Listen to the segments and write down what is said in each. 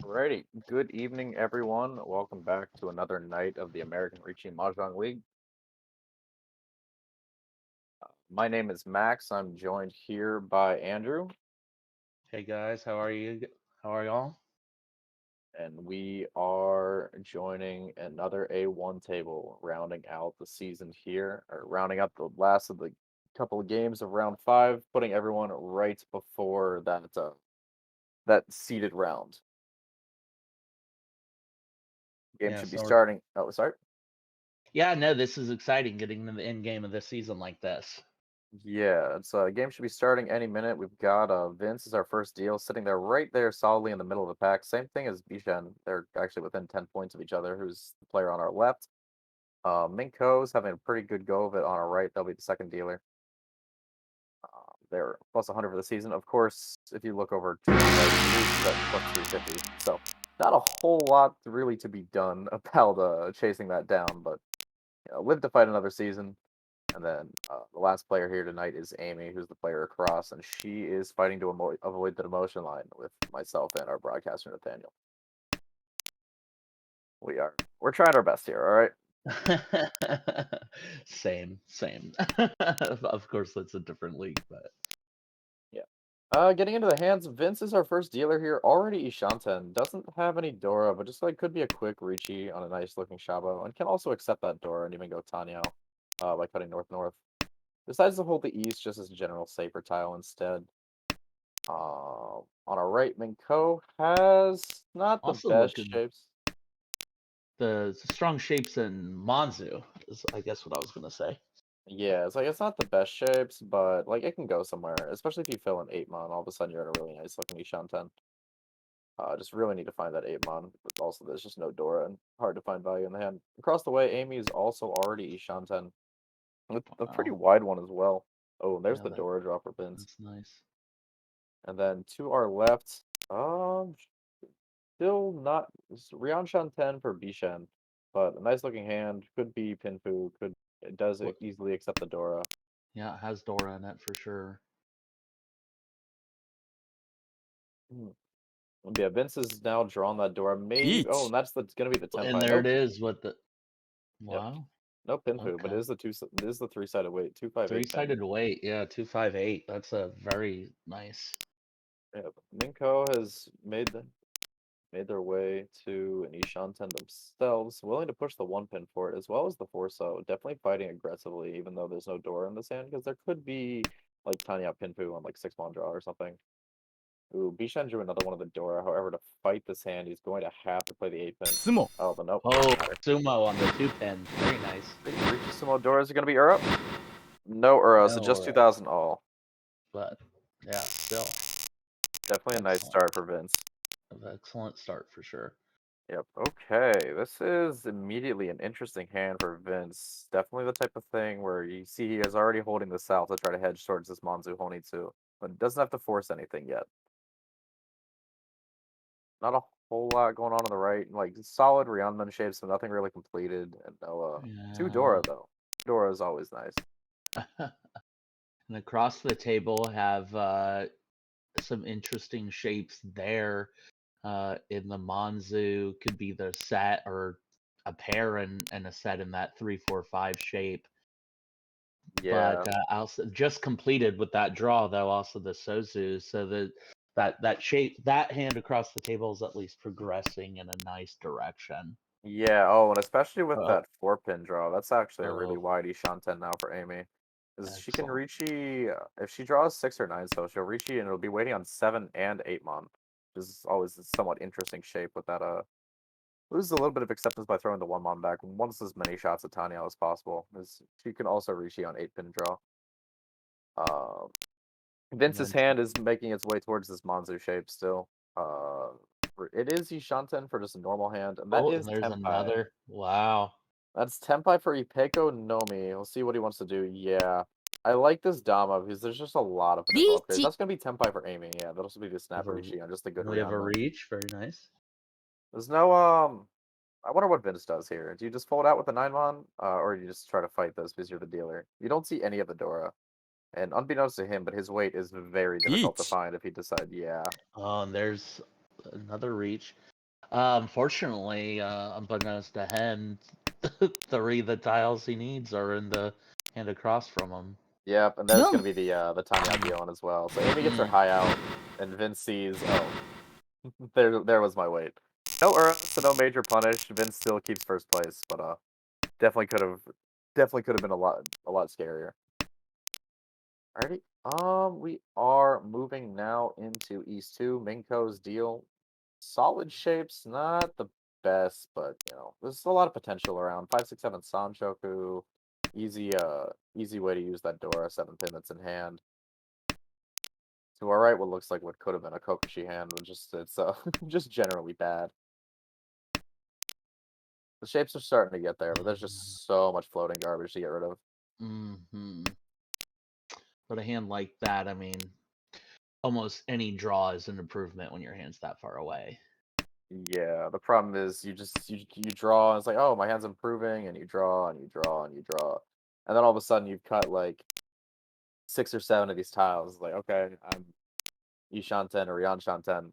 Alrighty, good evening, everyone. Welcome back to another night of the American Ricci Mahjong League. My name is Max. I'm joined here by Andrew, Hey guys, how are you? How are y'all? and we are joining another A1 table, rounding out the season here, or rounding out the last of the couple of games of round five, putting everyone right before that seeded round. Game Yeah, should be so starting. Oh, sorry. yeah, no, this is exciting getting to the end game of this season like this. Yeah, it's game should be starting any minute. We've got Vince is our first deal, sitting there right there solidly in the middle of the pack. Same thing as Bishan. They're actually within 10 points of each other, who's the player on our left. Minko's having a pretty good go of it on our right. They'll be the second dealer. They're plus 100 for the season. Of course, if you look over to the right, Moose is at plus 350. So not a whole lot really to be done about chasing that down, but live to fight another season. And then the last player here tonight is Amy, who's the player across, and she is fighting to avoid the demotion line with myself and our broadcaster Nathaniel. We're trying our best here. All right. Same. Of course, that's a different league, but Yeah. Getting into the hands, Vince is our first dealer here. Already Ishanten doesn't have any Dora, but just like could be a quick Ricci on a nice looking Shabo, and can also accept that Dora and even go Tanyo by cutting north north. Decides to hold the east just as a general safer tile instead. On our right, Minko has not the also best looking shapes. the strong shapes in Monzu is, I guess, what I was gonna say. Yeah, it's like it's not the best shapes, but like it can go somewhere, especially if you fill in 8 mon. All of a sudden, you're in a really nice looking Ishan 10. Just really need to find that 8 mon. But also, there's just no Dora and hard to find value in the hand. Across the way, Amy is also already Ishan 10 with a pretty Wow, wide one as well. Oh, and there's yeah, the Dora drop for Vince. that's nice. And then to our left, still not Ryan Shan 10 for Bishan, but a nice looking hand. Could be Pinfu. Could it does What? easily accept the Dora. Yeah, it has Dora in it for sure. Hmm. Yeah, Vince has now drawn that Dora. Maybe. Oh, Each. and that's gonna be the And Tenpai. there Nope. it is with the Yep. wow. No Pinfu, but Okay, it is the two. It is the three-sided weight. 258 pin. three-sided weight. Yeah, 258. That's a very nice. Yeah. Minko has made their way to an Ishanten themselves, willing to push the one pin for it, as well as the four so definitely fighting aggressively, even though there's no Dora in this hand, because there could be like tiny out Pinfu on like 6 mon draw or something. Ooh, Bishan drew another one of the Dora. However, to fight this hand, he's going to have to play the 8 pin. Sumo. Oh, but nope, Oh, doesn't matter. sumo on the two pin. Very nice. Reach Sumo Doras are going to be Ura? No Ura, so No, just 2000 all. but yeah, still Definitely a nice excellent. start for Vince. Excellent start for sure. Yep. Okay. This is immediately an interesting hand for Vince. Definitely the type of thing where you see he is already holding the south to try to hedge towards this Monzu Honitsu, but doesn't have to force anything yet. Not a whole lot going on the right. Like solid Ryanman shapes, but nothing really completed. And no, two Yeah. Dora though. Dora is always nice. And across the table have some interesting shapes there. In the Monzu could be the set or a pair and a set in that 3-4-5 shape. Yeah. But also just completed with that draw though, also the Sozu. So that shape that hand across the table is at least progressing in a nice direction. Yeah. Oh, and especially with Oh, that 4 pin draw, that's actually a really oh, wide Ishanten now for Amy. Because she can excellent. reach if she draws 6 or 9, so she'll reach and it'll be waiting on 7 and 8 mon, which is always a somewhat interesting shape with that loses a little bit of acceptance by throwing the 1 mon back and wants as many shots at Tanya as possible. As she can also reach on 8 pin draw. Uh, And Vince's then hand is making its way towards this Monzu shape still. Uh, it is Ishanten for just a normal hand, and that oh, and is there's Tempai. another. Wow. That's Tempai for Ipeko Nomi. We'll see what he wants to do. Yeah. I like this Dama because there's just a lot of pinnacle upgrades. リーチ That's going to be Tempai for Amy. Yeah, that'll also be the We have Snapper Ichi on just a good we have a Ryanman. reach. Very nice. There's no, I wonder what Vince does here. Do you just fold out with the 9 mon? Or do you just try to fight this because you're the dealer? You don't see any of the Dora. And unbeknownst to him, but his weight is very difficult to リーチ find if he decide, yeah. Oh, and there's another reach. Unfortunately, unbeknownst to him, three of the tiles he needs are in the hand across from him. Yep, and there's gonna Num. be the Tanya deal on as well. So Amy gets her Mm. high out, and Vince sees, oh, there was my weight. No Earth, so no major punish. Vince still keeps first place, but definitely could have been a lot scarier. Alrighty. We are moving now into East 2. Minko's deal. Solid shapes, not the best, but there's a lot of potential around. 567 Sanchoku. Easy way to use that Dora 7 pin that's in hand. To our right, what could have been a Kokoshi hand, but it's just generally bad. The shapes are starting to get there, but there's just so much floating garbage to get rid of. Hmm. But a hand like that, I mean, almost any draw is an improvement when your hand's that far away. Yeah, the problem is you draw and it's like, oh, my hand's improving, and you draw and you draw and you draw, and then all of a sudden you've cut like 6 or 7 of these tiles. It's like, okay, I'm Ishanten or Yanshanten, and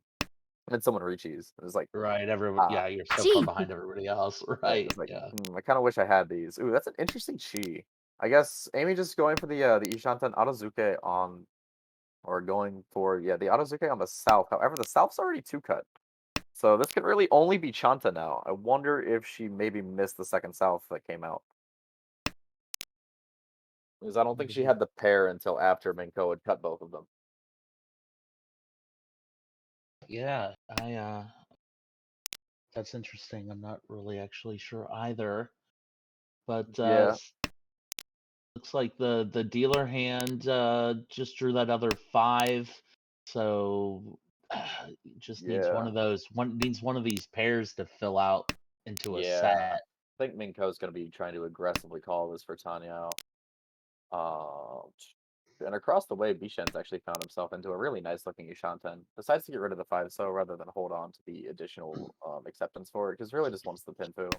then someone reaches. It's like, Right, everyone. ah, Yeah, you're so far Chi. behind everybody else. yeah, Right. it's like, Yeah. I kind of wish I had these. Ooh, that's an interesting chi. I guess Amy just going for the Ishanten Arazuke on, or going for the Arazuke on the south. However, the south's already 2 cut. So this could really only be Chanta now. I wonder if she maybe missed the second south that came out. Because I don't think she had the pair until after Minko had cut both of them. Yeah, that's interesting. I'm not really actually sure either. But Yeah, looks like the dealer hand just drew that other 5. So just needs one yeah, of those needs one of these pairs to fill out into a yeah. set. I think Minko's going to be trying to aggressively call this for Tanya. And across the way, Bishen's actually found himself into a really nice looking Ishanten. Decides to get rid of the 5-so rather than hold on to the additional acceptance for it, because really just wants the Pinfu.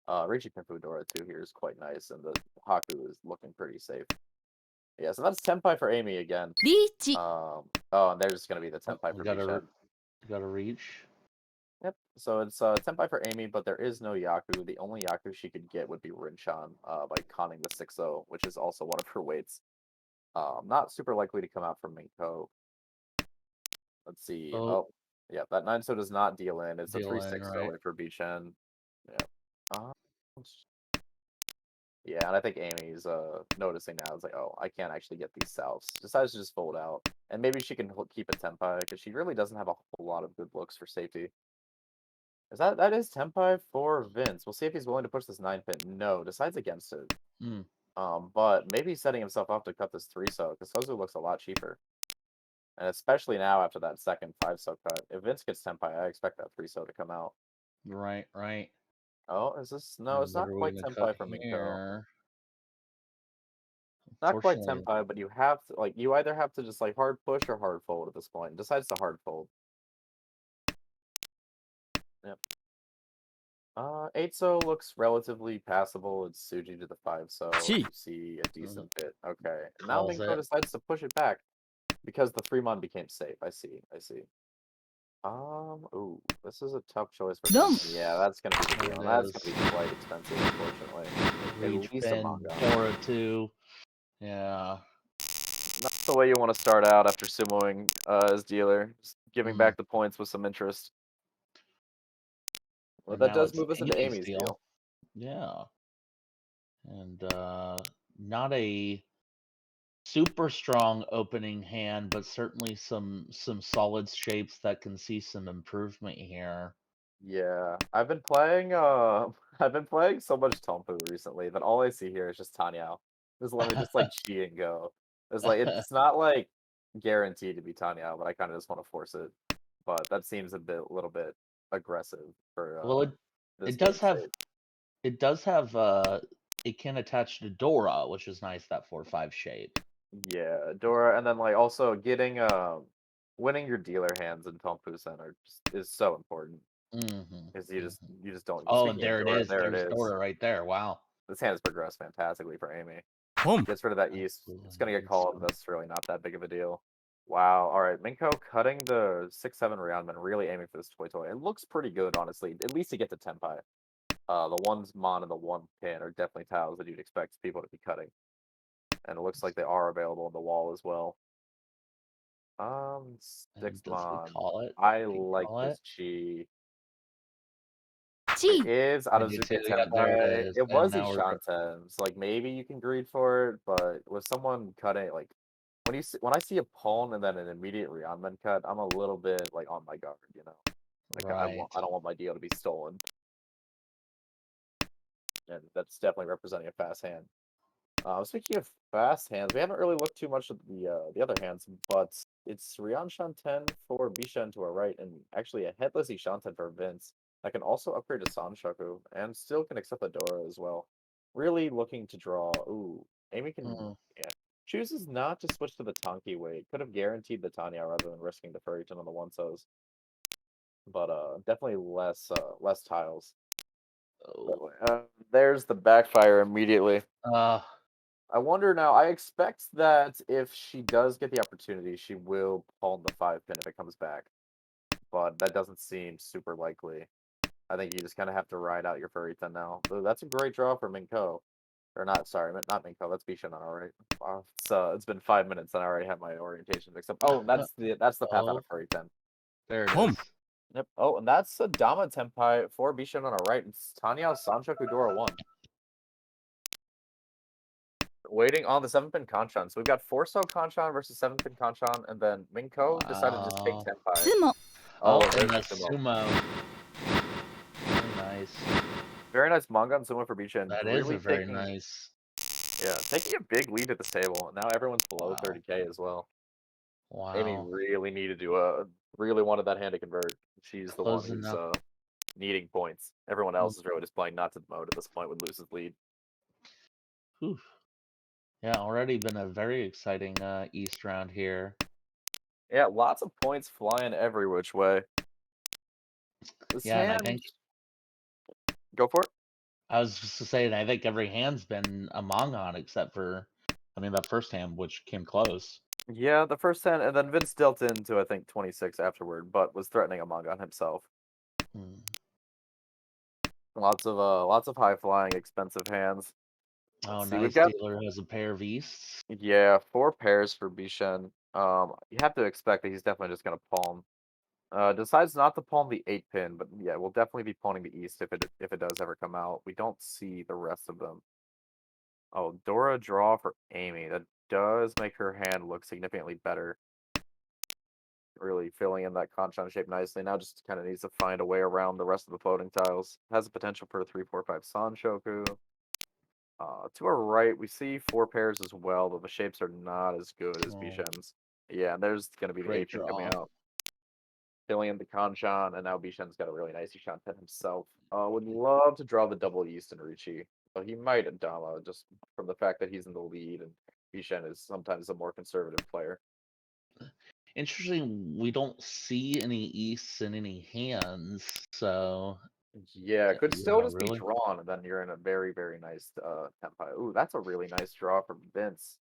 Reichi Pinfu Dora too here is quite nice, and the Haku is looking pretty safe. Yeah, so that's Tenpai for Amy again. リーチ。 And there's gonna be the Oh, Tenpai we for gotta Bishen. gotta reach. Yep. So it's Tenpai for Amy, but there is no Yaku. The only Yaku she could get would be Rinchan, by conning the 6-0, which is also one of her weights. Not super likely to come out from Minko. Let's see. Oh, Oh, yeah, that 9-so does not deal in. It's a deal in, 3-6 right? away for Bishen. Yeah. Uh, yeah, and I think Amy's noticing now. It's like, oh, I can't actually get these souths. Decides to just fold out, and maybe she can keep a Tenpai because she really doesn't have a whole lot of good looks for safety. That is Tenpai for Vince. We'll see if he's willing to push this 9-pin. No, decides against it. Mm. But maybe setting himself up to cut this 3-so because Sozu looks a lot cheaper. And especially now after that second 5-so cut. If Vince gets Tenpai, I expect that 3-so to come out. Right, right. Oh, is this? No, And it's what not are we quite gonna Tenpai cut from Minko. here? Not quite Unfortunately, Tenpai, but you have to, you either have to just, hard push or hard fold at this point. Decides to hard fold. Yep. 8-so looks relatively passable. It's Suji to the 5-so. Chi. You see a decent bit. Okay. Now calls Minko it. decides to push it back because the 3-mon became safe. I see. Ooh, this is a tough choice for Dum. Vince. Yeah, that's gonna be the deal. It And that's is. gonna be quite expensive, unfortunately. Reach At least a pin, manga. Dora 2. Yeah. Not the way you want to start out after sumoing as dealer. Just giving Mm. back the points with some interest. Well, And that now does it's move us into Amy's deal. Yeah. And not a super strong opening hand, but certainly some solid shapes that can see some improvement here. Yeah, I've been playing I've been playing so much Tompu recently that all I see here is just Tanyao. Just let me just chi and go. It's not guaranteed to be Tanyao, but I kind of just want to force it. But that seems a little bit aggressive for Well, this it does game have state. it does have it can attach to Dora, which is nice, that 4/5 shape. Yeah, Dora, and then also getting winning your dealer hands in Tompu Center is so important because you just don't. Oh, and Speaking of there it Dora, is. there it There's is. Dora right there. Wow. This hand has progressed fantastically for Amy. Boom. Gets rid of that East. Absolutely It's gonna get called. insane. That's really not that big of a deal. Wow. All right. Minko cutting the 6/7 Rianman, really aiming for this toy. It looks pretty good, honestly. At least to get to Tenpai. The ones Mon and the one pin are definitely tiles that you'd expect people to be cutting. And it looks like they are available on the wall as well. And Six does he Mon. call it? I Did he like call this it? Chi. It Chi. is I do too. Adazuka Yeah, there it Tenpai. is. It And was now we're Ishanten's. Like maybe you can greed for it, but with someone cutting like when I see a pawn and then an immediate Rianmen cut, I'm a little bit like on my guard, you know. Like right. I don't want my deal to be stolen. And that's definitely representing a fast hand. Speaking of fast hands, we haven't really looked too much at the other hands, but it's Ryan Shanten for Bishan to our right, and actually a headless Ishanten for Vince that can also upgrade to Sanshoku and still can accept the Dora as well. Really looking to draw. Ooh, Amy can Mm. chooses not to switch to the Tonki weight. Could have guaranteed the Tanya rather than risking the Furryton on the one sos, but definitely less tiles. Oh. There's the backfire immediately. Uh, I wonder now. I expect that if she does get the opportunity, she will pawn the 5 pin if it comes back. But that doesn't seem super likely. I think you just kind of have to ride out your Furryton now. Ooh, that's a great draw for Minko. Or not, sorry, not Minko. That's Bishan, all right. Wow, it's been 5 minutes and I already have my orientation mixed up. Oh, that's the path out oh, of Furryton. there it Boom. is. Yep. Oh, and that's a Dama Tenpai for Bishan on our right. It's Tanya Sanchoku Dora 1. Waiting on the 7-pin Kanchan. So we've got 4-so Kanchan versus 7-pin Kanchan, and then Minko decided to just take Wow. Tenpai. Sumo. Oh, there's and the the sumo. sumo. Very nice. Very nice manga and sumo for Bichan. That is Really a very taking, nice. taking a big lead at this table. Now everyone's below Wow. 30k as well. Amy Wow. really really wanted that hand to convert. She's the one Closing who's up. needing points. Everyone else is really just playing not to the mode at this point with Luce's lead. Whew. Yeah, already been a very exciting East round here. Yeah, lots of points flying every which way. This Yeah, and I hand, think go for it. I was just to say, and I think every hand's been a Mongon except for, I mean, that first hand, which came close. Yeah, the first 10, and then Vince dealt into I think 26 afterward, but was threatening a manga on himself. Hmm. Lots of high flying, expensive hands. Oh, Let's see, we've nice. got Dealer has a pair of Easts. 4 pairs for Bishan. You have to expect that he's definitely just gonna palm. Decides not to palm the 8-pin, but yeah, we'll definitely be pawning the East if it does ever come out. We don't see the rest of them. Oh, Dora draw for Amy. That does make her hand look significantly better. Really filling in that Kanchan shape nicely. Now just kind of needs to find a way around the rest of the floating tiles. Has the potential for a 3-4-5 Sanshoku. To our right, we see 4 pairs as well, but the shapes are not as good as Oh, Bishan's. Yeah, and there's going to be the great 8-pin coming draw. out. Filling in the Kanchan, and now Bishan's got a really nice Ishanten himself. Would love to draw the double East in Ricci. So he might Adama just from the fact that he's in the lead, and Bishan is sometimes a more conservative player. Interesting, we don't see any Easts in any hands, so Yeah, it could yeah, still just be really. drawn, and then you're in a very, very nice Tenpai. Ooh, that's a really nice draw from Vince.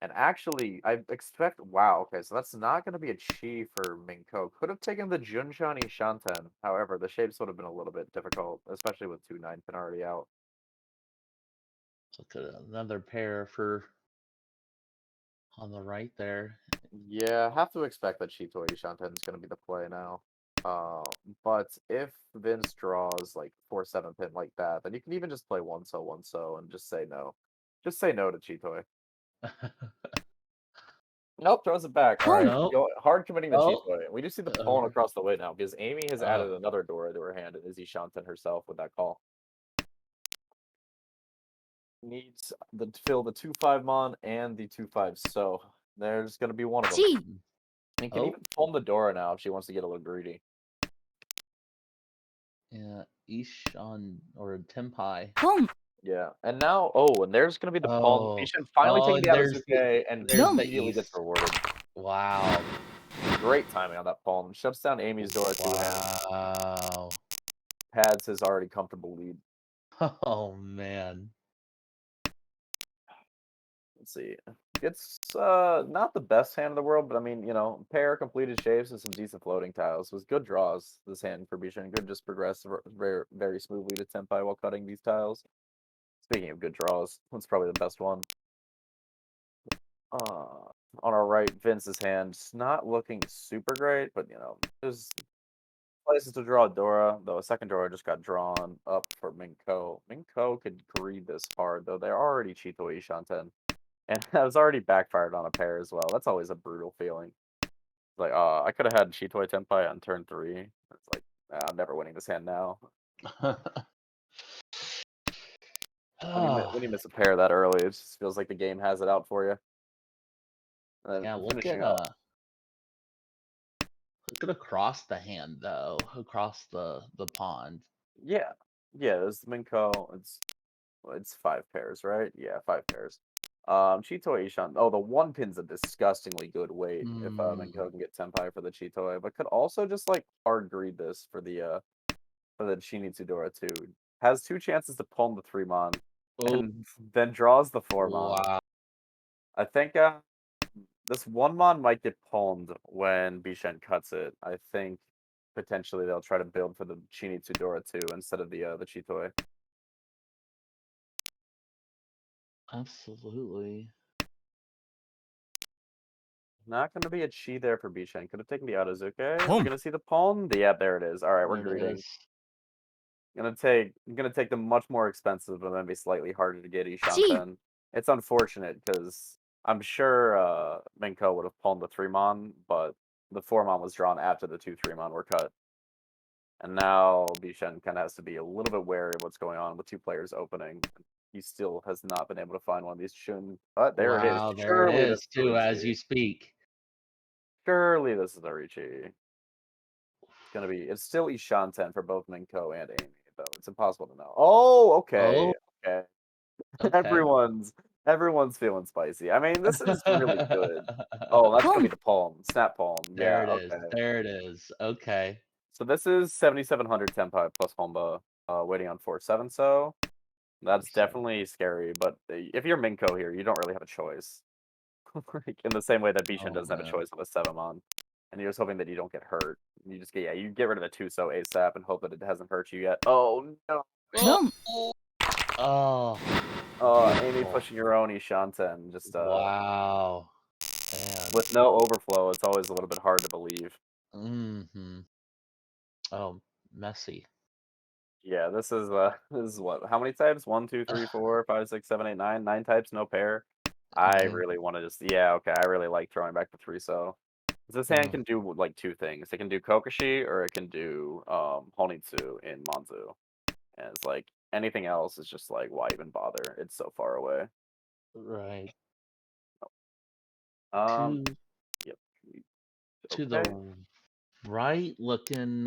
And actually, I expect wow, okay, so that's not gonna be a Chi for Minko. Could have taken the Junshan Ishanten. However, the shapes would have been a little bit difficult, especially with 2 9-pin already out. Look at another pair for on the right there. Yeah, have to expect that Chito Ishanten is gonna be the play now. Uh, but if Vince draws like 4-7 pin like that, then you can even just play 1-so and just say no. Just say no to Chitoy. Nope, throws it back. All right, Boom. Nope. go hard committing the Oh, Chitoy. We do see the pawn across the way now because Amy has added oh, another Dora to her hand and Izzy Shanten herself with that call. Needs the fill the 2-5 mon and the 2-5, so there's gonna be one of them. Chi. And can oh, even palm the Dora now if she wants to get a little greedy. yeah, Ishan or Tenpai. Boom. Yeah, and now and there's gonna be the palm. Oh, Bishan finally oh, taking the and Adazuke and there's the immediately gets East. rewarded. Wow, Great timing on that palm. Shuts down Amy's Dora 2-hand. wow. Pads his already comfortable lead. Oh man. Let's see. It's not the best hand in the world, but I mean, pair completed shapes and some decent floating tiles was good draws. This hand for Bishan could just progress very very smoothly to Tenpai while cutting these tiles. Speaking of good draws, that's probably the best one. On our right, Vince's hand not looking super great, but there's places to draw Dora, though a second Dora just got drawn up for Minko. Minko could greed this hard, though they're already Chitoi Shanten. And I was already backfired on a pair as well. That's always a brutal feeling. Like, I could have had Chitoi Tenpai on turn 3. It's like, nah, I'm never winning this hand now. When you miss a pair that early, it just feels like the game has it out for you. And Yeah, then look finishing at up. across the hand though, across the pond. Yeah. Yeah, there's Minko. It's 5 pairs, right? Yeah, 5 pairs. Chitoi Ishan. Oh, the one pin's a disgustingly good weight if Minko Mm. can get Tenpai for the Chitoi, but could also just like hard greed this for the Shinitsudora too. Has 2 chances to palm the 3 mon Oh and then draws the 4 mon. wow. I think this 1 mon might get palmed when Bishen cuts it. I think potentially they'll try to build for the Shinitsudora too instead of the Chitoi. Absolutely. Not gonna be a chi there for Bishen. Could have taken the Otozuke. We're gonna see the palm. Yeah, there it is. All right, we're There it greeting. is. Gonna take the much more expensive, but then be slightly harder to get Ishanten. It's unfortunate because I'm sure Minko would have palmed the 3 mon, but the 4 mon was drawn after the 2 3 mon were cut. And now Bishen kind of has to be a little bit wary of what's going on with 2 players opening. He still has not been able to find one of these Shun. But there it is. Wow, there it Surely this is is a too as Richi. you speak. Surely this is a Richi. It's still Ishanten for both Minko and Amy, though. It's impossible to know. Oh, Oh, okay. Okay. okay. Everyone's everyone's feeling spicy. I mean, this is really good. Oh, that's gonna be the palm. Snap palm. There Yeah, it is. okay. There it is. Okay. So this is 7,700 Tenpai plus Honba, waiting on 4-7, so that's Percent. definitely scary, but if you're Minko here, you don't really have a choice. Like, in the same way that Bishan Oh doesn't have a man. choice with a 7-on. And you're just hoping that you don't get hurt. You get rid of the 2-so ASAP and hope that it hasn't hurt you yet. Oh, no. Oh, oh, Amy beautiful. pushing your own Ishanten, just, Wow. Man. with no overflow, it's always a little bit hard to believe. Mm-hmm. Oh, messy. Yeah, this is what? How many types? 1, 2, 3, 4, 5, 6, 7, 8, 9. 9 types, no pair. I Nine. really want to just yeah, okay. I really like throwing back the 3-so. This hand Mm, can do like 2 things. It can do Kokoshi or it can do Honitsu in Manzu. And it's like anything else is just like why even bother? It's so far away. right. Um, To yep. to Okay. the right looking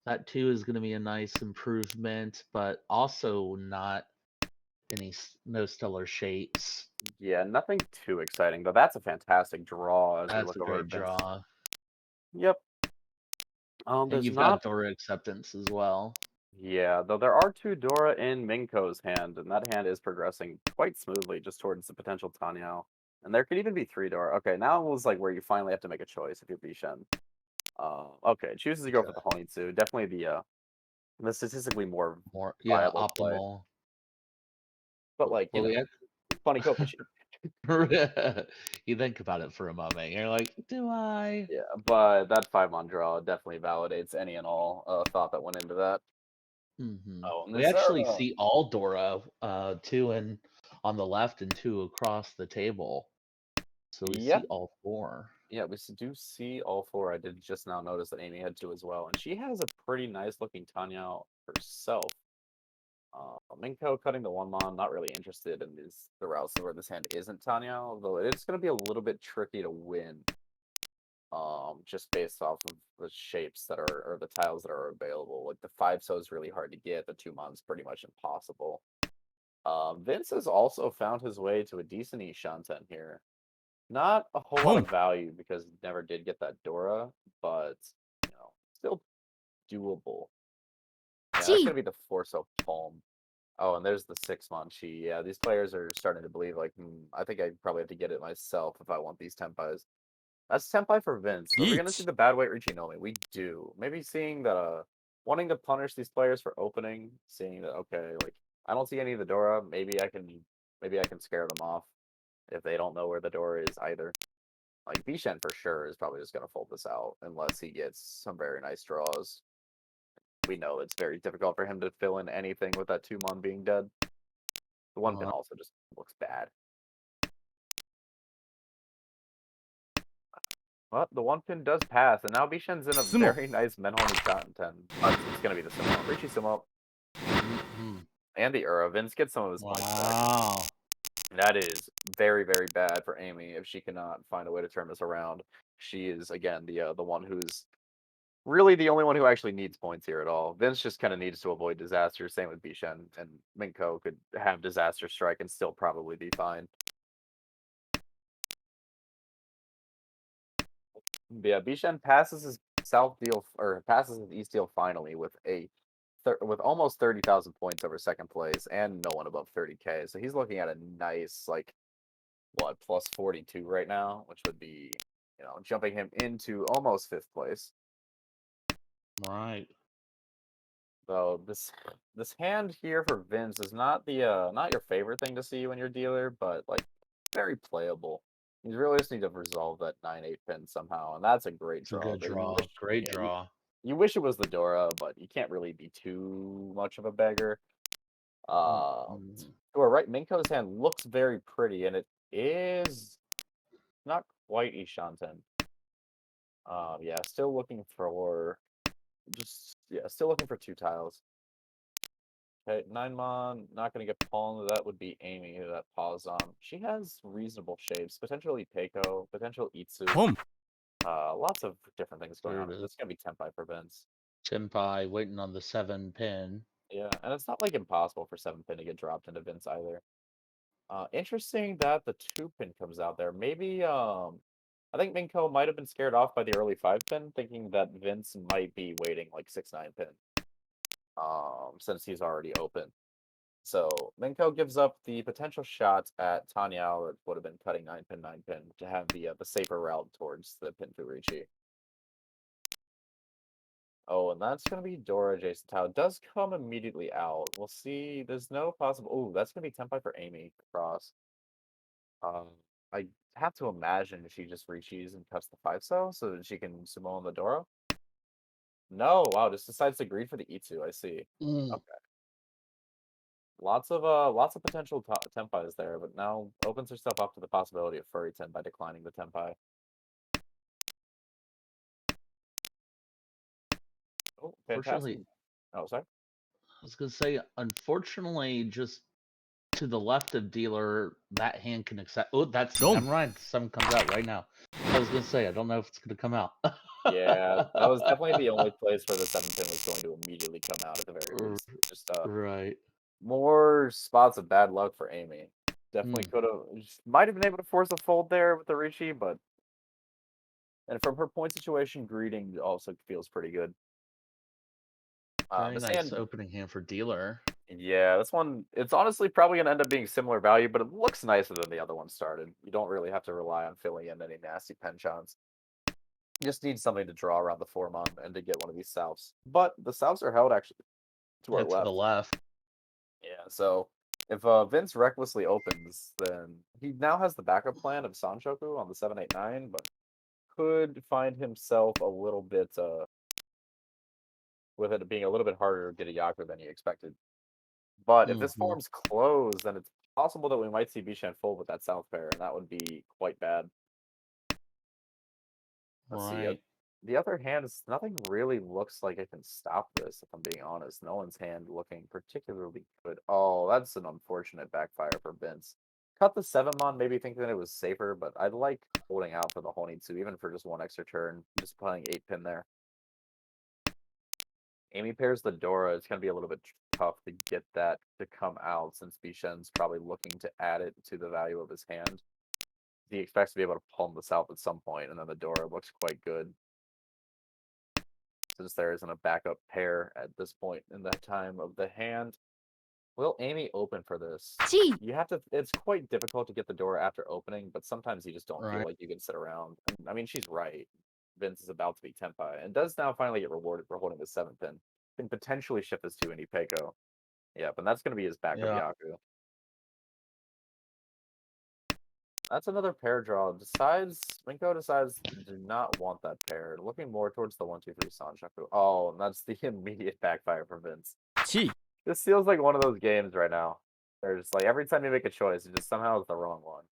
that too is gonna be a nice improvement, but also not no stellar shapes. Yeah, nothing too exciting, though. That's a fantastic draw as we That's look a over great at Vince. draw. Yep. And There's you've not got Dora acceptance as well. yeah, though there are 2 Dora in Minko's hand, and that hand is progressing quite smoothly just towards the potential Tanyao. And there could even be 3 Dora. Okay, now was like where you finally have to make a choice if you're Bishen. Okay, chooses to go for Okay. the Honitsu. Definitely the statistically more More yeah, viable play. optimal. But like, Well, yeah. funny Kokoshi. You think about it for a moment. You're like, do I? Yeah, but that 5-mon draw definitely validates any and all thought that went into that. Oh, and We is there actually see all Dora, two in on the left and two across the table. So we yeah, see all four. yeah, do see all 4. I did just now notice that Amy had 2 as well, and she has a pretty nice looking Tanya herself. Minko cutting the 1-mon, not really interested in the routes where this hand isn't Tanya, although it's going to be a little bit tricky to win. Just based off of the shapes that are or the tiles that are available. Like the 5-so is really hard to get. The 2-mon's pretty much impossible. Vince has also found his way to a decent Ishanten here. Not a whole lot of value because he never did get that Dora, but still doable. Yeah, that's gonna be the 4-so palm. Oh, and there's the 6 Mon-Chi. Yeah, these players are starting to believe, like, I think I probably have to get it myself if I want these Tempais. That's Tempai for Vince. Are we gonna see Yeet. the bad weight Richinomi? We do. Maybe seeing that, wanting to punish these players for opening, seeing that, okay, like, I don't see any of the Dora, maybe I can scare them off if they don't know where the Dora is either. Like, Bishen for sure is probably just gonna fold this out unless he gets some very nice draws. We know it's very difficult for him to fill in anything with that 2-Mon being dead. The 1-pin also just looks bad. Well, the 1-pin does pass, and now Bishen's in a Sumo. very nice Menhorny Cotton 10. But it's gonna be the Sumo. Richie Sumo Mhm. and the Ura. Vince gets some of his points back. Wow. That is very, very bad for Amy if she cannot find a way to turn this around. She is again the one who's really the only one who actually needs points here at all. Vince just kind of needs to avoid disaster. Same with Bishen, and Minko could have disaster strike and still probably be fine. But yeah, Bishen passes his south deal or passes his east deal finally with with almost 30,000 points over second place and no one above 30K. So he's looking at a nice like what plus 42 right now, which would be jumping him into almost fifth place. Right. So this hand here for Vince is not not your favorite thing to see when you're dealer, but like very playable. You really just need to resolve that 9-8 pin somehow, and that's a great It's a draw. good That draw. Great draw. you wish it was the Dora, but you can't really be too much of a beggar. Mhm. You are right. Minko's hand looks very pretty, and it is not quite Ishanten. Yeah, still looking for still looking for 2 tiles. Okay, 9-Mon, not gonna get pawned. That would be Amy who that paws on. She has reasonable shapes, potentially Peiko, potential Itsu. Home. Lots of different things going There on. it is. This is gonna be Tempai for Vince. Senpai waiting on the 7 pin. Yeah, and it's not like impossible for 7-pin to get dropped into Vince either. Interesting that the 2-pin comes out there. Maybe I think Minko might have been scared off by the early 5-pin, thinking that Vince might be waiting like 6-9 pin. Since he's already open. So Minko gives up the potential shot at Tanyao that would have been cutting 9-pin 9-pin to have the safer route towards the pin Furichi. Oh, and that's gonna be Dora Jason Tao. It does come immediately out. We'll see. There's no possible. Oh, that's gonna be Tempai for Amy Cross. Um, I have to imagine she just reaches and cuts the 5 so that she can sumo on the Dora. No, wow, just decides to greed for the Itsu. I see. Mm. Okay. Lots of potential tempais there, but now opens herself up to the possibility of furry ten by declining the tempai. Oh, fantastic! Fortunately, Oh, sorry. I was gonna say, unfortunately, just to the left of dealer, that hand can accept. Oh, that's Dome. never mind. Some comes out right now. I was gonna say, I don't know if it's gonna come out. Yeah, that was definitely the only place where the 7-pin was going to immediately come out at the very least. Just Right. more spots of bad luck for Amy. Definitely Mm. could have, might have been able to force a fold there with the Rishi, but and from her point situation, greeting also feels pretty good. Very This nice hand opening hand for dealer. Yeah, this one, it's honestly probably going to end up being similar value, but it looks nicer than the other one started. You don't really have to rely on filling in any nasty penchants. You just need something to draw around the 4-mon and to get one of these souths. But the souths are held actually to our Yeah, to the left. left. Yeah, so if Vince recklessly opens, then he now has the backup plan of Sanchoku on the 7-8-9, but could find himself a little bit, with it being a little bit harder to get a Yaku than he expected. But if this Mhm. form's closed, then it's possible that we might see Bishan fold with that south pair, and that would be quite bad. Let's see. Right. The other hand is nothing really looks like it can stop this, if I'm being honest. No one's hand looking particularly good. Oh, that's an unfortunate backfire for Vince. Cut the 7-mon, maybe thinking that it was safer, but I'd like holding out for the Honitsu, even for just one extra turn. Just playing 8-pin there. Amy pairs the Dora. It's going to be a little bit tough to get that to come out since Bishen's probably looking to add it to the value of his hand. He expects to be able to palm this out at some point, and then the Dora looks quite good. Since there isn't a backup pair at this point in the time of the hand. Will Amy open for this? 1 You have to. It's quite difficult to get the door after opening, but sometimes you just don't feel Right. like you can sit around. And, I mean, she's right. Vince is about to be Tenpai and does now finally get rewarded for holding the 7 pin. Can potentially shift this to an Ipeco. Yeah, but that's going to be his backup Yeah. Yaku. That's another pair draw. Minko decides to do not want that pair. Looking more towards the 1-2-3 Sanjaku. Oh, and that's the immediate backfire for Vince. 1 This feels like one of those games right now. They're just like every time you make a choice, it just somehow is the wrong one.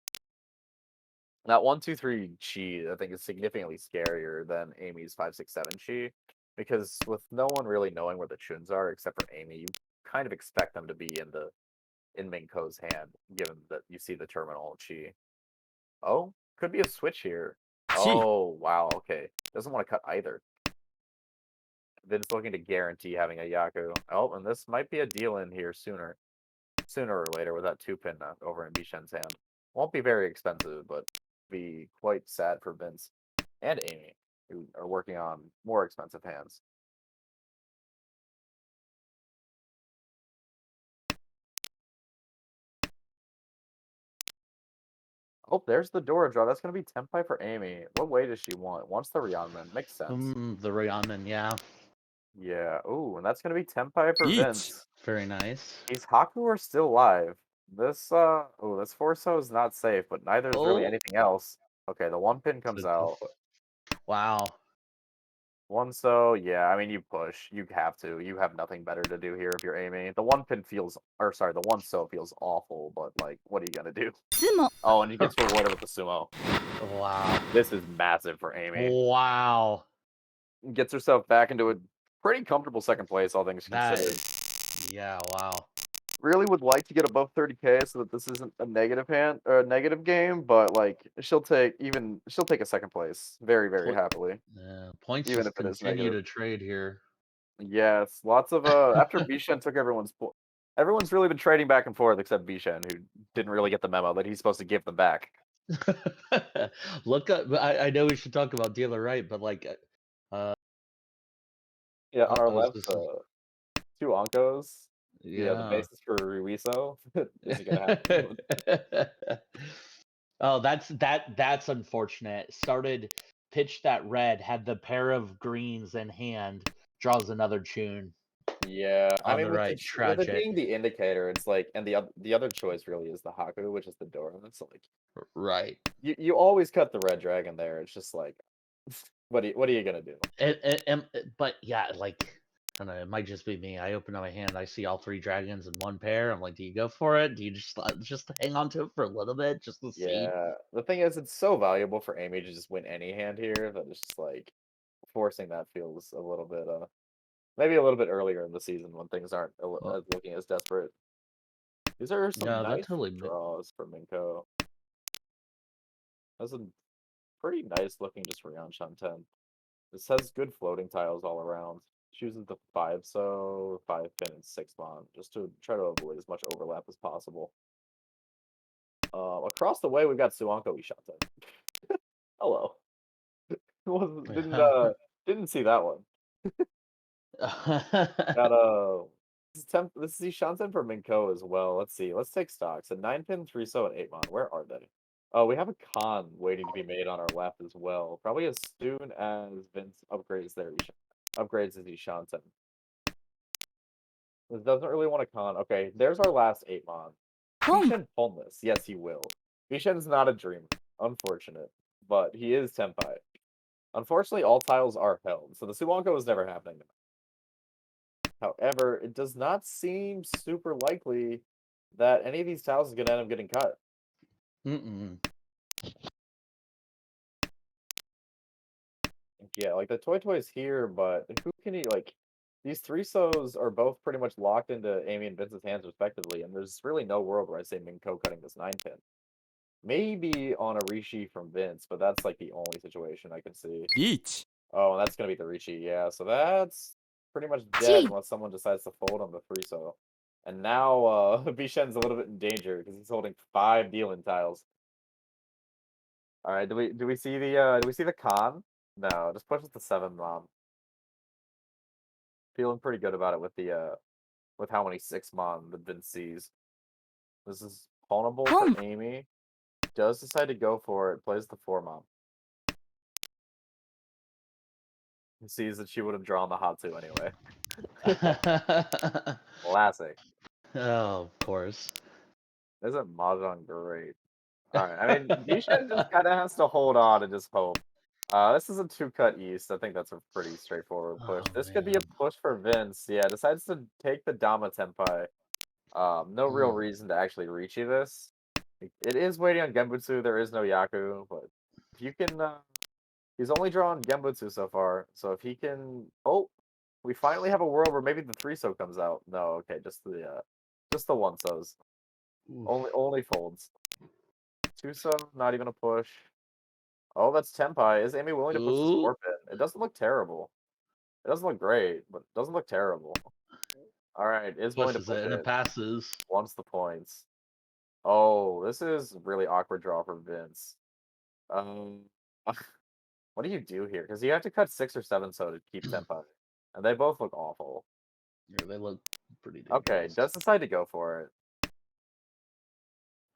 That 1-2-3 chi, I think, is significantly scarier than Amy's 5-6-7 chi, because with no one really knowing where the chuns are except for Amy, you kind of expect them to be in Minko's hand, given that you see the terminal chi. Oh, could be a switch here. 1 Oh, wow, okay. Doesn't want to cut either. Vin's looking to guarantee having a Yaku. Oh, and this might be a deal in here sooner or later with that 2-pin over in Bishen's hand. Won't be very expensive, but be quite sad for Vince and Amy, who are working on more expensive hands. Oh, there's the Dora draw. That's going to be Tenpai for Amy. What way does she want? Wants the Ryanman. Makes sense. The Ryanman, yeah. Yeah. Ooh, and that's going to be Tenpai for 1 Vince. Very nice. These Haku are still live. This this Forso is not safe, but neither is really Oh. anything else. Okay, the 1 pin comes out. Wow. Yeah, I mean you push. You have to. You have nothing better to do here if you're Amy. The 1 pin feels the 1-so feels awful, but like what are you gonna do? つも Oh, and he gets rewarded with the sumo. Wow. This is massive for Amy. Wow. Gets herself back into a pretty comfortable second place, all things That considered. is, yeah, wow. Really would like to get above 30K so that this isn't a negative hand or a negative game, but like she'll take a second place very, very Point- happily. Points Even just if it is continue negative. to trade here. Yes, lots of after Bishen took everyone's really been trading back and forth except Bishen, who didn't really get the memo that he's supposed to give them back. Look up. I know we should talk about dealer right, but like, Yeah, on our was left, this? 2 Onkos. Yeah, the Yeah. basis for Ruiso isn't gonna happen. Oh, that's unfortunate. Started pitched that red, had the pair of greens in hand, draws another tune. Yeah, I On mean the with right, with it tragic. being the indicator, it's like, and the other choice really is the Haku, which is the Dora. It's like Right. you always cut the red dragon there. It's just like, what are you gonna do? But yeah, like I don't know, it might just be me. I open up my hand, I see all 3 dragons in one pair. I'm like, do you go for it? Do you just hang on to it for a little bit just to see? Yeah, the thing is, it's so valuable for Amy to just win any hand here that it's just like forcing that feels a little bit maybe a little bit earlier in the season when things aren't Well, as looking as desperate. These are some yeah, that nice totally draws for Minko. That's a pretty nice looking just Ryan Shanten. This has good floating tiles all around. Chooses the 5-so, 5-pin, and 6-mon, just to try to avoid as much overlap as possible. Across the way, we've got Suanko Ishanten. Hello. Didn't see that one. Got this is Ishanten for Minko as well. Let's see. Let's take stocks. A 9-pin, 3-so, and 8-mon. Where are they? Oh, we have a con waiting to be made on our left as well. Probably as soon as Vince upgrades his Ishanten. This doesn't really want a con. Okay, there's our last 8-mon. ポン Bishen pull this. Yes, he will. Bishen's not a dreamer. Unfortunate. But he is Tenpai. Unfortunately, all tiles are held, so the Suwanko is never happening. However, it does not seem super likely that any of these tiles is going to end up getting cut. Mm-mm. Yeah, like the Toy is here, but who can he like? These 3-sos are both pretty much locked into Amy and Vince's hands respectively, and there's really no world where I say Minko cutting this 9-pin. Maybe on a Rishi from Vince, but that's like the only situation I can see. リーチ Oh, and that's gonna be the Rishi, yeah. So that's pretty much dead Gee. unless someone decides to fold on the 3-so. And now Bishen's a little bit in danger because he's holding 5 dealing tiles. All right, do we see the con? No, just push it to 7 mom. Feeling pretty good about it with the with how many 6-mon that Vince sees. This is pawnable Home. for Amy. Does decide to go for it. Plays the 4-mon. He sees that she would have drawn the Hatu anyway. Classic. Oh, of course. Isn't Mahjong great? Alright, I mean, Nisha just kind of has to hold on and just hope. This is a 2-cut East. I think that's a pretty straightforward push. Oh, This could be a man. push for Vince. Yeah, decides to take the Dama Tenpai. No real Mm. reason to actually reach you this. It is waiting on Genbutsu. There is no Yaku, but if you can, he's only drawn Genbutsu so far. So if he can, oh, we finally have a world where maybe the 3-so comes out. No, okay, just the 1-sos. Oof. Only folds. 2-so, not even a push. Oh, that's Tenpai. Is Amy willing to push this Ooh. 4-pin? It doesn't look terrible. It doesn't look great, but it doesn't look terrible. All right, is willing to Pushes push it and it it. passes. Wants the points. Oh, this is really awkward draw for Vince. What do you do here? Because you have to cut 6 or 7-so to keep Tenpai, and they both look awful. Yeah, they look pretty Okay, dangerous. does decide to go for it.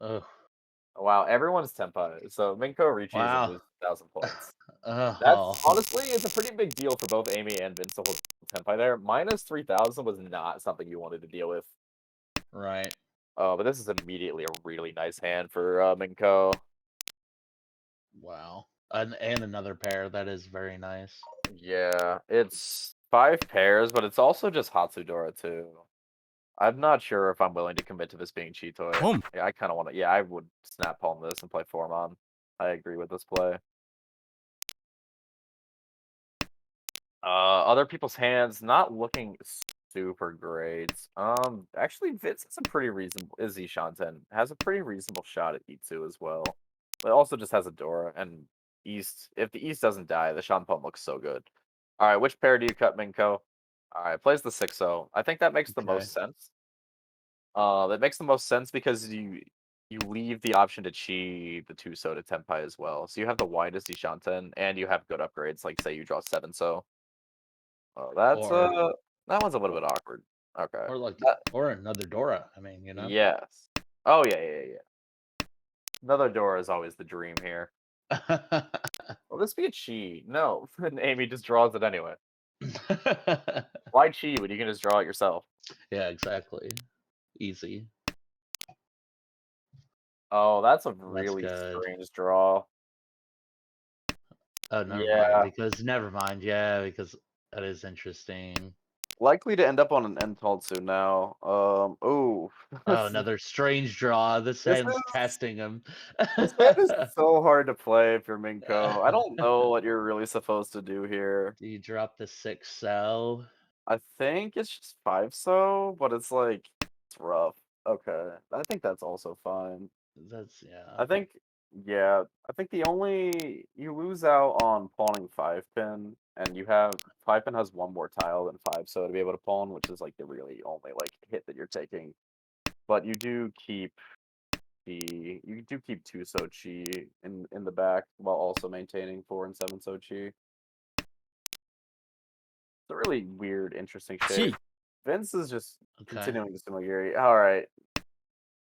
Ugh. Wow, everyone's Tenpai. So Minko reaches Wow. and loses 1,000 points. Oh. That's honestly, it's a pretty big deal for both Amy and Vince to hold Tenpai there. Minus 3,000 was not something you wanted to deal with. Right. But this is immediately a really nice hand for Minko. Wow. And another pair. That is very nice. Yeah, it's 5 pairs, but it's also just Hatsudora too. I'm not sure if I'm willing to commit to this being Chitoi. Home. Yeah, I kind of want to. Yeah, I would snap palm this and play Formon. I agree with this play. Other people's hands not looking super great. Actually, Vince has a pretty reasonable. Izzy Shanten has a pretty reasonable shot at E2 as well, but also just has a Dora and East. If the East doesn't die, the Shanpon looks so good. All right, which pair do you cut, Minko? All right, plays the 6-0. I think that makes the Okay. most sense. That makes the most sense because you leave the option to chi the 2-so to Tenpai as well. So you have the widest Ishanten and you have good upgrades, like say you draw 7-so. Oh, that's Or that one's a little bit awkward. Okay. or like Uh, or another Dora. I mean, you know. yes. Oh yeah. Another Dora is always the dream here. Will this be a chi? No. And Amy just draws it anyway. Why chi when you can just draw it yourself? Yeah, exactly. Easy. Oh, that's a That's really good. strange draw. Oh, never Yeah. mind. Because never mind. Yeah, because that is interesting. Likely to end up on an Entaltsu now. Ooh. Oh, another strange draw. This This hand's is testing him. this hand is so hard to play if you're Minko. I don't know what you're really supposed to do here. Do you drop the 6-so? I think it's just 5-so, but it's like it's rough. Okay. I think that's also fine. That's yeah. I think I think the only you lose out on pawning 5-pin, and you have 5-pin has one more tile than 5-so to be able to pawn, which is like the really only like hit that you're taking. But you do keep 2-so chi in the back while also maintaining 4 and 7-so chi. It's a really weird, interesting shape. Chi. Vince is just Okay. continuing to simulate. All right.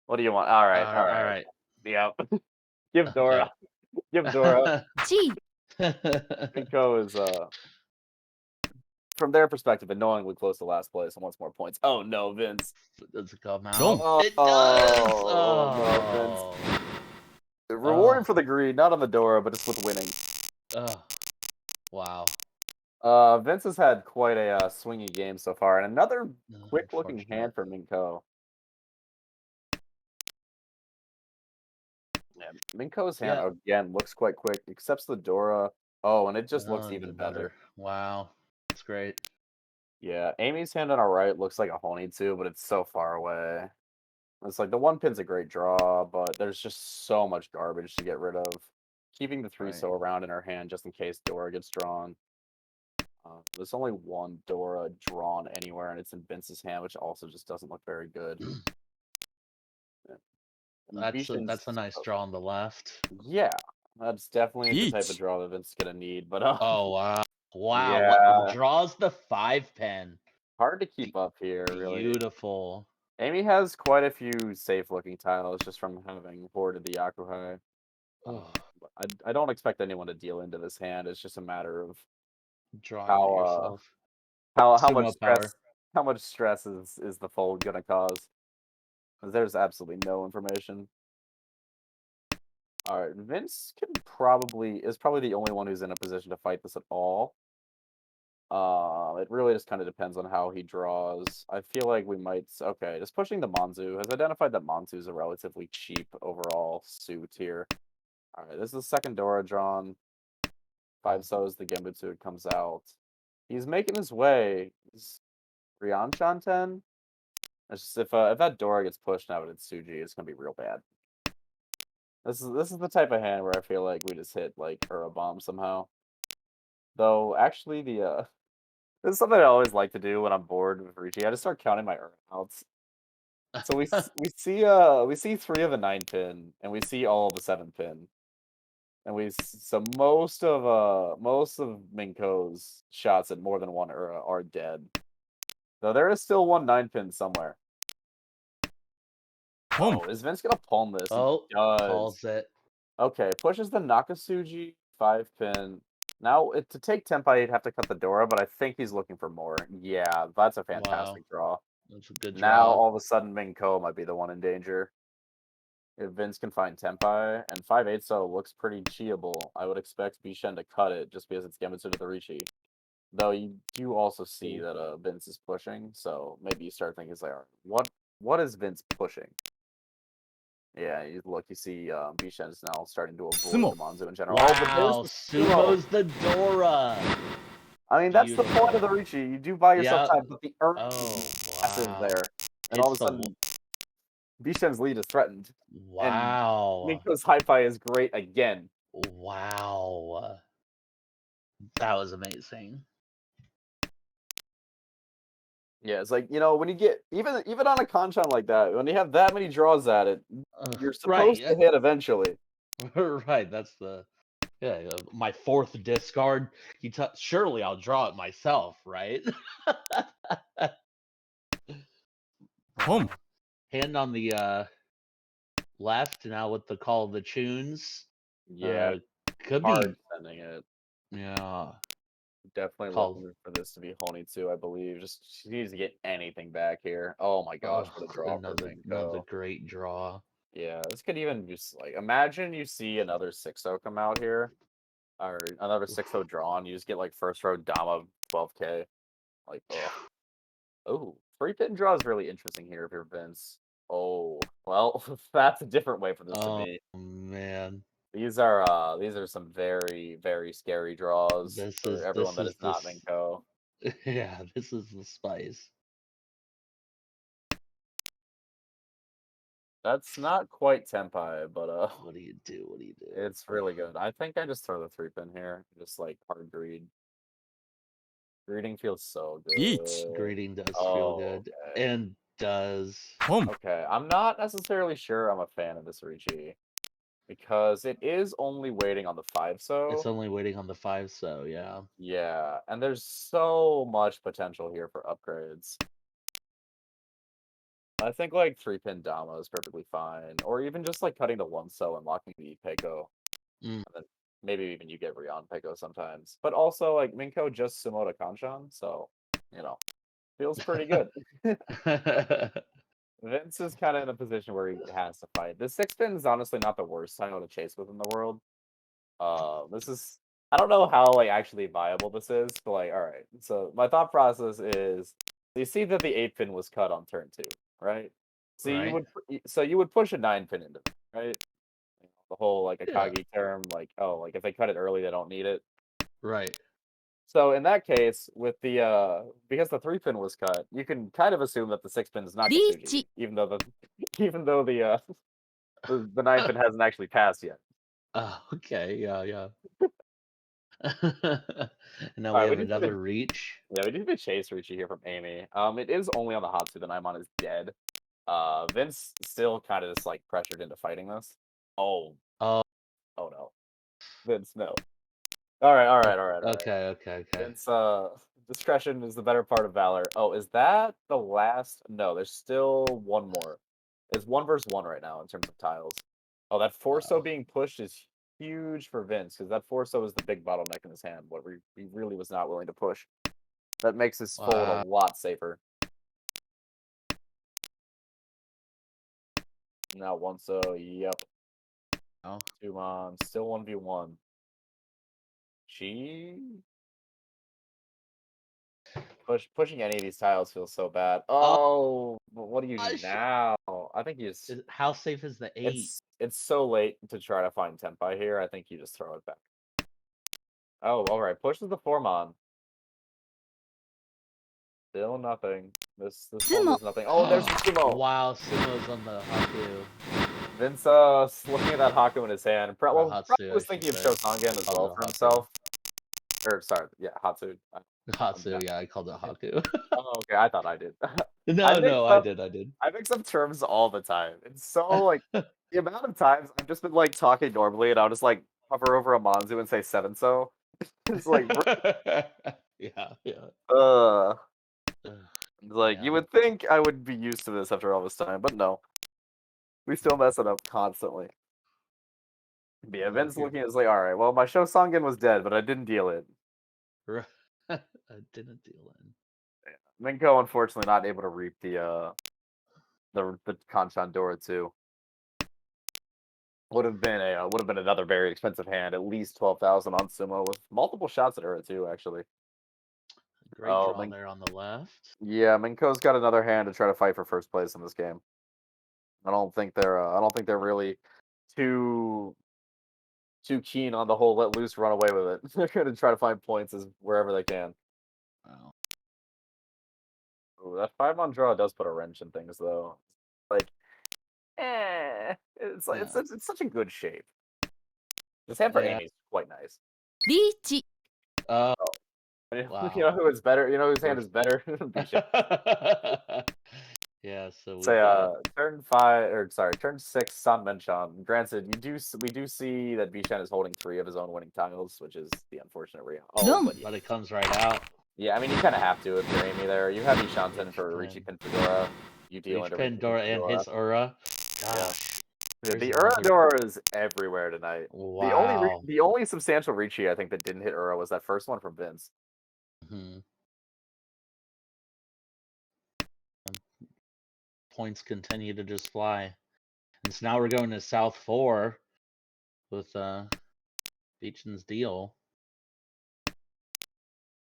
What do you want? All right. All right. Yep. Give Dora. Give Dora. Chi. Minko is from their perspective, annoyingly close to last place and wants more points. Oh no, Vince. Does it come out? Dome. It does. Oh, no, Vince. Oh. Rewarding for the greed, not on the Dora, but just with winning. Oh. Wow. Vince has had quite a swingy game so far, and another quick-looking Unfortunate. hand for Minko. Yeah, Minko's hand again looks quite quick, accepts the Dora. Oh, and it just looks even better. Wow. That's great. Yeah, Amy's hand on our right looks like a Honey too, but it's so far away. It's like the 1-pin's a great draw, but there's just so much garbage to get rid of. Keeping the 3-so around in her hand just in case Dora gets drawn. There's only one Dora drawn anywhere, and it's in Vince's hand, which also just doesn't look very good. That's a nice draw on the left. Yeah, that's definitely the type of Each. draw that Vince's gonna need. But Oh wow. Wow. Yeah. What draws the 5-pin? Hard to keep up here, really. Beautiful. Amy has quite a few safe-looking tiles just from having boarded the Yakuhai. Oh, But I don't expect anyone to deal into this hand. It's just a matter of drawing it how yourself. how much Sumo power. stress is the fold gonna cause. 'Cause there's absolutely no information. All right, Vince is probably the only one who's in a position to fight this at all. It really just kind of depends on how he draws. I feel like we might. Okay, just pushing the Manzu has identified that Manzu is a relatively cheap overall suit here. All right, this is the second Dora drawn. 5 so's the Genbutsu comes out. He's making his way. Is Ryan Shanten? It's just if that Dora gets pushed now, it's Suji. It's gonna be real bad. This is the type of hand where I feel like we just hit like Ura bomb somehow. Though actually this is something I always like to do when I'm bored with Ricci. I just start counting my Ura outs. So we see 3 of the 9 pin and we see all of the 7 pin. And so most of Minko's shots at more than 1 Ura are dead. Though there is still 1 9 pin somewhere. Oh, is Vince gonna palm this? Oh, He does. calls it. Okay, pushes the Nakasuji 5 pin. Now, to take Tenpai, he'd have to cut the Dora, but I think he's looking for more. Yeah, that's a fantastic draw. That's a good Now, draw. all of a sudden, Minko might be the one in danger. If Vince can find Tenpai, and 5/8 so looks pretty cheatable, I would expect Bishen to cut it just because it's Genbutsu to the Rishi. Though you do also see that Vince is pushing, so maybe you start thinking, like, what is Vince pushing? Yeah, you see Bishen is now starting to avoid the Manzu in general. Wow, Oh, but Sumo's the Dora. I mean, that's the point of the Ricci. You do buy yourself time, but the earn is massive there. And all of a sudden, Bishen's lead is threatened. Wow. And Minko's hi-fi is great again. Wow. That was amazing. Yeah, it's like, when you get even on a Kanchan like that, when you have that many draws at it, you're supposed to hit eventually. Right, that's my 4th discard. Surely I'll draw it myself, right? Home. Hand on the left now with the Call of the Tunes. Yeah, could hard be sending it. Yeah. Definitely looking for this to be Honitsu, I believe. She needs to get anything back here. Oh my gosh, what a draw for Minko. Another great draw. Yeah, this could even just like imagine you see another 6-0 come out here. Or another 6-0 draw and you just get like first row Dama 12k. Like, oh, 3 pin draw is really interesting here if you're Vince. Oh, well, that's a different way for this to be. Oh man. These are some very, very scary draws for everyone that is not Minko. Yeah, this is the spice. That's not quite Tenpai, but what do you do? It's really good. I think I just throw the 3 pin here. Just like hard greed. Greeting feels so good. Greeting does feel good. Okay. And does. Okay, I'm not necessarily sure I'm a fan of this Ricci. Because it is only waiting on the 5 so. It's only waiting on the 5 so, yeah. Yeah, and there's so much potential here for upgrades. I think like 3 pin Dama is perfectly fine. Or even just like cutting to 1 so and locking the Peiko. And then maybe even you get Rion Peiko sometimes. But also like Minko just Sumo to Kanchan, so feels pretty good. Vince is kind of in a position where he has to fight. This 6 pin is honestly not the worst title to chase with in the world. This is I don't know how like actually viable this is, but like all right. So my thought process is you see that the 8 pin was cut on turn 2, right? So you would push a 9 pin into it, right? The whole like Akagi term, like if they cut it early, they don't need it. Right. So in that case, with the because the 3 pin was cut, you can kind of assume that the 6 pin is not Kasuji, even though the 9 pin hasn't actually passed yet. Okay, yeah. Now we have another reach. Yeah, we need to chase Ricci here from Amy. It is only on the Hatsu that Naimon is dead. Vince still kind of just like pressured into fighting this. Oh no, Vince, no. All right. Okay. Vince Discretion is the better part of valor. Oh, is that the last? No, there's still one more. It's 1 versus 1 right now in terms of tiles. Oh, that Forso being pushed is huge for Vince because that Forso is the big bottleneck in his hand. What he really was not willing to push. That makes his fold Wow. a lot safer. Now one so, yep. Oh. Two mons, still 1v1. She pushing any of these tiles feels so bad. Oh, but what do you do now? I think you just How safe is the 8? it's so late to try to find Tempai here. I think you just throw it back. Oh, all right. Pushes the 4-mon. Still nothing. This one does nothing. Oh, there's the Sumo. Wow, Sumo's on the Haku. Vince looking at that Haku in his hand. Or Well, Hatsu, probably was I thinking of should say. Shosangen as Called well it for Hatsu. himself. Or sorry, yeah, Hatsu. Hatsu, yeah, I called it Haku. Oh, okay. I thought I did. No, I did. I mix up terms all the time. It's so like the amount of times I've just been like talking normally and I'll just like hover over a Monzu and say 7-so. It's like Yeah. uh Ugh, it's like yeah. you would think I would be used to this after all this time, but no. We still mess it up constantly. But yeah, Vince looking at it is like, alright, well my Shosangen was dead, but I didn't deal it. I didn't deal in. Minko unfortunately not able to reap the Kanchan Dora too. Would have been another very expensive hand, at least 12,000 on Sumo with multiple shots at Ura too, actually. Great Oh, draw there on the left. Yeah, Minko's got another hand to try to fight for first place in this game. I don't think they're really too keen on the whole let loose run away with it. They're gonna try to find points wherever they can. Wow. Ooh, that 5-on draw does put a wrench in things though. Like, it's like it's such a good shape. This hand for Yeah. Amy is quite nice. リーチ Oh, You know who is better? You know whose hand is better? Bishan. Yeah, so we Say got turn 6 San Menchan. Granted, we do see that Bishan is holding 3 of his own winning tiles, which is the unfortunate reality. Oh, Boom. but it comes right out. yeah, I mean you kinda have to if you're Amy there. You have Ishanten for Pin. Ricci Pandora. You deal Reach into Pandora and his Ura. Yeah. Gosh. The There's Ura another- Dora is everywhere tonight. Wow. The only substantial Ricci I think that didn't hit Ura was that first one from Vince. Mhm. Points continue to just fly. And so now we're going to South 4 with Beechan's deal.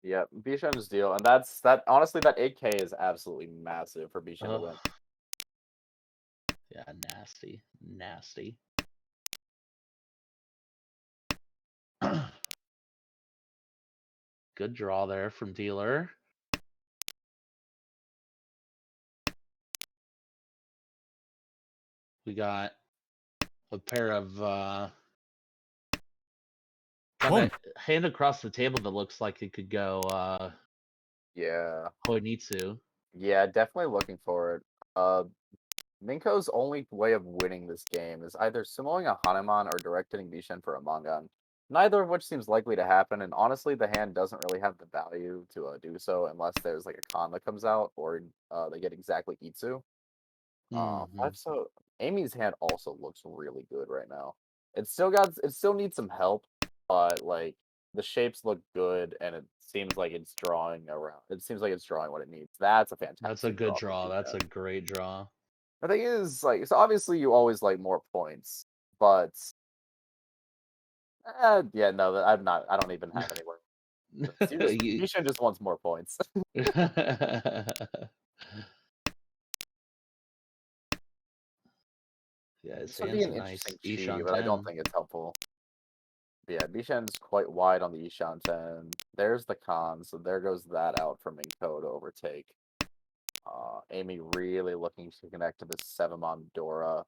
Yeah, Bishan's deal, and that honestly that 8K is absolutely massive for Bishan to win. Yeah, nasty. Good draw there from dealer. We got a pair of got a hand across the table that looks like it could go Yeah. Koinitsu. Yeah, definitely looking for it. Minko's only way of winning this game is either summoing a Hanuman or direct hitting Bishan for a Mangan. Neither of which seems likely to happen, and honestly, the hand doesn't really have the value to do so unless there's like a con that comes out or they get exactly Itsu. So Amy's hand also looks really good right now. It still needs some help, but like the shapes look good and it seems like it's drawing around. It seems like it's drawing what it needs. That's a fantastic. That's a good from draw. That's a Bishan. great draw. The thing is, like, so obviously you always like more points, but yeah, no, I'm not. I don't even have anywhere. Bishan just wants more points. Yeah, his This would be hand's an nice. interesting chi, Ishan but I don't 10. think it's helpful. But yeah, Bishan's quite wide on the Ishan 10. There's the con, so there goes that out for Minko to overtake. Amy really looking to connect to this 7-mon Dora.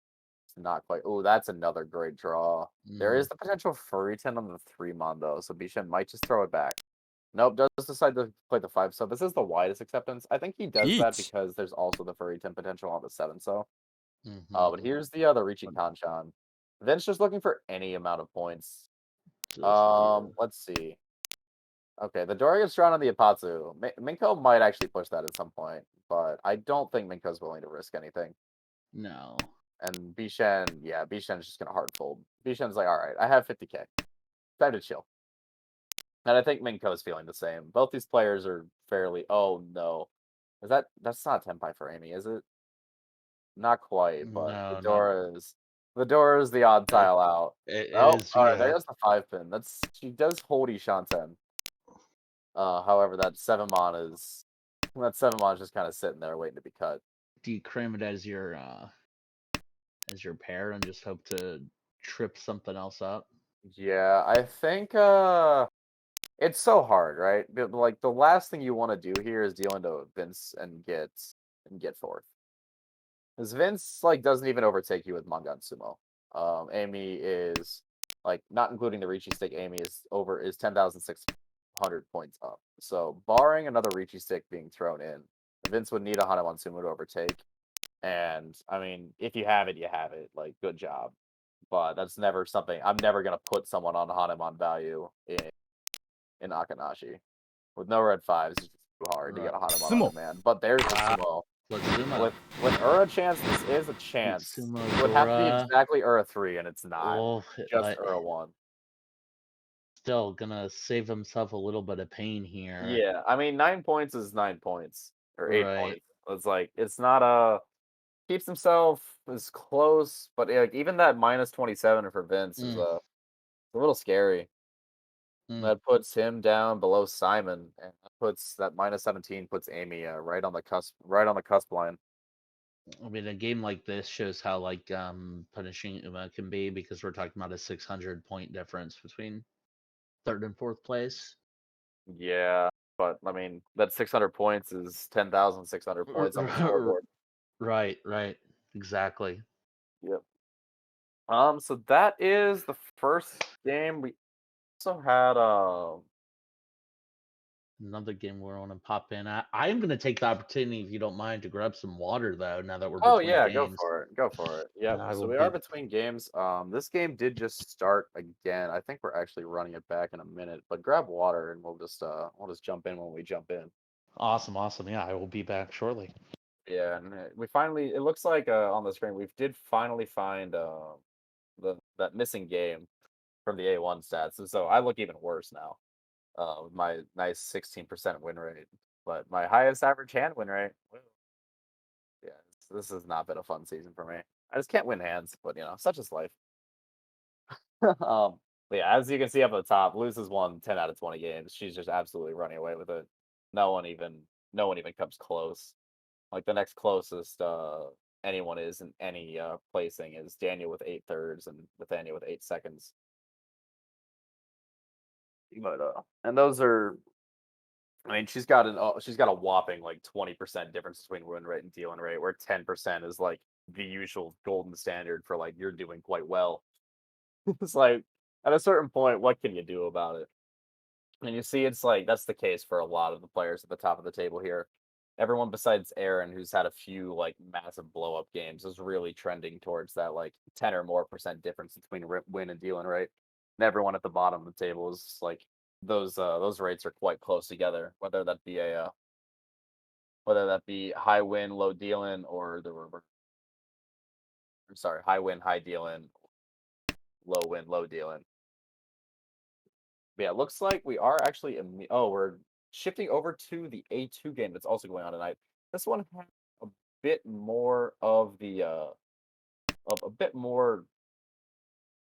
It's not quite. Oh, that's another great draw. There is the potential Furryton on the 3-mon though, so Bishan might just throw it back. Nope, does decide to play the 5, so this is the widest acceptance. I think he does that because there's also the Furryton potential on the 7, so. But here's the other Ricci Kanchan. Vince just looking for any amount of points. Let's see. Okay, the Dora gets drawn on the Apatsu. Minko might actually push that at some point, but I don't think Minko's willing to risk anything. No. And Bishan, yeah, Bishan's just gonna hard fold. Bishan's like, all right, I have 50k. Time to chill. And I think Minko's feeling the same. Both these players are fairly. Oh no, that's not Tenpai for Amy, is it? Not quite, but No, no. the is the odd tile out. It Oh, is, all right, there yeah. goes the 5-pin. She does hold Ishanten. However, that 7-mon is just kind of sitting there waiting to be cut. Do you cream it as your pair and just hope to trip something else up? Yeah, I think it's so hard, right? Like the last thing you want to do here is deal into Vince and get fourth. Because Vince like doesn't even overtake you with Mangan Sumo. Amy is like not including the Ricci stick. Amy is 10,600 points up. So barring another Ricci stick being thrown in, Vince would need a Hanuman Sumo to overtake. And I mean, if you have it, you have it. Like good job. But that's never something I'm never gonna put someone on Hanuman value in Akanashi. With no red fives, it's just too hard to get a Hanuman on Sumo. demand. But there's the Sumo. Sumo. With Ura chance, this is a chance. Sumo It would have to be Dora. exactly Ura 3, and it's not. Oh, Just Ura 1. Still gonna save himself a little bit of pain here. Yeah, I mean 9 points is 9 points. Or 8 Right. points. It's like it's not a keeps himself as close, but like even that minus 27 for Vince is a little scary. That puts him down below Simon, and that minus 17 puts Amy right on the cusp line. I mean, a game like this shows how like punishing Uma can be, because we're talking about a 600 point difference between third and fourth place. Yeah, but I mean that 600 points is 10,600 points on the scoreboard. Right, exactly. Yep. So that is the first game. We also had Another game we want to pop in. I am going to take the opportunity, if you don't mind, to grab some water though. Now that we're Oh between yeah, games. go for it. Yeah. I So will we are be- between games. This game did just start again. I think we're actually running it back in a minute. But grab water and we'll just jump in when we jump in. Awesome. Yeah, I will be back shortly. Yeah, and we finally. It looks like on the screen we did finally find that missing game from the A1 stats. And so I look even worse now. With my nice 16% win rate, but my highest average hand win rate. Woo. Yeah, this has not been a fun season for me. I just can't win hands, but such is life. But yeah, as you can see up at the top, Luz has won 10 out of 20 games. She's just absolutely running away with it. No one even comes close. Like the next closest anyone is in any placing is Daniel with 8 thirds and Nathaniel with 8 seconds. But and those are, I mean, she's got a whopping like 20% difference between win rate and dealing rate, where 10% is like the usual golden standard for like you're doing quite well. It's like at a certain point, what can you do about it? And you see, it's like that's the case for a lot of the players at the top of the table here. Everyone besides Aaron, who's had a few like massive blow up games, is really trending towards that like 10 or more % difference between win and dealing rate. And everyone at the bottom of the table is like those rates are quite close together, whether that be high win, low dealing, or the reverse. I'm sorry, high win, high dealing, low win, low dealing. But yeah, it looks like we are actually we're shifting over to the A2 game that's also going on tonight. This one has a bit more of the a bit more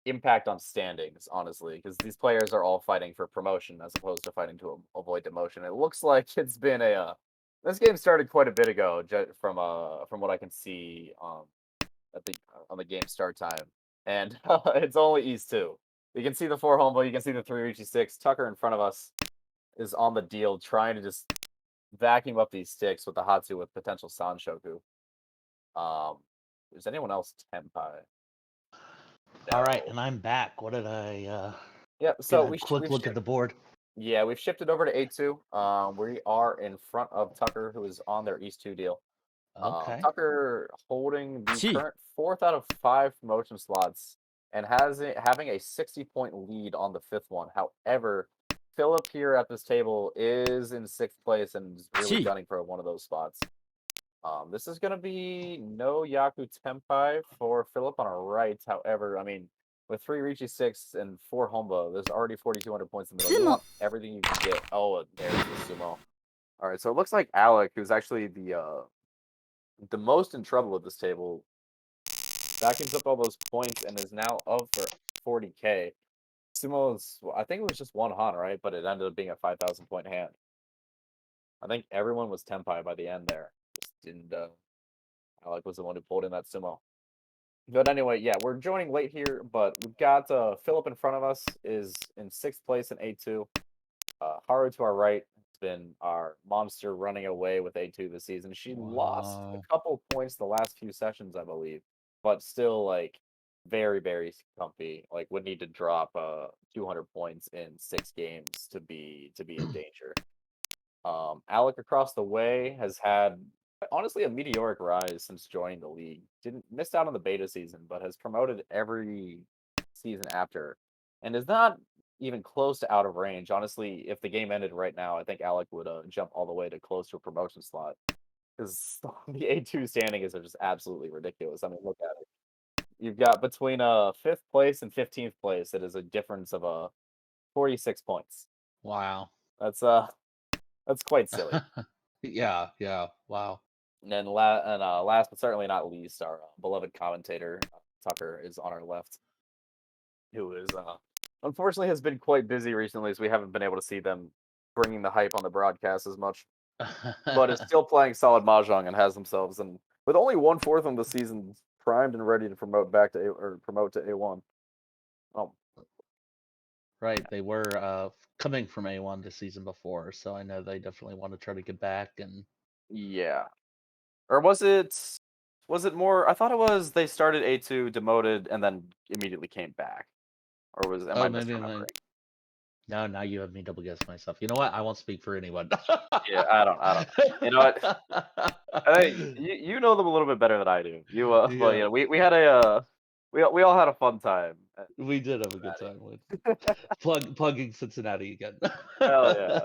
impact on standings, honestly, because these players are all fighting for promotion as opposed to fighting to avoid demotion. It looks like it's been this game started quite a bit ago, from what I can see on the game start time, and it's only East 2. You can see the 4 Humble, you can see the 3 Ricci sticks. Tucker in front of us is on the deal, trying to just vacuum up these sticks with the Hatsu with potential Sanshoku. Is anyone else Tenpai? All right, and I'm back. What did I? Yeah, so quick look at the board. Yeah, we've shifted over to A2. We are in front of Tucker, who is on their East 2 deal. Okay. Tucker holding the Gee. current 4th out of 5 promotion slots and having a 60-point lead on the 5th one. However, Philip here at this table is in 6th place and is really Gee. gunning for one of those spots. This is going to be no Yaku Tempai for Philip on our right. However, I mean, with 3 Ricci 6 and 4 Hombo, there's already 4,200 points in the middle. You Sumo. want everything you can get. Oh, there's the Sumo. All right, so it looks like Alec, who's actually the most in trouble at this table, vacuums up all those points and is now up for 40k. Sumo's, I think it was just one Han, right? But it ended up being a 5,000 point hand. I think everyone was Tempai by the end there. Just didn't. Alec was the one who pulled in that Sumo. But anyway, yeah, we're joining late here, but we've got Philip in front of us is in 6th place in A2. Haru to our right has been our monster running away with A2 this season. She lost a Wow. couple points the last few sessions, I believe, but still like very, very comfy. Like would need to drop 200 points in 6 games to be in danger. Alec across the way has had honestly a meteoric rise since joining the league. Didn't missed out on the beta season, but has promoted every season after, and is not even close to out of range. Honestly, if the game ended right now, I think Alec would jump all the way to close to a promotion slot because the A2 standings are just absolutely ridiculous. I mean, look at it. You've got between 5th place and 15th place, it is a difference of 46 points. Wow. That's quite silly. Yeah. Wow. And then last but certainly not least, our beloved commentator Tucker is on our left, who is unfortunately has been quite busy recently, so we haven't been able to see them bringing the hype on the broadcast as much. But is still playing solid mahjong and has themselves, and with only 1/4 of the season primed and ready to promote back to promote to A1. Oh, Right, they were coming from A1 the season before, so I know they definitely want to try to get back. And yeah. Or was it more? I thought it was they started A2, demoted, and then immediately came back. Or am I maybe misremembering? no, now you have me double guess myself. You know what? I won't speak for anyone. Yeah, I don't. You know what? You know them a little bit better than I do. But Yeah. yeah, we had a we all had a fun time. We did have a good time with plugging Cincinnati again. Hell yeah!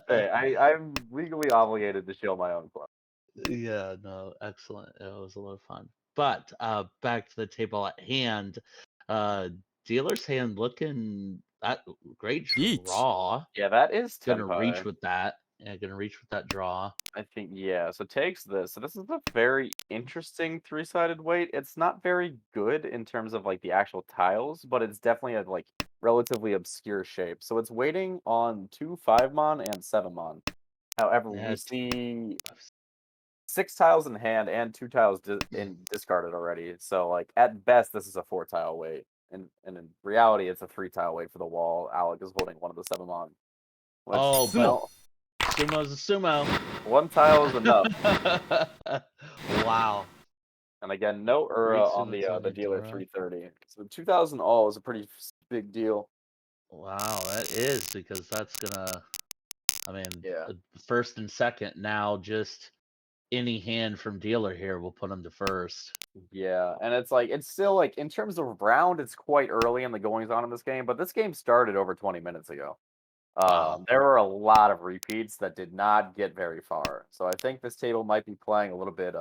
Hey, I'm legally obligated to show my own club. Yeah, no, excellent. It was a lot of fun. But back to the table at hand. Dealer's hand looking that great Yeet. draw. Yeah, that is Gonna reach Tempai. with that. Yeah, gonna reach with that draw. I think yeah. So takes this. So this is a very interesting 3-sided weight. It's not very good in terms of like the actual tiles, but it's definitely a like relatively obscure shape. So it's waiting on 2 5-mon and 7-mon. However, Yeah, we see 6 tiles in hand and 2 tiles discarded already. So like at best, this is a 4-tile weight, and in reality, it's a 3-tile weight for the wall. Alec is holding one of the 7-mon. Oh, Sumo. Sumo's a sumo. 1 tile is enough. Wow. And again, no Great on the Sumo dealer Tora. 330. So 2,000 all is a pretty big deal. Wow, that is because that's gonna. I mean, Yeah. first and second now. Just any hand from dealer here will put him to first. Yeah, and it's still like in terms of round, it's quite early in the goings on in this game, but this game started over 20 minutes ago. Wow. There were a lot of repeats that did not get very far. So I think this table might be playing a little bit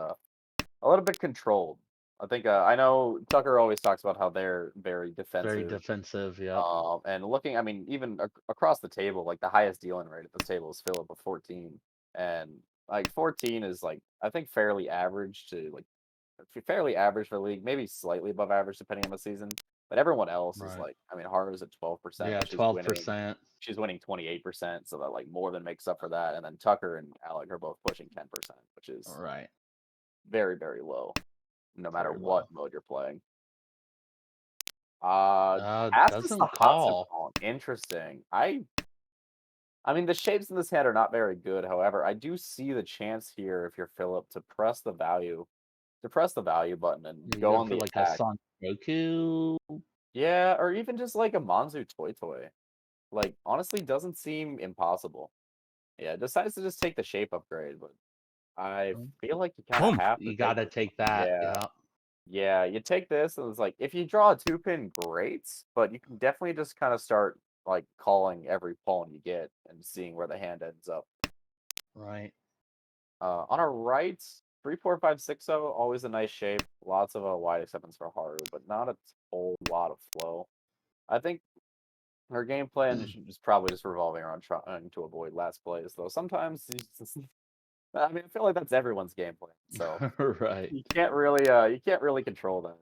controlled. I think I know Tucker always talks about how they're very defensive. Very defensive, yeah. And looking, I mean, even across the table, like the highest dealing rate at this table is Philip with 14, and like 14 is like I think fairly average to like fairly average for the league, maybe slightly above average depending on the season. But everyone else is Right. like, I mean, Haru's at 12%. Yeah, but 12%. She's winning 28%, so that like more than makes up for that. And then Tucker and Alec are both pushing 10%, which is Right. very, very low, no matter Very what low. mode you're playing. Passes Doesn't the call. Hatsu. Interesting. I mean, the shapes in this hand are not very good. However, I do see the chance here if you're Philip to press the value button and You go go on for the like attack. a Son Goku. Yeah, or even just like a Manzu Toy. Like, honestly, doesn't seem impossible. Yeah, decides to just take the shape upgrade, but I feel like you kind of Boom. have to You gotta this. take that. Yeah. Yeah. Yeah, you take this, and it's like if you draw a 2-pin, great, but you can definitely just kind of start like calling every pawn you get and seeing where the hand ends up. Right. On our right, 3-4-5-6-0, always a nice shape. Lots of wide acceptance for Haru, but not a whole lot of flow. I think her game plan is probably just revolving around trying to avoid last plays, though sometimes I mean, I feel like that's everyone's game plan, so Right. you can't really control that.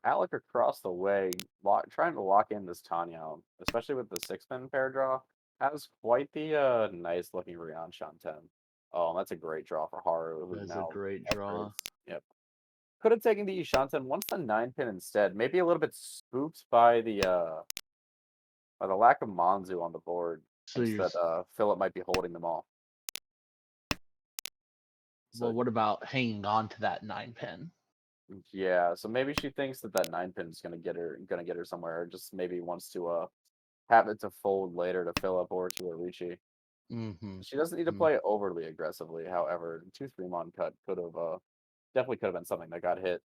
Alec across the way, trying to lock in this Tanya, especially with the 6-pin pair draw, has quite the nice looking Rian Shanten. Oh, that's a great draw for Haru, who That's a now great draw. upgrades. Yep. Could have taken the Shanten once the 9-pin instead. Maybe a little bit spooked by the lack of Manzu on the board. So Thinks you're that Philip might be holding them all. well, what about hanging on to that 9-pin? Yeah, so maybe she thinks that 9-pin is gonna get her somewhere, or just maybe wants to have it to fold later to Philip or to Arichi. Mm-hmm. She doesn't need to play overly aggressively. However, 2-3 cut could have definitely could have been something that got hit.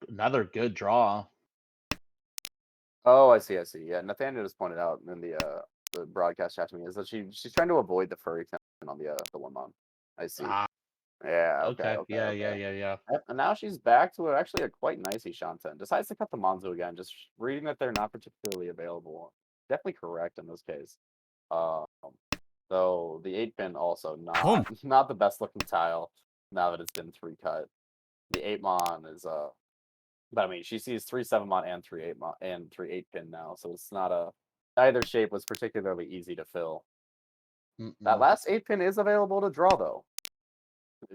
Another good draw. Oh, I see. Yeah, Nathaniel just pointed out in the broadcast chat to me is that she's trying to avoid the furry tension on the 1-mon. I see. Ah, Yeah. okay. Okay. Yeah. Yep, and now she's back to actually a quite nice Ishanten. Decides to cut the Manzu again, just reading that they're not particularly available. Definitely correct in this case. Um, though the 8-pin also not the best looking tile now that it's been 3-cut. The 8-mon is but I mean she sees 3 7-mon and 3 8-mon and 3 8-pin now, so it's not either shape was particularly easy to fill. That last 8-pin is available to draw though.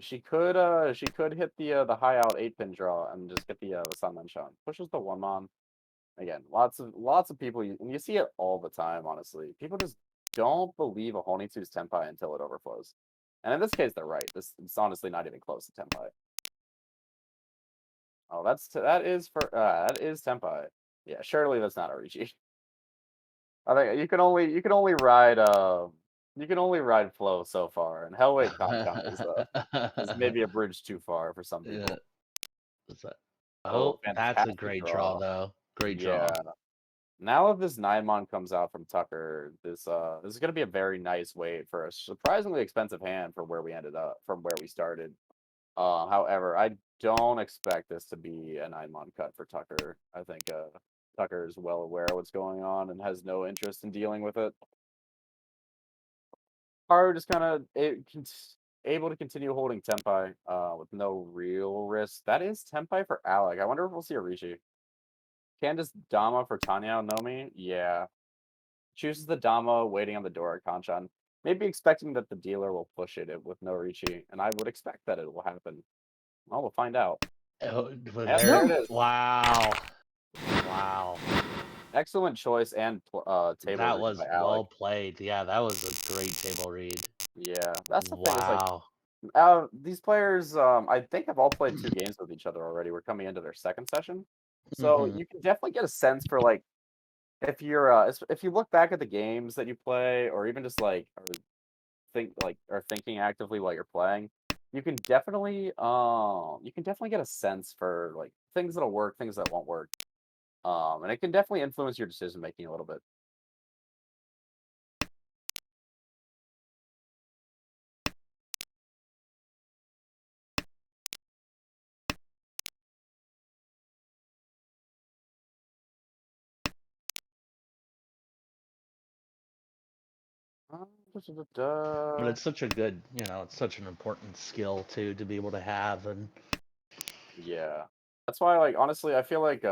She could hit the high out 8-pin draw and just get the Sunman Shot. Pushes the 1-mon. Again, lots of people, and you see it all the time, honestly. People just don't believe a Honitsu's Tenpai until it overflows. And in this case, they're right. It's honestly not even close to Tenpai. Oh, that is Tenpai. Yeah, surely that's not Arichi. I think you can only ride flow so far, and Hellweight Kanchan is maybe a bridge too far for some people. Yeah. Oh, That's a fantastic great draw. draw, though. Great Yeah. draw. Now if this 9-mon comes out from Tucker, this is gonna be a very nice weight for a surprisingly expensive hand from where we started. However, I don't expect this to be a 9-mon cut for Tucker. I think Tucker is well aware of what's going on and has no interest in dealing with it. Haru just kind of able to continue holding Tenpai with no real risk. That is Tenpai for Alec. I wonder if we'll see Arichi. Candace Dama for Tanya Nomi? Yeah. Chooses the Dama, waiting on the door at Kanchan. Maybe expecting that the dealer will push it with no Richi, and I would expect that it will happen. Well, we'll find out. Oh, there it is. Wow. Excellent choice and table That read was by Alec. well played. Yeah, that was a great table read. Yeah, that's the thing. Wow. It's like, these players, I think have all played 2 games with each other already. We're coming into their 2nd session, so you can definitely get a sense for like if you look back at the games that you play, or even just like or thinking actively while you're playing, you can definitely get a sense for like things that'll work, things that won't work, and it can definitely influence your decision making a little bit. But it's such a good, it's such an important skill too to be able to have, and Yeah, that's why, like, honestly, I feel like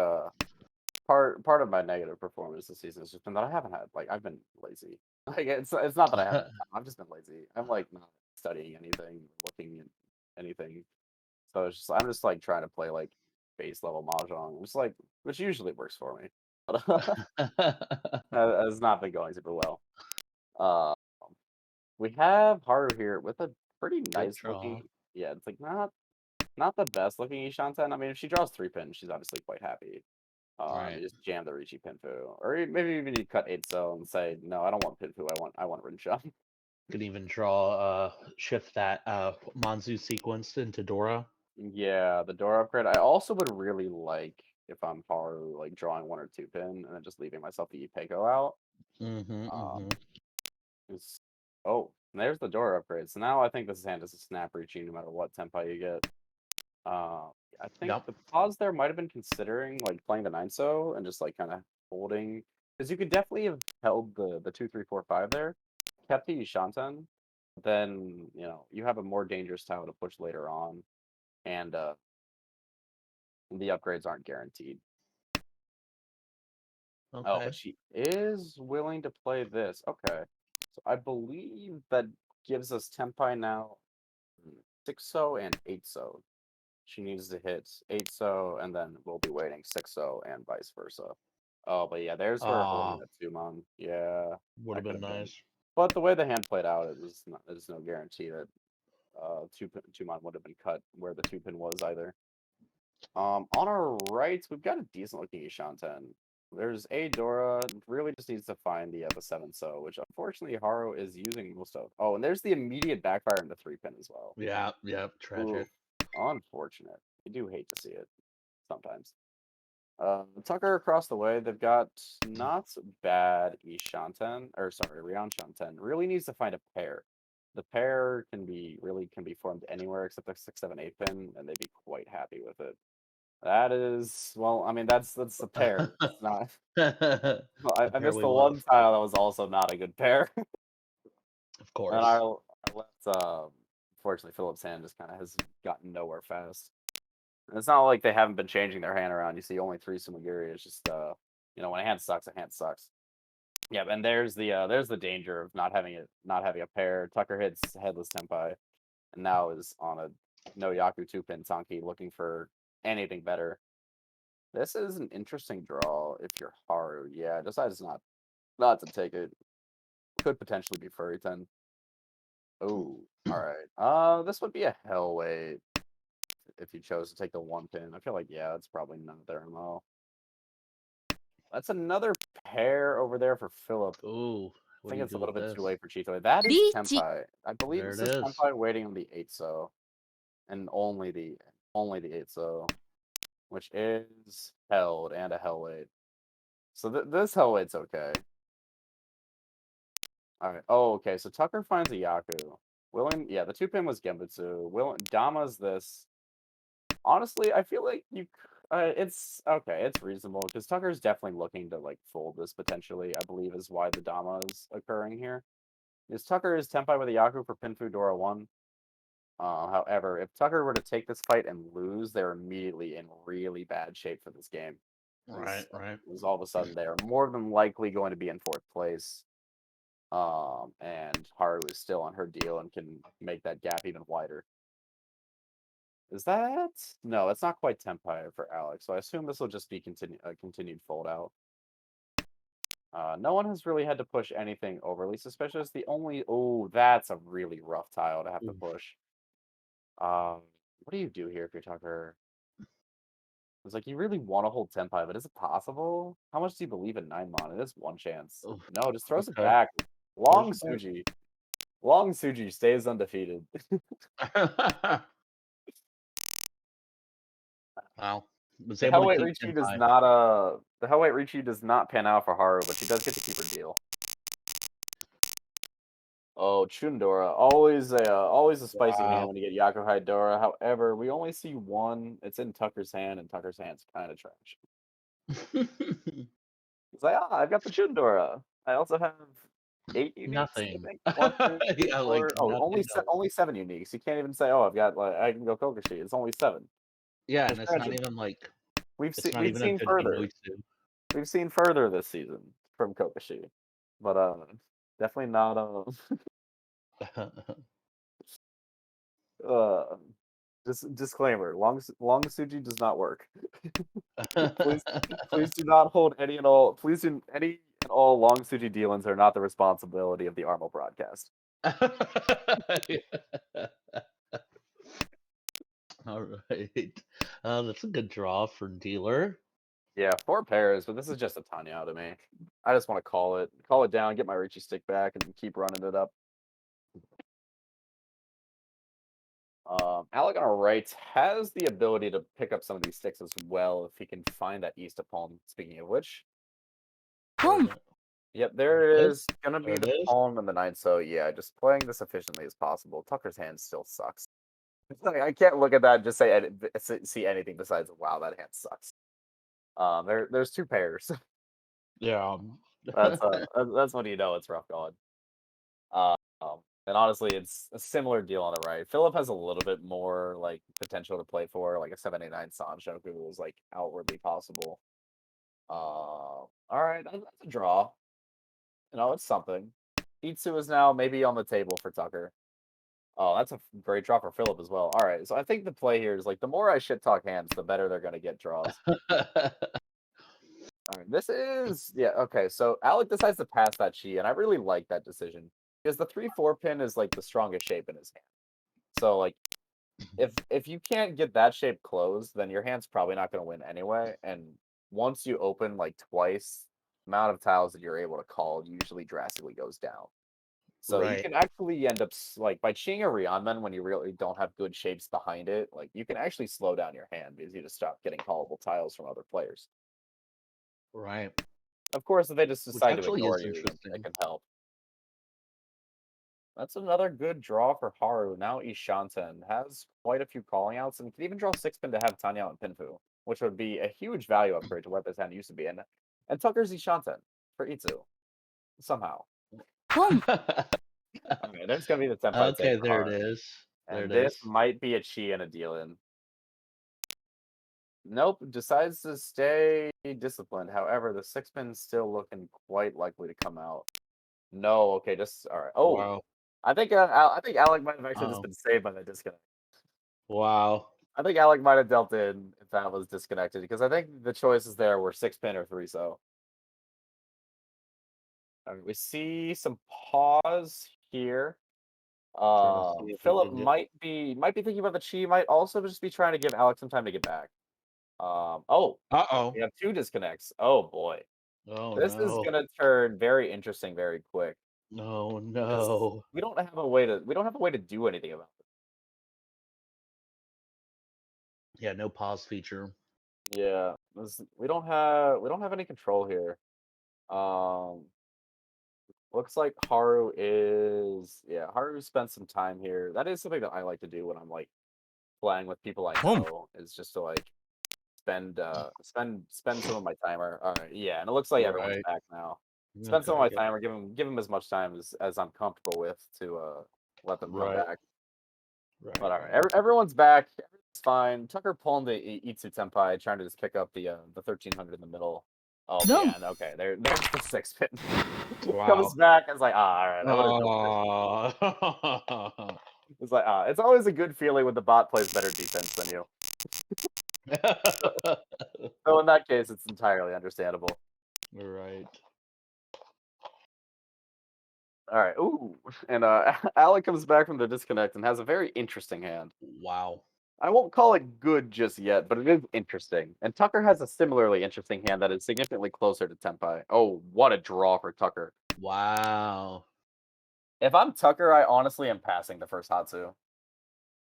part of my negative performance this season has just been that I haven't had I've been lazy. Like it's not that I haven't. I've just been lazy. I'm like not studying anything, looking at anything. So I'm just like trying to play like base level mahjong, which usually works for me, but has not been going super well. We have Haru here with a pretty nice looking. Yeah, it's like not the best looking Ishanten. I mean, if she draws 3 pins, she's obviously quite happy. Right. You just jam the Richi Pinfu, or maybe even you cut 8 cell and say, no, I don't want Pinfu. I want Rinsha. Could even draw shift that Manzu sequence into Dora. Yeah, the door upgrade. I also would really like if I'm Haru, like drawing 1 or 2 pin and then just leaving myself the Ipeco out. Mm-hmm, Um, mm-hmm. it's, oh, and there's the door upgrade. So now I think this hand is a snap reaching no matter what tempo you get. I think Yep. the pause there might have been considering like playing the 9-so and just like kind of holding, because you could definitely have held the 2-3-4-5 there, kept the Shanten, then you have a more dangerous tile to push later on, and the upgrades aren't guaranteed. Oh, Okay. but she is willing to play this. Okay, so I believe that gives us Tempai now 6-so and 8-so. She needs to hit 8-so, and then we'll be waiting 6-so and vice versa. Oh, but yeah, there's her holding the 2-mon. Yeah, Would that have could been have been. nice. But the way the hand played out, there's no guarantee that 2-mon would have been cut where the 2-pin was either. On our right, we've got a decent looking Ishanten. There's a Dora, really just needs to find the 7-so, which unfortunately Haru is using most of. Oh, and there's the immediate backfire in the 3-pin as well. Yeah, yep, tragic. Oof, unfortunate. I do hate to see it sometimes. Tucker across the way, they've got not bad Ishanten, or sorry, Ryan Shanten. Really needs to find a pair. The pair can be formed anywhere except the 6, 7, 8 pin, and they'd be quite happy with it. That is, well, I mean, that's the pair. It's not. Well, I missed Apparently the love. one tile that was also not a good pair. Of course. And I left. Unfortunately, Philip's hand just kind of has gotten nowhere fast. And it's not like they haven't been changing their hand around. You see only 3 Sumigiri. It's just when a hand sucks, a hand sucks. Yeah, and there's the danger of not having a pair. Tucker hits Headless Tenpai, and now is on a no Yaku 2-pin Tanki looking for anything better. This is an interesting draw if you're Haru. Yeah, decides not to take it. Could potentially be Furry 10. Oh, alright. This would be a Hellweight if you chose to take the 1-pin. I feel like, yeah, that's probably not their MO. That's another pair over there for Philip. Ooh, I what do think you it's do a little with bit this? too late for Cheeto. That is Reach. Tenpai. I believe There this it is is. Tenpai waiting on the 8-so. And only the 8-so. Which is held and a Hellweight. So this Hellweight's okay. Alright. Oh, okay. So Tucker finds a Yaku. Yeah, the 2-pin was Genbutsu. Dama's this. Honestly, I feel like it's okay. It's reasonable because Tucker's definitely looking to like fold this potentially. I believe is why the Dama is occurring here. Because Tucker is Tenpai with a Yaku for Pinfu Dora 1. However, if Tucker were to take this fight and lose, they're immediately in really bad shape for this game. Right. Because all of a sudden they are more than likely going to be in 4th place. And Haru is still on her deal and can make that gap even wider. Is that? No, it's not quite Tenpai for Alex, so I assume this will just be continued fold out. No one has really had to push anything overly suspicious. The only... Oh, that's a really rough tile to have to push. What do you do here if you're Tucker? It's like, you really want to hold Tenpai, but is it possible? How much do you believe in 9-mon? It is one chance. Oof, No, just throws it okay. back. Long Throws it Suji. Long Suji stays undefeated. Wow. Was The able to Hellweight keep Richi does Tenpai. not the Hellweight Richi does not pan out for Haru, but she does get to keep her deal. Oh, Chundora, always a spicy Wow. hand when you get Yakuhai Dora. However, we only see one. It's in Tucker's hand, and Tucker's hand's kind of trash. He's like, I've got the Chundora. I also have 8 uniques. Nothing. I think. 1, 2, 3, Yeah, 4. like Oh, nothing else. only 7 uniques. You can't even say, I've got I can go Kokoshi. It's only 7. Yeah, It's and it's not tragic. even like We've it's not we've even a seen good further. Inoitsu. We've seen further this season from Kokoshi, but definitely not uh disclaimer: Long Suji does not work. please do not hold any and all. Please do any and all Long Suji dealings are not the responsibility of the Armo broadcast. All right. That's a good draw for dealer. Yeah, 4 pairs, but this is just a Tanya to me. I just want to call it down, get my Richie stick back, and keep running it up. Alec on our right has the ability to pick up some of these sticks as well if he can find that east of pawn. Speaking of which, Boom. yep, there it It is. Gonna be There it the is. pawn and the knight. So yeah, just playing this efficiently as possible. Tucker's hand still sucks. It's like, I can't look at that and just see anything besides wow, that hand sucks. There's two pairs. Yeah. That's when you know it's rough going. Um, and honestly, it's a similar deal on the right. Philip has a little bit more like potential to play for, like a 789 Sanchoku is like outwardly possible. All right, that's a draw. You know, it's something. Itsu is now maybe on the table for Tucker. Oh, that's a great draw for Philip as well. All right, so I think the play here is like the more I shit talk hands, the better they're gonna get draws. All right, this is yeah okay. So Alec decides to pass that chi, and I really like that decision because the 3-4 pin is like the strongest shape in his hand. So like, if you can't get that shape closed, then your hand's probably not going to win anyway. And once you open like twice, amount of tiles that you're able to call usually drastically goes down. So you Right. can actually end up like by cheating a Rionman when you really don't have good shapes behind it. Like you can actually slow down your hand because you just stop getting callable tiles from other players. Right. Of course, if they just Which decide to actually ignore is you, then interesting. it can help. That's another good draw for Haru. Now Ishanten has quite a few calling outs and can even draw 6-pin to have Tanya and Pinfu, which would be a huge value upgrade to what this hand used to be. And Tucker's Ishanten for Itsu. Somehow. Boom. Okay, there's gonna be the Senpai Okay, take for there it Haru. is. There And it this is. might be a chi and a deal in. Nope, decides to stay disciplined. However, the 6-pin's still looking quite likely to come out. No, okay, just all right. Oh, Wow. I think Alec might have actually just Oh. been saved by the disconnect. Wow. I think Alec might have dealt in if that was disconnected because I think the choices there were 6-pin or 3-so. We see some pause here. Trying to see if we Philip can get. might be thinking about the chi. Might also just be trying to give Alex some time to get back. Oh, Uh-oh. we have 2 disconnects. Oh boy, Oh this is no. gonna turn very interesting very quick. No, 'Cause no. we don't have a way to do anything about it. Yeah, no pause feature. Yeah, we don't have any control here. Um, looks like Haru spent some time here. That is something that I like to do when I'm like playing with people I Boom. know, is just to like spend some of my timer. All right, yeah, and it looks like everyone's Right. back now. Spend some of Okay, my good. timer, give them as much time as I'm comfortable with to let them come Right. back. Right. But all right, Right. everyone's back. Everything's fine. Tucker pulling the Itsu Tenpai, trying to just pick up the 1300 in the middle. Oh Boom. man, okay, there's the 6-pin. Wow. Comes back. It's like all right, I would have jumped this. Oh. It's like it's always a good feeling when the bot plays better defense than you. So in that case, it's entirely understandable. Right. All right. Ooh. And Alec comes back from the disconnect and has a very interesting hand. Wow. I won't call it good just yet, but it is interesting. And Tucker has a similarly interesting hand that is significantly closer to Tenpai. Oh, what a draw for Tucker. Wow. If I'm Tucker, I honestly am passing the first Hatsu.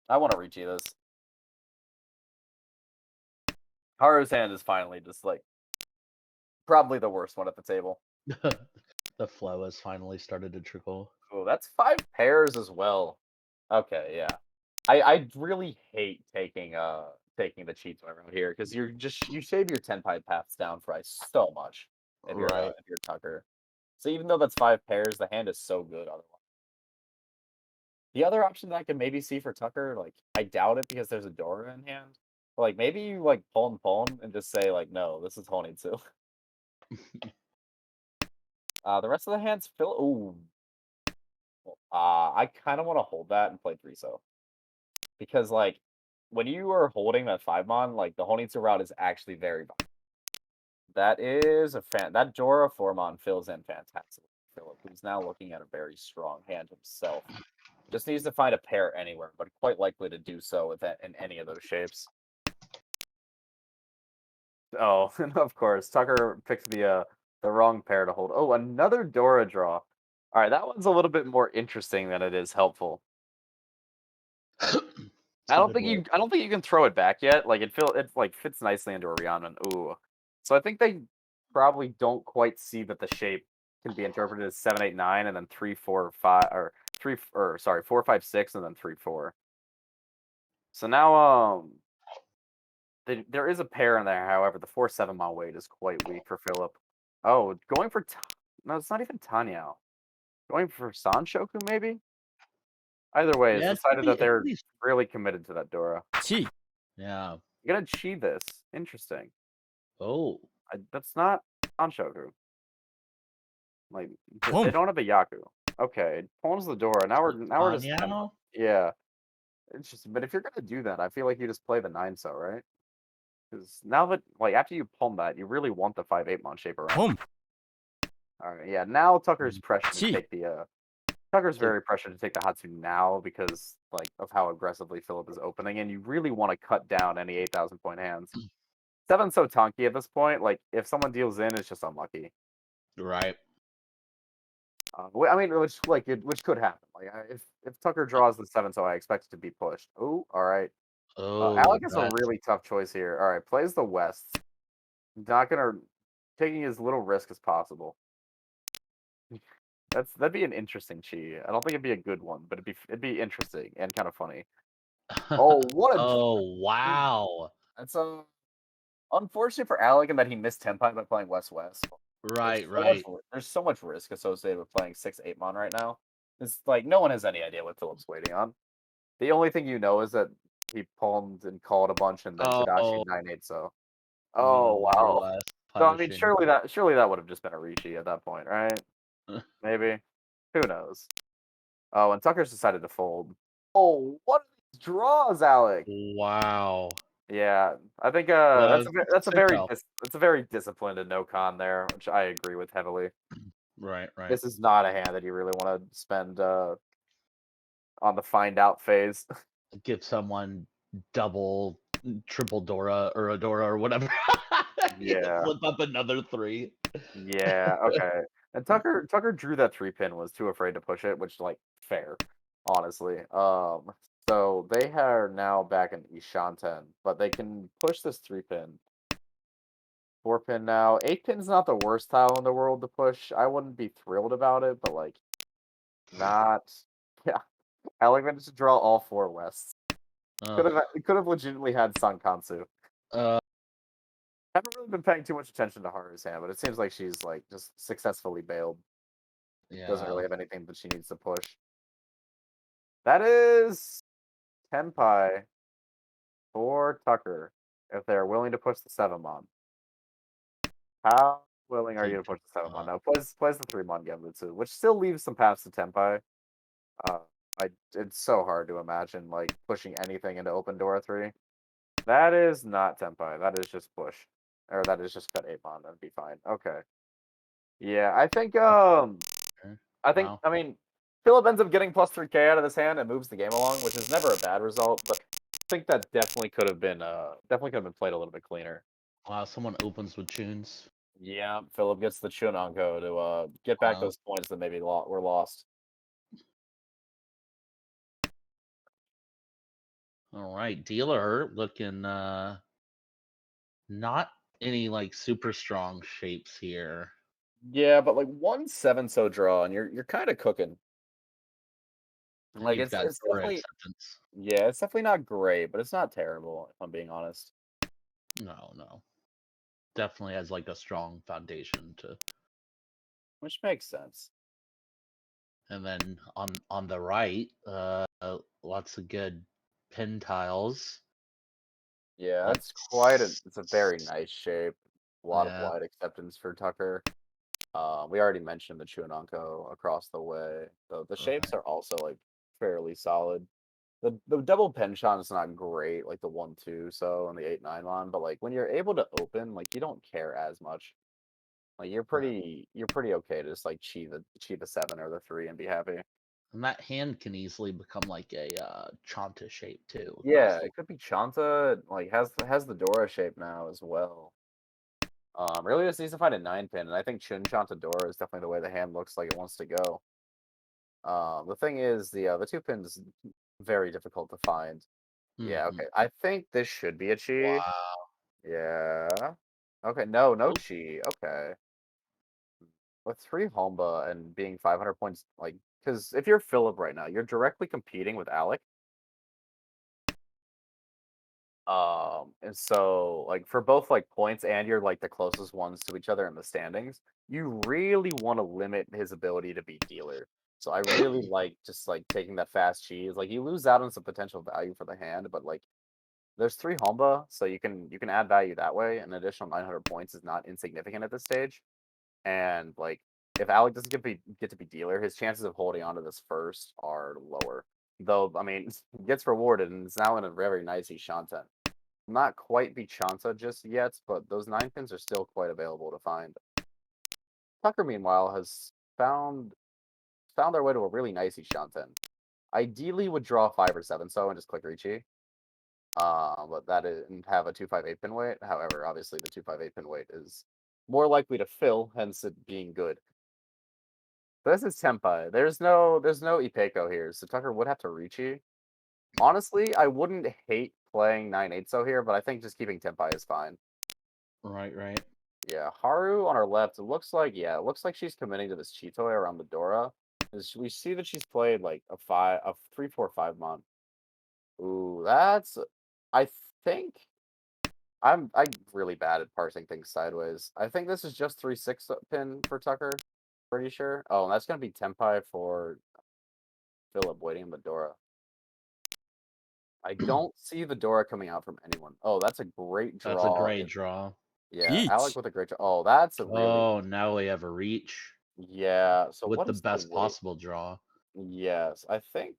I want to reach this. Haru's hand is finally just like probably the worst one at the table. The flow has finally started to trickle. Oh, that's 5 pairs as well. Okay, yeah. I really hate taking the cheats around here because you shave your 10-pipe paths down for so much Right. if you're Tucker. So even though that's 5 pairs, the hand is so good otherwise. The other option that I can maybe see for Tucker, like I doubt it because there's a Dora in hand. But like maybe you like pawn and just say like no, this is Honitsu. The rest of the hands fill. Ooh. I kind of want to hold that and play 3-so. Because like when you are holding that 5-mon, like the Honitsu route is actually very viable. That is that Dora 4-mon fills in fantastically. Philip, who's now looking at a very strong hand himself. Just needs to find a pair anywhere, but quite likely to do so with in any of those shapes. Oh, and of course, Tucker picked the wrong pair to hold. Oh, another Dora draw. All right, that one's a little bit more interesting than it is helpful. I a don't good think roll. you. I don't think you can throw it back yet. Like it like fits nicely into a Rhiannon. Ooh. So I think they probably don't quite see that the shape can be interpreted as 7, 8, 9, and then 3, 4, 5, or 3, or sorry, 4, 5, 6, and then 3, 4. So now there is a pair in there. However, the 4, 7 mile weight is quite weak for Philip. Oh, going for no, it's not even Tanyao. Going for Sanshoku maybe. Either way, it's Yeah, decided that it could they're be. really committed to that Dora. Yeah. You're gonna chi this. Interesting. Oh. That's not Sanshoku. Like they don't have a Yaku. Okay, pawns the Dora. Now we're just Anyao? yeah. Interesting. But if you're gonna do that, I feel like you just play the 9 so, right? Because now that like after you palm that, you really want the 5, 8 mon shape around. Alright, yeah, now Tucker's pressured to take the Tucker's very pressured to take the Hatsu now because like of how aggressively Philip is opening, and you really want to cut down any 8,000 point hands. 7's so tanky at this point, like if someone deals in, it's just unlucky. Right. I mean, which could happen. Like if Tucker draws the 7, so I expect it to be pushed. Oh, all right. Oh, Alec is a that's really tough choice here. All right, plays the West. Not gonna taking as little risk as possible. That'd be an interesting chi. I don't think it'd be a good one, but it'd be interesting and kind of funny. Oh, what a Oh, wow. that's unfortunate for Alec in that he missed Tenpai by playing West West. Right, right. There's so much risk associated with playing 6, 8 mon right now. It's like no one has any idea what Philip's waiting on. The only thing you know is that he palmed and called a bunch and then Tadashi Oh, 9, 8 so. more Oh or wow. less So I mean punishing. surely that would have just been a Ricci at that point, right? Maybe. Who knows? Oh, and Tucker's decided to fold. Oh, what are these draws, Alec? Wow. Yeah, I think that's a Sick very out. that's a very disciplined and no con there, which I agree with heavily. Right, right. This is not a hand that you really want to spend on the find out phase. Give someone double, triple Dora or a Dora or whatever. Yeah. Flip up another 3. Yeah, okay. And Tucker drew that 3 pin, was too afraid to push it, which like fair, honestly. So they are now back in Ishanten, but they can push this 3 pin. 4 pin now. 8 pin's not the worst tile in the world to push. I wouldn't be thrilled about it, but like not yeah. Alec managed to draw all 4 Wests. Could have legitimately had Sankansu. Uh, Haven't really been paying too much attention to Haru's hand, but it seems like she's like just successfully bailed. Doesn't yeah. really have anything that she needs to push. That is Tenpai for Tucker if they're willing to push the 7 mon. How willing are you to push the 7 mon? No, plays the 3 mon Genbutsu, which still leaves some paths to Tenpai. It's so hard to imagine like pushing anything into open Dora 3. That is not Tenpai. That is just push. Or that is just cut 8 mon. That'd be fine. Okay. Yeah, I think Wow. I mean Philip ends up getting plus 3k out of this hand and moves the game along, which is never a bad result, but I think that definitely could have been played a little bit cleaner. Wow, someone opens with tunes. Yeah, Philip gets the Chunanko to get back Wow. those points that maybe were lost. All right, dealer looking not any like super strong shapes here. Yeah, but like 1-7 so draw, and you're kind of cooking. Like You've got it's Dora definitely acceptance. it's definitely not great, but it's not terrible if I'm being honest. No. Definitely has like a strong foundation to. Which makes sense. And then on the right, lots of good pin tiles. Yeah, it's a very nice shape. A lot of Yeah. wide acceptance for Tucker. We already mentioned the Chunanko across the way. The shapes are also like fairly solid. The double penchant is not great, like the 1-2 so and the 8-9 mon, but like when you're able to open, like you don't care as much. Like you're pretty okay to just like chi the 7 or the 3 and be happy. And that hand can easily become like a Chanta shape too. Yeah, it could be Chanta. It, like has the Dora shape now as well. Really just needs to find a 9 pin, and I think Chun Chanta Dora is definitely the way the hand looks like it wants to go. The thing is, the 2 pin's very difficult to find. Yeah, Mhm. okay. I think this should be a chi. Wow. Yeah. Okay, no Oh, chi. Okay. With 3 Homba and being 500 points, like, because if you're Philip right now, you're directly competing with Alec. And so, like, for both, like, points and you're, like, the closest ones to each other in the standings, you really want to limit his ability to be dealer. So I really like just, like, taking that fast cheese. Like, you lose out on some potential value for the hand, but, like, there's 3 Homba, so you can add value that way. An additional 900 points is not insignificant at this stage. And like, if Alec doesn't get to be dealer, his chances of holding on to this first are lower. Though, I mean, he gets rewarded, and it's now in a very nice Ishanten. Not quite Bichanta just yet, but those 9 pins are still quite available to find. Tucker, meanwhile, has found their way to a really nice Ishanten. Ideally, would draw 5 or 7 so and just click Ricci. But that is and have a 258 pin weight. However, obviously the 258 pin weight is more likely to fill, hence it being good. This is Tempai. There's no Ipeko here, so Tucker would have to Ricci. Honestly, I wouldn't hate playing 9-8 so here, but I think just keeping Tempai is fine. right. Yeah, Haru on our left, it looks like she's committing to this Chitoy around the Dora. We see that she's played like a 3-4-5 mon. Ooh, that's I think I'm really bad at parsing things sideways. I think this is just 3-6 pin for Tucker. Pretty sure. Oh, and that's gonna be Tempai for Philip waiting in the Dora. I don't see the Dora coming out from anyone. Oh, that's a great That's a draw. great draw. Yeah, Alec with a great draw. Oh, that's a really Oh, now we have a reach yeah. So with what the is the best weight? possible draw. Yes, I think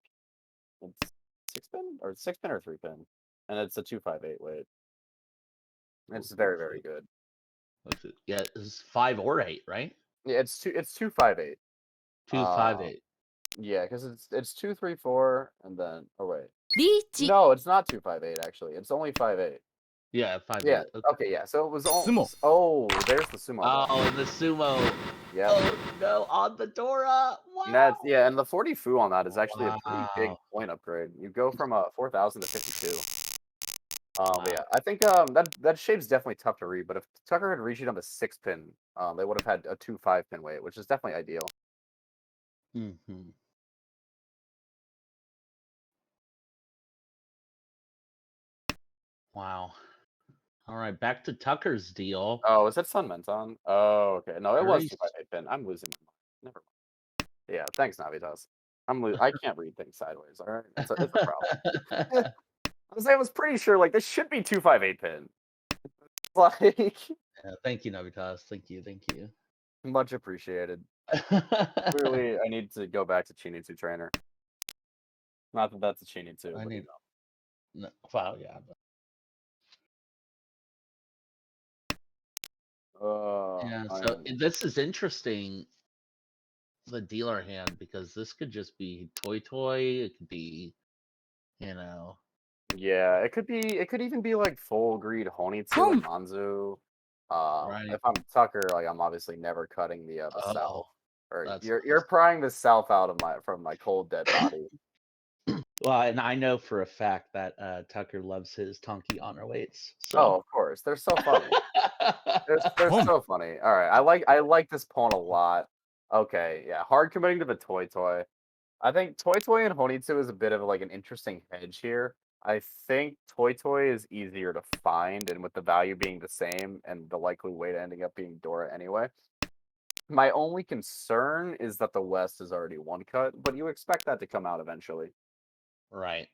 it's 6 pin or 3 pin, and it's a 258 weight. It's very very good. Yeah, it's 5 or 8, right? Yeah, it's 258. 258. Yeah, because it's 234 and then oh wait. リーチ No, it's not 258 actually. It's only 58. Yeah, 5 Yeah. 8. Okay. Okay, yeah. So it was all Sumo. oh, there's the sumo Oh, block. and the sumo. Yeah. Oh no, on the Dora. And Wow. and the 40 fu on that is actually a pretty big Wow. point upgrade. You go from 4,000 to 52. Wow. But yeah, I think that shape's definitely tough to read. But if Tucker had reached it on the 6 pin, they would have had a 2-5 pin weight, which is definitely ideal. Mhm. Wow. All right, back to Tucker's deal. Oh, is that Sun Menton? Oh, okay. No, it was Very 258 pin. I'm losing my mind. Never mind. Yeah, thanks, Navitas. I can't read things sideways. All right, it's a problem. I was pretty sure like this should be 258 pin. Like Yeah, thank you, Navitas. Thank you. much appreciated. Clearly, I need to go back to Chinitsu trainer. Not that that's a Chinitsu, I but need. No, wow, yeah. Yeah, so this is interesting, the dealer hand, because this could just be Toy. It could be, you know. yeah, it could be. It could even be like full greed Honitsu Home. and Manzu. Right. If I'm Tucker, like I'm obviously never cutting the Oh, south. Or that's you're prying the south out of from my cold dead body. well, and I know for a fact that Tucker loves his Tonki honor weights. Oh, So. of course, they're so funny. They're so funny. All right, I like this pawn a lot. Okay, yeah, hard committing to the Toy. I think Toy and Honitsu is a bit of like an interesting hedge here. I think Toy is easier to find, and with the value being the same and the likely way to ending up being Dora anyway. My only concern is that the West is already one cut, but you expect that to come out eventually. Right.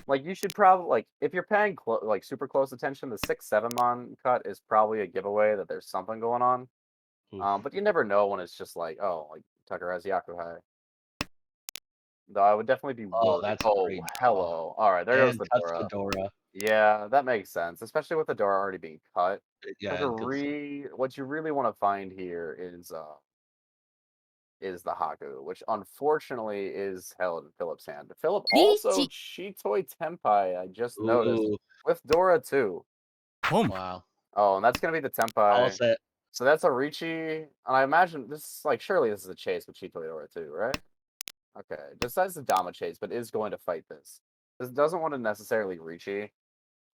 Like you should probably like if you're paying like super close attention, the 6-7 mon cut is probably a giveaway that there's something going on. Oof. But you never know when it's just like, oh, like Tucker has Yakuhai. Though I would definitely be Oh, worried. that's a Oh, great draw. hello. All right, there goes And the cuts Dora. the Dora. Yeah, that makes sense, especially with the Dora already being cut. Yeah, What you really want to find here is the Haku, which unfortunately is held in Philip's hand. Philip also Chitoy Tempai, I just noticed. ooh, With Dora too. Home. wow. Oh, and that's gonna be the All Tempai. set. So that's a Ricci. And I imagine this like surely this is a chase with Chitoy Dora too, right? Okay. Decides the Dama chase, but is going to fight this. This doesn't want to necessarily Ricci.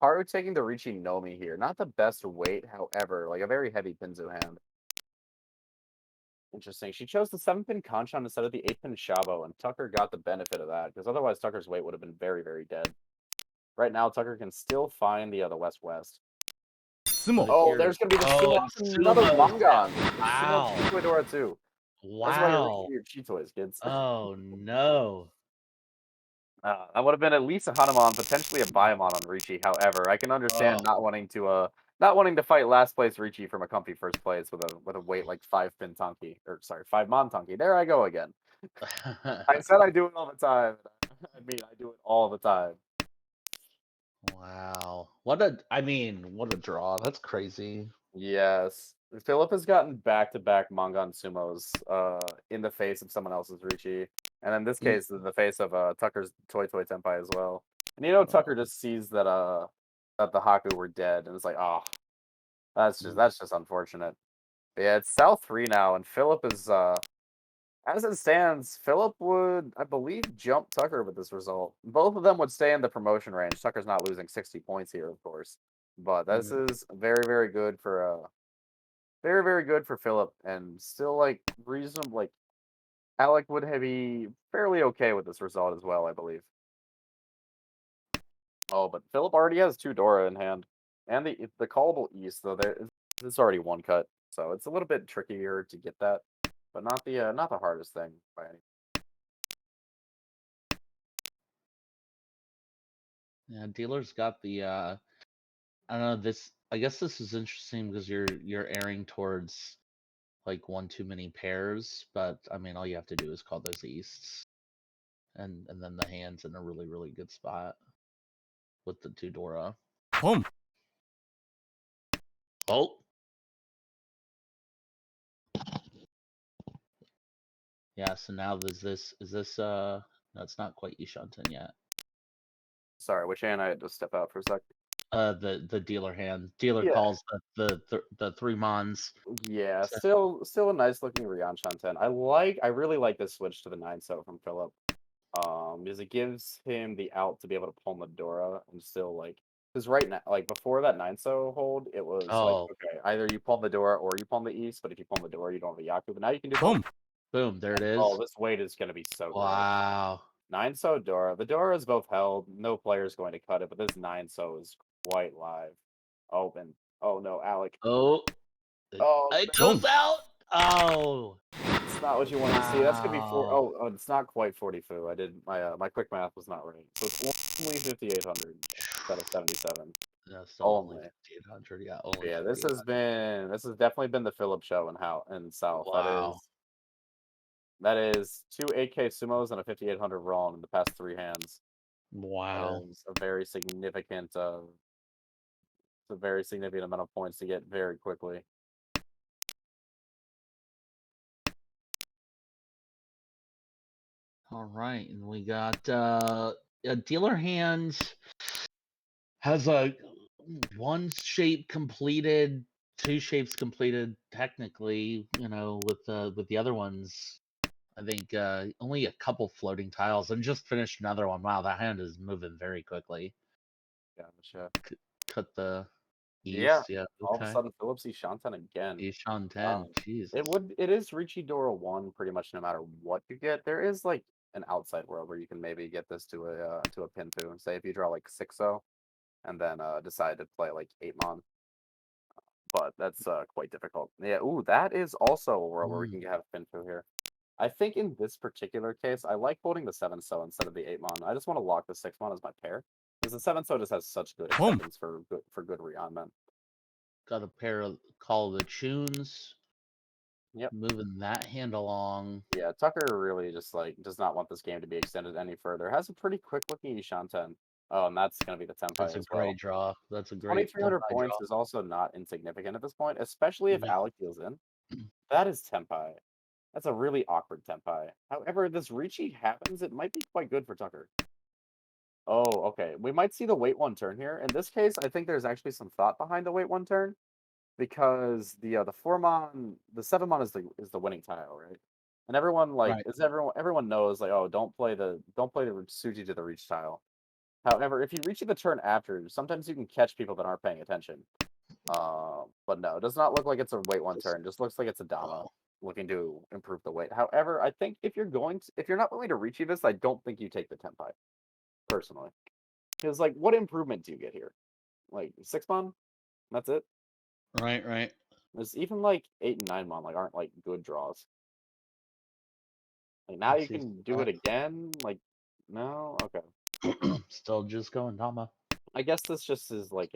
Haru taking the Ricci Nomi here. Not the best weight, however, like a very heavy Pinzu hand. Interesting. She chose the 7-pin Kanchan instead of the 8-pin Shavo, and Tucker got the benefit of that, because otherwise Tucker's weight would have been very, very dead. Right now, Tucker can still find the West-West. Sumo. Oh, there's going to be the Oh, Sumo, and another Sumo. Mangan. Wow. Sumo Chitoidora too. That's why you're reading your Chitoids, kids. Oh no. That would have been at least a Hanuman, potentially a Byaemon on Ricci. However, I can understand not wanting to fight last place Ricci from a comfy first place with a weight like 5-pin Tonki, or sorry, 5-mon Tonki. There I go again. I said I do it all the time. I mean, I do it all the time. Wow. What a draw. That's crazy. Yes. Philip has gotten back-to-back Mangan Sumos in the face of someone else's Ricci. And in this case, in the face of Tucker's Toy Toy Tenpai as well. And Tucker just sees that that the Haku were dead and it's like, oh, that's just unfortunate. But yeah, it's South 3 now, and Philip is as it stands, Philip would, I believe, jump Tucker with this result. Both of them would stay in the promotion range. Tucker's not losing 60 points here, of course. But this is very, very good for very, very good for Philip, and still like reasonable. Like Alec would be fairly okay with this result as well, I believe. Oh, but Philip already has 2 Dora in hand, and the callable East though it's already 1 cut, so it's a little bit trickier to get that, but not the hardest thing by any. Yeah, dealer's got the I don't know, I guess this is interesting because you're airing towards like 1 too many pairs, but I mean all you have to do is call those Easts. And then the hand's in a really, really good spot with the 2 Dora. Boom. Oh. Yeah, so now is this no, it's not quite Ishanten yet. Sorry, which hand I had to step out for a sec. The dealer hand. Dealer Yeah. calls the 3 Mons. Yeah, So- still a nice looking Ryan Shanten. I really like this switch to the 9-so from Philip. Because it gives him the out to be able to pull Medora and still like, because right now, like before that 9-so hold, it was like, okay, either you pull Medora or you pull the East, but if you pull Medora, you don't have a Yaku. But now you can do both. Boom. Boom, there it is. Oh, this weight is going to be so great. Wow. 9-so Dora. The Dora is both held. No player is going to cut it, but this 9-so is quite live. Open. Oh no, Alec. Oh. Oh, It goes out. Oh. it's not what you want to see. That's gonna be Wow. oh, it's not quite 40 fu. I did my quick math was not right. So it's only 5,800 instead of 77. No, still only Only. 5,800. Yeah, only. Yeah, this has definitely been the Philip show in South. Wow. That is 2 8K sumos and a 5,800 raw in the past 3 hands. Wow. That is a very significant amount of points to get very quickly. All right, and we got a dealer hand has a 1 shape completed, 2 shapes completed technically, with the other ones. I think only a couple floating tiles and just finished another one. Wow, that hand is moving very quickly. Gotcha. Cut the East. Yeah. Yeah. All of a Okay. sudden, Phillips Shanten again. Ishanten. Jesus. It is Ricci Dora 1 pretty much no matter what you get. There is like an outside world where you can maybe get this to a Pinfu and say if you draw like 6-0 and then decide to play like 8-mon. But that's quite difficult. Yeah, ooh, that is also a world where we can have Pinfu here. I think in this particular case, I like holding the 7-so instead of the 8-mon. I just want to lock the 6-mon as my pair. Because the 7-so just has such good acceptance for good Rionmen. Got a pair of Call of the Tunes. Yep. Moving that hand along. Yeah, Tucker really just like does not want this game to be extended any further. Has a pretty quick looking Ishanten. Oh, and that's gonna be the Tenpai That's a as well. great draw. That's a great 2,300 Tenpai points draw. is also not insignificant at this point, especially if No. Alec deals in. That is Tenpai. That's a really awkward Tenpai. However, this Ricci happens, it might be quite good for Tucker. Oh, okay. We might see the wait 1 turn here. In this case, I think there's actually some thought behind the wait 1 turn. Because the 4-mon, the 7-mon is the winning tile, right? And everyone Right. everyone knows like, oh, don't play the Suji to the reach tile. However, if you reach it the turn after, sometimes you can catch people that aren't paying attention. But no, it does not look like it's a wait one turn. Just looks like it's a Dama Oh, looking to improve the weight. However, I think if you're not willing to reach this, I don't think you take the Tenpai personally. Because like, what improvement do you get here? Like 6-mon? That's it. right. There's even like 8 and 9-mon like aren't like good draws. Like now Let's you see. can do it again. Like no, okay. Still just going Dama. I guess this just is like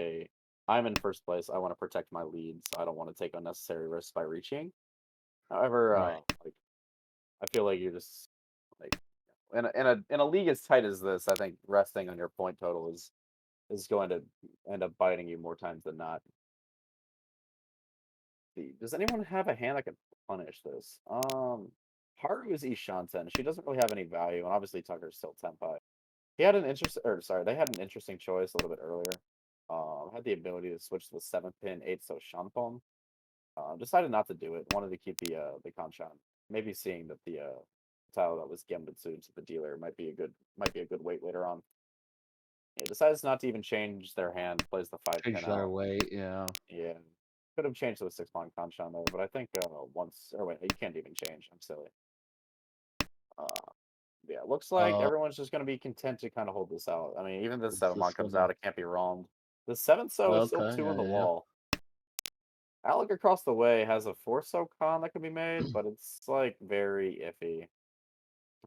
I'm in first place. I want to protect my lead, so I don't want to take unnecessary risks by reaching. However, Right. like I feel like you're just like in a league as tight as this, I think resting on your point total is going to end up biting you more times than not. Does anyone have a hand that can punish this? Haru is Ishanten. She doesn't really have any value, and obviously Tucker's still Tenpai. He had an they had an interesting choice a little bit earlier. Had the ability to switch to the 7-pin 8 so Shanpon. Decided not to do it. Wanted to keep the Kanchan. Maybe seeing that the tile that was Gembutsu to the dealer might be a good weight later on. Yeah, decides not to even change their hand. Plays the 5-pin Change their out. weight, yeah. Yeah, could have changed to the 6-pon Kanchan there, but I think once or wait, you can't even change. I'm silly. Yeah, looks like Oh, everyone's just going to be content to kind of hold this out. I mean, even if it's 7-mon this comes one. out, it can't be wrong. The 7-so is still Okay, 2 on the yeah. wall. Alec across the way has a 4-so con that could be made, but it's like very iffy.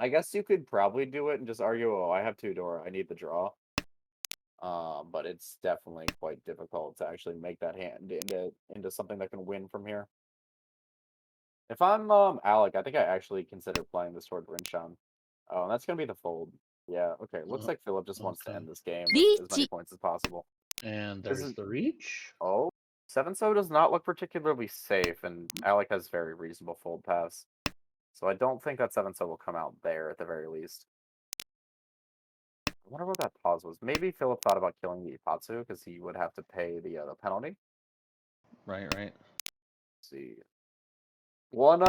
I guess you could probably do it and just argue, oh, I have 2-door, I need the draw. But it's definitely quite difficult to actually make that hand into something that can win from here. If I'm Alec, I think I actually consider playing this toward Rinshan. Oh, and that's gonna be the fold. Yeah, okay. Looks like Philip just wants to okay. end this game with as many Reach. points as possible. And This there's is the reach. oh, 7-so does not look particularly safe, and Alec has very reasonable fold paths. So I don't think that 7-so will come out there at the very least. I wonder what that pause was. Maybe Philip thought about killing the Ipatsu because he would have to pay the penalty. Right. Let's see. One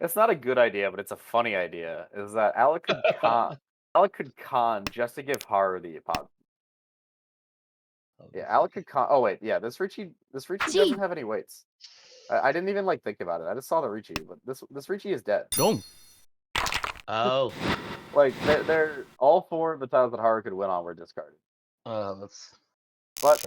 it's not a good idea, but it's a funny idea. Is that Alec could con just to give Haru the Ipatsu. Yeah, Alec could con. Oh wait, yeah. This Ricci doesn't have any weights. I didn't even like think about it. I just saw the Ricci, but this Ricci is dead. Dong. Oh. Like they're all 4 of the tiles that Haru could win on were discarded. That's But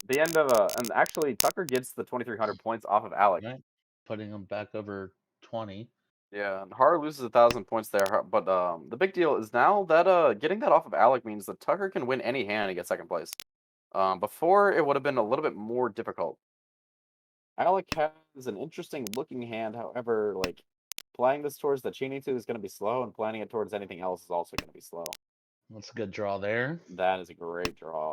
the end of and actually Tucker gets the 2,300 points off of Alec. right. Putting them back over 20. Yeah, and Haru loses 1,000 points there, but the big deal is now that getting that off of Alec means that Tucker can win any hand and get second place. Before it would have been a little bit more difficult. Alec has an interesting looking hand, however, like playing this towards the Chinitsu is going to be slow, and planning it towards anything else is also going to be slow. That's a good draw there. That is a great draw.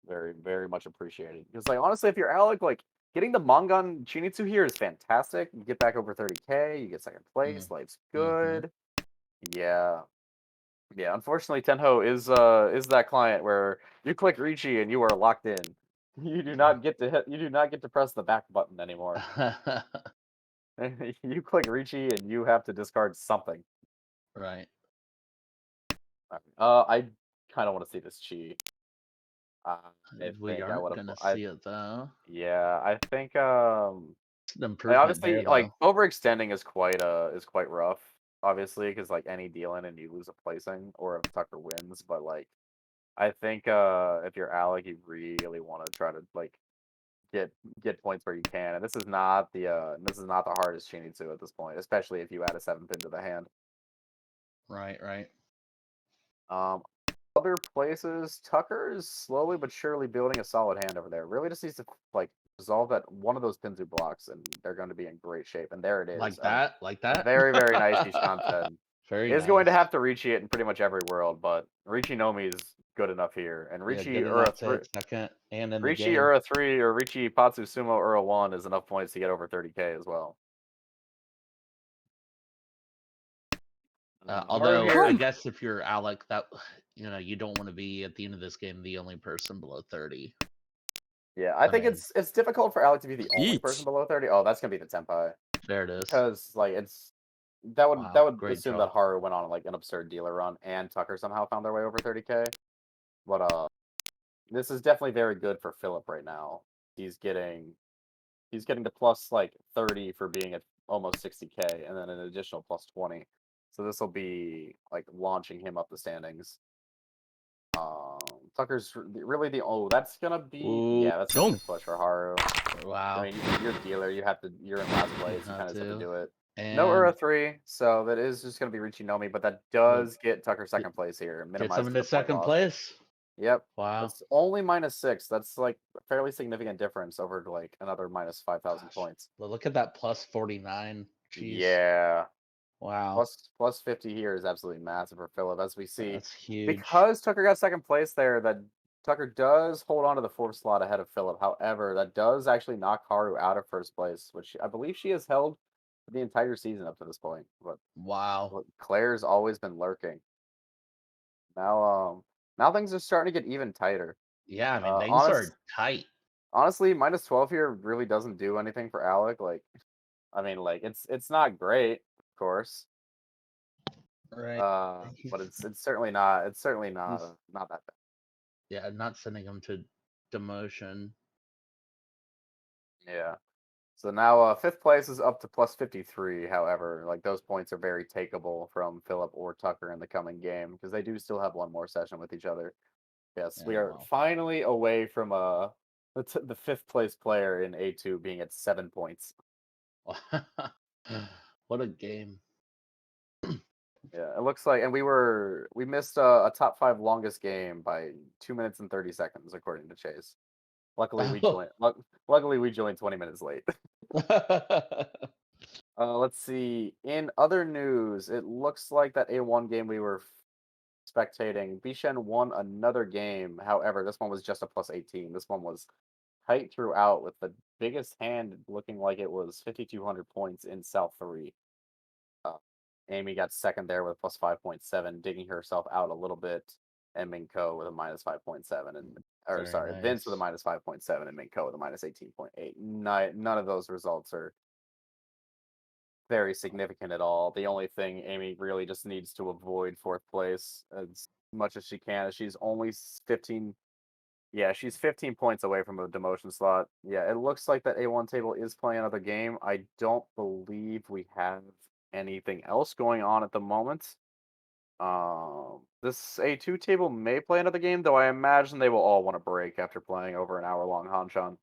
Very, very much appreciated. Because like honestly, if you're Alec, like getting the Mongon Chinitsu here is fantastic. You get back over 30k, you get second place, life's good. Yeah. Yeah, unfortunately Tenho is that client where you click Ricci and you are locked in. You do not get to press the back button anymore. You click Ricci and you have to discard something. Right. I kind of want to see this Chi. We aren't gonna see it though. Yeah, I think It's an improvement obviously there, though. like overextending is quite rough, obviously, because like any deal in and you lose a placing or if Tucker wins, but like I think if you're Alec, you really want to try to like get points where you can, and this is not the hardest Chinitsu at this point, especially if you add a 7-pin to the hand. Right. Other places, Tucker is slowly but surely building a solid hand over there. Really just needs to like resolve that one of those Pinzu blocks, and they're going to be in great shape. And there it is. Like that. Very, very nice Ishanten. Very Is nice. going to have to Ricci it in pretty much every world, but Ricci Nomi is good enough here. And Ricci good Ura enough to 3, hit second and in the Ricci game. Ura 3 or Ricci Patsu Sumo Ura 1 is enough points to get over 30k as well. Although here, I guess if you're Alec, that you don't want to be at the end of this game the only person below 30. yeah, I think mean- it's difficult for Alec to be the only Each. person below 30. Oh, that's gonna be the Tenpai. There it is. Because like that would Wow, great assume draw. that Haru went on like an absurd dealer run and Tucker somehow found their way over 30k. But this is definitely very good for Philip right now. He's getting to plus like 30 for being at almost 60K, and then an additional plus 20. So this will be like launching him up the standings. Tucker's really that's gonna be that's gonna be the push for Haru. I Wow. mean, you're a dealer. You're in last place. You Have kind of have to to. do it. And No Ura 3, so that is just gonna be Richinomi's, but that does get Tucker second place here. gets Minimized him to into the point second loss. place. Yep. Wow. That's only -6. That's like a fairly significant difference over like another minus 5,000 Gosh. points. Well, look at that plus 49. Jeez. Yeah. Wow. Plus 50 here is absolutely massive for Philip, as we see. That's huge. Because Tucker got second place there, that Tucker does hold on to the fourth slot ahead of Philip. However, that does actually knock Haru out of first place, which I believe she has held for the entire season up to this point. But Wow. Claire's always been lurking. Now things are starting to get even tighter. Yeah, I mean, things are tight. Honestly, -12 here really doesn't do anything for Alec. Like, I mean, like it's not great, of course. Right. But it's certainly not not that bad. Yeah, not sending him to demotion. Yeah. So now fifth place is up to plus 53. However, like those points are very takeable from Philip or Tucker in the coming game because they do still have one more session with each other. Yes, we Yeah, are well. finally away from the fifth place player in A2 being at 7 points. What a game. Yeah, it looks like, and we missed a top 5 longest game by 2 minutes and 30 seconds according to Chase. Luckily we joined. Luckily we joined 20 minutes late. Let's see. In other news, it looks like that A1 game we were spectating, Bishen won another game. However, this one was just a plus 18. This one was tight throughout with the biggest hand looking like it was 5,200 points in South 3. Amy got second there with plus 5.7, digging herself out a little bit, and Minko with a minus 5.7, and Vince with a minus 5.7, and Minko with a minus 18.8. None of those results are very significant at all. The only thing Amy really just needs to avoid fourth place as much as she can. She's only 15. Yeah, she's 15 points away from a demotion slot. Yeah, it looks like that A1 table is playing another game. I don't believe we have anything else going on at the moment. This A2 table may play another game, though I imagine they will all want a break after playing over an hour-long Hanshan.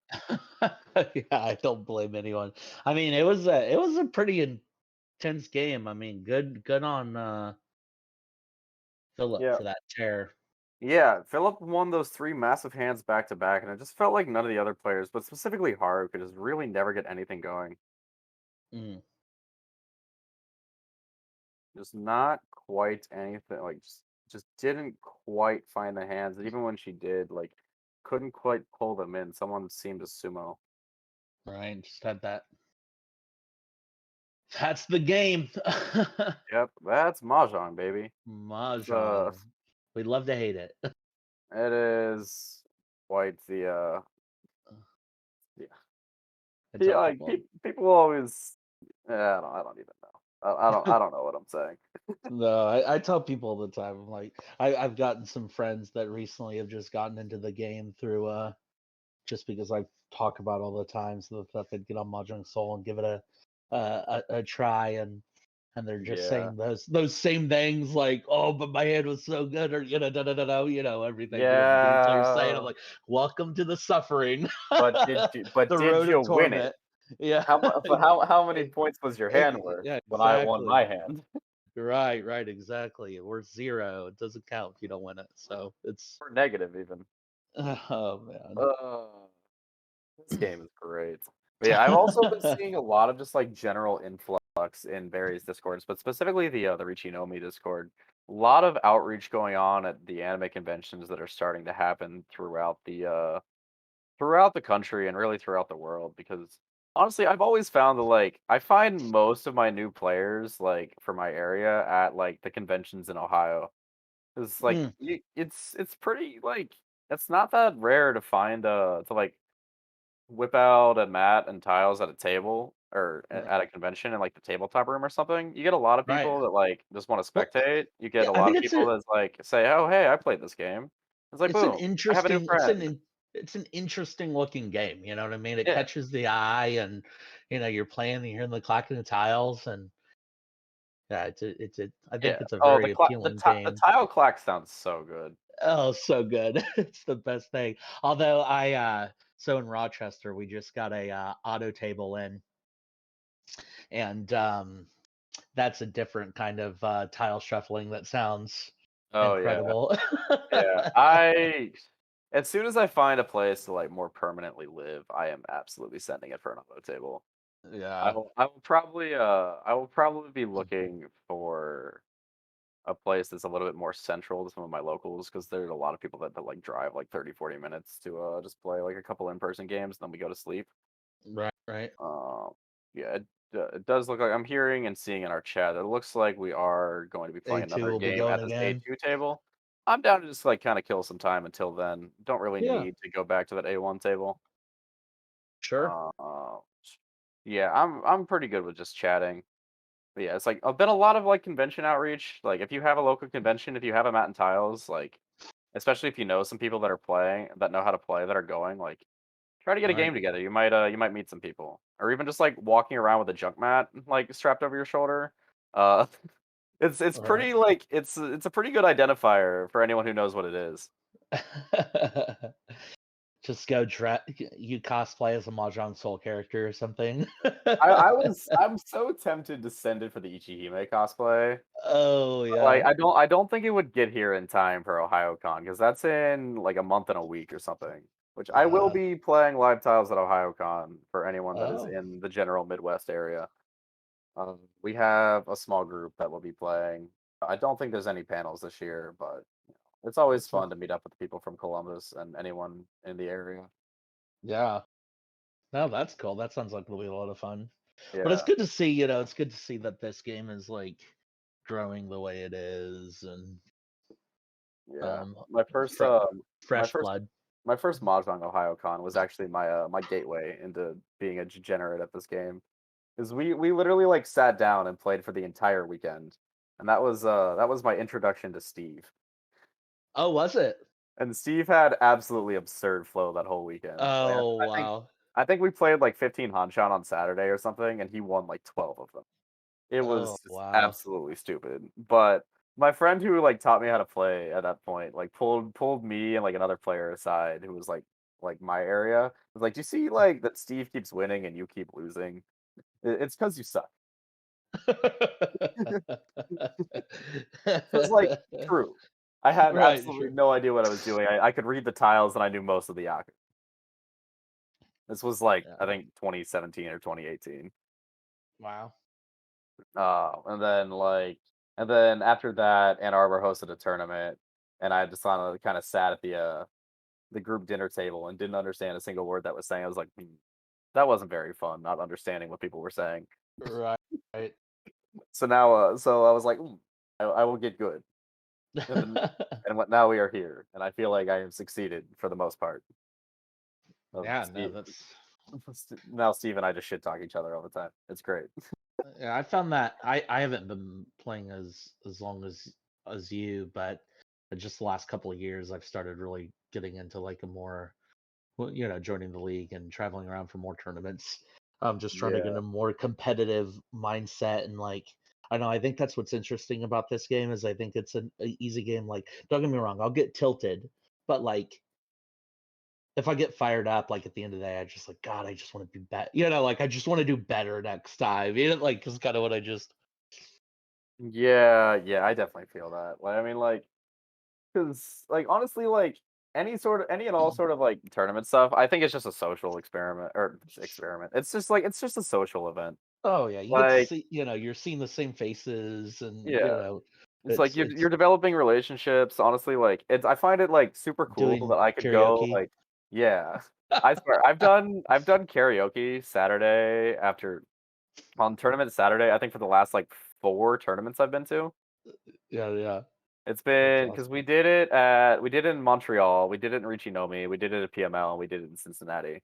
Yeah, I don't blame anyone. I mean, it was a pretty intense game. I mean, good on Philip for that tear. Yeah, Philip won those 3 massive hands back to back, and it just felt like none of the other players, but specifically Haru, could just really never get anything going. Mm. Just not quite anything, like just didn't quite find the hands. And even when she did, like couldn't quite pull them in. Someone seemed to sumo. Right, just had that. That's the game. Yep, that's Mahjong, baby. Mahjong. We love to hate it. It is quite the It's yeah. a Like problem. people always. I don't even know. I don't know what I'm saying. No, I tell people all the time. I'm like, I've gotten some friends that recently have just gotten into the game through just because I talk about it all the time, so that they'd get on Mahjong Soul and give it a try, and they're just saying those same things like, oh, but my hand was so good, or everything. Yeah. You're saying, I'm like, welcome to the suffering. But did you? But the did road you of win torment. it? Yeah. How many points was your hand worth Yeah, when I won exactly. my hand? Right, exactly. We're 0. It doesn't count if you don't win it. So it's Or negative even. oh man. This game is great. But yeah, I've also been seeing a lot of just like general influx in various discords, but specifically the Richinomi Discord. A lot of outreach going on at the anime conventions that are starting to happen throughout the country and really throughout the world. Because honestly, I've always found that like I find most of my new players like for my area at like the conventions in Ohio. It's like it's pretty like it's not that rare to find to like whip out a mat and tiles at a table or at a convention in like the tabletop room or something. You get a lot of people Right. that like just want to Well, spectate. You get yeah, a I lot think of people that like say, "Oh, hey, I played this game." It's like It's an boom, I have a new interesting friend. it's an interesting looking game, you know what I mean? It Yeah, catches the eye and, you're playing and you're hearing the clacking of tiles and yeah, I think yeah. it's a Oh, very appealing the game. tile clack sounds so good. Oh, so good. It's the best thing. Although so in Rochester, we just got a auto table in and that's a different kind of tile shuffling that sounds Oh yeah, incredible. yeah. I as soon as I find a place to like more permanently live, I am absolutely sending it for an auto table. Yeah. I will probably be looking for a place that's a little bit more central to some of my locals because there's a lot of people that like drive like 30, 40 minutes to just play like a couple in-person games, then we go to sleep. Right, right. Um, yeah, it does look like I'm hearing and seeing in our chat. It looks like we are going to be playing A2 another will be game going at this again. A2 table. I'm down to just like kind of kill some time until then. Don't really Yeah, need to go back to that A1 table. sure. Uh, yeah, I'm pretty good with just chatting. But yeah, it's like I've been a lot of like convention outreach. Like if you have a local convention, if you have a mat and tiles, like especially if you know some people that are playing that know how to play that are going, like try to get a Right. game together. You might meet some people. Or even just like walking around with a junk mat like strapped over your shoulder. Uh it's Right. pretty like it's a pretty good identifier for anyone who knows what it is. Just go you cosplay as a Mahjong Soul character or something. I'm so tempted to send it for the Ichihime cosplay. Oh Like yeah. I don't think it would get here in time for OhioCon because that's in like a month and a week or something. Which I will Uh, be playing live tiles at OhioCon for anyone that is oh. in the general Midwest area. We have a small group that will be playing. I don't think there's any panels this year, but it's always That's fun to meet up with people from Columbus and anyone in the area. yeah. No, that's cool. That sounds like it'll be a lot of fun. But it's Yeah, good to see, it's good to see that this game is like growing the way it is and yeah. um My first fre- my fresh first blood. my first Mahjong OhioCon was actually my gateway into being a degenerate at this game. Because we literally like sat down and played for the entire weekend. And that was my introduction to Steve. Oh, was it? And Steve had absolutely absurd flow that whole weekend. Like Oh, wow. I think we played like 15 Hanshan on Saturday or something, and he won like 12 of them. It Oh, was just wow. absolutely stupid. But my friend who like taught me how to play at that point, like pulled me and like another player aside who was like my area. Was like, do you see like that Steve keeps winning and you keep losing? It's because you suck. So it's like true. I had Right, absolutely sure. no idea what I was doing. I could read the tiles and I knew most of the Yaku. This was like I Yeah. think 2017 or 2018. Wow. And then after that, Ann Arbor hosted a tournament, and I just kind of sat at the group dinner table and didn't understand a single word that was saying. I was like, that wasn't very fun, not understanding what people were saying. Right. Right. So now, so I was like, I will get good. And then, now we are here, and I feel like I have succeeded for the most part. Yeah, no, Steve, that's now Steve and I just shit talk each other all the time. It's great. yeah, I found that I haven't been playing as long as you, but just the last couple of years I've started really getting into like a more joining the league and traveling around for more tournaments. Just trying to get Yeah, a more competitive mindset and like I know I think that's what's interesting about this game is I think it's an easy game. Like don't get me wrong, I'll get tilted, but like if I get fired up, like at the end of the day, I just like God, I just want to be better. Like I just want to do better next time. Like is kind of what I just. yeah. I definitely feel that. Like, I mean, like, because, like, honestly, like, any and all sort of like tournament stuff, I think it's just a social experiment or experiment. It's just like it's just a social event. Oh yeah, you get to Like, see. You're seeing the same faces, and yeah, it's like it's you're developing relationships. Honestly, like, it's I find it like super cool doing that I could go karaoke. like, yeah. I swear, I've done karaoke Saturday after on tournament Saturday. I think for the last like 4 tournaments I've been to. Yeah, yeah, It's that's been because awesome. we did it in Montreal, we did it in Richinomi, we did it at PML, and we did it in Cincinnati.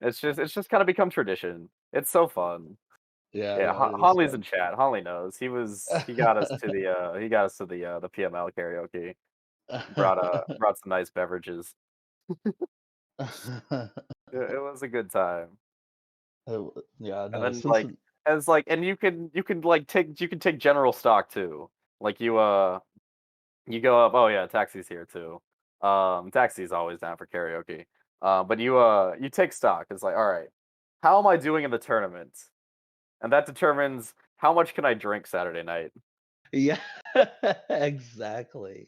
It's just kind of become tradition. It's so fun. Yeah, Yeah, yeah, it is Hanley's in fun. chat. Hanley knows. He got us to the he got us to the PML karaoke. brought some nice beverages. It was a good time. Yeah, And no, then like and it's like and you can like take general stock too. Like you go up, oh yeah, Taxi's here too. Taxi's always down for karaoke. But you take stock. It's like, all right, how am I doing in the tournament? And that determines how much can I drink Saturday night. yeah, exactly.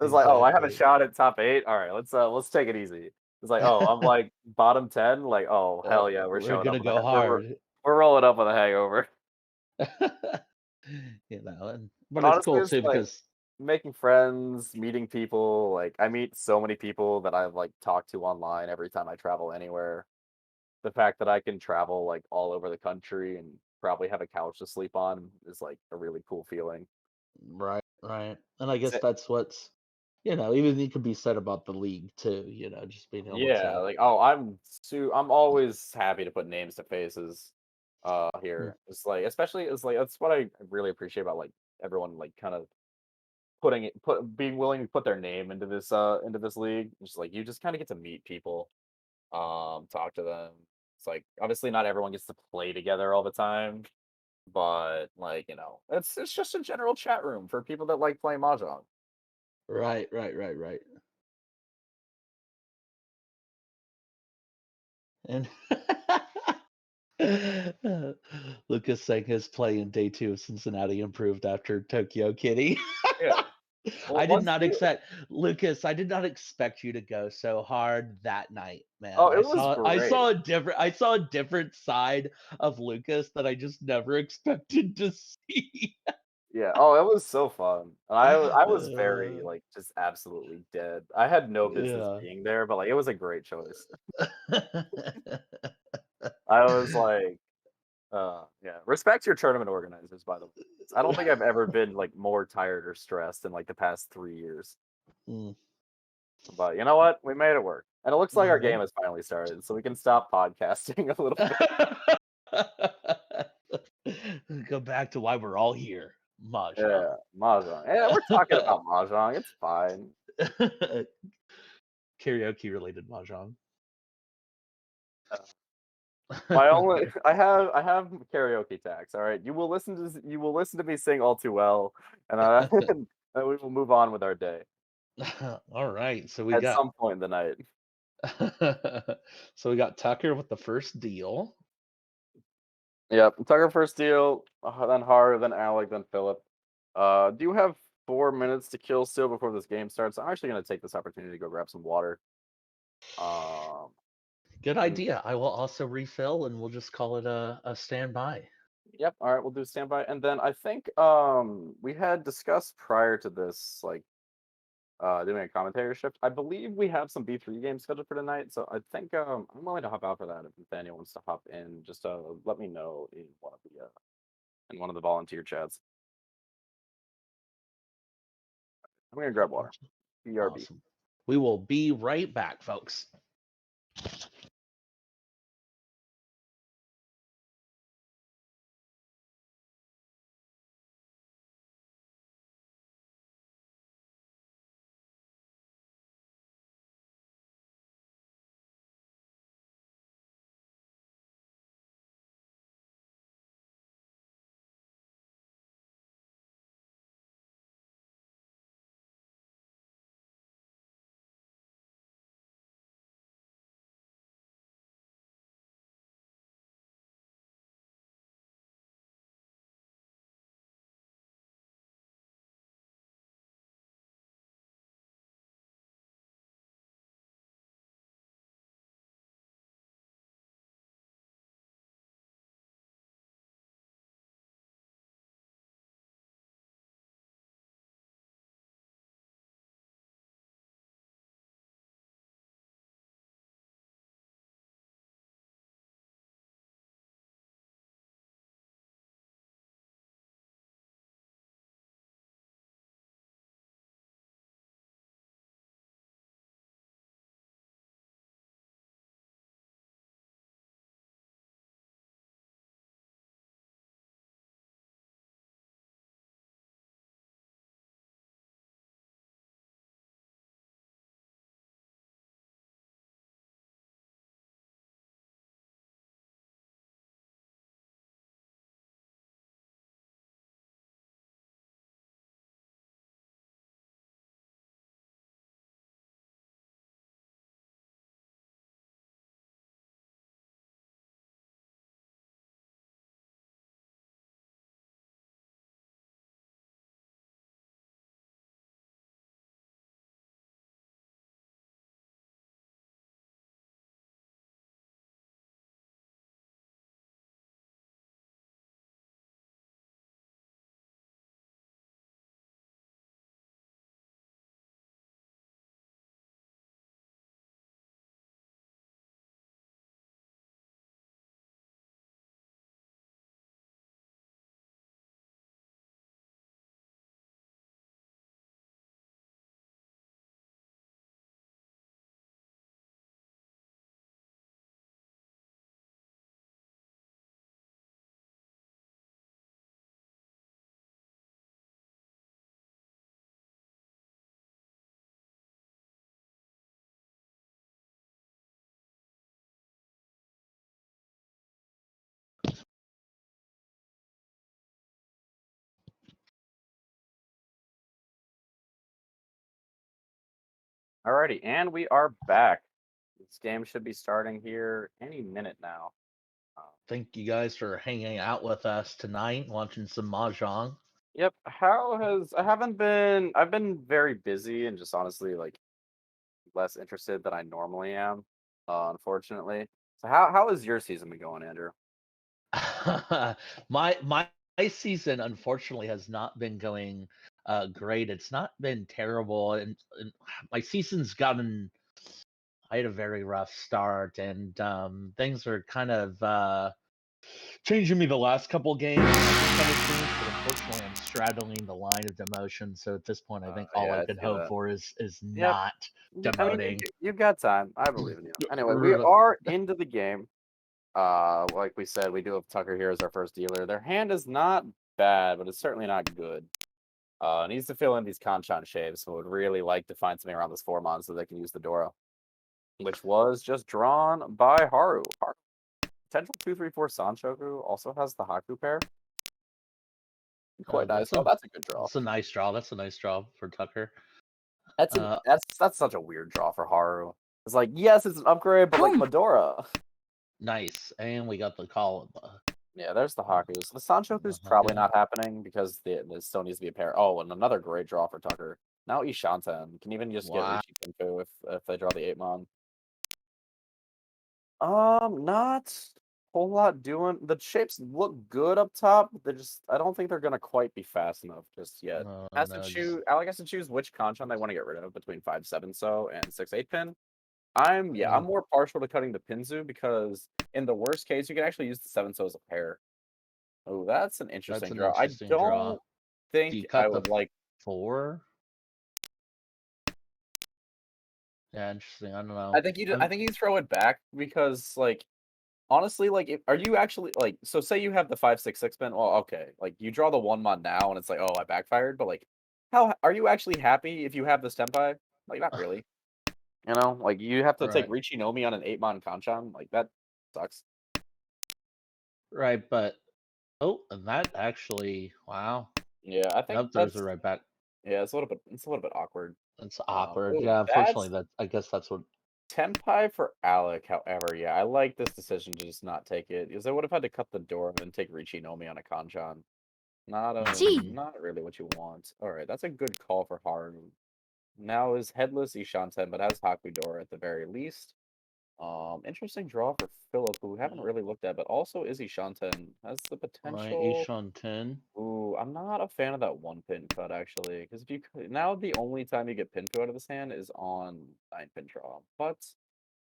It's like, oh, I have a Exactly. shot at top 8. All right, let's take it easy. It's like, oh, I'm like bottom 10. Like, oh hell yeah, we're We're showing up gonna with a go hard. we're rolling up with a hangover. But But it's honestly, cool it's too like because making friends, meeting people. Like I meet so many people that I've like talked to online every time I travel anywhere. The fact that I can travel like all over the country and probably have a couch to sleep on is like a really cool feeling. right, right, and I guess So- that's what's even it could be said about the league too. Just being able yeah, to. like oh, I'm always happy to put names to faces Mm, here. It's like especially it's like that's what I really appreciate about like everyone like kind of being willing to put their name into this league. It's like you just kind of get to meet people, talk to them. It's like obviously not everyone gets to play together all the time, but like, it's just a general chat room for people that like playing mahjong. right, right, right, right, and. Lucas saying his play in day 2 of Cincinnati improved after Tokyo Kitty. Yeah. Well, I did once not you expect Lucas, I did not expect you to go so hard that night, man. Oh, I it was saw I great. saw a different side of Lucas that I just never expected to see. Yeah. Oh, it was so fun. And I was very Uh, like just absolutely dead. I had no business yeah. being there, but like it was a great choice. I was like, yeah. Respect your tournament organizers, by the way. I don't think I've ever been like more tired or stressed in like the past 3 years. Mm, But you know what? We made it work. And it looks like our game alright. has finally started, so we can stop podcasting a little bit. Go back to why we're all here. Mahjong. Yeah, mahjong. Yeah, we're talking about mahjong. It's fine. Karaoke related mahjong. My only, I have karaoke tax. All right, you will listen to me sing all too well, and and we will move on with our day All right, so we at got some point in the night. Tucker with the first deal. Yep, Tucker first deal, then Har, then Alec, then Philip. Do you have 4 minutes to kill still before this game starts? I'm actually gonna take this opportunity to go grab some water. Um, Good and idea. I will also refill, and we'll just call it a standby. yep, all right, we'll do standby, and then I think we had discussed prior to this like doing a commentary shift. I believe we have some B3 games scheduled for tonight, so I think I'm willing to hop out for that if Nathaniel wants to hop in. Just let me know in one of the volunteer chats. I'm gonna grab water. BRB. Awesome. We will be right back, folks. Alrighty, and we are back. This game should be starting here any minute now. Thank you guys for hanging out with us tonight, watching some mahjong. Yep. I've been very busy and just honestly like less interested than I normally am, unfortunately. So how has your season been going, Andrew? My season unfortunately has not been going great. It's not been terrible, and my season's gotten. I had a very rough start, and things are kind of changing me the last couple games. But unfortunately, I'm straddling the line of demotion. So at this point, I think all Yeah, I I can see hope that. for is Yep. not I mean, demoting. you've got time. I believe in you. Anyway, we are into the game. Like we said, we do have Tucker here as our first dealer. Their hand is not bad, but it's certainly not good. Needs to fill in these Kanchan shapes, so would really like to find something around this Formon so they can use the Dora, which was just drawn by Haru. Potential 2/3/4 Sanchoku also has the Haku pair. Quite nice. Oh, that's a good draw. That's a nice draw. That's a nice draw for Tucker. That's such a weird draw for Haru. It's like, yes, it's an upgrade, but like Boom. Medora. Nice, and we got the call. Yeah, there's the Hakus. The Sanchoku's probably not happening because there still needs to be a pair. Oh, and another great draw for Tucker. Now Ishanten can even just get Wow. Rishi Pinku if they draw the 8-mon. Not a whole lot doing. The shapes look good up top, but I don't think they're gonna quite be fast enough just yet. Alec has to choose which Kanchan they want to get rid of between 5/7 so and 6/8 pin. I'm more partial to cutting the Pinzu because in the worst case you can actually use the 7 so as a pair. Oh, that's an interesting draw. I don't Do think you I cut would the like. 4? Yeah, interesting. I don't know. I think you throw it back because like honestly, like are you actually like so say you have the 5/6/6 pin? Well, okay, like you draw the 1-mon now and it's like, oh, I backfired, but like how are you actually happy if you have this Tenpai? Like not really. You know, like you have to take Right. Richinomi on an 8-mon Kanchan, like that sucks. Right, but and that actually, wow. Yeah, I think Nope, there's a right back. yeah, it's a little bit awkward. It's awkward. Ooh, Yeah, that's unfortunately, I guess that's what. Tenpai for Alec, however, yeah, I like this decision to just not take it because I would have had to cut the door and take Richinomi on a Kanchan. Gee. Not really what you want. All right, that's a good call for Haru. Now is headless Ishanten, but has Hakudora at the very least. Interesting draw for Philip, who we haven't really looked at, but also is Ishanten has the potential. Ishan 10. Ooh, I'm not a fan of that 1-pin cut actually, because if you now the only time you get Pinpu out of this hand is on 9-pin draw, but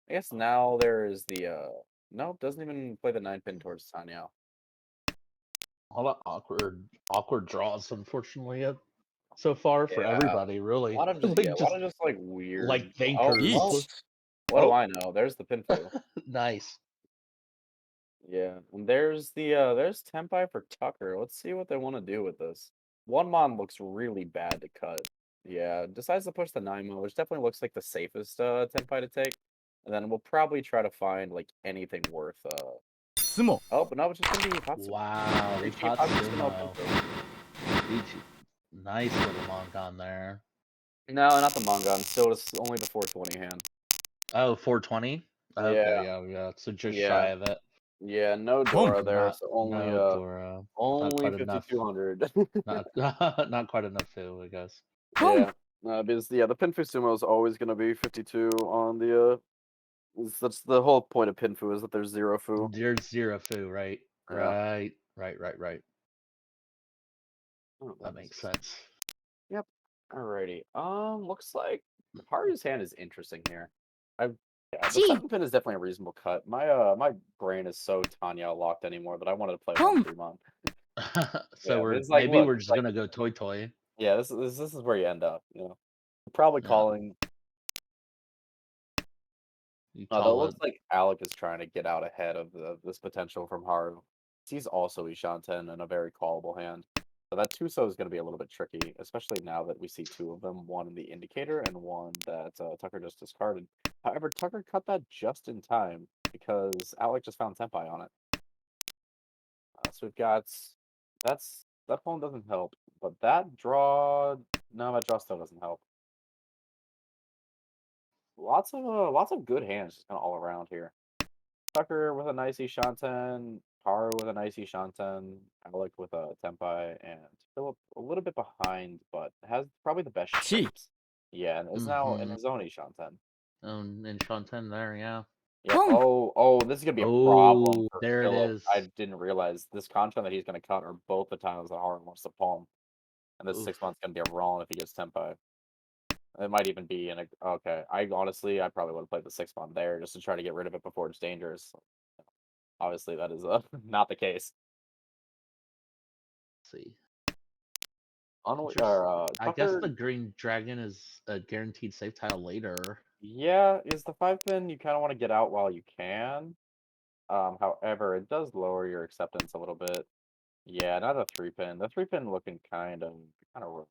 I guess now there is the nope, doesn't even play the 9-pin towards Tanya. A lot of awkward draws, unfortunately, so far for everybody, really. A lot of just like weird. like Oh, thinkers. well, what do I know? There's the Pinfu. Nice. Yeah, and there's there's Tenpai for Tucker. Let's see what they want to do with this. 1-mon looks really bad to cut. Yeah, decides to push the 9-mon, which definitely looks like the safest Tenpai to take. And then we'll probably try to find like anything worth Sumo. Oh, but no, it's just gonna be Hatsumo. Wow, the Hatsumo. Tatsumo. Nice little Mongon there. No, not the Mongon. Still, it's only the 420 hand. Oh, 420? Okay, yeah. So just shy of it. Yeah, no Dora there, so only Dora. only 5200. Not quite enough too, I guess. Yeah, because the Pinfu Sumo is always gonna be 52 on the that's the whole point of Pinfu is that there's 0 fu. There's 0 fu, right? Yeah. Right. Oh, That makes sense. Yep. Alrighty. Looks like Haru's hand is interesting here. The Gee. 7 pin is definitely a reasonable cut. My brain is so Tanya locked anymore that I wanted to play Boom. 1-3-mon. So Yeah, we're just gonna go toy. Yeah, this is where you end up, you know. Probably Yeah. calling. You Though it call looks it. like Alec is trying to get out ahead of this potential from Haru. He's also Ishanten and a very callable hand. So that Tuso is going to be a little bit tricky, especially now that we see 2 of them, one in the indicator and one that Tucker just discarded. However, Tucker cut that just in time because Alec just found Tenpai on it. So we've got that pawn doesn't help, but that draw still doesn't help. lots of good hands just kind of all around here. Tucker with a nice Ishanten, Haru with a nice Ishanten, Alec with a Tenpai, and Philip a little bit behind, but has probably the best Chi. shapes. Yeah, and is now in Mhm. his own Ishanten. And Shanten there, yeah. Yeah. Boom. Oh, this is gonna be a problem Oh, for there it Philip. is. I didn't realize this content that he's gonna cut are both the times that Haru wants to palm, and this Oof. 6 months gonna be a wrong if he gets Tenpai. It might even be in a okay. I honestly, I probably would have played the 6 month there just to try to get rid of it before it's dangerous. Obviously, that is not the case. Let's see. Tucker, I guess the Green Dragon is a guaranteed save tile later. yeah, is the 5 pin you kind of want to get out while you can. However, it does lower your acceptance a little bit. Yeah, not a 3 pin. The 3 pin looking kind of rough.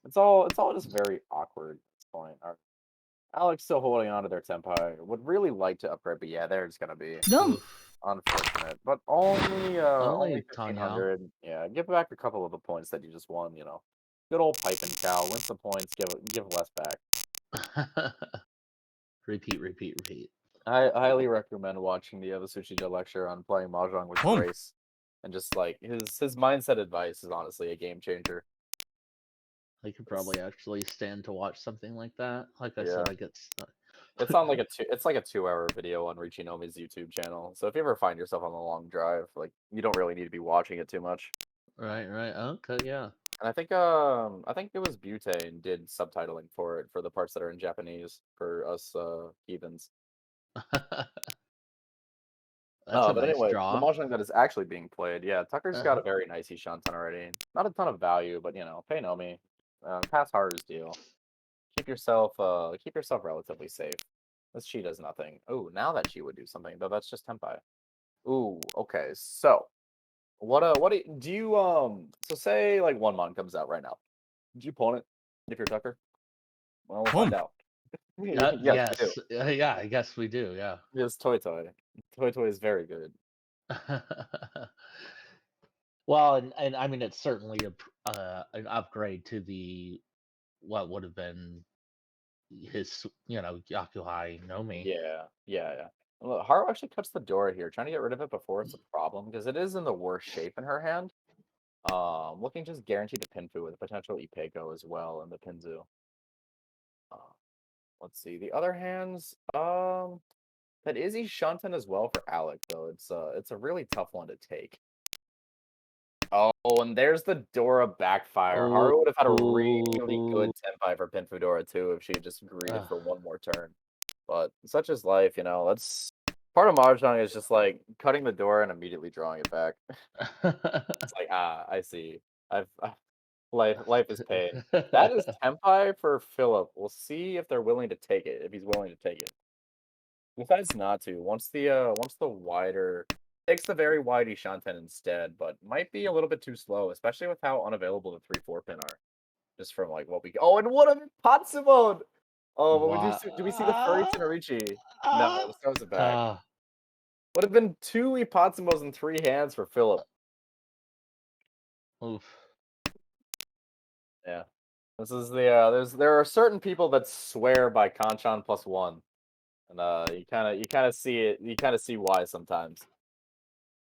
It's all just very awkward at this point. Alex still holding on to their Tenpai. Would really like to upgrade, but yeah, they're just gonna be Dum. Oof. unfortunate. But only Only Tanyao. 1,500. Yeah, give back a couple of the points that you just won. Good old pipe and cow. Win some points. Give less back. repeat. I highly recommend watching the Avasuchija lecture on playing Mahjong with Boom. Grace, and just like his mindset advice is honestly a game changer. I could probably actually stand to watch something like that. Like I Yeah. said, I get stuck. It's on like it's like a 2 hour video on Richinomi's YouTube channel. So if you ever find yourself on a long drive, like you don't really need to be watching it too much. Right. Okay, yeah. And I think it was Butane did subtitling for it for the parts that are in Japanese for us heathens. That's a But nice anyway, the draw. Mahjong that is actually being played, yeah, Tucker's got Uh-huh. a very nice Ishanten already. Not a ton of value, but pay no me. Pass Haru's deal. Keep yourself relatively safe. This Chi does nothing. Oh, now that Chi would do something, though that's just Tenpai. Ooh, okay. So do you so say like 1 month comes out right now. Do you pawn it if you're Tucker? Well, we'll find Boom. out. Yes, we do. Yes. Yeah, I guess we do, yeah. Yes, Toy Toy. Toy Toy is very good. Well, and I mean it's certainly an upgrade to the what would have been his Yakuhai Nomi. Yeah. Look, Haru actually cuts the Dora here, trying to get rid of it before it's a problem, because it is in the worst shape in her hand. Looking just guaranteed to Pinfu with a potential Ipeko as well in the Pinzu. Uh, let's see. The other hands, that is Ishanten as well for Alec, though. It's a really tough one to take. Oh, and there's the Dora backfire. Haru would have had a really good Tenpai for Pinfu Dora too if she had just greeted for one more turn. But such is life, that's part of Mahjong is just like cutting the door and immediately drawing it back. It's like, I see. Life is pain. That is Tenpai for Philip. We'll see if they're willing to take it, if he's willing to take it. Decides not to. Once the wider takes the very wide Ishanten instead, but might be a little bit too slow, especially with how unavailable the 3/4 pin are. Just from like what we and what a Patsumon! Oh, but do we see the furry Tenorichi? No, this throws it back. Would have been 2 Ipatsumos in 3 hands for Philip. Oof. Yeah. This is there are certain people that swear by Kanchan +1. And you kind of see it. You kind of see why sometimes.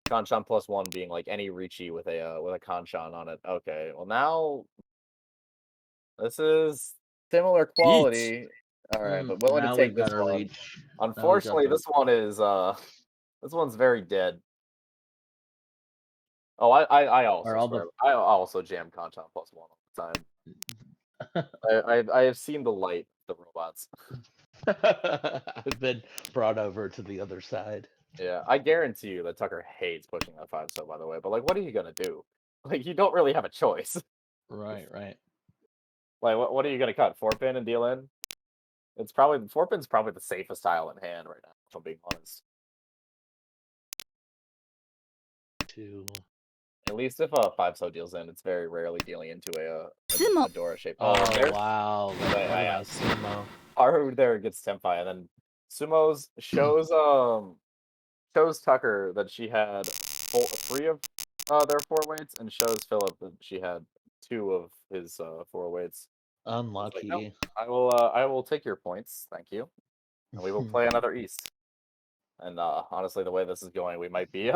Kanchan +1 being like any Ricci with a Kanchan on it. Okay, well now this is similar quality. All right, but willing to Now we take this gotta one. reach. Unfortunately, this one is this one's very dead. Oh, I also all swear. the I also jam Kanchan +1 all the time. I have seen the light of the robots. I've been brought over to the other side. Yeah, I guarantee you that Tucker hates pushing that 5 by the way. But like, what are you gonna do? Like, you don't really have a choice. Right. Like, what are you gonna cut? 4 pin and deal in? It's probably 4 pin's probably the safest tile in hand right now, if I'm being honest. At least if a 5 deals in, it's very rarely dealing into a Dora shape. Oh, there's wow. What I about Sumo? Haru there gets Tenpai, and then Sumo's shows Tucker that she had 3 of their 4 weights, and shows Philip that she had 2 of his 4 weights. Unlucky. I will take your points, thank you, and we will play another East. And honestly, the way this is going, we might be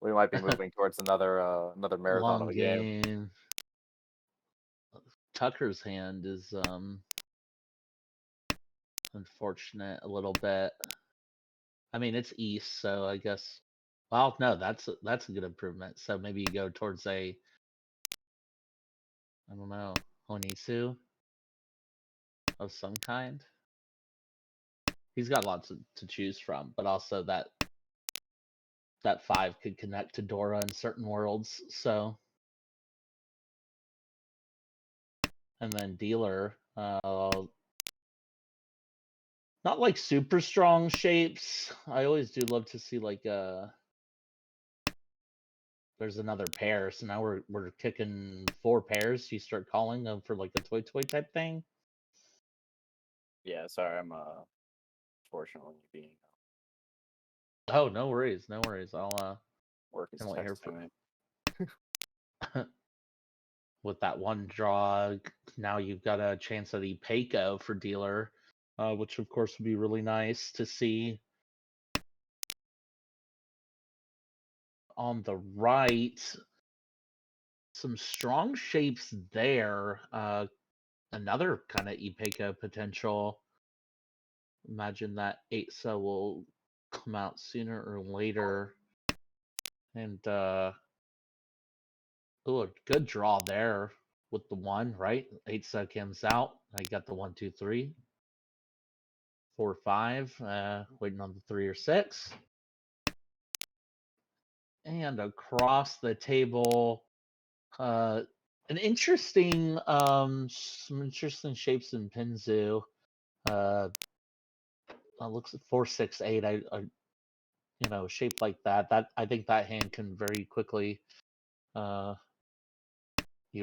we might be moving towards another marathon of Long a game. game. Tucker's hand is unfortunate a little bit. I mean, it's east, so I guess. Well, no, that's a good improvement. So maybe you go towards I don't know, Honisu of some kind. He's got lots to choose from, but also that 5 could connect to Dora in certain worlds. So, and then dealer, not like super strong shapes. I always do love to see like there's another pair, so now we're kicking 4 pairs. You start calling them for like a toy type thing. Yeah, sorry, I'm fortunately being Oh, no worries, no worries. I'll work is handle it here for texting me. with that one draw. Now you've got a chance at Ipeco for dealer, which of course would be really nice to see. On the right, some strong shapes there. Another kind of Ipeco potential. Imagine that 8 cell will come out sooner or later. And oh, a good draw there with the 1, right? 8 cell comes out. I got the 1, 2, 3. 4, 5. Waiting on the 3 or 6. And across the table, an interesting some interesting shapes in Pinzu. Looks at 4, 6, 8. I you know, shape like that. I think that hand can very quickly you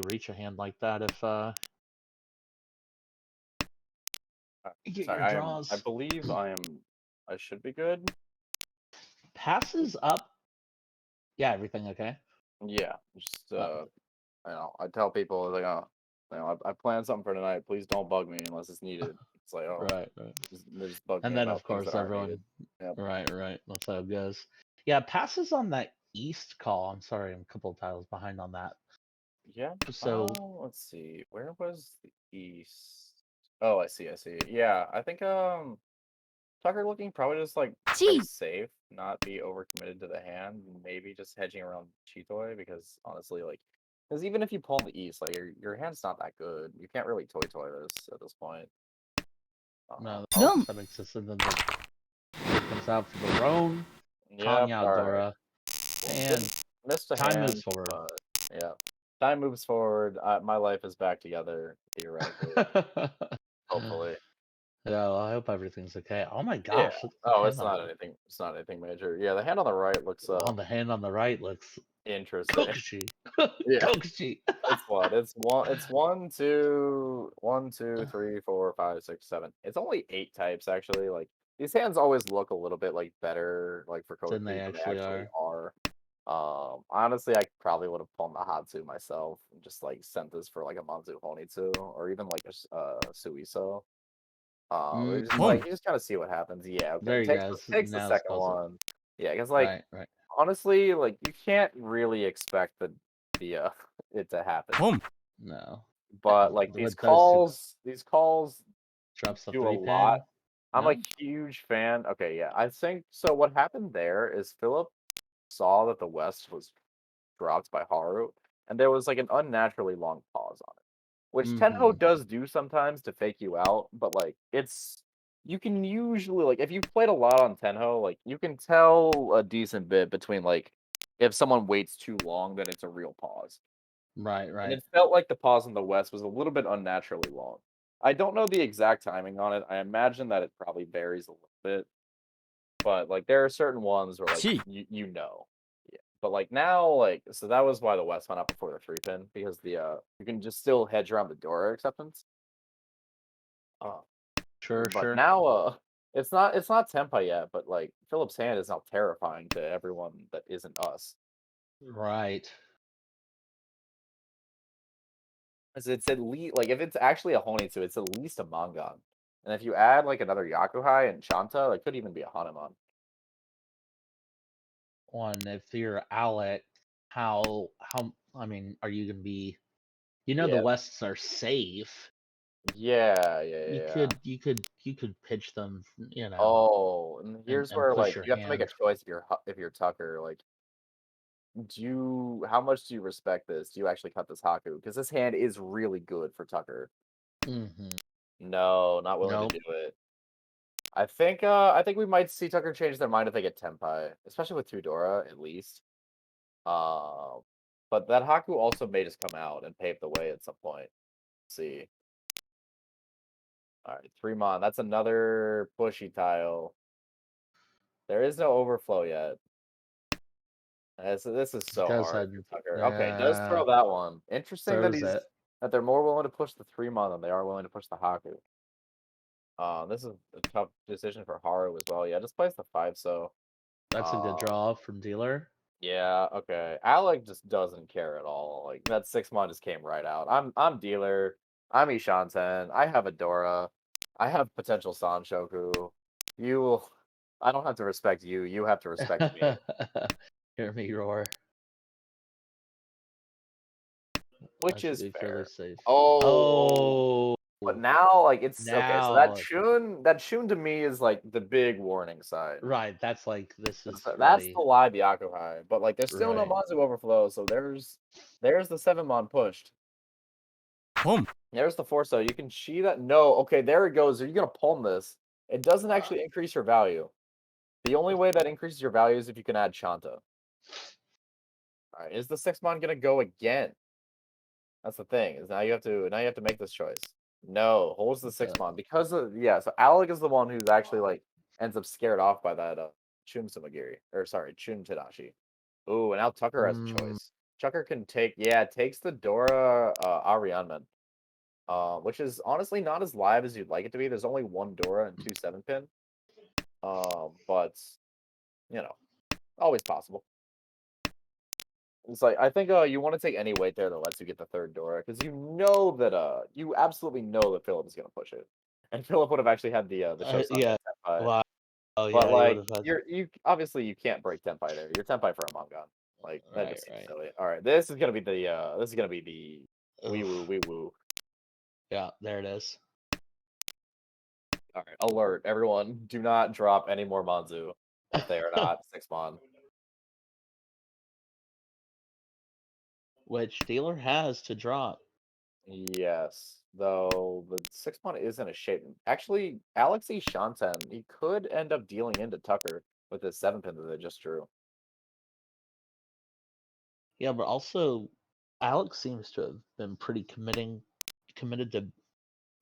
reach a hand like that if you get Sorry, your draws. I believe I should be good. Passes up. Yeah, everything okay? Yeah, just I tell people like, oh, I planned something for tonight. Please don't bug me unless it's needed. It's like, oh, Right. they just bug me And then about of things course that aren't everyone. needed. Yep. Right. That's how it goes. Yeah, passes on that east call. I'm sorry, I'm a couple of tiles behind on that. Yeah. So Let's see. Where was the east? Oh, I see. Yeah, I think Tucker looking probably just like play Gee. safe, not be overcommitted to the hand, maybe just hedging around Chitoy because honestly, like, because even if you pull in the east, like your hand's not that good. You can't really toy this at this point. no, Boom. that makes sense. And then the comes out for the Roan. Yeah, Calling out all right. Dora. And Missed a time hand, moves forward. but yeah, time moves forward. My life is back together theoretically. Hopefully. Yeah, well, I hope everything's okay. Oh my Yeah. gosh. Oh, it's not anything. It's not anything major. Yeah, the hand on the right looks On the hand on the right looks interesting. Kokushi. Yeah. Kokushi. It's what? It's 1, 2, 1, 2, 3, 4, 5, 6, 7. It's only 8 types actually. Like these hands always look a little bit like better, like for Than Kokushi they than they actually actually are. are. Honestly, I probably would have pulled the Hatsu myself and just like sent this for like a Manzu Honitsu or even like a Suiso. It's just like you just kind of see what happens. Yeah, okay. There you go. Takes the Now it's second puzzle. one. Yeah, because like Right. honestly, like you can't really expect the it to happen. No. But like With those these calls drops the do a 3 lot. pin. I'm No? a huge fan. Okay, yeah. I think so what happened there is Philip saw that the West was dropped by Haru, and there was like an unnaturally long pause on it. Which Tenho does do sometimes to fake you out, but like it's you can usually like if you've played a lot on Tenho, like you can tell a decent bit between like if someone waits too long, then it's a real pause. Right. And it felt like the pause in the West was a little bit unnaturally long. I don't know the exact timing on it. I imagine that it probably varies a little bit, but like there are certain ones where like you know. Yeah. But like now, like so that was why the West went up before the 3 pin, because the you can just still hedge around the Dora acceptance. Sure. But now it's not Tempa yet, but like Philip's hand is now terrifying to everyone that isn't us. Right. 'Cause it's at least like if it's actually a Honitsu, it's at least a Mangan. And if you add like another Yakuhai and Chanta, it could even be a Hanuman. On if you're Alec, how I mean, are you gonna be? You know, the Yeah. Wests are safe. Yeah. You could pitch them. You know, Oh, and here's and where push like your you have to make a hand. choice if you're Tucker. Like, how much do you respect this? Do you actually cut this Haku? Because this hand is really good for Tucker. Mm-hmm. No, not willing Nope. to do it. I think we might see Tucker change their mind if they get Tenpai, especially with Tudora at least. Uh, but that Haku also may just come out and pave the way at some point. Let's see. All right, 3 mon. That's another pushy tile. There is no overflow yet. This is so Does hard that? for Tucker. Okay, does throw that one. Interesting that Throws it. that they're more willing to push the 3 mon than they are willing to push the Haku. This is a tough decision for Haru as well. Yeah, just plays the 5 so. That's a good draw from dealer. Yeah, okay. Alec just doesn't care at all. Like that 6 mon just came right out. I'm dealer. I'm Ishanten. I have Adora. I have potential Sanshoku. I don't have to respect you. You have to respect me. Hear me roar. Which That is should be fair. fairly safe. Oh, but now like it's okay. So Now, that Shun to me is like the big warning sign. right? That's like this is That's the really live Yakuhai. But like there's still no right. Manzu overflow, so there's the 7 mon pushed. Boom. There's the 4 so you can see that. No, okay, there it goes. Are you gonna palm this? It doesn't actually increase your value. The only way that increases your value is if you can add Shanta. Alright, is the 6 mon gonna go again? That's the thing, is now you have to make this choice. No, holds the 6 mon because of so Alec is the one who's actually like ends up scared off by that Chun Sumagiri. Or sorry, Chun Tadashi. Ooh, and now Tucker has a choice. Tucker can takes the Dora Arianman. Which is honestly not as live as you'd like it to be. There's only 1 Dora and 2 7-pin. But you know, always possible. It's like I think you want to take any weight there that lets you get the 3rd Dora because you absolutely know that Philip is gonna push it, and Philip would have actually had the Shosan Yeah. Tenpai. Wow. Oh yeah. But like Had... you obviously you can't break Tenpai there. You're Tenpai for a Mangan. Like that Right, just seems right. silly. All right, this is gonna be the wee woo. Yeah, there it is. All right, alert everyone! Do not drop any more Manzu if they are not 6 mon. Which dealer has to drop. Yes, though the 6 mon is in a shape. Actually, Alexei Shanten, he could end up dealing into Tucker with his 7-pin that they just drew. Yeah, but also Alex seems to have been pretty committed to,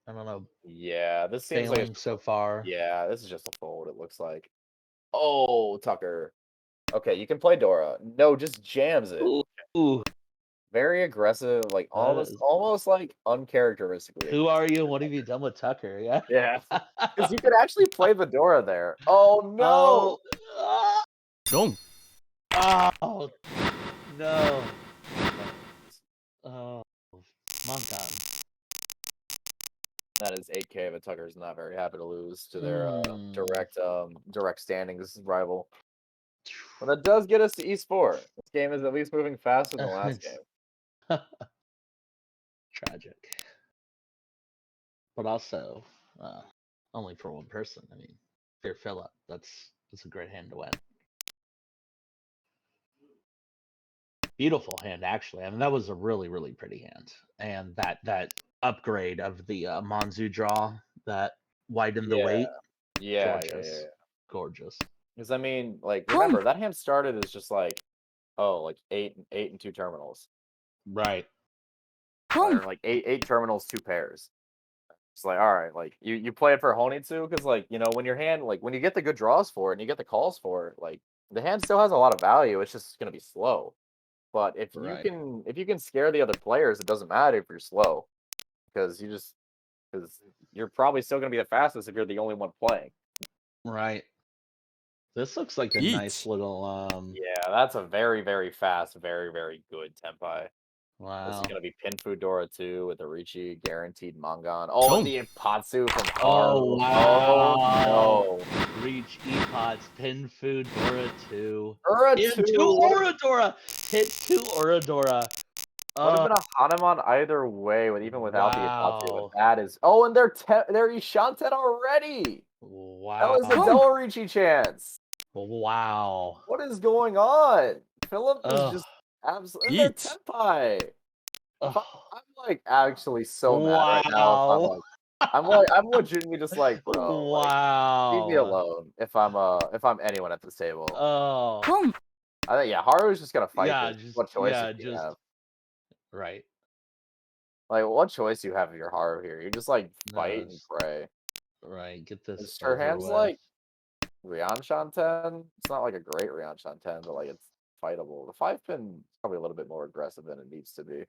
I don't know, Yeah, this seems like failing so far. yeah, this is just a fold. It looks like. Oh, Tucker. Okay, you can play Dora. No, just jams it. Ooh. Very aggressive, like almost like uncharacteristically. Who are aggressive. you and what have you done with Tucker? Yeah. Yeah, because you could actually play the Dora there. Oh no! Oh, Boom. oh no. Oh, Montan. That is 8K, but Tucker's not very happy to lose to their direct standings rival. But that does get us to E4. This game is at least moving faster than the last game. Tragic. But also, only for one person. I mean, Fear Phillip. That's a great hand to win. Beautiful hand, actually. I mean, that was a really, really pretty hand. And that upgrade of the Manzu draw that widened the weight. Yeah. Gorgeous. Because I mean, like, remember that hand started as just like, like 8 and 2 terminals. Right. Or like 8 terminals, 2 pairs. It's like, all right, like you play it for Honitsu because like when your hand when you get the good draws for it and you get the calls for it, like the hand still has a lot of value. It's just gonna be slow. But if you can scare the other players, it doesn't matter if you're slow because you're probably still gonna be the fastest if you're the only one playing. Right. This looks like a nice little Yeah, that's a very, very fast, very, very good Tenpai. This Wow. is gonna be Pinfu Dora 2 with the Ricci guaranteed Mongon. Oh, Boom. and the Ipatsu from Oh, Haru. wow. Oh Reach Epots, Pin Food, Dora 2. no. Ura And 2 two Oradora! Hit 2 Oradora. would have been a Hanuman either way, even without the Ipatsu. Wow. But that is and they're Ishanten already. That was a Wow. double Ricci chance. Wow. What is going on? Philip is Ugh. just absolutely. They're Yeet. Tenpai. Ugh. I'm like actually so mad right now. Wow. I'm legitimately just like, bro, like, leave me Wow. alone if I'm anyone at this table. Oh. Boom. I think Haru's just gonna fight Yeah, this. just What choice yeah, do you just have? right. Like, what choice do you have of your Haru here? You just like fight and Yes. pray. Right. Get this Is her over hands with. like Ryan Shanten? It's not like a great Ryan Shanten, but like it's fightable. The 5-pin is probably a little bit more aggressive than it needs to be.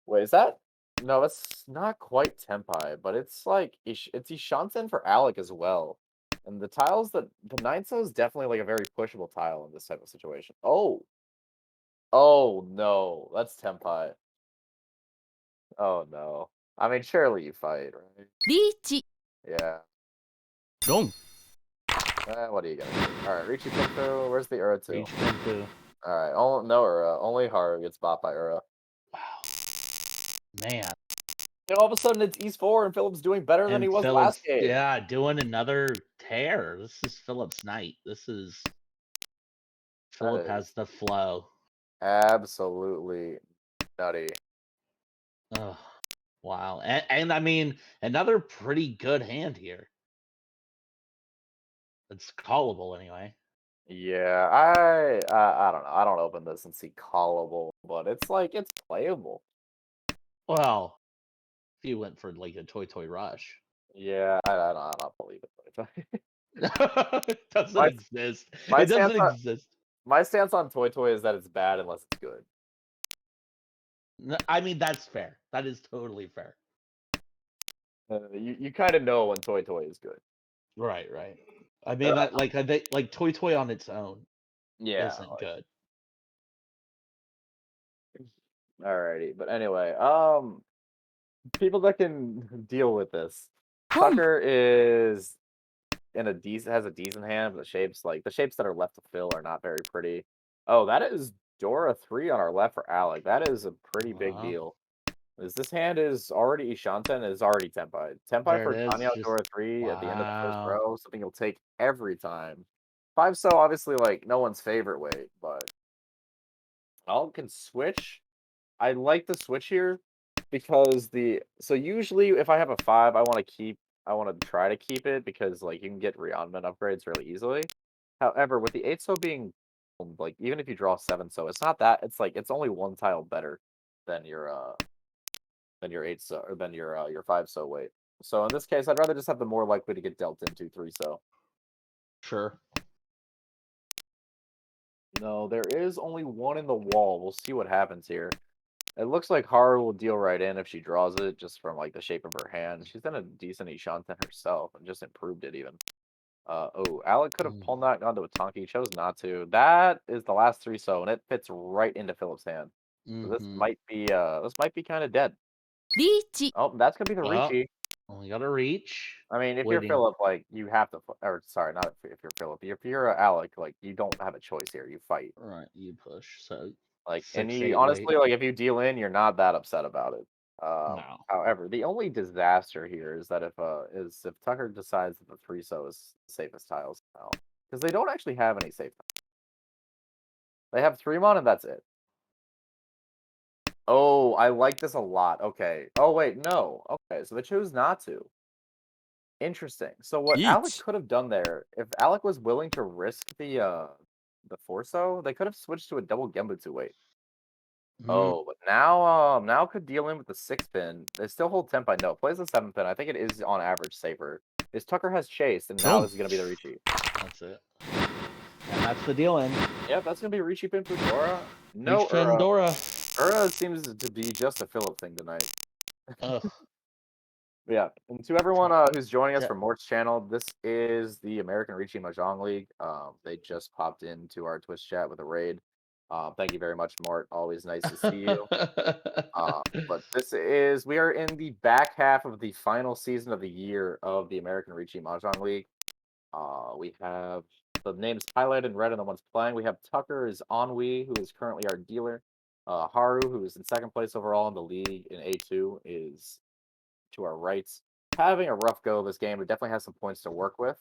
Wait, is that? No, that's not quite Tenpai, but it's like it's Ishanten for Alec as well. And the tiles that the 9-so is definitely like a very pushable tile in this type of situation. Oh. Oh no, that's Tenpai. Oh no. I mean, surely you fight, right? リーチ Yeah. Gong. What are you gonna do? All right, Ricci Pinfu. Where's the Ura 2? Reach Pinfu. All right, no Ura. Only Haru gets bought by Ura. Wow. Man. And all of a sudden, it's East 4, and Philip's doing better than And he was Phillips, last game. yeah, doing another tear. This is Philip's night. This is Philip is- has the flow. Absolutely nutty. Ugh. Wow. And I mean, another pretty good hand here. It's callable anyway. Yeah, I don't know. I don't open this and see callable, but it's like it's playable. Well, if you went for like a Toy Rush. Yeah, I don't believe it. It doesn't My- exist. my It doesn't stance on- exist. My stance on Toy is that it's bad unless it's good. I mean, that's fair. That is totally fair. You kind of know when Toy is good. Right. I mean, that like I think like Toy on its own Yeah. isn't good. Alrighty, but anyway, people that can deal with this. Boom. Tucker is has a decent hand, but the shapes that are left to fill are not very pretty. Oh, that is Dora 3 on our left for Alec. That is a pretty big Wow. deal. This hand is already Ishanten, is already Tenpai. Tenpai There for it is, Tanya just- Dora 3 at the end of the first wow. row, something you'll take every time. 5-so obviously like no one's favorite weight, but Alec can switch. I like the switch here because so usually if I have a 5, I want to try to keep it because like you can get Rionman upgrades really easily. However, with the 8-so being like even if you draw 7-so, it's not that it's only one tile better than your 8-so or than your 5-so weight. So in this case, I'd rather just have the more likely to get dealt into 3-so. Sure. No, there is only one in the wall. We'll see what happens here. It looks like Haru will deal right in if she draws it, just from like the shape of her hand. She's done a decent Ishanten herself and just improved it even. Alec could have pulled that onto a Tonki, chose not to. That is the last 3-so, and it fits right into Philip's hand. So this might be kind of dead. リーチ Oh, that's gonna be the Well, Ricci. only got to reach. I mean, if waiting. you're Philip, like you have to, or sorry, not if you're Philip. If you're Alec, like you don't have a choice here. You fight. Right, you push. So Like, 6, and 8 you honestly, weight. like if you deal in, you're not that upset about it. No. However, the only disaster here is that if Tucker decides that the 3-so is the safest tiles now, because they don't actually have any safe tiles. They have 3-mon and that's it. Oh, I like this a lot. Okay. Oh wait, no. Okay, so they chose not to. Interesting. So what Alec Yeet. could have done there, if Alec was willing to risk the 4-so, they could have switched to a double Genbutsu weight. Oh, but now could deal in with the 6-pin. They still hold Tenpai. No, plays the 7-pin. I think it is on average safer. Is Tucker has chased, and now Boom. this is gonna be the Ricci. That's it. And that's the deal in. Yeah, that's gonna be Ricci Pinfu Dora. No, Reach Pandora. Ura seems to be just a Philip thing tonight. Ugh. Yeah, and to everyone who's joining us Yeah. from Mort's channel, this is the American Ricci Mahjong League. They just popped into our Twitch chat with a raid. Thank you very much, Mort. Always nice to see you. But we are in the back half of the final season of the year of the American Ricci Mahjong League. We have the names highlighted in red and the ones playing. We have Tucker is Ennui, who is currently our dealer. Haru, who is in second place overall in the league in A2, is to our right. Having a rough go of this game, but definitely has some points to work with.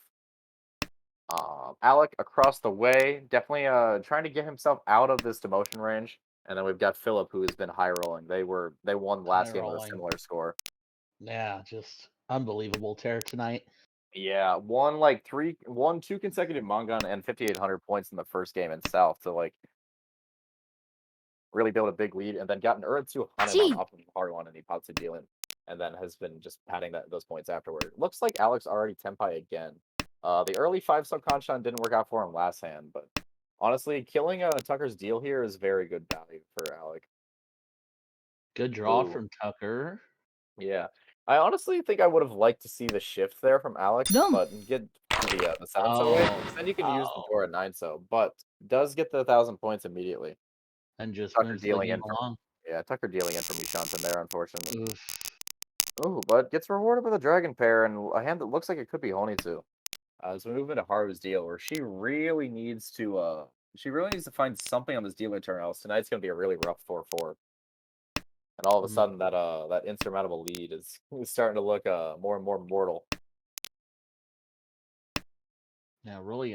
Alec across the way, definitely trying to get himself out of this demotion range. And then we've got Philip, who has been high rolling. They won last game with a rolling. similar score. Yeah, just unbelievable tear tonight. Yeah, won 2 consecutive Mongun and 5,800 points in the first game in South to really build a big lead, and then got an Earth to Hanuman off of Haruan and he popped to Dealing, and then has been just padding those points afterward. Looks like Alex already Tenpai again. The early 5-sub Kanchan didn't work out for him last hand, but honestly, killing Tucker's deal here is very good value for Alec. Good draw Ooh. from Tucker. Yeah. I honestly think I would have liked to see the shift there from Alex, Dum. but get the 7 so away. Then you can use the door at 9 so, but does get the 1,000 points immediately. And just Tucker moves the dealing game in from along. Tucker dealing in from Yushantan there, unfortunately. Oof. Ooh, but gets rewarded with a dragon pair and a hand that looks like it could be Honitsu. As we move into Haru's deal, where she really needs to find something on this dealer turn, else tonight's gonna be a really rough 4-4. And all of a sudden that insurmountable lead is starting to look more and more mortal. Yeah, really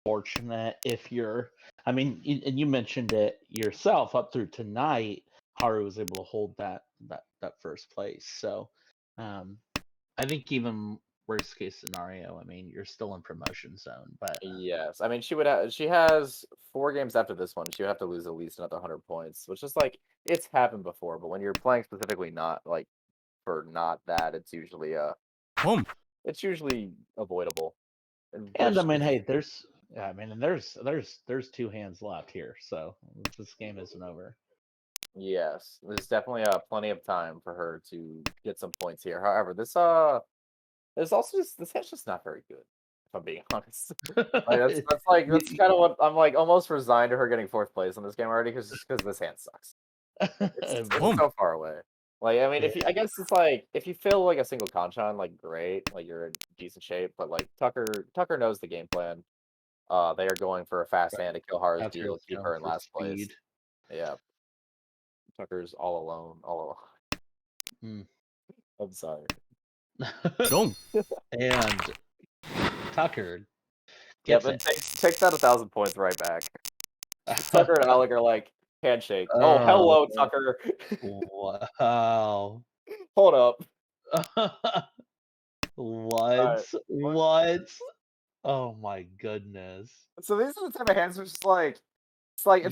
unfortunate if you're. I mean, and you mentioned it yourself. Up through tonight, Haru was able to hold that first place. So, I think even worst case scenario, I mean, you're still in promotion zone. But Yes, I mean she has 4 games after this one. She would have to lose at least another 100 points, which is it's happened before. But when you're playing specifically not for not that, it's usually avoidable. and I mean, hey, there's. I mean, and there's 2 hands left here, so this game isn't over. Yes, there's definitely plenty of time for her to get some points here. However, this hand's just not very good, if I'm being honest. That's kind of what I'm almost resigned to her getting 4th place in this game already, because this hand sucks. It's so far away. I mean, I guess it's if you fill a single Kanchan, great, you're in decent shape. But Tucker knows the game plan. They are going for a fast hand to kill Haru's deal, keep her in last place. Yeah. Tucker's all alone. I'm sorry. And Tucker. Yeah, but takes that 1,000 points right back. Tucker and Alec are handshake. Oh, hello, Tucker. Wow. Hold up. What? What? Oh my goodness. So these are the type of hands which it's hard to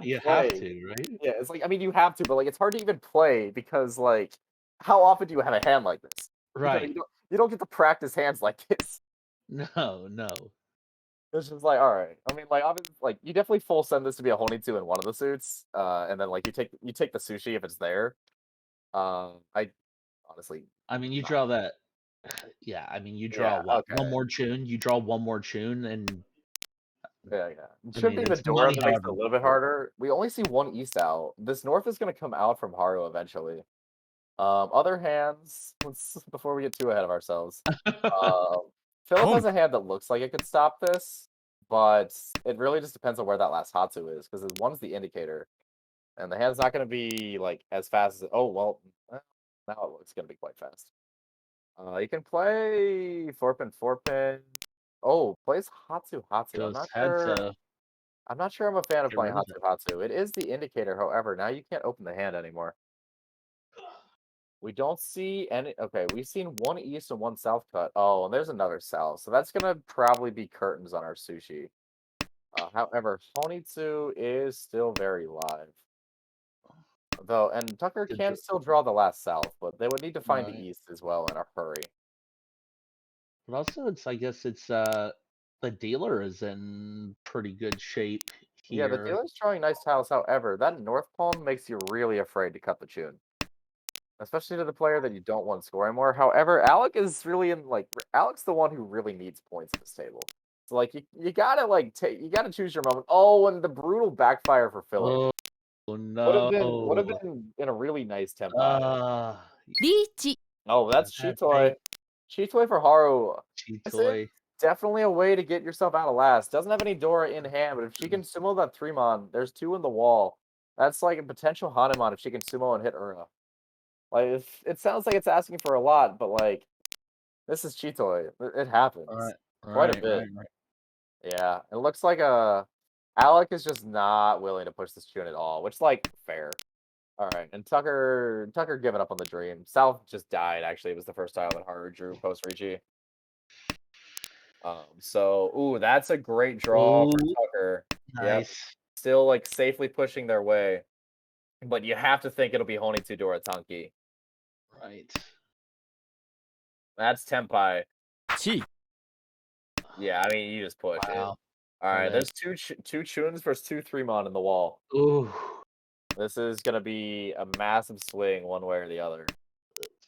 you play. have to, right? Yeah, it's I mean you have to, but it's hard to even play because how often do you have a hand like this? Right. You don't get to practice hands like this. No. It's just all right. I mean, obviously, you definitely full send this to be a Honitsu in one of the suits, and then you take the sushi if it's there. I honestly. I mean, you draw that. Yeah, I mean, you draw one more tune. You draw one more tune, and yeah. It should be the door that makes it a little bit harder. We only see one East out. This North is going to come out from Haru eventually. Other hands. Before we get too ahead of ourselves. Philip has a hand that looks like it could stop this, but it really just depends on where that last Hatsu is, because one's the indicator, and the hand's not going to be as fast as. Oh well, now it looks going to be quite fast. You can play 4-pin. Oh, plays Hatsu. I'm not sure I'm a fan of playing Hatsu. It is the indicator, however, now you can't open the hand anymore. We don't see any. Okay, we've seen one East and one South cut. Oh, and there's another South. So that's going to probably be curtains on our sushi. However, Honitsu is still very live. Though, and Tucker can still draw the last South, but they would need to find the East as well in a hurry. But also, I guess it's the dealer is in pretty good shape here. Yeah, the dealer's drawing nice tiles. However, that North pawn makes you really afraid to cut the tune. especially to the player that you don't want scoring more. However, Alec is really Alec's the one who really needs points in this table. So like you gotta you gotta choose your moment. Oh, and the brutal backfire for Philip Oh would have no. been in a really nice tempo.リーチ Oh, that's That's Chitoy. Chitoy for Haru. This is Chitoy. definitely a way to get yourself out of last. Doesn't have any Dora in hand, but if she can sumo that 3-mon, there's 2 in the wall. That's like a potential Hanuman if she can sumo and hit Ura. Like, it sounds like it's asking for a lot, but like, this is Chitoy. It happens Right, quite a right, bit. right. Yeah, it looks like Alec is just not willing to push this tune at all, which like fair. All right, and Tucker giving up on the dream. South just died. Actually, it was the first tile that Haru drew post Ricci. So ooh, that's a great draw for Ooh, Tucker. Yep, nice. still like safely pushing their way, but you have to think it'll be Honitsu Doratanki. Right. That's Tenpai. 1 Yeah, I mean you just push it. Wow. All right, Okay. there's two Chuns versus 2 3-mon in the wall. Ooh. This is gonna be a massive swing one way or the other.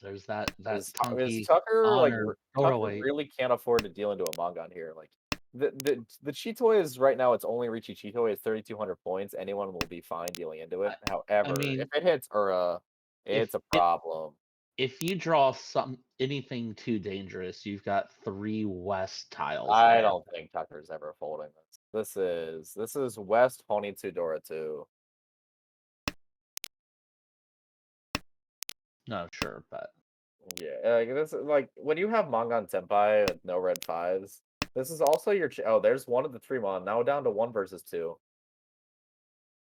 There's that Is Tunky Tucker honor Tucker doorway. really can't afford to deal into a Mongon here. Like the Chitoy is right now it's only Ricci Chitoy at 3,200 points. Anyone will be fine dealing into it. I However, mean, if it hits Ura, it's a if problem. if you draw anything too dangerous, you've got 3 west tiles I there. don't think Tucker's ever folding this. This is West Honitsu Dora 2. No, sure, but Yeah, like this is like when you have Mongon Senpai with no red 5s. This is also your oh, there's one of the 3-mon. Now down to 1 versus 2.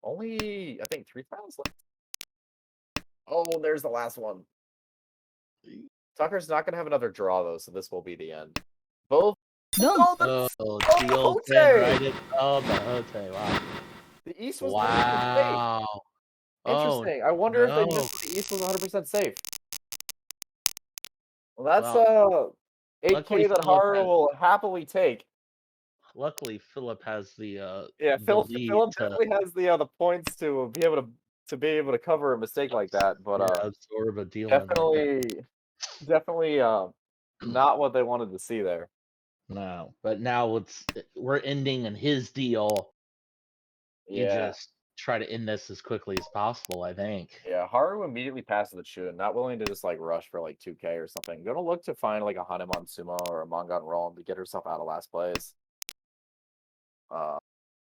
Only I think 3 tiles left. Oh, there's the last one. Tucker's not gonna have another draw though, so this will be the end. Both. ドン Oh, the, oh, the the old Hote! 10 right it. Oh, the Hote. Wow. The East was 100% safe. Wow. Oh, Interesting. I wonder if they no. missed the East was 100% safe. Well, that's Well, 8K luckily that Philip Haru has will happily take. luckily Philip has the Yeah, the lead Philip to definitely has the points to be able to cover a mistake like that, but absorb a deal in like that. definitely not what they wanted to see there. No, but now we're ending in his deal. You Yeah. just try to end this as quickly as possible, I think. Yeah, Haru immediately passes the Chun, not willing to just like rush for like 2K or something. Gonna look to find like a Hanuman Sumo or a Mongon Realm to get herself out of last place.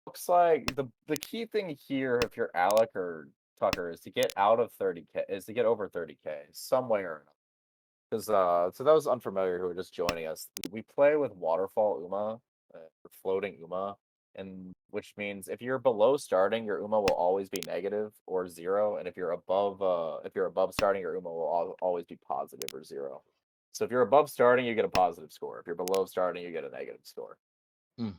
Looks like the key thing here, if you're Alec or Tucker, is to get out of 30K, is to get over 30K some way or another. Because to those unfamiliar who are just joining us, we play with Waterfall Uma, or floating Uma, and which means if you're below starting, your Uma will always be negative or 0, and if you're above starting, your Uma will always be positive or 0. So if you're above starting, you get a positive score. If you're below starting, you get a negative score. Hmm.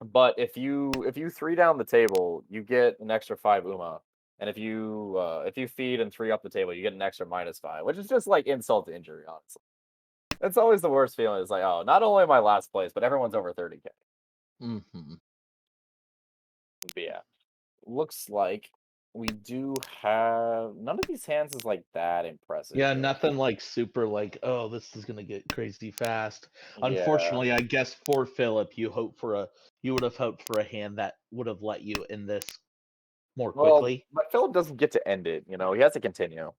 But if you 3 down the table, you get an extra 5 Uma. And if you feed and 3 up the table, you get an extra -5, which is just like insult to injury, honestly. That's always the worst feeling. It's like, oh, not only am I last place, but everyone's over 30K. Hmm. But yeah, looks like we do have none of these hands is like that impressive. Yeah, here. nothing like super like, oh, this is gonna get crazy fast. Yeah. Unfortunately, I guess for Philip, you would have hoped for a hand that would have let you in this more Well, quickly. but Philip doesn't get to end it. He has to continue.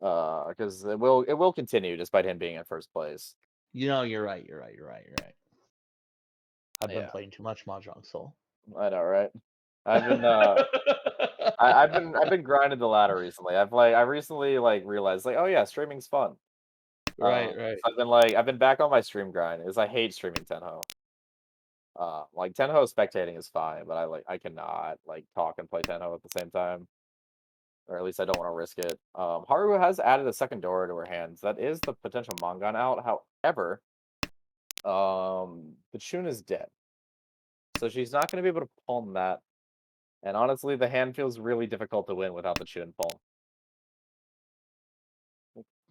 Because it will continue despite him being in first place. You're right. I've been Yeah. playing too much Mahjong Soul. I know, right? I've been I've been grinding the ladder recently. I recently like realized like, oh yeah, streaming's fun. Right. So I've been back on my stream grind. I hate streaming Tenho. Like Tenho spectating is fine, but I cannot like talk and play Tenho at the same time. Or at least I don't want to risk it. Haru has added a second Dora to her hands. That is the potential Mongon out. However, the Chun is dead. So she's not going to be able to palm that. And honestly, the hand feels really difficult to win without the Chun palm.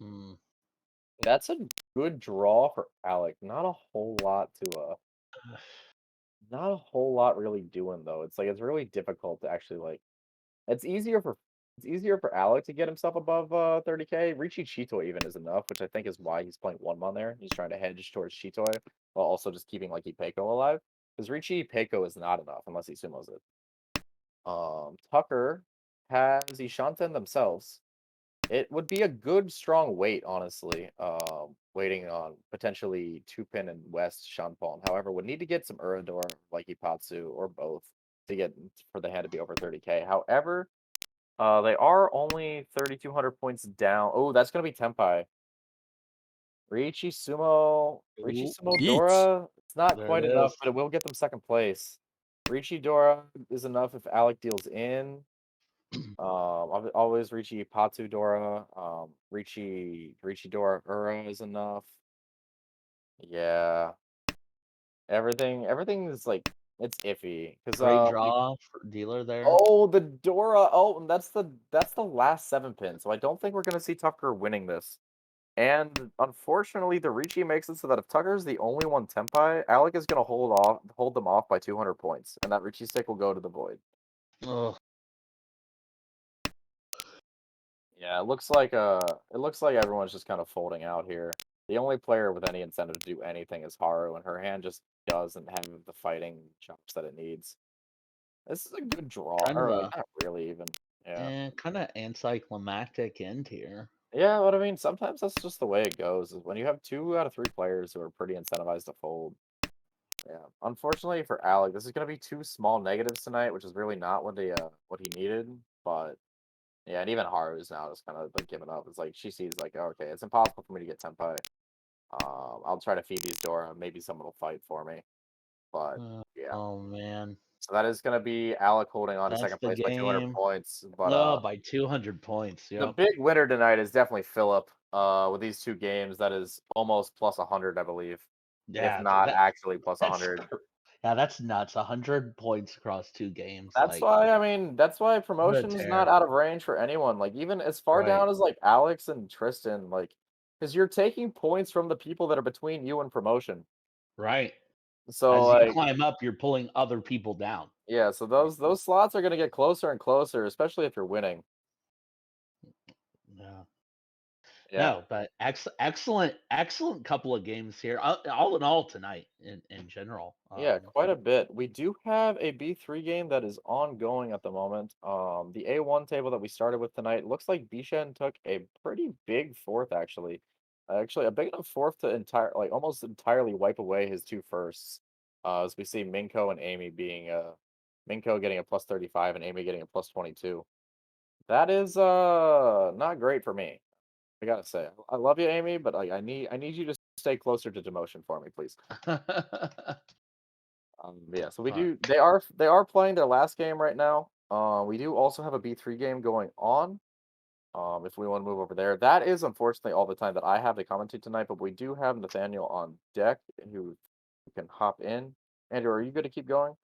Mm. That's a good draw for Alec. Not a whole lot not a whole lot really doing though. It's like it's really difficult to actually like. It's easier for it's easier for Alec to get himself above 30k. Richie Chitoy even is enough, which I think is why he's playing one mon there. He's trying to hedge towards Chitoy while also just keeping like Peiko alive. Because Richie Peiko is not enough unless he sumos it. Tucker has Ishanten themselves. It would be a good strong wait, honestly. Waiting on potentially Tupin and West Shanpon. However, would need to get some Urador, like Ipatsu, or both to get for the hand to be over 30k. However, they are only 3,200 points down. Oh, that's gonna be Tenpai. Riichi Sumo Eat. Dora. It's not There quite it enough, is. but it will get them second place. Riichi Dora is enough if Alec deals in. Always Riichi Patu Dora. Riichi Dora Ura is enough. Yeah. Everything is like it's iffy because Great draw for dealer there. oh, the Dora. Oh, and that's the last 7 pin. So I don't think we're gonna see Tucker winning this. And unfortunately, the Ricci makes it so that if Tucker's the only one Tenpai, Alec is gonna hold them off by 200 points, and that Ricci stick will go to the void. Ugh. Yeah, it looks like everyone's just kind of folding out here. The only player with any incentive to do anything is Haru, and her hand just doesn't have the fighting chops that it needs. This is a good draw, Kind or of like not really even. Yeah. kind of anticlimactic end here. Yeah, but I mean, sometimes that's just the way it goes. Is when you have 2 out of 3 players who are pretty incentivized to fold. Yeah. Unfortunately for Alec, this is going to be 2 small negatives tonight, which is really not what he needed. But yeah, and even Haru's now just kind of like giving up. It's like she sees like, okay, it's impossible for me to get Tenpai. I'll try to feed these Dora. Maybe someone will fight for me. But yeah. Oh man, So that is going to be Alec holding on to that's second the place by 200 game. points. But No, by 200 points. the Yep. big winner tonight is definitely Philip. With these 2 games, that is almost plus 100, I believe, if Yeah, not actually plus that's 100. yeah, that's nuts. 100 points across 2 games. That's Like, why I mean, that's why what a promotion's not tear. out of range for anyone. Like even as far Right, down as like Alex and Tristan, like because you're taking points from the people that are between you and promotion. right. So As you like climb up, you're pulling other people down. yeah, so those slots are gonna get closer and closer, especially if you're winning. Yeah. Yeah. No, but excellent couple of games here. All in all tonight in general. Yeah, quite a bit. We do have a B3 game that is ongoing at the moment. The A1 table that we started with tonight looks like Bishan took a pretty big fourth, actually. Actually, a big enough fourth to almost entirely wipe away his 2 firsts. As we see Minko and Amy being Minko getting a plus 35 and Amy getting a plus 22. That is not great for me. I gotta say, I love you, Amy, but like I need you to stay closer to demotion for me, please. Yeah, so Fun. they are playing their last game right now. We do also have a B3 game going on. If we want to move over there, that is unfortunately all the time that I have to commentate tonight. But we do have Nathaniel on deck who can hop in. Andrew, are you good to keep going?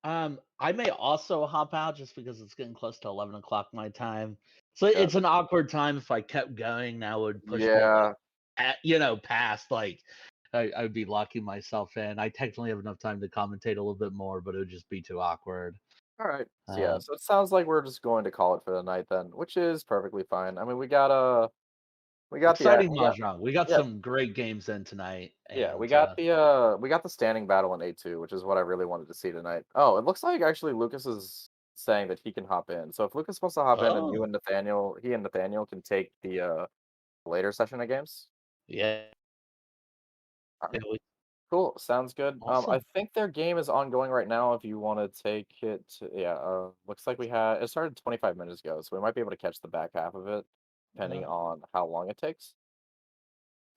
I may also hop out just because it's getting close to 11 o'clock my time. So Yeah. it's an awkward time. If I kept going, that would push me Yeah. past like I would be locking myself in. I technically have enough time to commentate a little bit more, but it would just be too awkward. All right. So yeah. Um, So it sounds like we're just going to call it for the night then, which is perfectly fine. I mean, we got exciting we got mahjong. We got yeah. some great games in tonight, Yeah, and we got the standing battle in A2, which is what I really wanted to see tonight. Oh, it looks like actually Lucas is saying that he can hop in. So if Lucas wants to hop in and oh he and Nathaniel can take the later session of games. yeah, All right, yeah, cool. Sounds good. I awesome. think their game is ongoing right now if you want to take it yeah, looks like it started 25 minutes ago, so we might be able to catch the back half of it depending on how long it takes.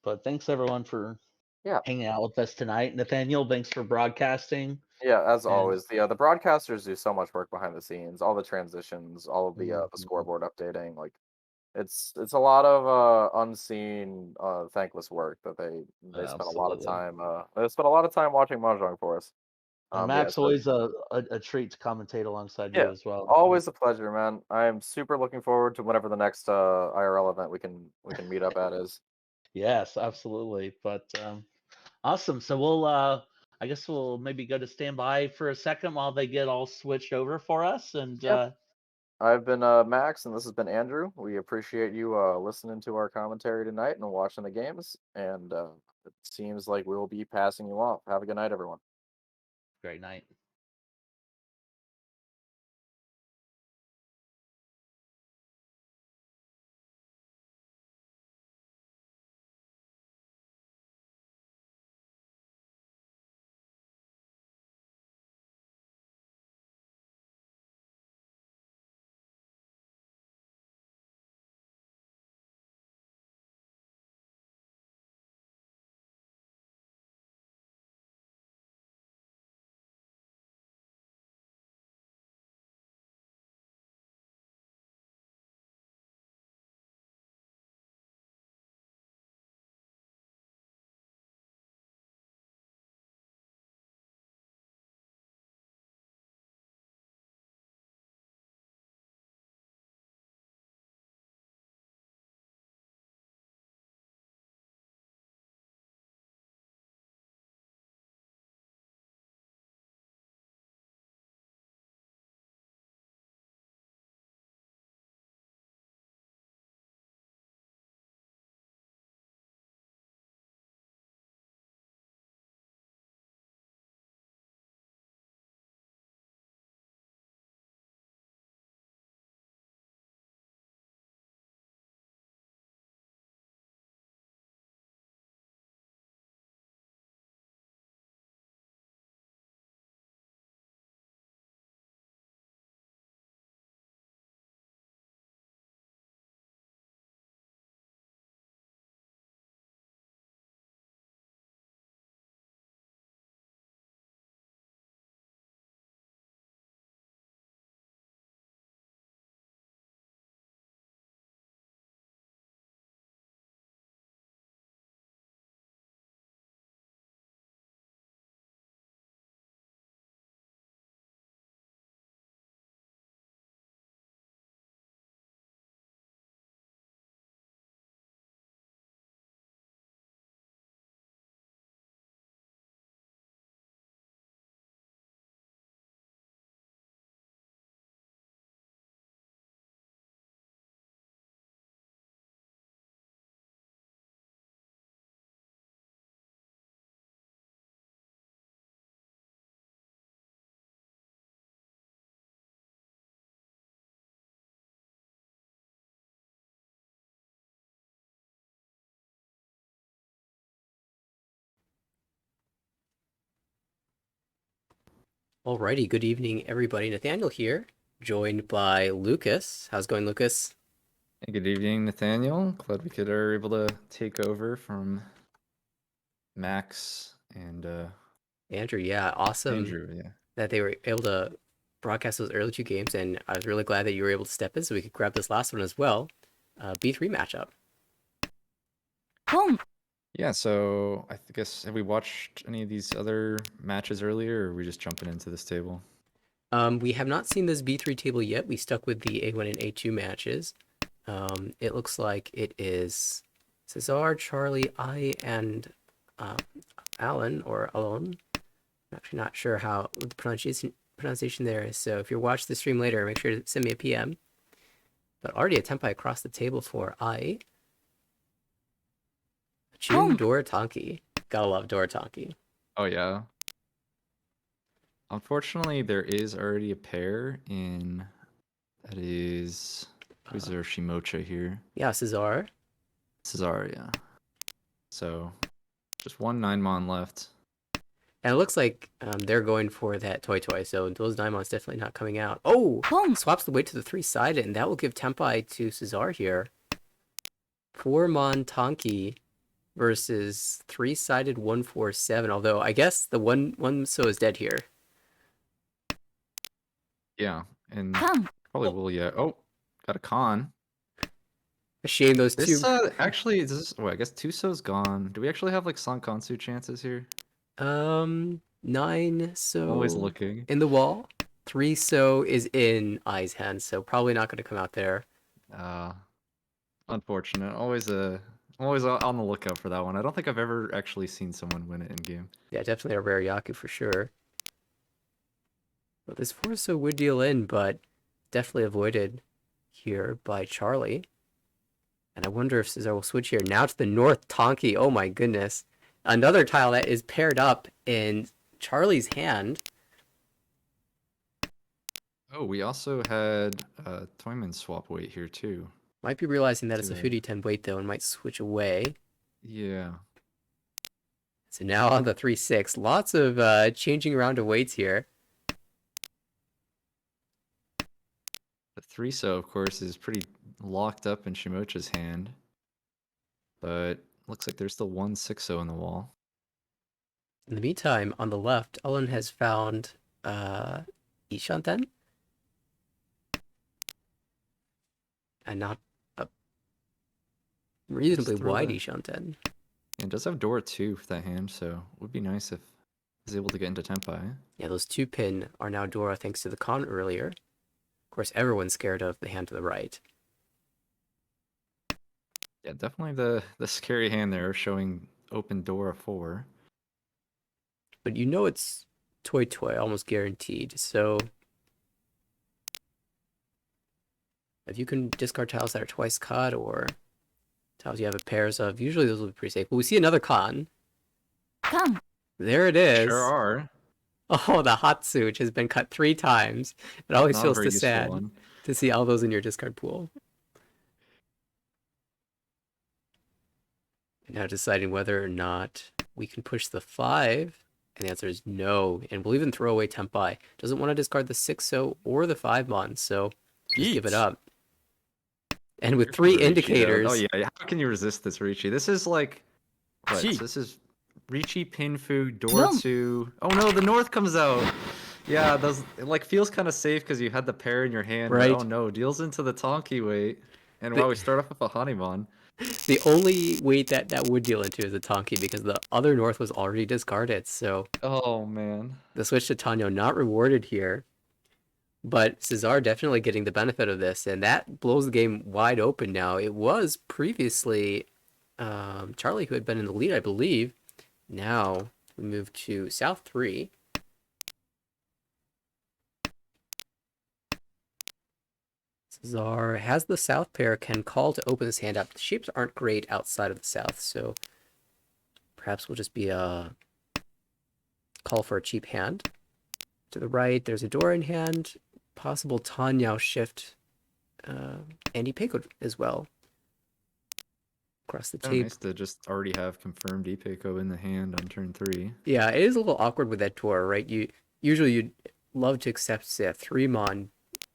But thanks everyone for Yeah. hanging out with us tonight. Nathaniel, thanks for broadcasting. Yeah, as And always, the broadcasters do so much work behind the scenes, all the transitions, all of the Mhm. scoreboard updating. Like, it's a lot of unseen, thankless work that they spend a lot of Absolutely. time. They spend a lot of time watching mahjong for us. And Yeah, Max, so always a treat to commentate alongside yeah, you as well. So, always a pleasure, man. I am super looking forward to whenever the next IRL event we can meet up at is. yes, absolutely. But awesome. So we'll I guess we'll maybe go to standby for a second while they get all switched over for us. And Yeah, I've been Max, and this has been Andrew. We appreciate you listening to our commentary tonight and watching the games. And it seems like we will be passing you off. Have a good night, everyone. Great night. Alrighty, good evening, everybody. Nathaniel here, joined by Lucas. How's it going, Lucas? Hey, good evening, Nathaniel. Glad we are able to take over from Max and Andrew, yeah, awesome Andrew. Yeah. that they were able to broadcast those early 2 games, and I was really glad that you were able to step in so we could grab this last one as well. B3 matchup. Yeah, so I guess have we watched any of these other matches earlier, or are we just jumping into this table? We have not seen this B3 table yet. We stuck with the A1 and A2 matches. It looks like it is Cesar, Charlie, I, and Alan, or Alon. I'm actually not sure how the pronunciation there is. So if you're watching the stream later, make sure to send me a PM. But already a tempai across the table for I. Chu Doritanki. Gotta love Doritanki. Oh yeah. Unfortunately, there is already a pair in. That is who's our Shimocha here? Yeah, Cesar. Cesar, yeah. So just one 9-mon left. And it looks like they're going for that Toy, so those Daimon's definitely not coming out. Oh! Swaps the weight to the 3-sided, and that will give tempai to Cesar here. 4-mon Tonki versus 3-sided 147, although I guess the one so is dead here. Yeah, and probably will, yeah. Oh, got a con. A shame those This two. actually is this. Well, I guess Tuso's gone. Do we actually have like Sankansu chances here? 9 so Always looking. in the wall. 3 so is in I's hands, so probably not going to come out there. Unfortunate. Always on the lookout for that one. I don't think I've ever actually seen someone win it in game. Yeah, definitely a rare Yaku for sure. But this 4 so would deal in, but Definitely avoided here by Charlie. And I wonder if Cesar will switch here. Now to the north, Tonki. Oh my goodness. Another tile that is paired up in Charlie's hand. Oh, we also had Toyman swap weight here too. Might be realizing that it's a To, 50-10 weight though and might switch away. Yeah. So now on the 3-6. Lots of changing around of weights here. The 3-so, of course, is pretty locked up in Shimocha's hand. But looks like there's still one 6-so in the wall. In the meantime, on the left, Ellen has found Ishanten. And not a reasonably throw wide the- Ishanten. And it does have Dora too for that hand, so it would be nice if he's able to get into Tempai. Yeah, those 2 pin are now Dora thanks to the con earlier. Of course, everyone's scared of the hand to the right. Yeah, definitely the scary hand there, showing open Dora 4. But you know it's Toy almost guaranteed. So if you can discard tiles that are twice cut or tiles you have a pairs of, usually those will be pretty safe. But we see another con. Come. There it is. Sure are. Oh, the Hatsu, which has been cut 3 times. It always Not a feels very too useful sad one. to see all those in your discard pool. Now deciding whether or not we can push the 5. And the answer is no. And we'll even throw away Tempai. Doesn't want to discard the 6-so or the 5-mon, so just give it Yeet. up. And with Here 3 comes Ricci, though. indicators. Oh yeah, how can you resist this, Ricci? This is like what? Gee. So this is Ricci, Pinfu, Dora No. 2. Oh no, the North comes out. Yeah, those it like feels kind of safe because you had the pair in your hand. but Right. oh no, deals into the Tonki weight. And The- wow, we start off with a Hanimon. The only weight that would deal into is a Tonki because the other North was already discarded. So Oh man. the switch to Tanyo not rewarded here. But Cesar definitely getting the benefit of this. And that blows the game wide open now. It was previously Charlie who had been in the lead, I believe. Now we move to South 3. Cesar has the South pair, can call to open his hand up. The shapes aren't great outside of the South, so perhaps will just be a call for a cheap hand. To the right, there's a Dora in hand. Possible Tanyao shift. Andy Payco as well. Across the So tape. nice to just already have confirmed Ipeko in the hand on turn 3. Yeah, it is a little awkward with that Dora, right? Usually you'd love to accept, say, a 3-mon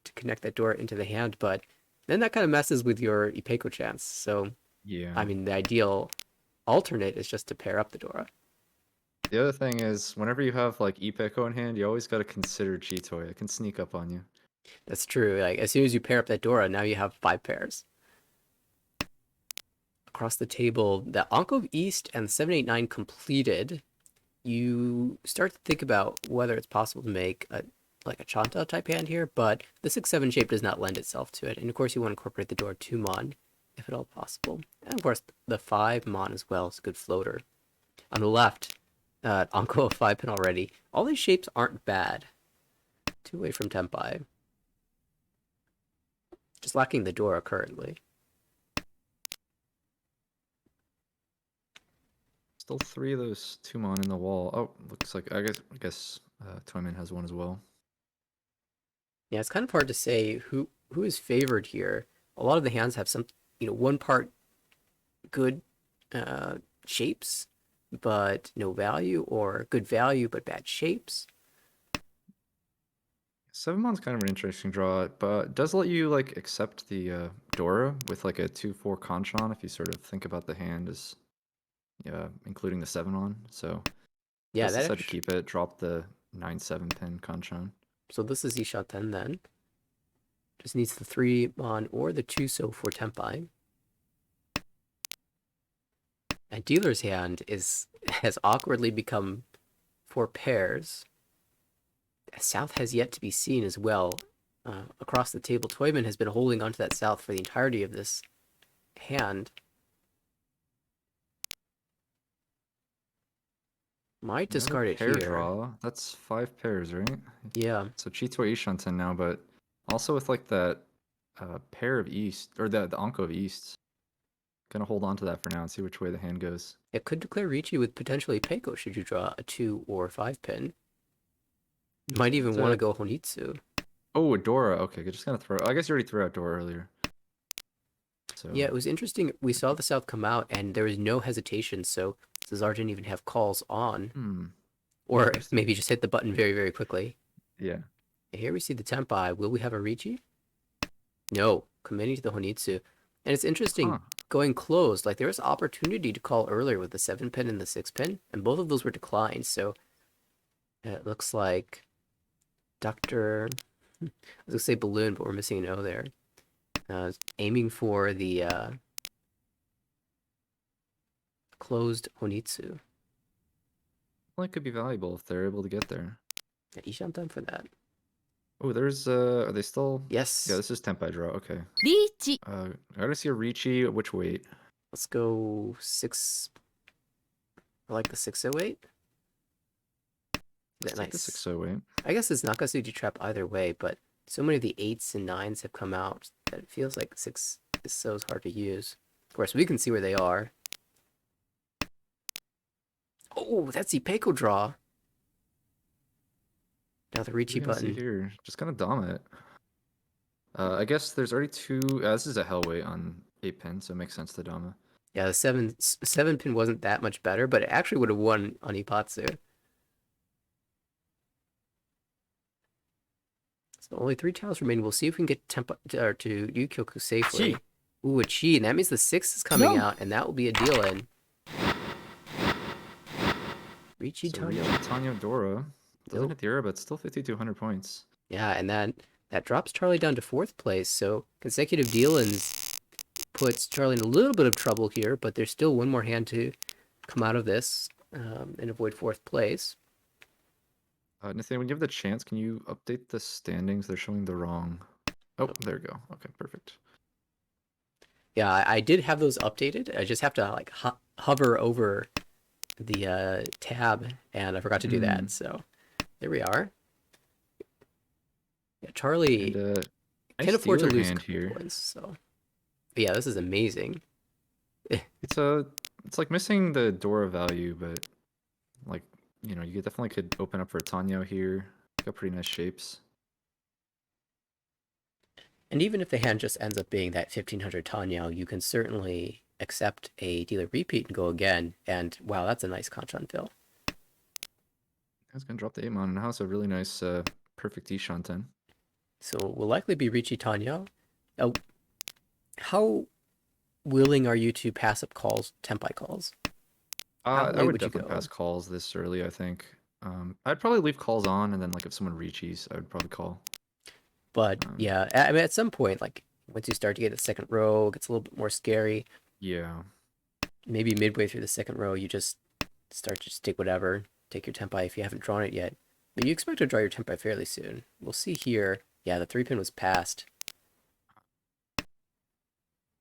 to connect that Dora into the hand, but then that kind of messes with your Ipeko chance. So, Yeah. I mean, the ideal alternate is just to pair up the Dora. The other thing is, whenever you have like Ipeko in hand, you always got to consider Chitoy. It can sneak up on you. That's true. Like, as soon as you pair up that Dora, now you have 5 pairs. Across the table, the Anko East and 789 completed. You start to think about whether it's possible to make a Chanta type hand here, but the 6-7 shape does not lend itself to it. And of course, you want to incorporate the Dora 2-mon, if at all possible. And of course, the 5-mon as well is a good floater. On the left, Anko a 5-pin already. All these shapes aren't bad. 2 away from Tempai. Just lacking the Dora currently. Still 3 of those 2-mon in the wall. Oh, looks like I guess Toyman has one as well. Yeah, it's kind of hard to say who is favored here. A lot of the hands have some, one part good shapes, but no value, or good value but bad shapes. 7-mon's kind of an interesting draw, but it does let you like accept the Dora with like a 2/4 Conchon if you sort of think about the hand as including the 7-mon. So Yeah, let's that decide to actually, keep it, drop the 9/7 pin Conchon. so this is Ishaten then. Just needs the 3-mon or the 2-so for Tempai. And Dealer's hand has awkwardly become 4 pairs. South has yet to be seen as well. Across the table, Toyman has been holding onto that South for the entirety of this hand. Might discard it pair here. draw. That's 5 pairs, right? Yeah. So Chitoy Ishanten now, but Also with like that pair of East, or the Anko of Easts. Gonna hold on to that for now and see which way the hand goes. It could declare Ricci with potentially Peiko should you draw a 2 or 5 pin. You might even It's want to a- go Honitsu. Oh, Dora. Okay, just gonna throw. I guess you already threw out Dora earlier. So Yeah, it was interesting. We saw the South come out, and there was no hesitation, so Cesar didn't even have calls on. Or Interesting. maybe just hit the button very, very quickly. Yeah. Here we see the Tempai. Will we have a Ricci? No, committing to the Honitsu. And it's interesting, Huh. going closed, like there was opportunity to call earlier with the 7 pin and the 6 pin, and both of those were declined, so it looks like Dr. I was going to say Balloon, but we're missing an O there. Aiming for the closed Honitsu. Well, it could be valuable if they're able to get there. Yeah, Ishan time for that. Oh, there's are they still? Yes. Yeah, this is Tempai draw. Okay. リーチ I gotta see a Ricci. Which weight? Let's go 6. I like the 608. Let's That take the nice. 608. I guess it's Nakasuji trap either way, but so many of the 8s and 9s have come out that it feels like 6 is so hard to use. Of course, we can see where they are. Oh, that's the Peiko draw. Now the Ricci What are we gonna see button. here. Just gonna dom it. I guess there's already two. This is a hell weight on 8 pin, so it makes sense to dom it. Yeah, the 7 pin wasn't that much better, but it actually would have won on Ipatsu. So only 3 tiles remain. We'll see if we can get to Yukioku safely. Chi. Ooh, a Chi, and that means the 6 is coming No. out, and that will be a deal in. Ricci So Tanya. Ricci, Tanya, Dora. Doesn't Nope. hit the era, but still 5,200 points. Yeah, and that drops Charlie down to 4th place, so consecutive deal-ins puts Charlie in a little bit of trouble here, but there's still one more hand to come out of this and avoid 4th place. Nathan, when you have the chance, can you update the standings? They're showing the wrong. Oh, there we go. Okay, perfect. Yeah, I did have those updated. I just have to like hover over the tab, and I forgot to do that. So there we are. Yeah, Charlie And can't nice afford to dealer lose hand couple here. points. So yeah, this is amazing. It's like missing the Dora value, but like you definitely could open up for a Tanyo here. Got pretty nice shapes. And even if the hand just ends up being that 1500 Tanya, you can certainly accept a dealer repeat and go again. And wow, that's a nice Kanchan fill. I was gonna drop the Amon and now it's a really nice perfect Ishan 10. So will likely be Ricci Tanya. How willing are you to pass up calls, Tempai calls? How I late would would you definitely go? pass calls this early, I think. I'd probably leave calls on and then like if someone reaches, I would probably call. But yeah, I mean, at some point, like once you start to get the second row, it gets a little bit more scary. Yeah. Maybe midway through the second row, you just start to just take whatever, take your Tempai if you haven't drawn it yet. But you expect to draw your Tempai fairly soon. We'll see here. Yeah, the 3 pin was passed.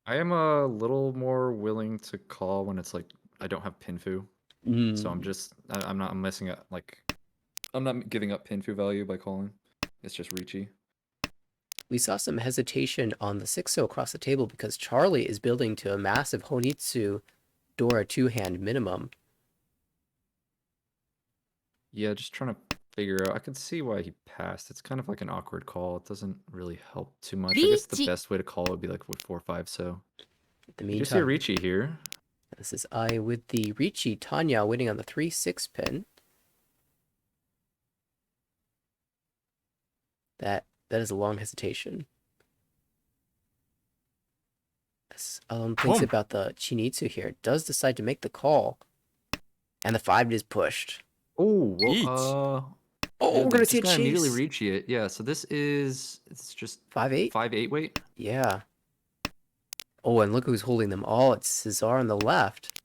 I am a little more willing to call when it's like I don't have Pinfu. So I'm messing up, like I'm not giving up Pinfu value by calling. It's just Ricci. We saw some hesitation on the 6-0 across the table because Charlie is building to a massive Honitsu Dora 2-hand minimum. Yeah, just trying to figure out. I can see why he passed. It's kind of like an awkward call. It doesn't really help too much. I guess the Ricci. best way to call would be like with 4-5. So In the you just see a meantime, Ricci here. this is I with the Ricci Tanya winning on the 3-6 pin. That is a long hesitation. As Alan thinks Boom. about the Chinitsu here, does decide to make the call. And the 5 is pushed. Oh, Each. Oh, we're gonna see a chase. immediately Ricci it. Yeah, so it's just 5-8? 5-8 weight. Yeah. Oh, and look who's holding them all. It's Cesar on the left.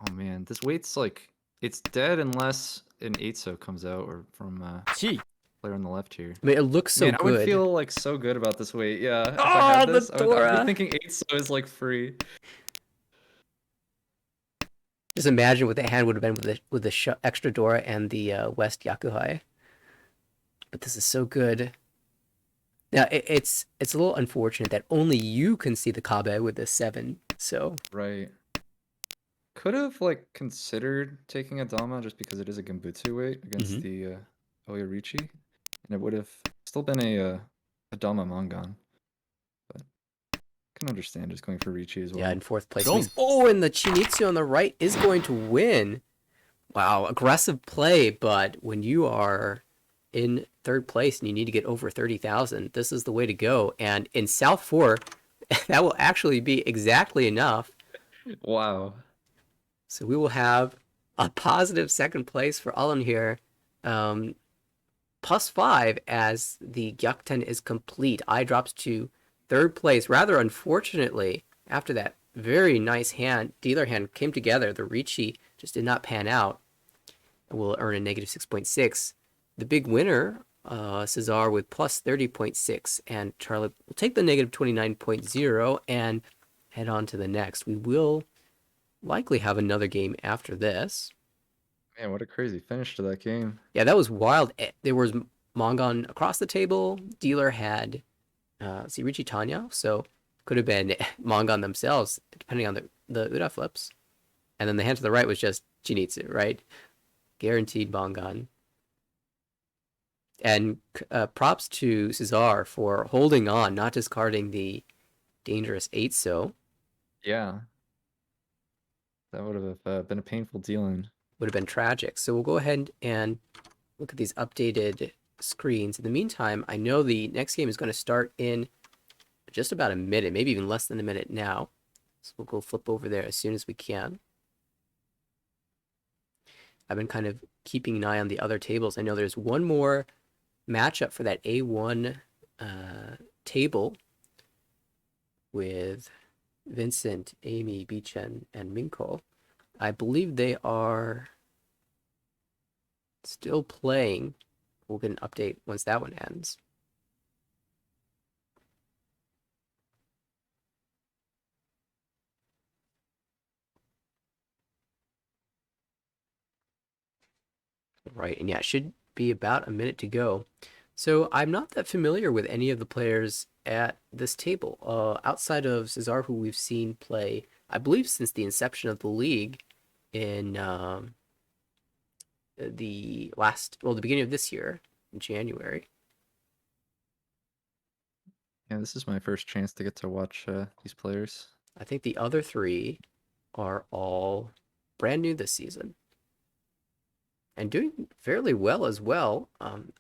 Oh man, this weight's like it's dead unless an 8-so comes out or from Chi. player on the left here. I mean, it looks so Man, I would good. feel like so good about this weight. Yeah. If Oh, I had the this, I'd Dora. be thinking 8-so is like free. Just imagine what the hand would have been with the extra Dora and the West Yakuhai. But this is so good. Now it's a little unfortunate that only you can see the Kabe with the 7. So Right. Could have like considered taking a Dama just because it is a Gambutsu weight against the Oyarichi, and it would have still been a Dama Mangan. But I can understand just going for Richi as well. yeah, in 4th place. Oh, and the Chinitsu on the right is going to win. Wow, aggressive play, but when you are in 3rd place and you need to get over 30,000, this is the way to go. And in South 4, that will actually be exactly enough. Wow. So we will have a positive 2nd place for Alan here. +5 as the Gyakuten is complete. I drops to 3rd place. Rather unfortunately, after that very nice hand, dealer hand came together, the Richi just did not pan out. Will earn a negative 6.6. The big winner, Cesar, with plus 30.6, and Charlie will take the negative 29.0 and head on to the next. We will likely have another game after this. Man, what a crazy finish to that game. Yeah, that was wild. There was Mangan across the table. Dealer had Richi Tanya, so could have been Mangan themselves, depending on the Ura flips. And then the hand to the right was just Chinitsu, right? Guaranteed Mangan. And props to Cesar for holding on, not discarding the dangerous 8 so. Yeah. That would have been a painful dealing. Would have been tragic. So we'll go ahead and look at these updated screens. In the meantime, I know the next game is going to start in just about a minute, maybe even less than a minute now. So we'll go flip over there as soon as we can. I've been kind of keeping an eye on the other tables. I know there's one more matchup for that A1 table with Vincent, Amy, Bichen, and Minko. I believe they are still playing. We'll get an update once that one ends. Right, and yeah, it should be about a minute to go. So I'm not that familiar with any of the players at this table, outside of Cesar, who we've seen play, I believe, since the inception of the league in the beginning of this year, in January. Yeah, this is my first chance to get to watch these players. I think the other 3 are all brand new this season. And doing fairly well as well.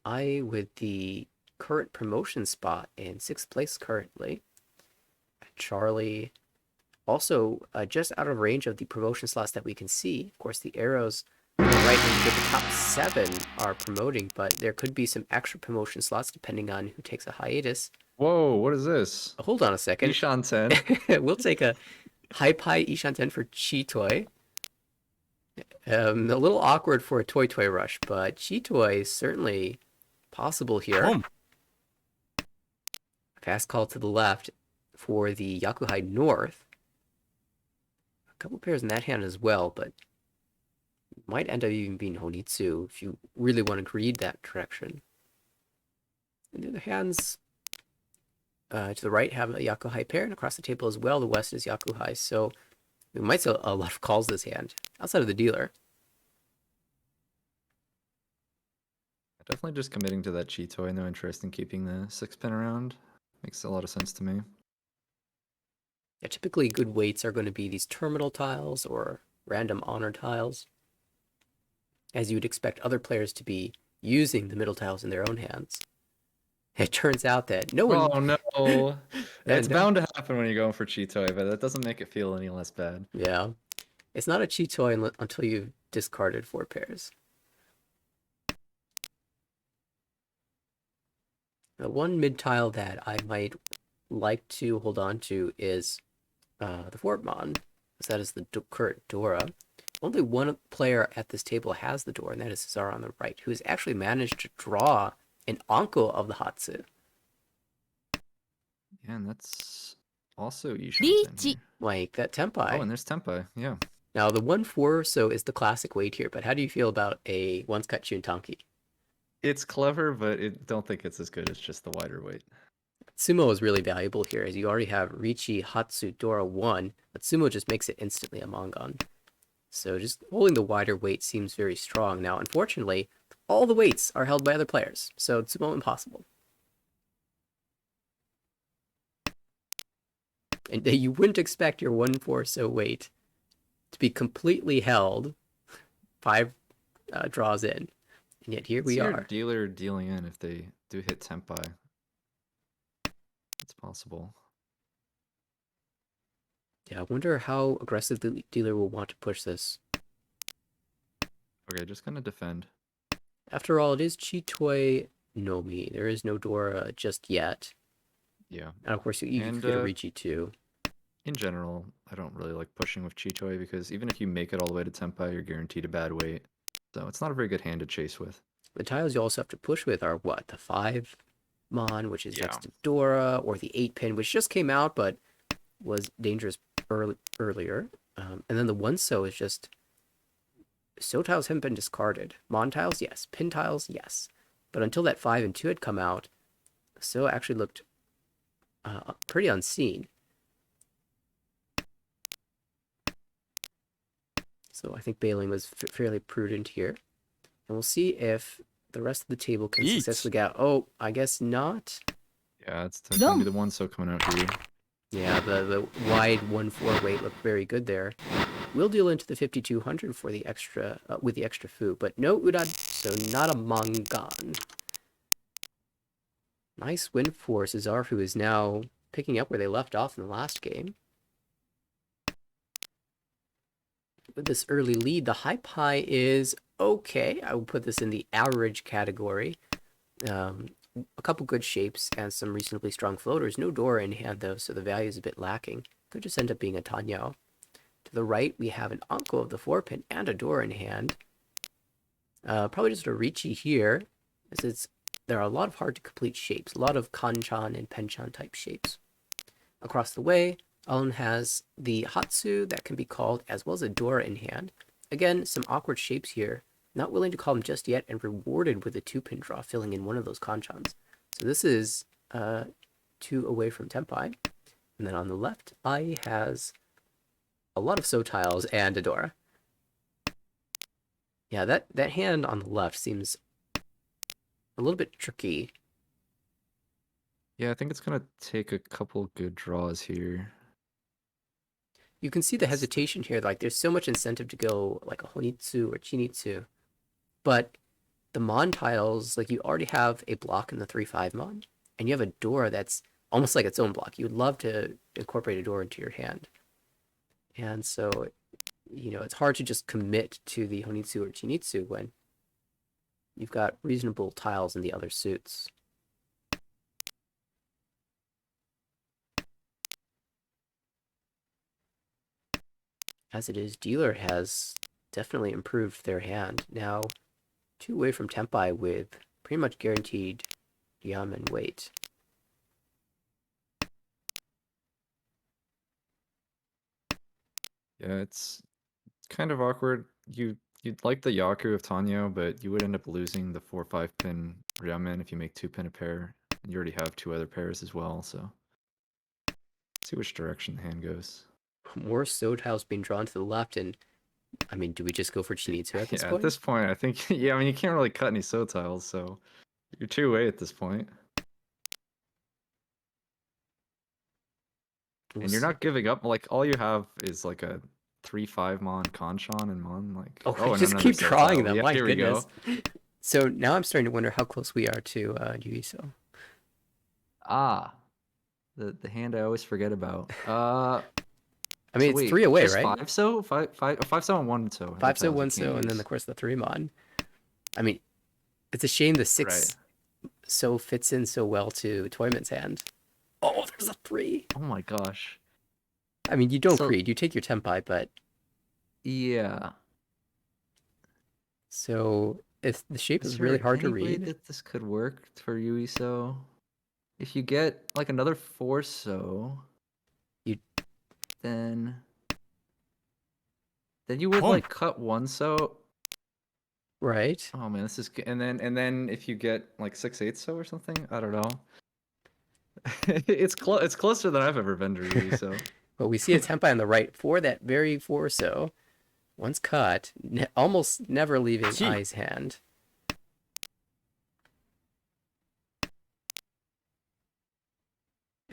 I, with the current promotion spot in 6th place currently. Charlie also just out of range of the promotion slots that we can see. Of course, the arrows on the right indicate the top 7 are promoting, but there could be some extra promotion slots depending on who takes a hiatus. Whoa, what is this? Hold on a second. Ishan-ten. We'll take a Hypai Ishan-ten for Chitoy. A little awkward for a Toy rush, but Chitoy is certainly possible here. Boom. Fast call to the left for the Yakuhai North. A couple pairs in that hand as well, but might end up even being Honitsu if you really want to greed that direction. And the other hands to the right have a Yakuhai pair, and across the table as well, the west is Yakuhai. So we might see a lot of calls this hand, outside of the dealer. Definitely just committing to that Chitoy. No interest in keeping the 6-pin around. Makes a lot of sense to me. Yeah, typically good weights are going to be these terminal tiles or random honor tiles, as you would expect other players to be using the middle tiles in their own hands. It turns out that no one... Oh no! It's no. bound to happen when you're going for Chitoy, but that doesn't make it feel any less bad. Yeah. It's not a Chitoy until you've discarded 4 pairs. The one mid tile that I might like to hold on to is the Fortmon, because that is the current Dora. Only one player at this table has the Dora, and that is Cesar on the right, who has actually managed to draw an Anko of the Hatsu. Yeah, and that's also Ishan-ten. Like that Tempai. Oh, and there's Tempai, yeah. Now, the 1-4 so is the classic weight here, but how do you feel about a once cut Chuntanki? It's clever, but don't think it's as good as just the wider weight. Sumo is really valuable here, as you already have Richi, Hatsu, Dora 1, but Sumo just makes it instantly a Mongon. So just holding the wider weight seems very strong. Now, unfortunately, all the weights are held by other players, so Sumo impossible. And you wouldn't expect your 1/4 so weight to be completely held 5 draws in. And yet here we It's your are. dealer dealing in if they do hit Tempai. It's possible. Yeah, I wonder how aggressive the dealer will want to push this. Okay, just gonna defend. After all, it is Chitoi Nomi. There is no Dora just yet. Yeah. And of course, you And, could get a Richi too. In general, I don't really like pushing with Chitoi because even if you make it all the way to Tempai, you're guaranteed a bad weight. So it's not a very good hand to chase with. The tiles you also have to push with are what? The 5 Mon, which is Yeah. next to Dora, or the 8 pin, which just came out but was dangerous earlier. And then the 1 So is just. So tiles haven't been discarded. Mon tiles, yes. Pin tiles, yes. But until that 5 and 2 had come out, So actually looked pretty unseen. So I think bailing was fairly prudent here. And we'll see if the rest of the table can successfully get out. Oh, I guess not. Yeah, it's gonna be the 1 So coming out here. Yeah, the wide 1/4 weight looked very good there. We'll deal into the 5200 for the extra with the extra fu, but no Udad, so not a Mongon. Nice win for Cesar, who is now picking up where they left off in the last game. With this early lead, the high pie is okay. I would put this in the average category. A couple good shapes and some reasonably strong floaters. No Dora in hand, though, so the value is a bit lacking. Could just end up being a Tanyao. To the right, we have an Anko of the 4-pin and a Dora in hand. Probably just a Richi here, as there are a lot of hard-to-complete shapes. A lot of Kanchan and Penchan type shapes. Across the way, Alun has the Hatsu that can be called, as well as a Dora in hand. Again, some awkward shapes here. Not willing to call them just yet, and rewarded with a 2-pin draw, filling in one of those Kanchans. So this is 2 away from Tempai. And then on the left, Ai has a lot of So tiles and a Dora. Yeah, that hand on the left seems a little bit tricky. Yeah, I think it's gonna take a couple good draws here. You can see the hesitation here. Like, there's so much incentive to go like a Honitsu or Chinitsu. But the Mon tiles, like, you already have a block in the 3/5 Mon, and you have a Dora that's almost like its own block. You would love to incorporate a Dora into your hand. And so, it's hard to just commit to the Honitsu or Chinitsu when you've got reasonable tiles in the other suits. As it is, dealer has definitely improved their hand. Now, 2 away from Tempai with pretty much guaranteed yum and weight. Yeah, it's kind of awkward. You'd like the Yaku of Tanyo, but you would end up losing the 4/5 pin Ryamen if you make 2-pin a pair. And you already have 2 other pairs as well, so see which direction the hand goes. More So tiles being drawn to the left, and I mean, do we just go for Chinitsu at this Yeah, point? at this point, I think yeah. I mean, you can't really cut any So tiles, so you're 2 away at this point. And you're not giving up. Like, all you have is like a 3/5 Mon Kanchan and Mon. Like, and just keep So drawing tile. them. Yeah, My here goodness. we go. So now I'm starting to wonder how close we are to Yuiso. Ah, the hand I always forget about. I mean, So it's 3 away, just right? 5 So? 5 So and 1 So. 5 So, 1 So, and then, of course, the 3 Mon. I mean, it's a shame the 6 So fits in so well to Toyman's hand. Oh, there's a 3. Oh my gosh. I mean, you don't So- creed, you take your Tempai, but Yeah. so if the shape is really there hard to any way read. that this could work for Yui So? If you get like another 4 So, then you would like cut 1 So. Right. Oh man, this is and then if you get like 6/8 So or something, I don't know. It's closer than I've ever been to Rudy, so But we see a Tempai on the right for that very Forso. Once caught, almost never leaving Gee. Ai's hand.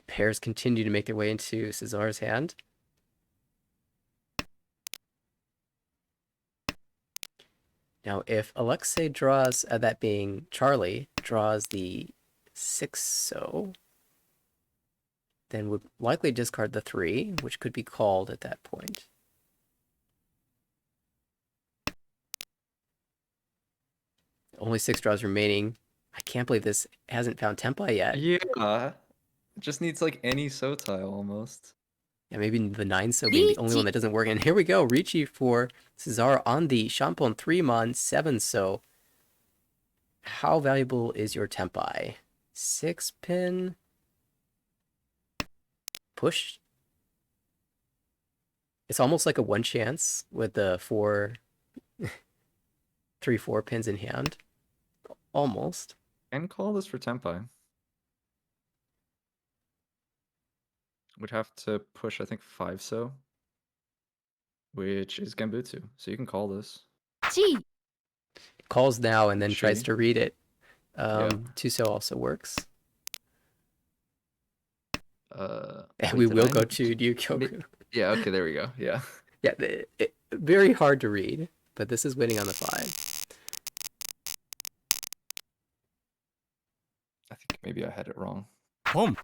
Pairs continue to make their way into Cesar's hand. Now, if Alexei draws, that being Charlie, draws the 6-so, then would likely discard the 3, which could be called at that point. Only 6 draws remaining. I can't believe this hasn't found Tempai yet. yeah, it just needs like any so tile almost. Yeah, maybe the 9-so being the only one that doesn't work. And here we go, Ricci for Cesar on the Champon 3-mon 7-so. How valuable is your Tempai? 6-pin? Push? It's almost like a one chance with the 3-4 pins in hand. Almost. And call this for Tempai. Would have to push, I think, 5-so, which is Gambutsu. So you can call this. Calls now and then tries She. to read it. Yeah. 2-so also works. And And we will go to Ryukyoku. Yeah, okay, there we go. Yeah. Yeah, very hard to read, but this is winning on the 5. I think maybe I had it wrong. Boom.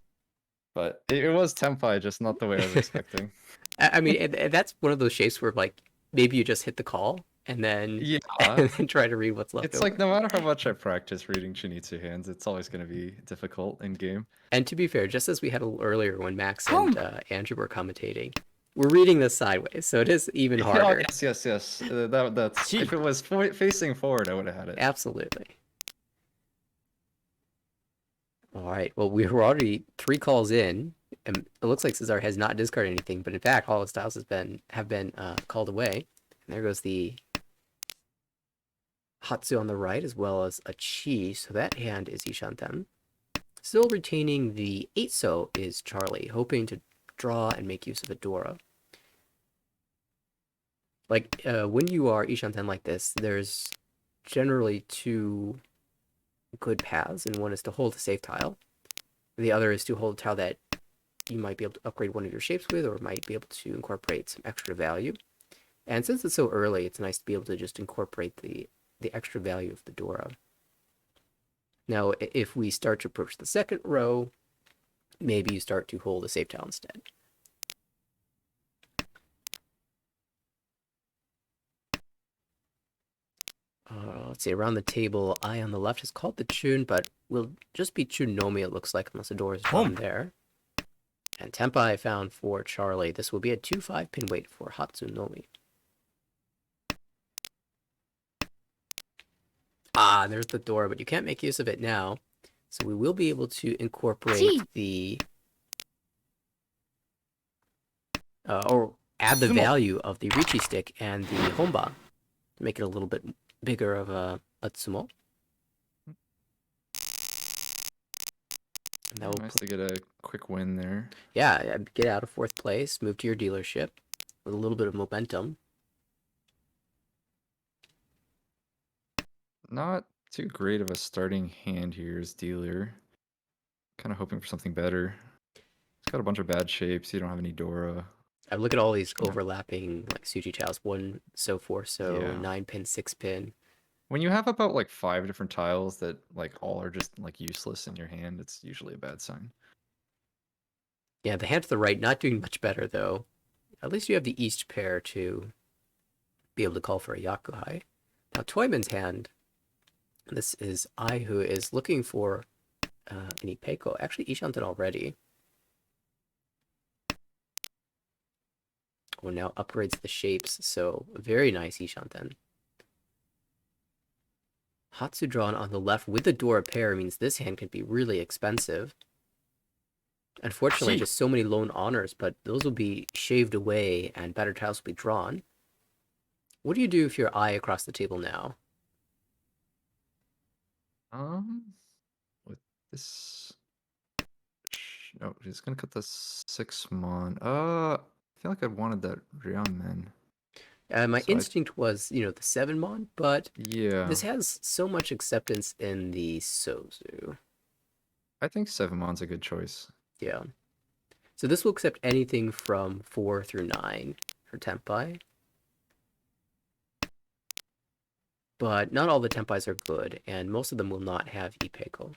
But it was Tempai, just not the way I was expecting. I mean, and that's one of those shapes where, like, maybe you just hit the call and then, Yeah. and then try to read what's left It's over. like no matter how much I practice reading Shinichi hands, it's always going to be difficult in game. And to be fair, just as we had a little earlier when Max and Andrew were commentating, we're reading this sideways, so it is even Oh, harder. yes. That's if it was facing forward, I would have had it. Absolutely. All right. Well, we were already 3 calls in, and it looks like Cesar has not discarded anything. But in fact, all his tiles have been called away. And there goes the Hatsu on the right, as well as a Chi. So that hand is Ishanten. Still retaining the 8-so is Charlie, hoping to draw and make use of a Dora. Like when you are Ishanten like this, there's generally 2 good paths, and one is to hold a safe tile. The other is to hold a tile that you might be able to upgrade one of your shapes with, or might be able to incorporate some extra value. And since it's so early, it's nice to be able to just incorporate the extra value of the Dora. Now, if we start to approach the second row, maybe you start to hold a safe tile instead. Let's see, around the table, I on the left is called the Chun, but will just be Chunomi, it looks like, unless a door is drawn there. And Tempai found for Charlie. This will be a 2-5 pin weight for Hatsunomi. Ah, there's the door, but you can't make use of it now. So we will be able to incorporate the... or add the value of the Ricci stick and the Honba to make it a little bit bigger of a Tsumo. And that will Nice to get a quick win there. yeah, get out of 4th place, move to your dealership with a little bit of momentum. Not too great of a starting hand here as dealer. Kind of hoping for something better. It's got a bunch of bad shapes. You don't have any Dora. I look at all these overlapping like Suji Chaos, 1-so, 4-so, Yeah. 9-pin, 6-pin. When you have about like 5 different tiles that like all are just like useless in your hand, it's usually a bad sign. Yeah, the hand to the right not doing much better though. At least you have the East pair to be able to call for a Yakuhai. Now Toyman's hand, this is I who is looking for an Ipeko. Actually, Ishanten already. Oh, now upgrades the shapes, so very nice Ishanten. Hatsu drawn on the left with the Dora pair means this hand can be really expensive. Unfortunately, just so many lone honors, but those will be shaved away and better tiles will be drawn. What do you do if you're eye across the table now? With this Oh, he's gonna cut the 6 mon. I feel like I wanted that Ryangmen. My So instinct was, the 7 mon, but Yeah, this has so much acceptance in the Sozu. I think 7mon's a good choice. Yeah. So this will accept anything from 4 through 9 for Tempai. But not all the Tempais are good, and most of them will not have Ipeco.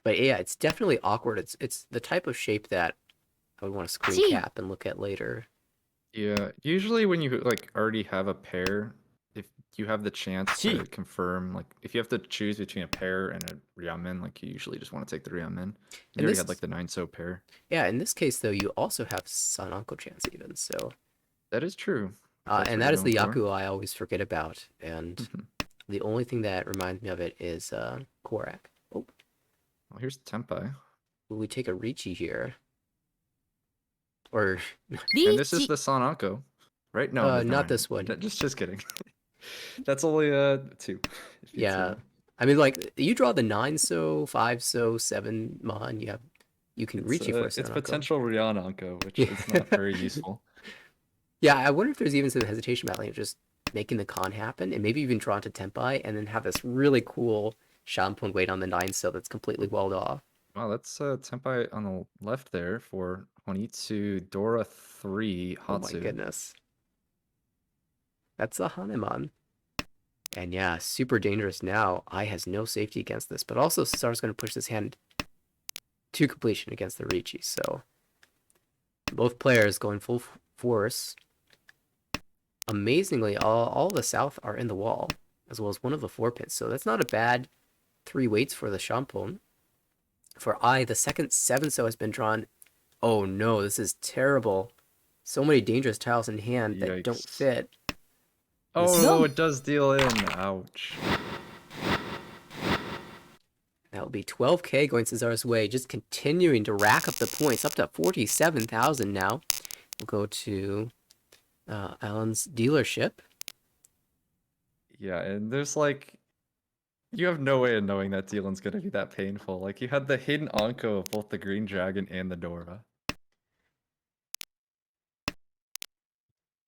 But yeah, it's definitely awkward. It's the type of shape that I would want to screen cap and look at later. Yeah, usually when you like already have a pair, if you have the chance to confirm, like if you have to choose between a pair and a Ryangmen, like you usually just want to take the Ryangmen. You already had like the 9-so pair. Yeah, in this case though, you also have Sananko chance even, so That is true. and that is the Yaku I always forget about, and the only thing that reminds me of it is Korak. Oh, Well, here's Tempai. will we take a Ricci here? Or And this is the Sananko, right? No, there's not nine. this one. Just kidding. That's only 2. if you Yeah, see. I mean, like you draw the 9-so, 5-so, 7mon. You can Ricci for It's Sananko. potential Ryananko, which is not very useful. Yeah, I wonder if there's even some hesitation about just making the con happen, and maybe even draw into Tempai, and then have this really cool Shampun wait on the 9-so that's completely walled off. Wow, that's Tempai on the left there for Honitsu, Dora 3, Hatsu. Oh my goodness. That's a Hanemon. And yeah, super dangerous now. Ai has no safety against this, but also Cesar's going to push this hand to completion against the Ricci, so both players going full force. Amazingly, all the south are in the wall, as well as one of the 4 pins, so that's not a bad 3 waits for the Shampun. For Ai, the second 7-so has been drawn. Oh no, this is terrible. So many dangerous tiles in hand that don't Yikes. fit. Oh no, it does deal in. Ouch. That'll be 12k going Cesar's way, just continuing to rack up the points, up to 47,000 now. We'll go to Alan's dealership. Yeah, and there's like, you have no way of knowing that Dylan's gonna be that painful. Like, you had the hidden Anko of both the Green Dragon and the Dora.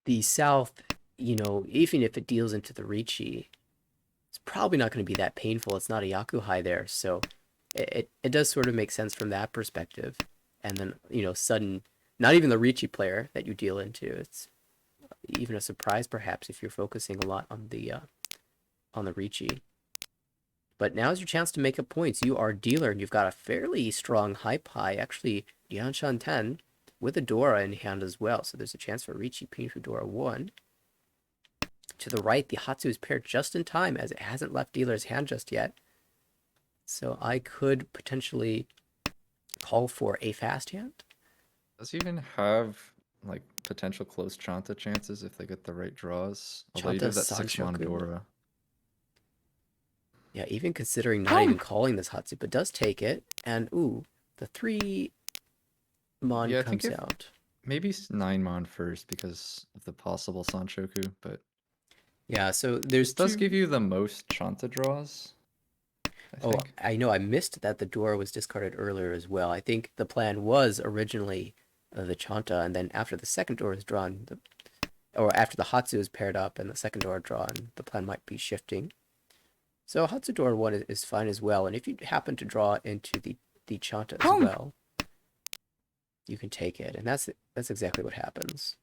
The south, even if it deals into the Ricci, it's probably not going to be that painful. It's not a Yakuhai there, so it does sort of make sense from that perspective. And then, sudden, not even the Ricci player that you deal into. It's even a surprise, perhaps, if you're focusing a lot on the Ricci. But now's your chance to make up points. You are dealer, and you've got a fairly strong hype high. Actually, Yanshan 10 with a Dora in hand as well. So there's a chance for Ricci Pinfu Dora 1. To the right, the Hatsu is paired just in time, as it hasn't left dealer's hand just yet. So I could potentially call for a fast hand. Does he even have like potential close Chanta chances if they get the right draws? Although you Chanta have that 6-mon Sanshoku. Dora. Yeah, even considering not even calling this Hatsu, but does take it. And ooh, the 3 mon Yeah, I think comes if- out. Maybe 9-mon first because of the possible Sanshoku, but Yeah, so there's this does two... give you the most Chanta draws. I Oh, think. I know. I missed that the Dora was discarded earlier as well. I think the plan was originally the Chanta, and then after the second Dora is drawn, or after the Hatsu is paired up and the second Dora drawn, the plan might be shifting. So Hatsu Dora 1 is fine as well, and if you happen to draw into the Chanta as well, you can take it, and that's exactly what happens.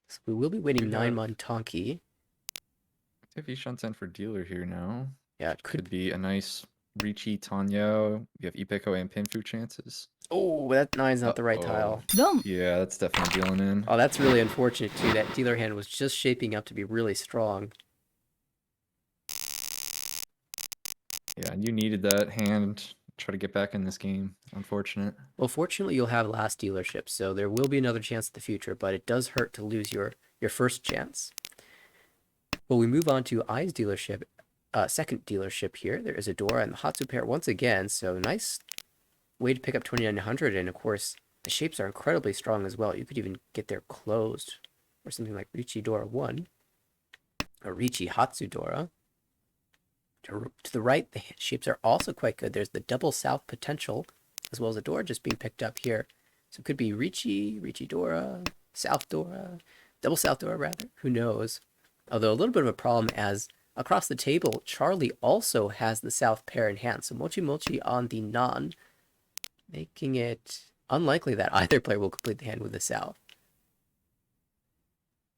So we will be waiting You 9-mon Tonki. If Ishan-ten for dealer here now. Yeah, it Could could. be a nice Ricci, Tanyo. You have Ipeco and Pinfu chances. Oh, that 9's not the right tile. Yeah, that's definitely dealing in. Oh, that's really unfortunate too. That dealer hand was just shaping up to be really strong. Yeah, and you needed that hand. Try to get back in this game. Unfortunate. Well, fortunately, you'll have last dealership, so there will be another chance in the future, but it does hurt to lose your first chance. Well, we move on to Ai's dealership, second dealership here. There is a Dora and the Hatsu pair once again, so nice way to pick up 2900, and of course, the shapes are incredibly strong as well. You could even get there closed, or something like Richi Dora 1, or Richi Hatsu Dora. To the right, the shapes are also quite good. There's the double south potential, as well as a Dora just being picked up here. So it could be Richi Dora, South Dora, double South Dora rather. Who knows? Although a little bit of a problem as across the table, Charlie also has the south pair in hand. So Mochi Mochi on the non, making it unlikely that either player will complete the hand with the south.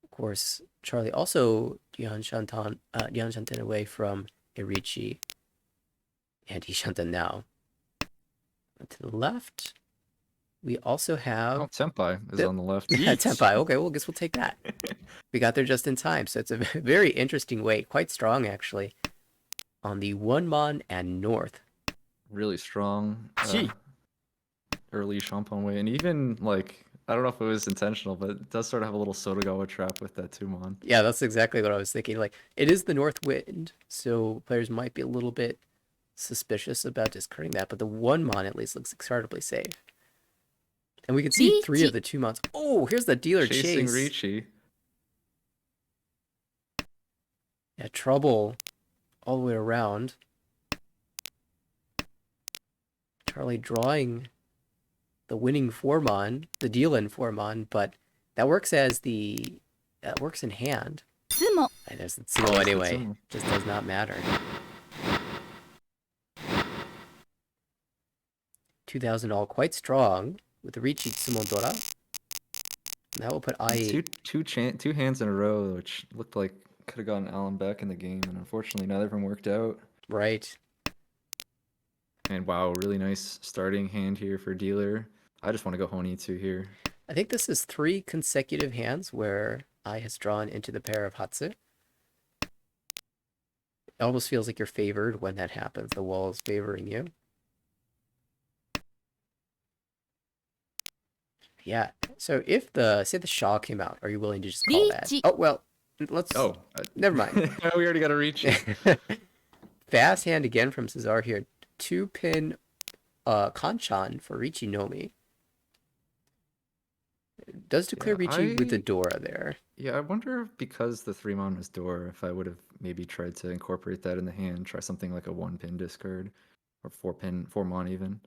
Of course, Charlie also Dian Shanten away from Irichi and Ishanten now. And to the left, we also have Oh, Tempai is on the left. Tempai. Okay, well, I guess we'll take that. We got there just in time, so it's a very interesting weight, quite strong actually, on the Wonmon and North. Really strong. Gee. Early Champon way, and even like I don't know if it was intentional, but it does sort of have a little Sotogawa trap with that Tumon. Yeah, that's exactly what I was thinking. Like, it is the north wind, so players might be a little bit suspicious about discarding that, but the Wonmon at least looks incredibly safe. And we can see 3 of the Tumons. Oh, here's the dealer Chasing chase. Ricci. Yeah, trouble all the way around. Charlie drawing the winning Formon, the deal-in Formon, but that works as that works in hand. And there's the Tsumo anyway. Tsumo. Just does not matter. 2,000 all quite strong with the Richi Tsumo Dora. And that will put I. Two hands in a row, which looked like could have gotten Alan back in the game, and unfortunately neither of them worked out. Right. And wow, really nice starting hand here for dealer. I just want to go Honitsu here. I think this is 3 consecutive hands where I has drawn into the pair of Hatsu. It almost feels like you're favored when that happens. The wall is favoring you. Yeah. So if say the Shaw came out, are you willing to just call that? Oh, well, let's... Oh. Never mind. We already got a Ricci. Fast hand again from Cesar here. 2-pin Kanchan for Richi Nomi. Does declare Richi with the Dora there. Yeah, I wonder if because the 3-mon was Dora, if I would have maybe tried to incorporate that in the hand, try something like a 1-pin discard, or 4-mon even.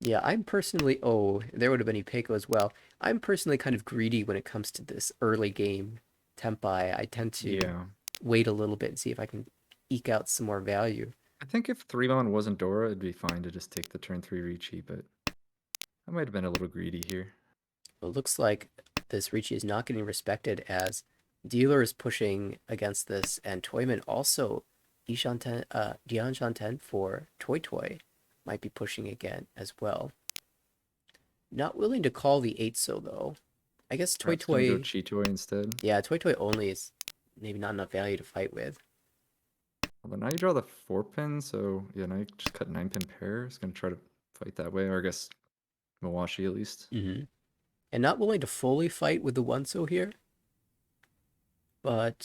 Yeah, I'm personally... Oh, there would have been Ipeko as well. I'm personally kind of greedy when it comes to this early game Tempai. I tend to wait a little bit and see if I can eke out some more value. I think if 3-mon wasn't Dora, it'd be fine to just take the turn 3 Ricci, but I might have been a little greedy here. It looks like this Ricci is not getting respected as dealer is pushing against this, and Toyman also Dian Shanten for Toy might be pushing again as well. Not willing to call the 8-so though. I guess Toy Go Chitoy instead. Yeah, Toy only is maybe not enough value to fight with. Although now you draw the 4-pin, so yeah, now you just cut 9-pin pair. It's gonna try to fight that way, or I guess Mawashi at least. Mm-hmm. And not willing to fully fight with the 1-so here, but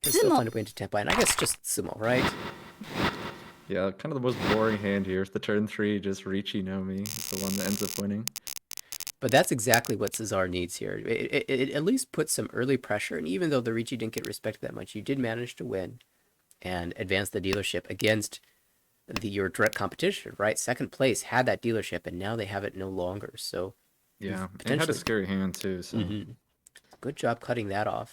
can still find a way into Tempai. And I guess just Sumo, right? Yeah, kind of the most boring hand here. It's the turn 3, just Ricci Nomi is the one that ends up winning. But that's exactly what Cesar needs here. It at least puts some early pressure, and even though the Ricci didn't get respected that much, you did manage to win and advance the dealership against your direct competition, right? Second place had that dealership, and now they have it no longer. So yeah, and it had a scary hand too. So good job cutting that off.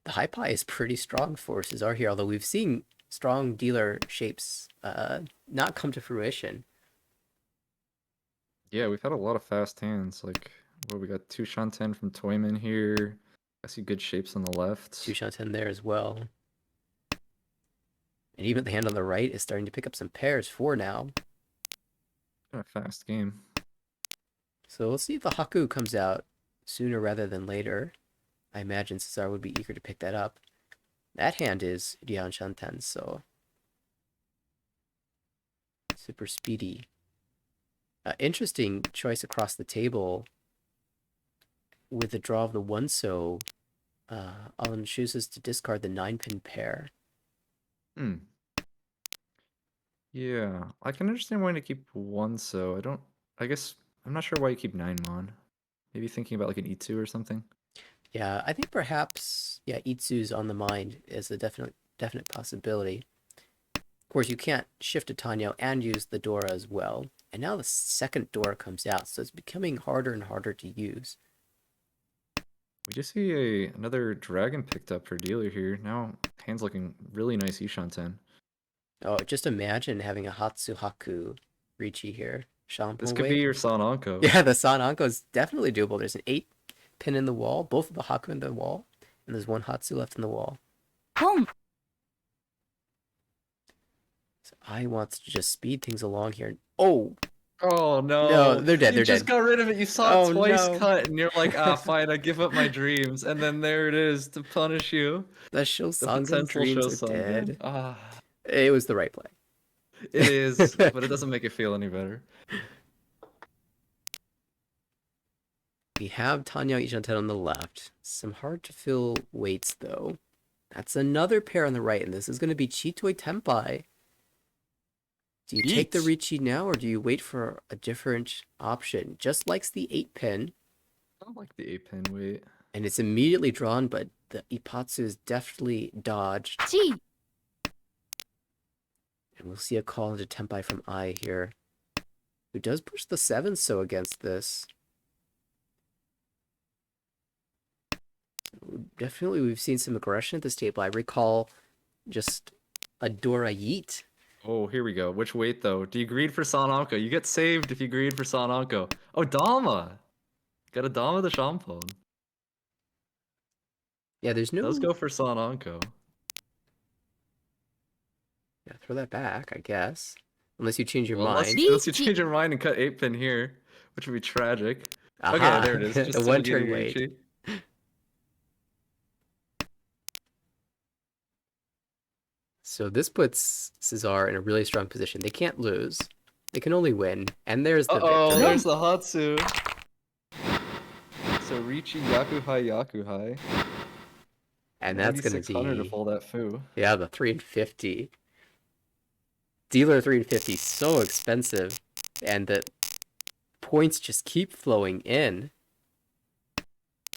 The high pie is pretty strong for Cesar here, although we've seen strong dealer shapes not come to fruition. Yeah, we've had a lot of fast hands. Like, well, we got 2 Shanten from Toyman here. I see good shapes on the left. 2 Shanten there as well. And even the hand on the right is starting to pick up some pairs for now. A fast game. So we'll see if the Haku comes out sooner rather than later. I imagine Cesar would be eager to pick that up. That hand is Dian Shanten, so super speedy. Interesting choice across the table with the draw of the 1-so. Alan chooses to discard the 9-pin pair. Yeah, I can understand why to keep one. So I don't. I guess I'm not sure why you keep 9 mon. Maybe thinking about like an E2 or something. Yeah, I think perhaps Itsu's on the mind is a definite possibility. Of course, you can't shift to Tanyo and use the Dora as well. And now the second Dora comes out, so it's becoming harder and harder to use. We just see another dragon picked up for dealer here. Now hand's looking really nice Ishanten. Oh, just imagine having a Hatsuhaku Richi here. This could be your Sananko. Yeah, the Sananko is definitely doable. There's an 8 pin in the wall, both of the Haku in the wall, and there's one Hatsu left in the wall. Boom. So I wants to just speed things along here. Oh, Oh no! No, they're dead, You they're just dead. got rid of it. You saw it Oh, twice no. cut, and you're like, ah, fine. I give up my dreams, and then there it is to punish you. the The Shosangan potential dreams are Shosangan. dead. Ah, It was the right play. it is, but it doesn't make it feel any better. We have Tanya Ishanten on the left. Some hard to fill weights though. That's another pair on the right, and this is going to be Chitoi Tenpai. Do you take the Yeet. Richi now, or do you wait for a different option? Just likes the 8 pin, I don't like the 8-pin weight. and it's immediately drawn, but the Ipatsu is definitely dodged. G. And we'll see a call into Tenpai from Ai here, who does push the 7-so against this. Definitely, we've seen some aggression at this table. I recall just a Dora Yeet. Oh, here we go. Which weight though? Do you greed for Sananko? You get saved if you greed for Sananko. Oh, Dama! Got a Dama the Shampoo. Yeah, there's no... Let's go for Sananko. Yeah, throw that back, I guess. Unless you change your Well, mind. unless you change your mind and cut 8-pin here, which would be tragic. Aha, Okay, there it is. Just the still one-turn getting wait. Richi. So this puts Cesar in a really strong position. They can't lose. They can only win. And there's the Uh-oh, victory. there's the Hatsu. So Richi Yakuhai Yakuhai. And that's going to 9600 to be... pull that foo. Yeah, the 350. Dealer 350, so expensive. And the points just keep flowing in.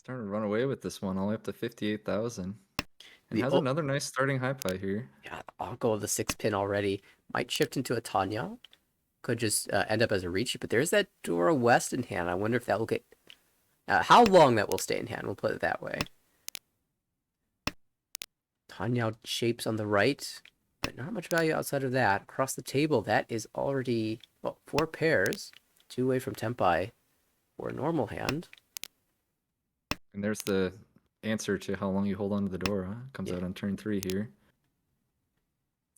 Starting to run away with this one, all the way up to 58,000. And The has o- another nice starting high pie here. Yeah, I'll go with the 6 pin already. Might shift into a Tanya. Could just end up as a Richi, but there's that Dora West in hand. I wonder if that will get... how long that will stay in hand, we'll put it that way. Tanya shapes on the right, but not much value outside of that. Across the table, that is already, well, 4 pairs. 2 away from Tenpai for a normal hand. And there's the answer to how long you hold on to the Dora. Comes Yeah. out on turn 3 here.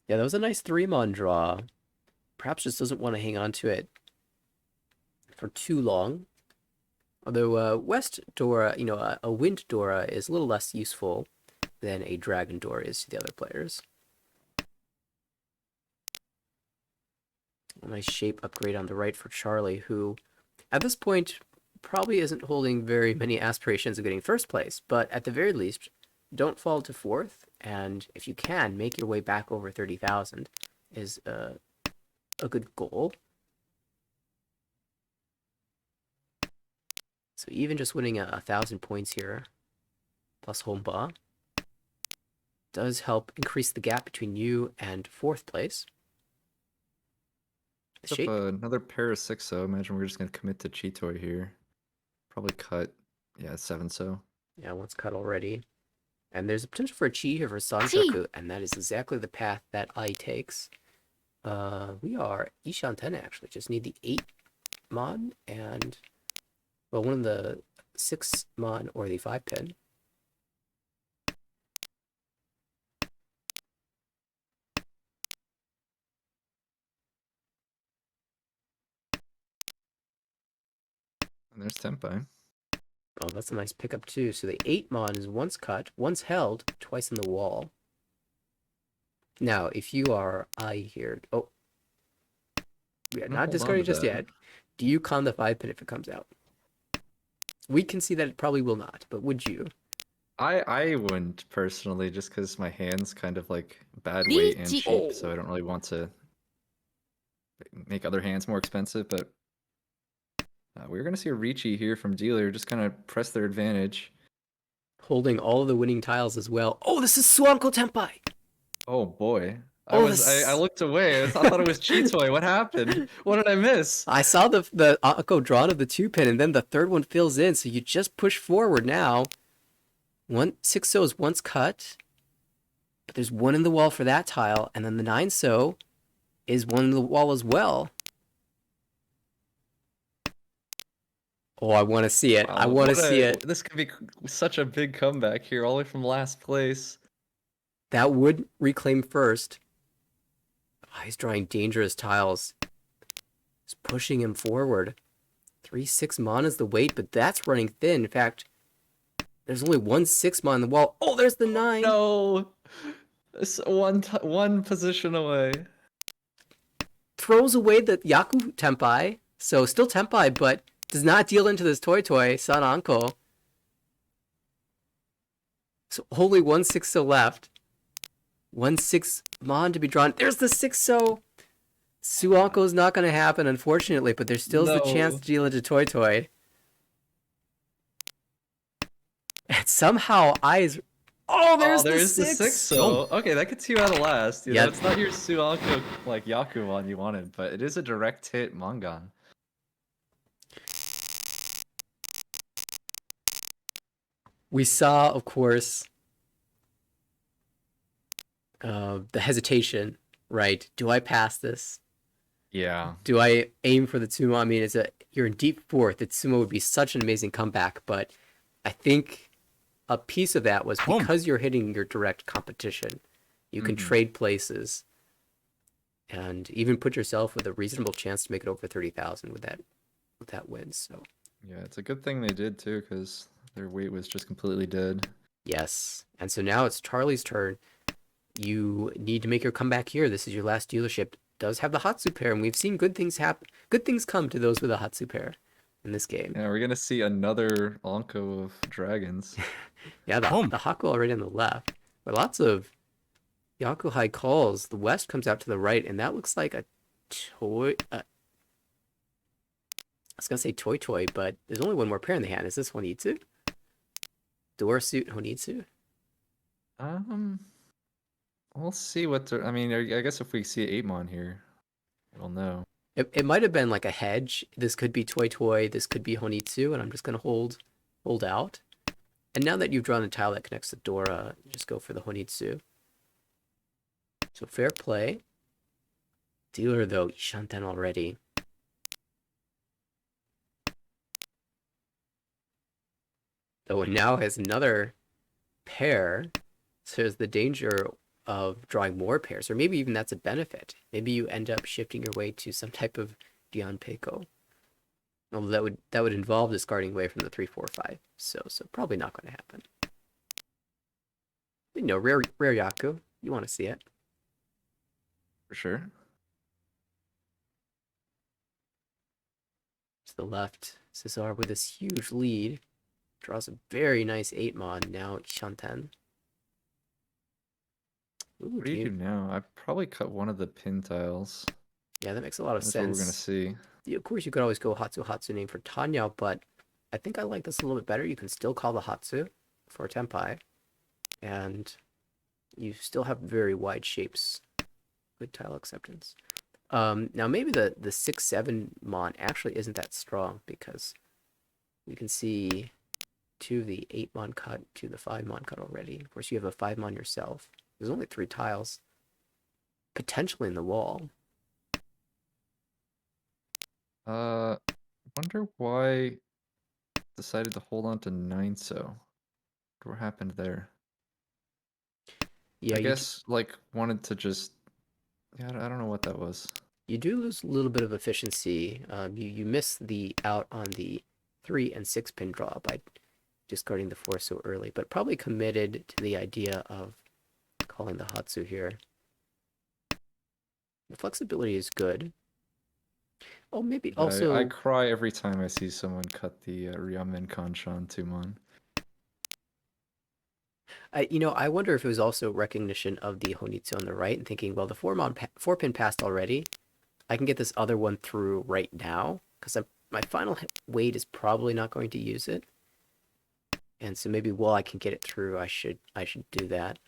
Yeah, that was a nice 3-mon draw. Perhaps just doesn't want to hang on to it for too long. Although West Dora, a Wind Dora is a little less useful than a Dragon Dora is to the other players. A nice shape upgrade on the right for Charlie, who at this point probably isn't holding very many aspirations of getting first place, but at the very least, don't fall to 4th, and if you can, make your way back over 30,000 is a good goal. So even just winning 1,000 points here, plus Homba, does help increase the gap between you and 4th place. Picks up Shape. another pair of 6-so. Imagine we're just going to commit to Chitoi here. Probably cut, yeah, 7-so. Yeah, one's cut already. And there's a potential for a Chi here for Sanchoku, and that is exactly the path that Ai takes. We are Ishanten actually. Just need the 8-mon and, well, one of the 6-mon or the 5-pin. And there's Tenpai. Oh, that's a nice pickup too. So the 8-mon is once cut, once held, twice in the wall. Now, if you are Ai here, oh, we are No, not hold on discarding to just that. yet. Do you con the 5-pin if it comes out? We can see that it probably will not, but would you? I wouldn't personally, just because my hand's kind of like bad weight and Richi. shape, so I don't really want to make other hands more expensive, but we're gonna see a Ricci here from dealer just kind of press their advantage. Holding all of the winning tiles as well. Oh, this is Suanko Tenpai. Oh boy. Oh, I looked away. I thought it was Chitoy. What happened? What did I miss? I saw the Akko drawn of the 2-pin, and then the third one fills in, so you just push forward now. 6-so is once cut, but there's one in the wall for that tile, and then the 9-so is one in the wall as well. Oh, I want to see it. I Wow, want to what see a- it. This could be such a big comeback here, all the way from last place. That would reclaim first. Oh, he's drawing dangerous tiles. He's pushing him forward. 3/6 mana is the weight, but that's running thin. In fact, there's only 1 6 mana on the wall. Oh, there's the 9. No, it's one position away. Throws away the Yaku Tenpai. So still Tenpai, but does not deal into this Toy San Anko. So only 1 6-so left. 1 6 Mon to be drawn. There's the 6-so. Suanko's not going to happen, unfortunately, but there still is the chance No. to deal into Toy. And somehow eyes. Oh, there's there's the the 6. so okay, that gets you out of last. You Yeah. know, it's not your Suanko like Yakuman you wanted, but it is a direct hit Mangan. We saw, of course, the hesitation, right? Do I pass this? Yeah. Do I aim for the Tsumo? I mean, you're in deep fourth. The Tsumo would be such an amazing comeback, but I think a piece of that was because you're hitting your direct competition. You can trade places and even put yourself with a reasonable chance to make it over 30,000 with that win. So Yeah, it's a good thing they did too, because their weight was just completely dead. yes, and so now it's Charlie's turn. You need to make your comeback here. This is your last dealership. Does have the Hatsu pair, and we've seen good things happen. Good things come to those with a Hatsu pair in this game. Yeah, we're gonna see another Onko of dragons. Yeah, the Haku already on the left. But lots of Yaku high calls. The west comes out to the right, and that looks like a toy. I was gonna say toy, but there's only one more pair in the hand. Is this Honitsu? Door suit Honitsu? We'll see what I mean. I guess if we see 8-mon here, we'll know. It might have been like a hedge. This could be toy. This could be Honitsu, and I'm just gonna hold out. And now that you've drawn a tile that connects to Dora, just go for the Honitsu. So fair play. Dealer though, Ishanten already. Though it now has another pair, so there's the danger of drawing more pairs, or maybe even that's a benefit. Maybe you end up shifting your way to some type of Dion Peiko. Although that would involve discarding away from the 3-4-5. So probably not going to happen. You know, rare Yaku. You want to see it. For sure. To the left, Cesar with this huge lead. Draws a very nice 8-mon. Now Ishanten. What do you do now? I probably cut one of the pin tiles. Yeah, that makes a lot of That's sense. what we're gonna see. Of course, you could always go Hatsu name for Tanya, but I think I like this a little bit better. You can still call the Hatsu for Tenpai, and you still have very wide shapes. Good tile acceptance. Now maybe the 6-7 mon actually isn't that strong, because we can see 2 of the 8-mon cut, 2 of the 5-mon cut already. Of course, you have a 5-mon yourself. There's only 3 tiles potentially in the wall. Wonder why decided to hold on to 9-so. What happened there? Yeah, I guess like wanted to just. Yeah, I don't know what that was. you do lose a little bit of efficiency. You miss the out on the 3 and 6 pin draw by discarding the 4 so early, but probably committed to the idea of calling the Hatsu here. The flexibility is good. Oh, maybe also. I cry every time I see someone cut the Ryamen Kanshan 2-mon. I wonder if it was also recognition of the Honitsu on the right and thinking, well, the 4-pin passed already. I can get this other one through right now because my final weight is probably not going to use it. And so maybe while I can get it through, I should do that.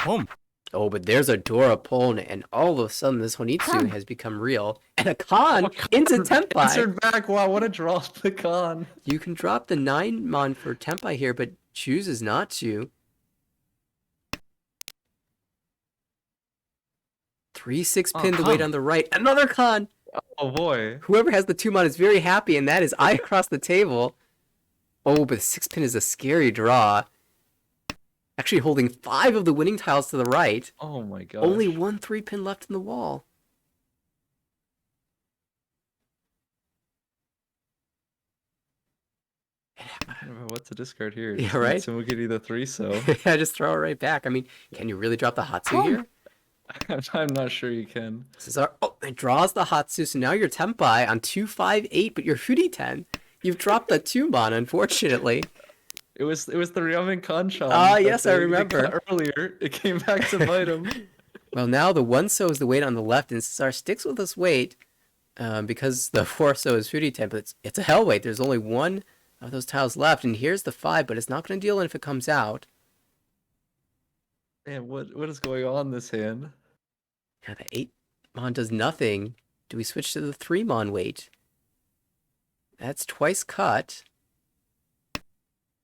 Home. Oh, but there's a Dora Pon, and all of a sudden this Honitsu has become real. And a Khan into Tenpai. Answered back. Wow, what a drop the con. You can drop the 9 mon for Tenpai here, but chooses not to. 3/6 pin the weight Khan. on the right. Another Khan. Oh boy. Whoever has the 2 mon is very happy, and that is eye across the table. Oh, but the 6 pin is a scary draw. Actually holding 5 of the winning tiles to the right. Oh my gosh. Only 1 3 pin left in the wall. I don't know what to discard here. Yeah, right? So we'll get you the 3, so. Yeah, just throw it right back. I mean, can you really drop the Hatsu here? I'm not sure you can. Cesar, oh, it draws the Hatsu, so now you're Tenpai on 258, but you're Fudi 10. You've dropped the 2 mon, unfortunately. It was the Ryamen Kanchan. Ah, yes, I remember. Earlier, it came back to bite him. Well, now the 1-so is the weight on the left, and Cesar sticks with this weight because the 4-so is Fudi 10, but it's a hell weight. There's only 1 of those tiles left, and here's the 5, but it's not going to deal in if it comes out. Man, what is going on this hand? Yeah, the 8 mon does nothing. Do we switch to the 3 mon weight? That's twice cut.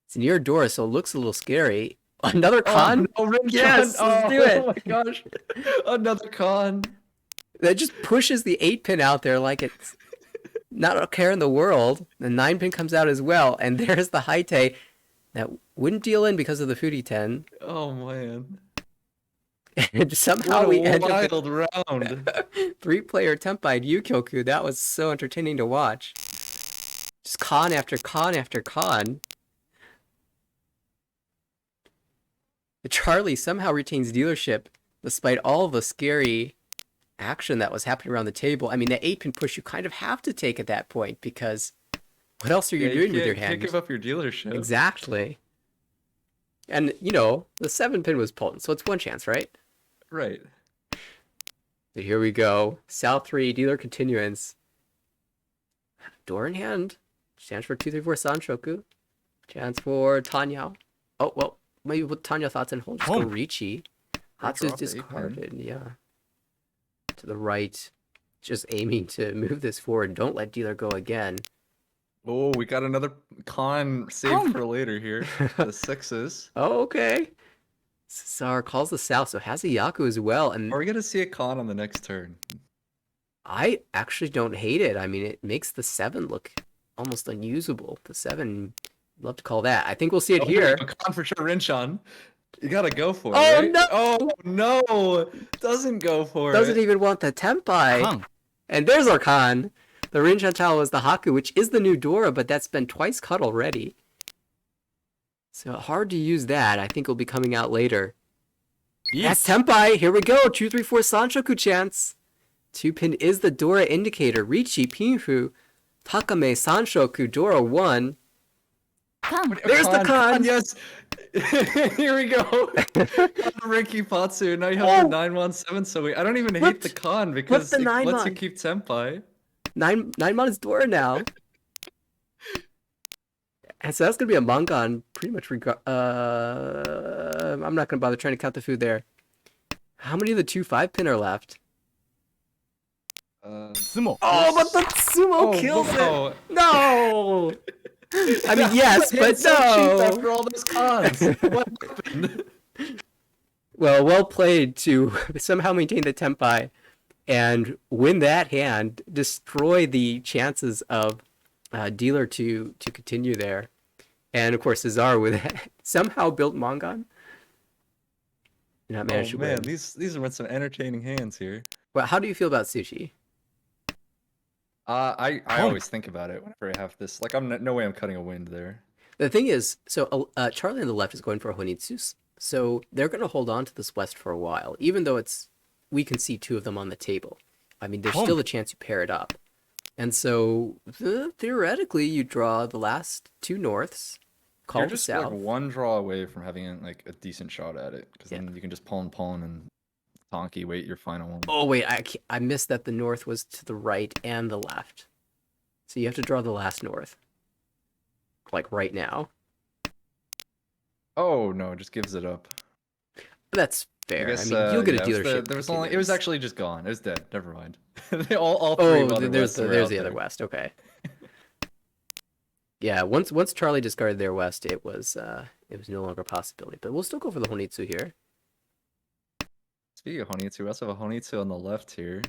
It's near Dora, so it looks a little scary. Another con? Oh, no, Rinchon. Yes, let's do it. Oh my gosh. Another con. That just pushes the 8 pin out there like it's not a care in the world. The 9 pin comes out as well, and there's the Haite that wouldn't deal in because of the Fudi 10. Oh man. And somehow What we a end up wild round. with 3-player Tenpai Yukioku. That was so entertaining to watch. Just con after con after con. Charlie somehow retains dealership despite all the scary action that was happening around the table. I mean, the 8 pin push you kind of have to take at that point because what else are you doing with your You can't hand? give up your dealership. Exactly. And, you know, the 7 pin was potent, so it's 1 chance, right? Right. So here we go. Sal 3, dealer continuance. Door in hand. Chance for 2-3-4 Sanshoku. Chance for Tanya. Oh, well, maybe with Tanya thoughts and hold. Just go Home. Richi. Hatsu's drop the 8 pin. discarded, yeah. To the right. Just aiming to move this forward. Don't let dealer go again. Oh, we got another con saved for later here. The 6s. Oh, okay. Cesar calls the south, so has a Yaku as well. And Are we gonna see a con on the next turn? I actually don't hate it. I mean, it makes the 7 look almost unusable. The 7, love to call that. I think we'll see it here. A con for sure, Rinchon. You gotta go for it. Oh, right? no! Oh no! Doesn't go for Doesn't it. even want the Tenpai. Khan. And there's our Khan. The Rinchon towel was the Haku, which is the new Dora, but that's been twice cut already. So hard to use that. I think will be coming out later. Yes. That's Tenpai. Here we go. 2-3-4 Sanshoku chance. 2 pin is the Dora indicator. Richi, Pinfu, Takame, Sanshoku, Dora 1. There's the con. Yes. Here we go. Ricky Patsu. Now you have the 917. So I don't even hate the con because the it 9 lets you mon. keep Senpai. 9 mon is Dora now. And so that's going to be a Mangan pretty much I'm not going to bother trying to count the food there. How many of the 2-5 pin are left? Sumo. Oh, but the Sumo kills it! No! I mean, yes, but so cheap no! after all those cons. What happened? Well played to somehow maintain the Tenpai and win that hand, destroy the chances of dealer to continue there. And of course, Cesar with somehow built Mangan. Not managed to Man, win. these have been some entertaining hands here. Well, how do you feel about Sushi? I always think about it whenever I have this. Like, no way I'm cutting a wind there. The thing is, so Charlie on the left is going for a Honitsu, so they're going to hold on to this west for a while, even though we can see 2 of them on the table. I mean, there's still a chance you pair it up. And so, theoretically, you draw the last 2 norths, call You're the just south. like 1 draw away from having like a decent shot at it, because Yeah. then you can just pawn and Tonki, wait, your final one. Oh wait, I missed that the north was to the right and the left. So you have to draw the last north. Like right now. Oh no, it just gives it up. That's I fair. I, guess, mean, you'll get yeah, a it was dealership. there was picking only. It was this. actually just gone. It was dead. Never mind. They all three Oh, of other there's Wests were there's out the other there. west. Okay. Yeah, once Charlie discarded their west, it was no longer a possibility. But we'll still go for the Honitsu here. Speaking of Honitsu, we also have a Honitsu on the left here.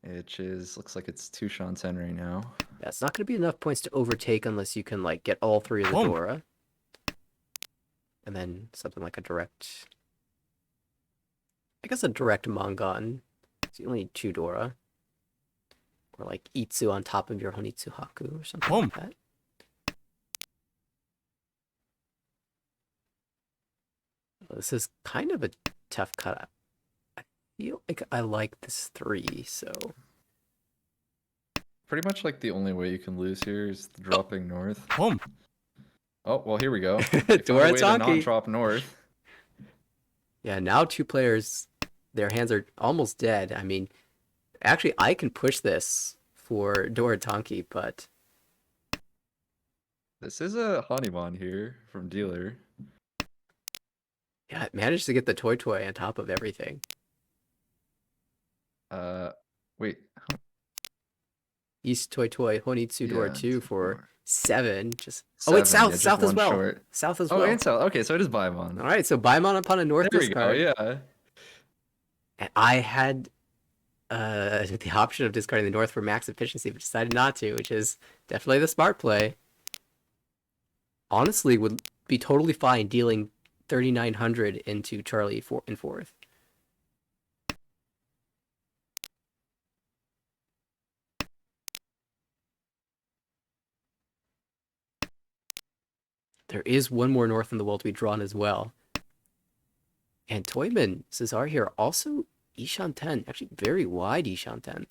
Which looks like it's 2 Shanten right now. Yeah, it's not going to be enough points to overtake unless you can like get all 3 of the Boom. Dora. And then something like a direct. I guess a direct Mongon. So you only need 2 Dora. Or like Itsu on top of your Honitsu Haku or something Boom. like that. This is kind of a tough cut. I feel like I like this 3, so Pretty much like the only way you can lose here is dropping north. Boom. Oh, well, here we go. They found a Dora way to not Tonki. drop north. Yeah, now 2 players, their hands are almost dead. I mean, actually, I can push this for Dora Tonki, but This is a Hanimon here from dealer. yeah, it managed to get the Toy on top of everything. Wait. East Toy Honitsu Dora Yeah, 2 for 4. 7. Just oh, it's 7, south, yeah, just south as one well. short. South as Oh, well. and south. Okay, so it is Baimon. All right, so Baimon upon a north There we go. discard. Yeah. And I had the option of discarding the north for max efficiency, but decided not to, which is definitely the smart play. Honestly, would be totally fine dealing 3,900 into Charlie in 4th. There is one more north in the world to be drawn as well. And Toyman, Cesar here, also Ishan 10. Actually, very wide Ishan 10.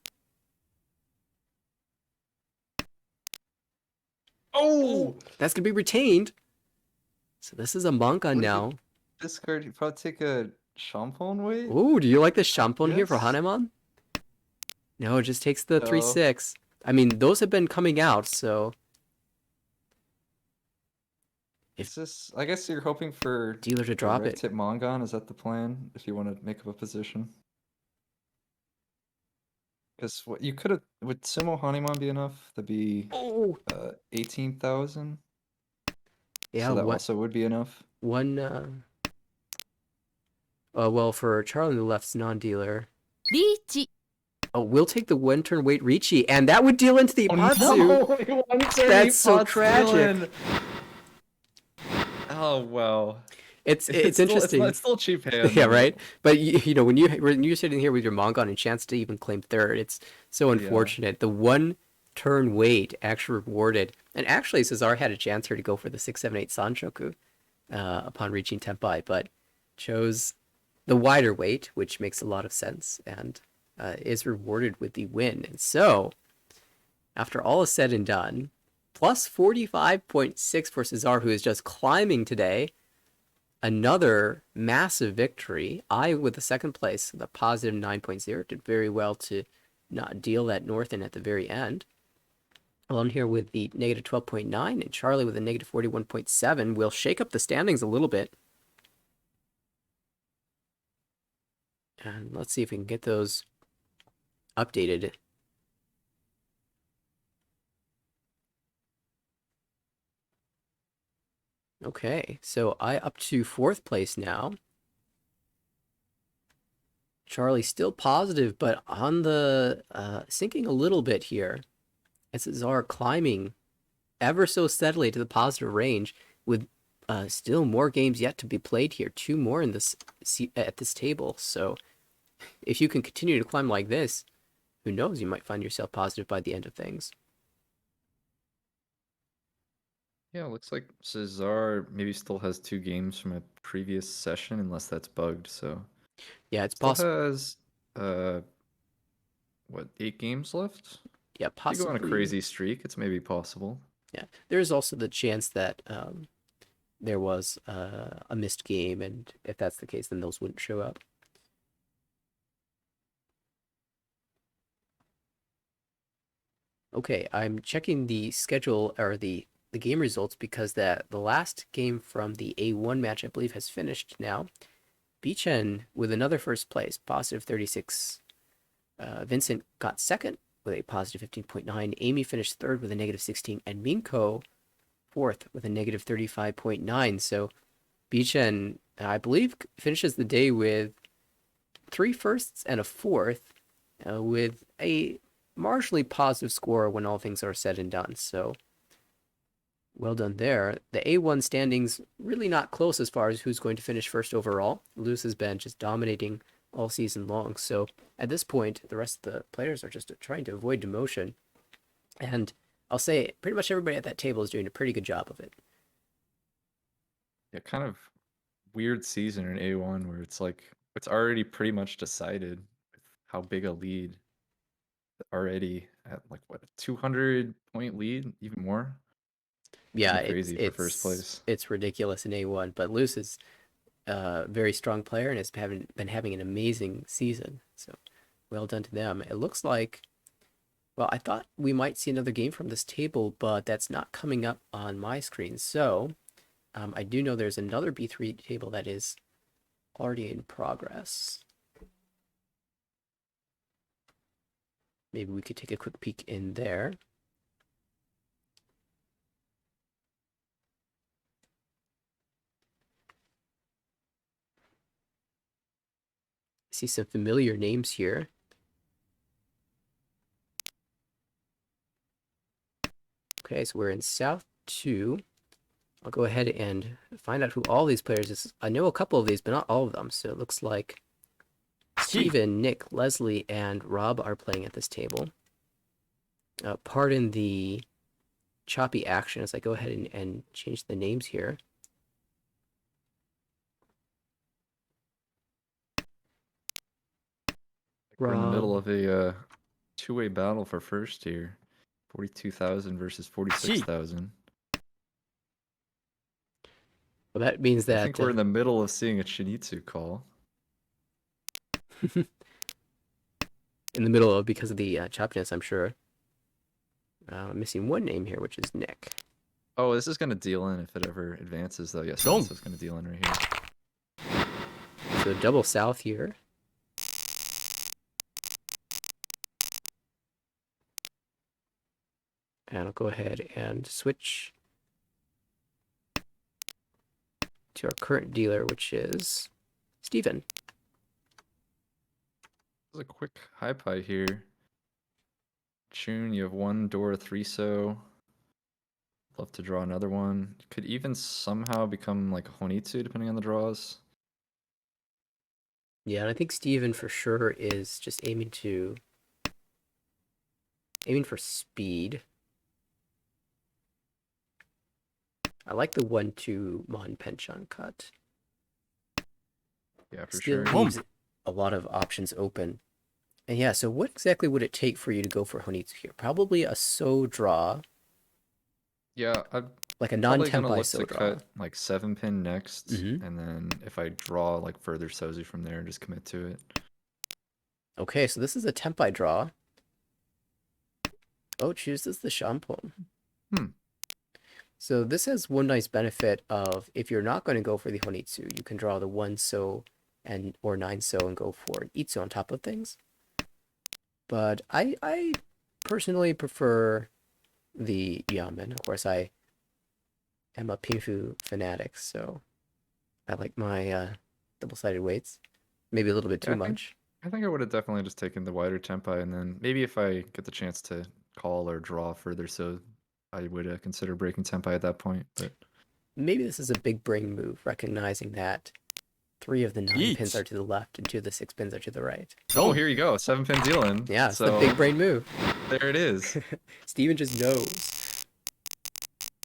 Oh! That's going to be retained. So this is a Monka What is now. Discard. You probably take a Shampoo weight? Ooh, do you like the Shampoo here for Yes. Hanemon? No, it just takes the No. 3/6. I mean, those have been coming out, so Is this? I guess you're hoping for dealer to a drop red it. tip Mongon. Is that the plan? If you want to make up a position. Because what you could have would Sumo Hanimon be enough? That'd be Oh, 18,000. yeah, So that what also would be enough. one well, for Charlie on the left's non-dealer. リーチ Oh, we'll take the one turn wait Ricci, and that would deal into the Oh, Ipatsu. That's so tragic. Oh wow. It's still- interesting. It's still a cheap hand. Yeah, though. right. But you know when you're sitting here with your Mongon and chance to even claim 3rd, it's so unfortunate. The one turn wait actually rewarded, and actually Cesar had a chance here to go for the 678 Sanshoku upon reaching Tenpai, but chose the wider wait, which makes a lot of sense and is rewarded with the win. And so, after all is said and done, plus 45.6 for Cesar, who is just climbing today. Another massive victory. I, with the 2nd place, the positive 9.0, did very well to not deal that north in at the very end. Alone here with the negative 12.9, and Charlie with a negative 41.7 will shake up the standings a little bit. And let's see if we can get those updated. Okay, so I up to 4th place now. Charlie still positive, but on the sinking a little bit here. As Cesar climbing ever so steadily to the positive range, with still more games yet to be played here. 2 more in this at this table. So if you can continue to climb like this, who knows? You might find yourself positive by the end of things. Yeah, looks like Cesar maybe still has 2 games from a previous session, unless that's bugged. So Yeah, it's still possible. has what 8 games left? Yeah, If you go on possibly. a crazy streak, it's maybe possible. Yeah, there is also the chance that there was a missed game, and if that's the case, then those wouldn't show up. Okay, I'm checking the schedule or the game results because the last game from the A1 match I believe has finished now. Bichen with another first place, positive 36. Vincent got second with a positive 15.9. Amy finished third with a negative 16, and Minko fourth with a negative 35.9. So Bichen, I believe, finishes the day with 3 firsts and a fourth, with a marginally positive score when all things are said and done. So well done there. The A1 standings really not close as far as who's going to finish first overall. Luz has been just dominating all season long. So at this point, the rest of the players are just trying to avoid demotion. And I'll say pretty much everybody at that table is doing a pretty good job of it. Yeah, kind of weird season in A1 where it's like it's already pretty much decided with how big a lead already at like what a 200-point lead, even more. Yeah, Kinda crazy for first place. It's ridiculous in A1, but Luz is a very strong player and has been having an amazing season. So well done to them. It looks like, well, I thought we might see another game from this table, but that's not coming up on my screen. So I do know there's another B3 table that is already in progress. Maybe we could take a quick peek in there. See some familiar names here. Okay, so we're in South 2. I'll go ahead and find out who all these players is. I know a couple of these, but not all of them. So it looks like Steven, Nick, Leslie, and Rob are playing at this table. Pardon the choppy action as I go ahead and change the names here. We're in the middle Rob. of a two-way battle for first here. 42,000 versus 46,000. Well, that means that I think we're in the middle of seeing a Shinizu call. in the middle of, because of the choppiness, I'm sure. I'm missing one name here, which is Nick. Oh, this is going to deal in if it ever advances, though. Yes, Don't. this is going to deal in right here. So double south here. And I'll go ahead and switch to our current dealer, which is Steven. This is a quick high pie here. Chun, you have 1 Dora 3-so. Love to draw another one. Could even somehow become like a Honitsu depending on the draws. Yeah, and I think Steven for sure is just aiming for speed. I like the 1-2 Mon Penchant cut. Yeah, for Still sure. leaves a lot of options open. And yeah, so what exactly would it take for you to go for Honitsu here? Probably a So draw. Yeah, I'm Like a probably gonna non-tempai look So to draw. cut like 7-pin next, and then if I draw like further Sozu from there, just commit to it. Okay, so this is a tempai draw. Oh, chooses the Shampoo. So this has one nice benefit of if you're not going to go for the Honitsu, you can draw the 1-so or 9-so and go for an Itsu on top of things. But I personally prefer the Yamen. Of course, I am a Pinfu fanatic, so I like my double-sided weights. Maybe a little bit too much. I think I would have definitely just taken the wider tempai, and then maybe if I get the chance to call or draw further, so I would consider breaking tempai at that point. But maybe this is a big brain move, recognizing that 3 of the 9 pins are to the left and 2 of the 6 pins are to the right. oh, here you go, 7-pin dealing. Yeah, it's so the big brain move. there it is. Steven just knows.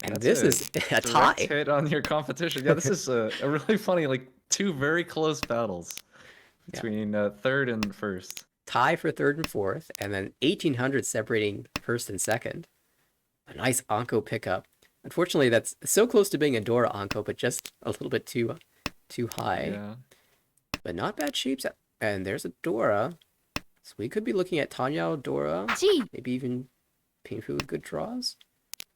And That's this it. is a Direct tie. hit on your competition. Yeah, this is a really funny, like 2 very close battles between third and first. Tie for third and fourth, and then 1800 separating first and second. A nice Anko pickup. Unfortunately, that's so close to being a Dora Anko, but just a little bit too high. Yeah. But not bad shapes. And there's a Dora. So we could be looking at Tanya Dora. Gee. Maybe even Pinfu with good draws.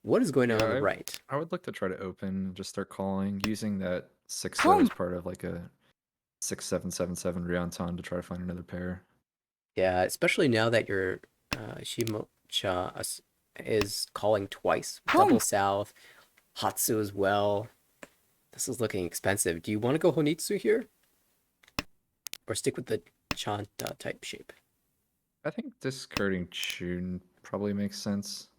What is going on Yeah, on the right? I would look to try to open, just start calling, using that 6 Home. as part of like a 6-7-7-7 Ryantan to try to find another pair. Yeah, especially now that your Shimocha is calling twice. Double south, Hatsu as well. This is looking expensive. Do you want to go Honitsu here? Or stick with the Chanta type shape? I think discarding Chun probably makes sense.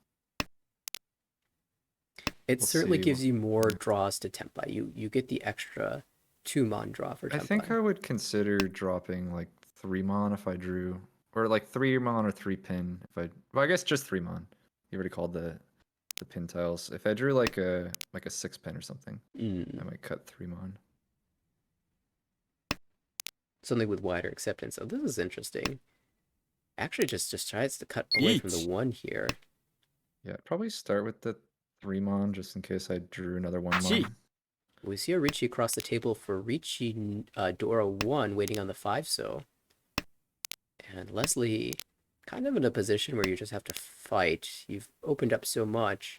It We'll certainly see. gives you more draws to Tempai. You get the extra 2-mon draw for Tempai. I think I would consider dropping like 3-mon if I drew, or like 3-mon or 3-pin if I. Well, I guess just 3-mon. You already called the pin tiles. If I drew like a 6-pin or something, I might cut 3-mon. Something with wider acceptance. Oh, this is interesting. Actually, just tries to cut away from the Yeet. 1 here. Yeah, I'd probably start with the 3-mon just in case I drew another 1-mon. Gee. We see a Ricci across the table for Ricci Dora 1 waiting on the 5 so. And Leslie kind of in a position where you just have to fight. You've opened up so much.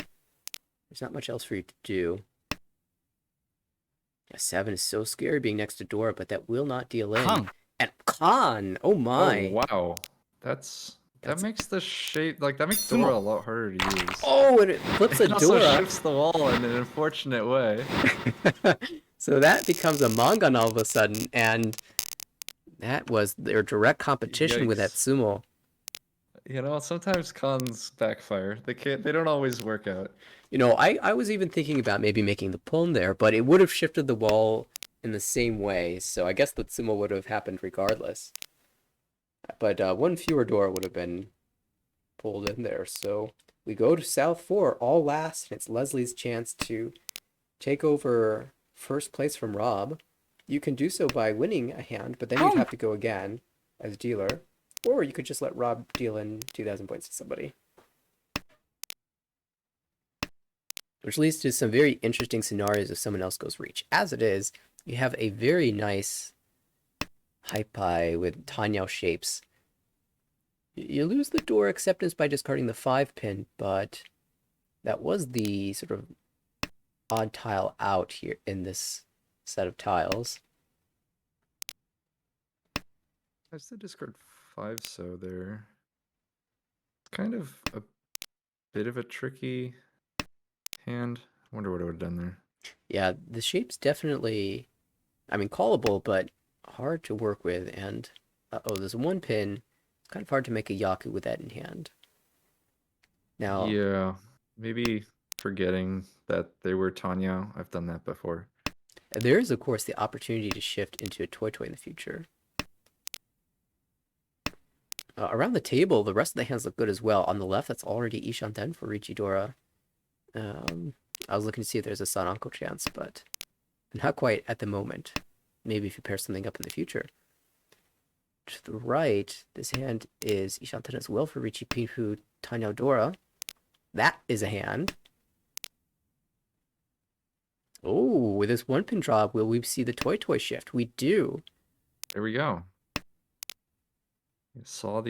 There's not much else for you to do. Yeah, 7 is so scary being next to Dora, but that will not deal in. Kong. And Khan! Oh my! Oh wow, that makes the shape like that makes Sumo. Dora a lot harder to use. Oh, and it flips a It also Dora! shifts the wall in an unfortunate way. So that becomes a Mangan all of a sudden, and that was their direct competition with that Yikes. sumo. You know, sometimes cons backfire. They don't always work out. You know, I was even thinking about maybe making the pulm there, but it would have shifted the wall in the same way, so I guess the sumo would have happened regardless. But 1 fewer Dora would have been pulled in there, so we go to South 4, all last, and it's Leslie's chance to take over first place from Rob. You can do so by winning a hand, but then you'd have to go again as dealer, or you could just let Rob deal in 2,000 points to somebody. Which leads to some very interesting scenarios if someone else goes reach. As it is, you have a very nice Hypai with Tanyao shapes. You lose the door acceptance by discarding the 5-pin, but that was the sort of odd tile out here in this set of tiles. I still discard 5 so there. It's kind of a bit of a tricky hand. I wonder what I would have done there. Yeah, the shape's definitely, I mean, callable, but hard to work with. And, uh-oh, there's 1 pin. It's kind of hard to make a Yaku with that in hand. Now, Yeah, maybe forgetting that they were Tanya. I've done that before. there is, of course, the opportunity to shift into a Toy in the future. Around the table, the rest of the hands look good as well. On the left, that's already Ishanten for Richidora. I was looking to see if there's a Sananko chance, but not quite at the moment. Maybe if you pair something up in the future. To the right, this hand is Ishanten as well for Richie Pinfu Tanyao Dora. That is a hand. Oh, with this 1-pin drop, will we see the Toy shift? We do. There we go. Saw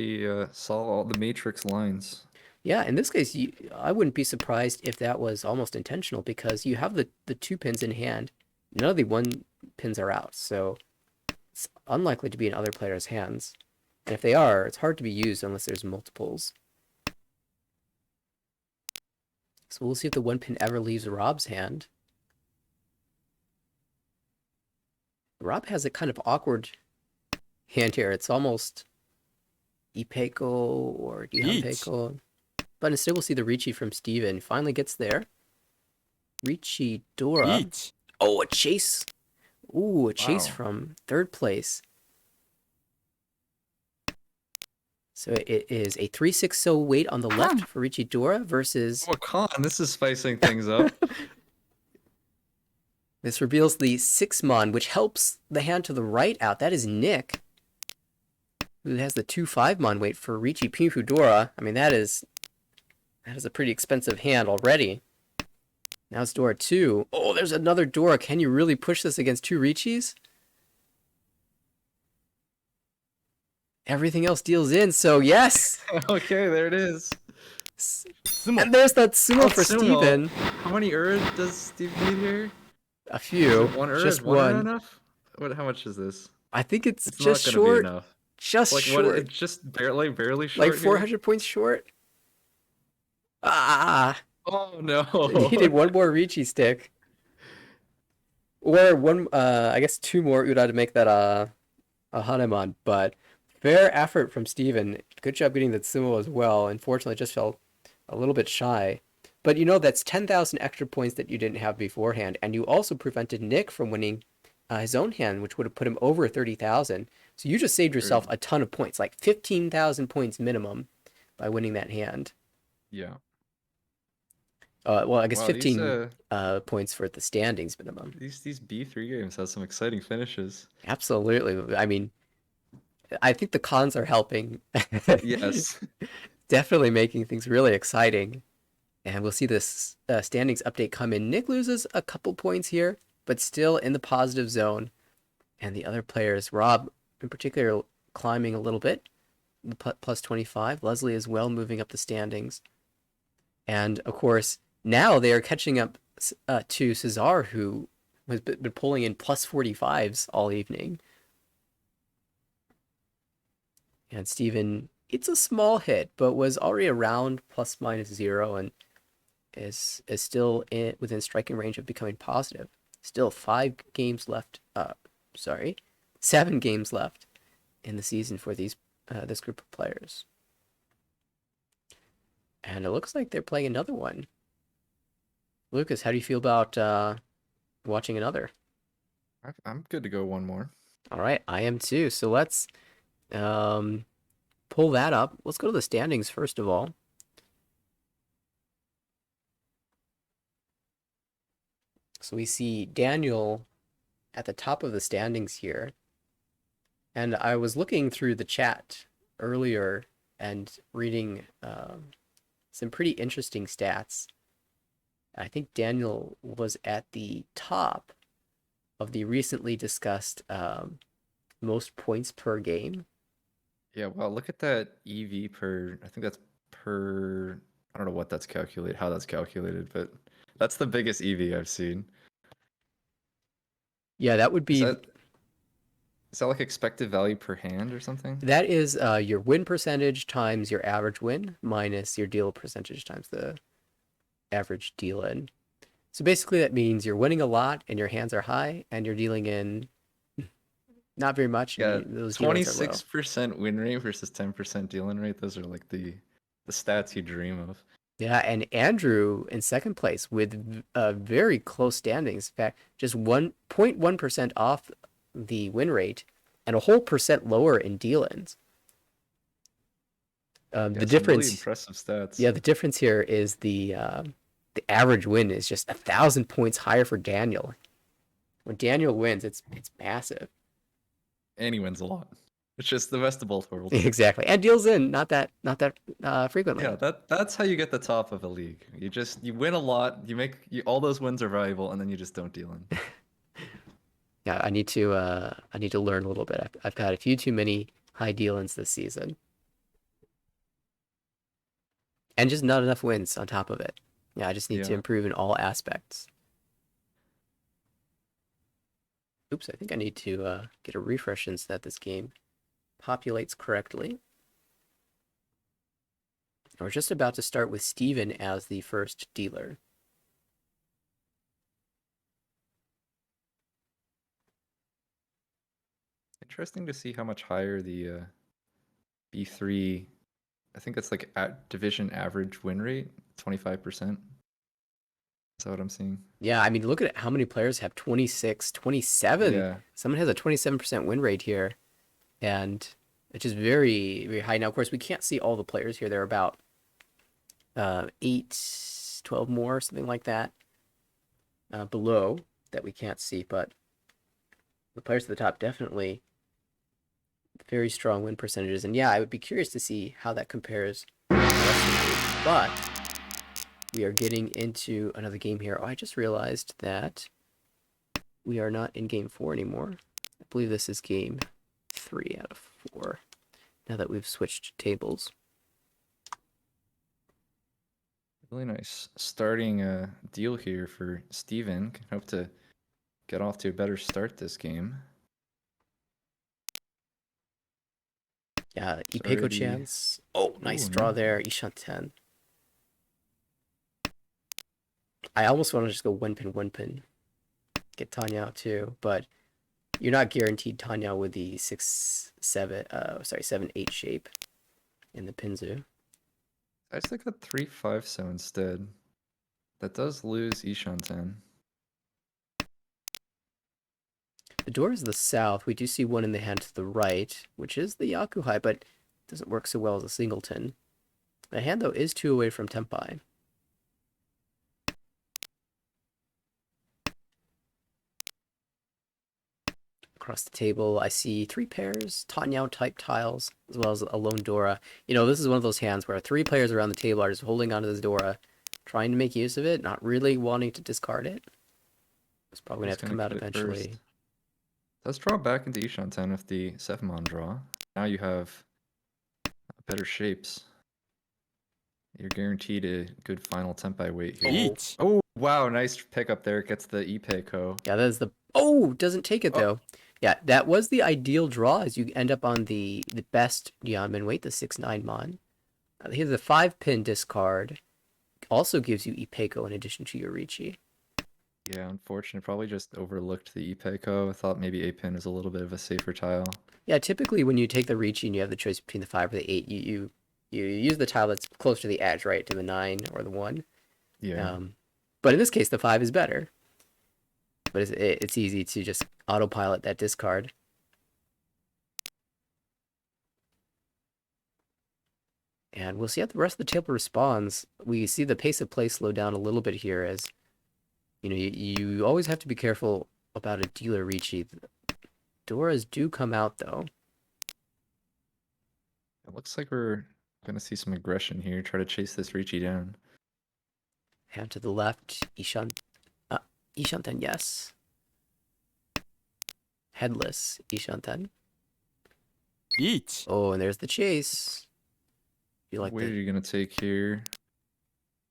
all the matrix lines. Yeah, in this case, I wouldn't be surprised if that was almost intentional because you have the 2 pins in hand. None of the 1 pins are out, so it's unlikely to be in other players' hands. And if they are, it's hard to be used unless there's multiples. So we'll see if the 1 pin ever leaves Rob's hand. Rob has a kind of awkward hand here. It's almost Ipeko or Dihanpeko. But instead we'll see the Ricci from Steven. Finally gets there. Ricci Dora. Yeet. Oh, a chase. Ooh, a chase Wow. from 3rd place. So it is a 3-6-0 weight on the left for Ricci Dora versus... Oh, Con, this is spicing things up. This reveals the 6-mon, which helps the hand to the right out. That is Nick, who has the 2-5-mon weight for Ricci Pinfu Dora. I mean, that is a pretty expensive hand already. Now it's Dora 2. Oh, there's another Dora. Can you really push this against 2 Riccis? Everything else deals in, so yes! Okay, there it is. Sumo. And there's that sumo Oh, for sumo. Steven. How many Urs does Steve need here? A Is few. it one Ur? Just Is one Ur one. enough? How much is this? I think it's It's just not gonna short. be enough. Just Like short. what? It's just barely short. Like 400 points short. Ah, Here? Oh no! he needed one more Ricci stick. Or one, I guess 2 more Ura to make that a Hanemon, but fair effort from Steven. Good job getting that sumo as well. Unfortunately, it just fell a little bit shy. But you know, that's 10,000 extra points that you didn't have beforehand, and you also prevented Nick from winning his own hand, which would have put him over 30,000. So you just saved yourself a ton of points, like 15,000 points minimum by winning that hand. Yeah. Well, I guess Wow, 15 points for the standings minimum. These B3 games have some exciting finishes. Absolutely. I mean, I think the cons are helping. Yes. Definitely making things really exciting. And we'll see this standings update come in. Nick loses a couple points here, but still in the positive zone. And the other players, Rob in particular, climbing a little bit, plus 25. Leslie as well, moving up the standings. And of course, now they are catching up to Cesar, who has been pulling in plus 45s all evening. And Steven, it's a small hit, but was already around plus minus 0 and is still within striking range of becoming positive. Still 7 games left in the season for these this group of players. And it looks like they're playing another one. Lucas, how do you feel about watching another? I'm good to go one more. All right, I am too. So let's pull that up. Let's go to the standings first of all. So we see Daniel at the top of the standings here. And I was looking through the chat earlier and reading some pretty interesting stats. I think Daniel was at the top of the recently discussed most points per game. Yeah, wow, look at that EV per, I think that's per, I don't know what that's calculated, how that's calculated, but that's the biggest EV I've seen. Yeah, that would be... Is that like expected value per hand or something? That is your win percentage times your average win minus your deal percentage times the average deal in. So basically that means you're winning a lot and your hands are high and you're dealing in not very much. Yeah, and those dealings are low. 26% win rate versus 10% dealing rate. Those are like the stats you dream of. Yeah, and Andrew in second place with very close standings. In fact, just 1.1% off the win rate and a whole percent lower in deal-ins. Yeah, The some difference, really impressive stats. yeah, the difference here is the average win is just 1,000 points higher for Daniel. When Daniel wins, it's massive. And he wins a lot. It's just the best of both worlds. Exactly, and deals in not that frequently. Yeah, that's how you get the top of a league. You win a lot. All those wins are valuable, and then you just don't deal in. Yeah, I need to learn a little bit. I've got a few too many high deal-ins this season, and just not enough wins on top of it. Yeah, I just need to improve in all aspects. Oops, I think I need to get a refresh so that this game populates correctly. We're just about to start with Steven as the first dealer. Interesting to see how much higher the B3, I think it's like at division average win rate, 25%. Is that what I'm seeing? Yeah, I mean, look at how many players have 26, 27. Yeah. Someone has a 27% win rate here, and it's just very, very high. Now, of course, we can't see all the players here. There are about 8, 12 more, something like that, below that we can't see, but the players at the top definitely very strong win percentages. And yeah, I would be curious to see how that compares to the rest of the group. But we are getting into another game here. Oh, I just realized that we are not in game 4 anymore. I believe this is game 3 out of 4 now that we've switched tables. Really nice starting deal here for Steven. Can hope to get off to a better start this game. Yeah, It's Ipeko already- chance. Oh, nice Ooh, draw no. there. Ishan 10. I almost want to just go one pin. Get Tanya out too, but you're not guaranteed Tanya with the 7-8 shape in the Pinzu. I just like a 3-5 so instead. That does lose Ishan 10. The door is the south. We do see one in the hand to the right, which is the Yakuhai, but it doesn't work so well as a singleton. The hand, though, is 2 away from Tempai. Across the table, I see 3 pairs, Tanyao type tiles, as well as a lone Dora. You know, this is one of those hands where 3 players around the table are just holding onto this Dora, trying to make use of it, not really wanting to discard it. It's probably going to have to come out eventually. Let's draw back into Ishan 10 with the Sephmon draw. Now you have better shapes. You're guaranteed a good final Tempai weight here. Each. Oh, wow, nice pickup there. Gets the Ipeko. Yeah, that is the... Oh, doesn't take it, though. Yeah, that was the ideal draw, as you end up on the best Yanmin weight, the 6-9 Mon. Here's the 5-pin discard. Also gives you Ipeko in addition to your Ricci. Yeah, unfortunate. Probably just overlooked the Ipeko. I thought maybe 8-pin is a little bit of a safer tile. Yeah, typically when you take the Ricci and you have the choice between the 5 or the 8, you use the tile that's close to the edge, right? To the 9 or the 1. Yeah. But in this case, the 5 is better. But it's easy to just autopilot that discard. And we'll see how the rest of the table responds. We see the pace of play slow down a little bit here as, you know, you always have to be careful about a dealer Ricci. Doras do come out, though. It looks like we're going to see some aggression here. Try to chase this Ricci down. Hand to the left, Ishanten, yes. Headless, Ishanten. Each. Oh, and there's the chase. You like What are that? you going to take here?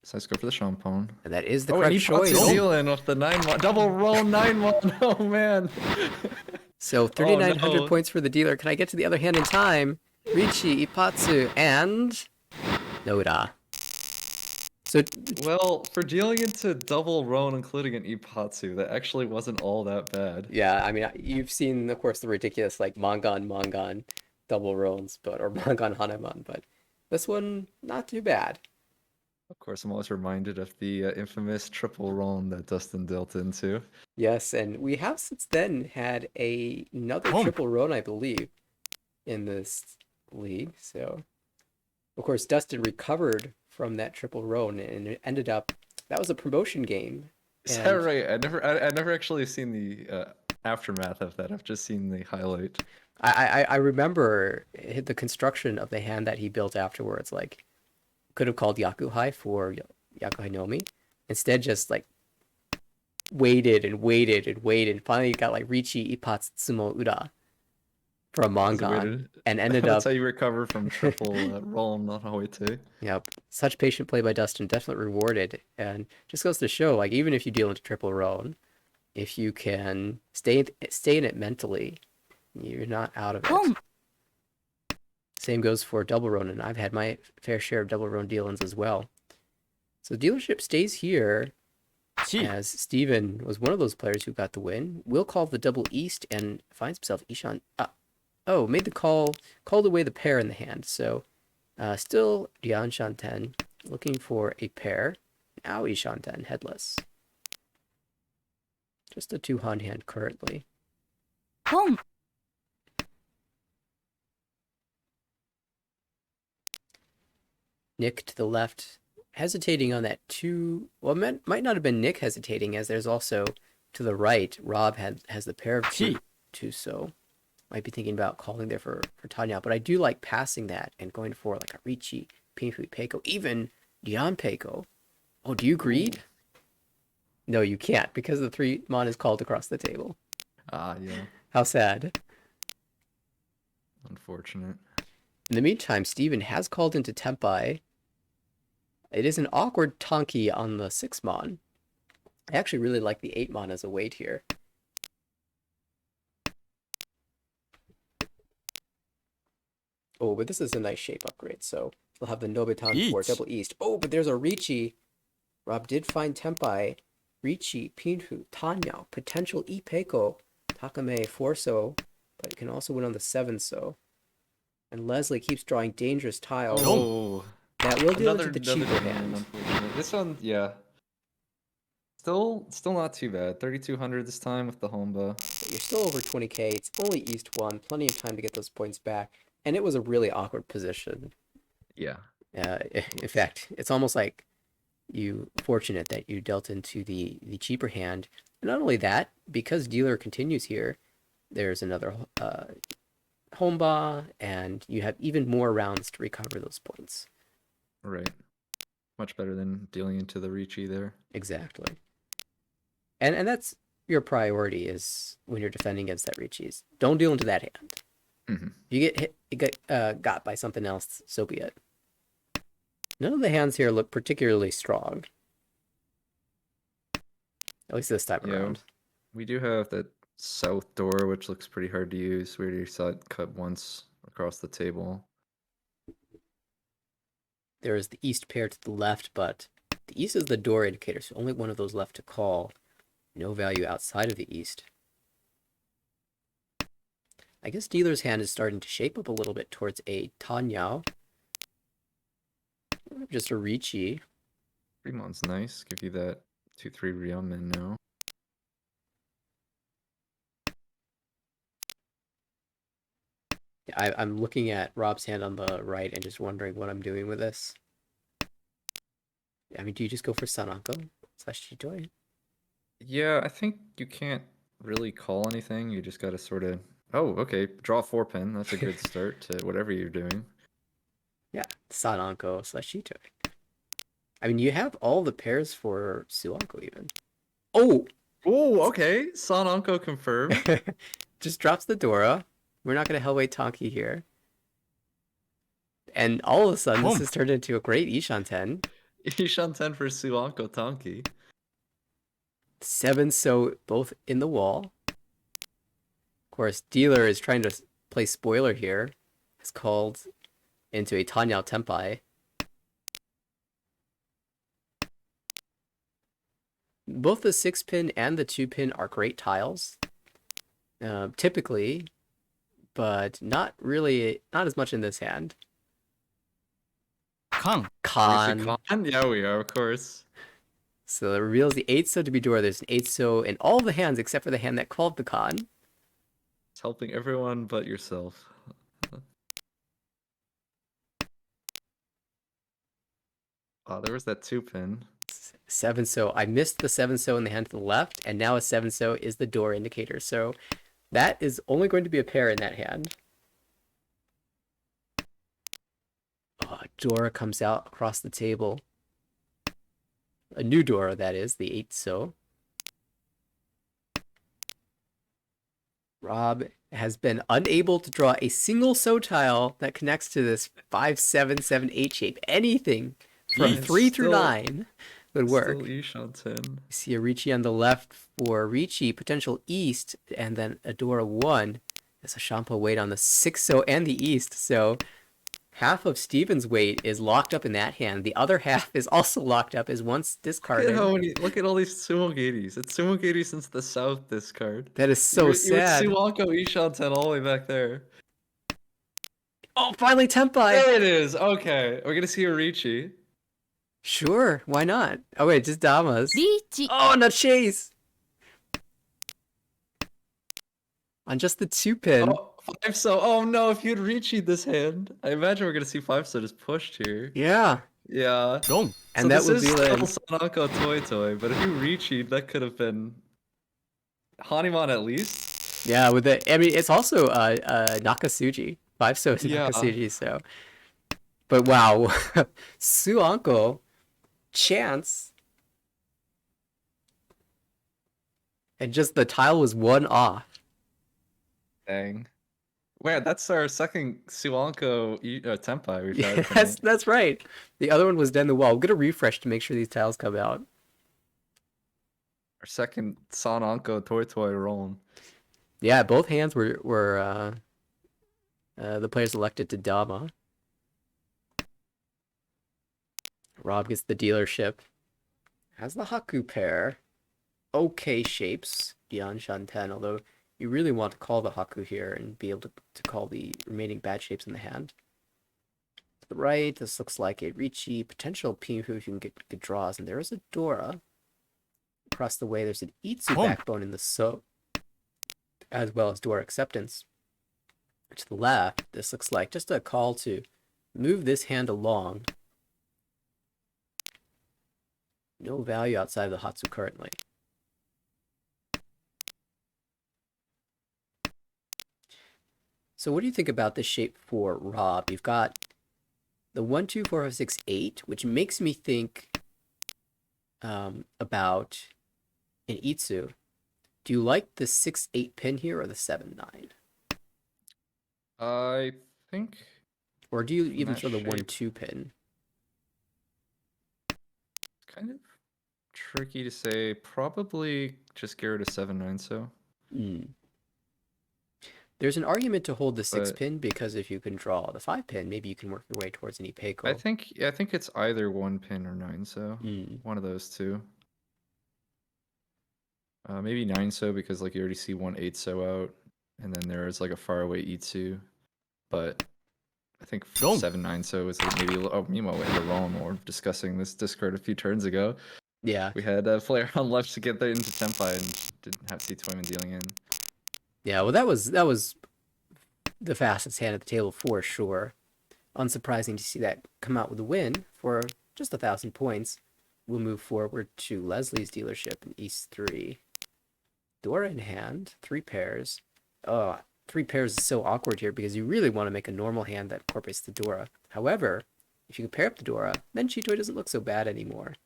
So let's go for the Champon. And that is the Oh, correct and he puts choice. a deal in with the 9-1. Double roll 9-1. Oh, man. So 3,900 no. points for the dealer. Can I get to the other hand in time? Ricci, Ipatsu, and Noda. So Well, for dealing into double Roan, including an Ipatsu, that actually wasn't all that bad. yeah, I mean, you've seen, of course, the ridiculous like Mangan double rolls, or Mangan Hanemon, but this one not too bad. Of course, I'm always reminded of the infamous triple Roan that Dustin dealt into. Yes, and we have since then had another Boom. triple roan, I believe, in this league. So, of course, Dustin recovered from that triple roan, and it ended up that was a promotion game. Is And that right? I never actually seen the aftermath of that. I've just seen the highlight. I remember the construction of the hand that he built afterwards. Like, could have called Yakuhai for Yakuhai Nomi. Instead, just like waited and finally got like Ricci Ipatsu Tsumo Uda from That's a way Mangan, to- and ended That's up. how you recover from triple Roan on Hawaii. Yep, such patient play by Dustin, definitely rewarded, and just goes to show, like, even if you deal into triple roan, if you can stay in it mentally, you're not out of it. Boom. Same goes for double roan, and I've had my fair share of double roan dealings as well. So dealership stays here, Chi. as Steven was one of those players who got the win. Will call the double east and finds himself Ishan. Made the called away the pair in the hand. So still Dian Shanten looking for a pair. Now Ishanten headless. Just a 2-hand hand currently. Boom. Nick to the left, hesitating on that 2. Well, it might not have been Nick hesitating, as there's also to the right, Rob has the pair of Chi. two, so might be thinking about calling there for Tanya. But I do like passing that and going for like a Ricci, Pinfu Peiko, even Dian Peiko. Oh, do you greed? No, you can't, because the 3 mon is called across the table. Ah, yeah. How sad. Unfortunate. In the meantime, Steven has called into Tempai. It is an awkward Tonki on the 6 mon. I actually really like the 8 mon as a weight here. Oh, but this is a nice shape upgrade, so we'll have the Nobitan for Each. double east. Oh, but there's a Richi. Rob did find Tempai, Richi, Pinhu, Tanyao, potential Ipeko, Takame, Forso, but it can also win on the 7 so. And Leslie keeps drawing dangerous tiles. Oh, That will deal into another the cheaper another hand. unfortunate. This one, yeah. Still not too bad. 3,200 this time with the Homba. You're still over 20k. It's only East 1. Plenty of time to get those points back. And it was a really awkward position. Yeah. In fact, it's almost like you fortunate that you dealt into the cheaper hand. And not only that, because dealer continues here, there's another Homba, and you have even more rounds to recover those points. Right. Much better than dealing into the Richi there. Exactly. And that's your priority is when you're defending against that Richi's. Don't deal into that hand. Mm-hmm. If you get hit, you get got by something else, so be it. None of the hands here look particularly strong. At least this time Yeah. around. We do have that south door, which looks pretty hard to use. We already saw it cut once across the table. There is the east pair to the left, but the east is the door indicator, so only one of those left to call. No value outside of the east. I guess dealer's hand is starting to shape up a little bit towards a Tanyao. Just a Richi. Fremont's nice. Give you that 2-3 Ryomen now. I'm looking at Rob's hand on the right and just wondering what I'm doing with this. I mean, do you just go for Sanako / Chitoi? Yeah, I think you can't really call anything. You just gotta sort of... Oh, okay. Draw 4 pin. That's a good start to whatever you're doing. Yeah, Sanako / Chitoi. I mean, you have all the pairs for Suanko even. Oh! Oh, okay. Sananko confirmed. Just drops the Dora. We're not going to Hellway Tonki here. And all of a sudden, this has turned into a great Ishanten. Ishanten for Suanko Tonki. 7 so both in the wall. Of course, dealer is trying to play spoiler here. It's called into a Tanyao Tempai. Both the 6-pin and the 2-pin are great tiles. Typically, but not as much in this hand. Kang. Khan. Yeah, we are, of course. So it reveals the 8 so to be door. There's an 8 so in all the hands except for the hand that called the Khan. It's helping everyone but yourself. Oh, there was that 2-pin. 7 so. I missed the 7 so in the hand to the left, and now a 7 so is the door indicator. So that is only going to be a pair in that hand. Oh, Dora comes out across the table. A new Dora, that is, the 8 so. Rob has been unable to draw a single so tile that connects to this 5, 7, 7, 8 shape. Anything from It's 3 through still- 9 would work. Still Ishanten. You see a Richi on the left for Richi, potential east, and then a Dora 1. There's a Shampo weight on the 6 so and the east, so half of Steven's weight is locked up in that hand. The other half is also locked up, is once discarded. Look at all these Sumogiris. It's Sumogiri since the south discard. That is so sad. You would Suwanko Ishanten all the way back there. Oh, finally Tempai! There it is. Okay, we're gonna see a Richi. Sure, why not? Oh wait, just Damas. リーチ。 Oh, no chase! On just the 2-pin. Oh, 5 so. Oh no! If you'd Richi this hand, I imagine we're gonna see 5 so just pushed here. Yeah. Yeah. ロン。 And that this would is be still like... Sanako Toy Toy, but if you Richi, that could have been Hanimon at least. Yeah, with the... I mean, it's also Nakasuji. 5 so is Yeah. Nakasuji, so... But wow. Suanko. Chance. And just the tile was 1 off. Dang. Wait, that's our second Suanko Tenpai we've had. Yes, tonight. that's right. The other one was Den the Wall. I'm gonna refresh to make sure these tiles come out. Our second Sananko Toy rolling. Yeah, both hands were the players elected to Dama. Rob gets the dealership. Has the Haku pair. Okay shapes beyond Shanten, although you really want to call the Haku here and be able to call the remaining bad shapes in the hand. To the right, this looks like a Ricci, potential Pinfu if you can get good draws, and there is a Dora. Across the way, there's an Itsu backbone in the So, as well as Dora acceptance. To the left, this looks like just a call to move this hand along. No value outside of the Hatsu currently. So what do you think about this shape for Rob? You've got the 1, 2, 4, 5, 6, 8, which makes me think about an Itsu. Do you like the 6, 8 pin here or the 7, 9? I think Or do you in even that show the shape- 1, 2 pin? kind of tricky to say. Probably just get rid of 7, 9. So There's an argument to hold the 6 But- pin because if you can draw the 5 pin, maybe you can work your way towards an Ipeiko. I think it's either 1 pin or 9. So Mm. one of those two. Maybe 9 so because like you already see 1 8 so out, and then there's like a faraway Itsu, but I think Don't. 7 9 so is like maybe. Oh, meanwhile, in the wrong. We were discussing this discard a few turns ago. Yeah, We had a player on left to get there into Tenpai and didn't have to see Toyman dealing in. yeah. Well, that was the fastest hand at the table for sure. Unsurprising to see that come out with a win for just 1,000 points. We'll move forward to Leslie's dealership in East 3. Dora in hand, 3 pairs. Oh, 3 pairs is so awkward here because you really want to make a normal hand that incorporates the Dora. However, if you can pair up the Dora, then Chitoi doesn't look so bad anymore.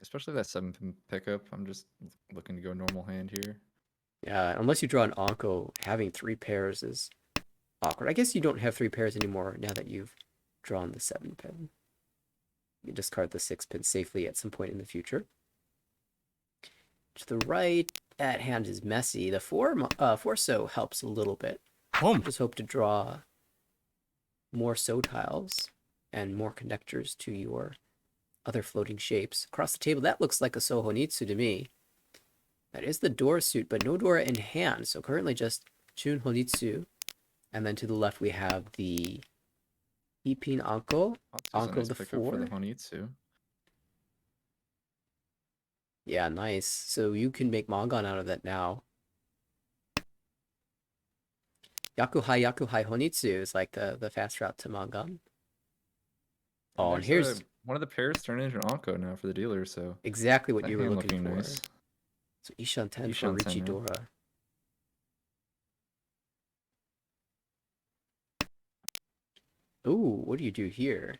Especially that 7 pin pickup. I'm just looking to go normal hand here. Yeah, unless you draw an Anko, having 3 pairs is awkward. I guess you don't have 3 pairs anymore now that you've drawn the 7 pin. You discard the 6 pin safely at some point in the future. To the right, that hand is messy. The 4 so helps a little bit. Home. Just hope to draw more so tiles and more connectors to your other floating shapes. Across the table, that looks like a So Honitsu to me. That is the Dora suit, but no Dora in hand. So currently just Chun Honitsu. And then to the left, we have the Ipin Anko. That's a Anko nice the pickup for the 4. Honitsu. Yeah, nice. So you can make Mangan out of that now. Yakuhai Honitsu is like the fast route to Mangan. Oh, and there's here's one of the pairs turned into an Anko now for the dealer. So exactly what that you were hand looking for. nice. So Ishan 10 for Ishan 10 Ricci now. Dora. Ooh, what do you do here?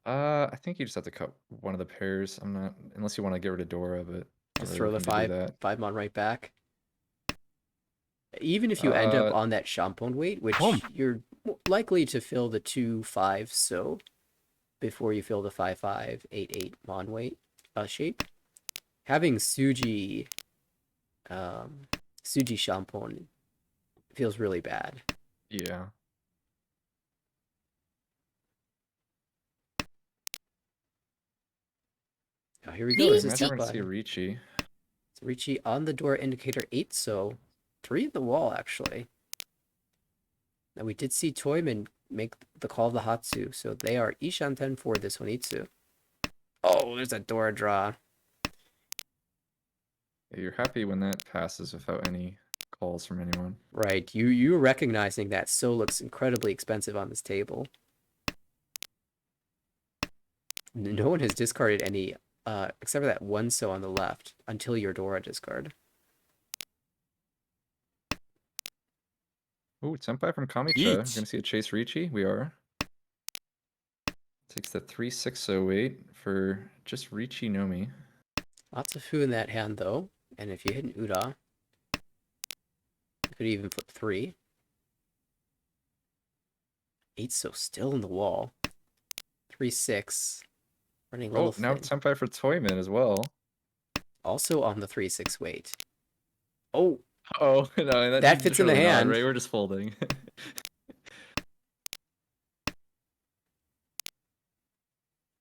I think you just have to cut one of the pairs. I'm not, unless you want to get rid of Dora, but not Just really throw the looking to do 5 that. mon right back. Even if you end up Uh, on that Shampon weight, which Home. you're likely to fill the 2 5 so before you fill the 5 5 8 8 mon weight shape. Having Suji Shampon feels really bad. Yeah. Oh, here we go. This is Imagine we're gonna see Tenpai. Ricci. It's Ricci on the door, indicator 8, so 3 at the wall, actually. Now, we did see Toyman make the call of the Hatsu, so they are Ishan 10 for this Honitsu. Oh, there's a Dora draw. Yeah, you're happy when that passes without any calls from anyone. Right, you're recognizing that So looks incredibly expensive on this table. No one has discarded any, except for that 1 So on the left, until your Dora discard. Ooh, Senpai from Kamicha. We're Each. gonna see a Chase Ricci. We are. Takes the 3608 for just Ricci Nomi. Lots of Fu in that hand, though. And if you hit an Uda, Could even flip 3. 8 so still in the wall. 3-6. Running a little Oh, now thin. Senpai for Toyman as well. Also on the 3-6 weight. Oh, Oh, no, That fits in the surely not, hand. right? We're just folding.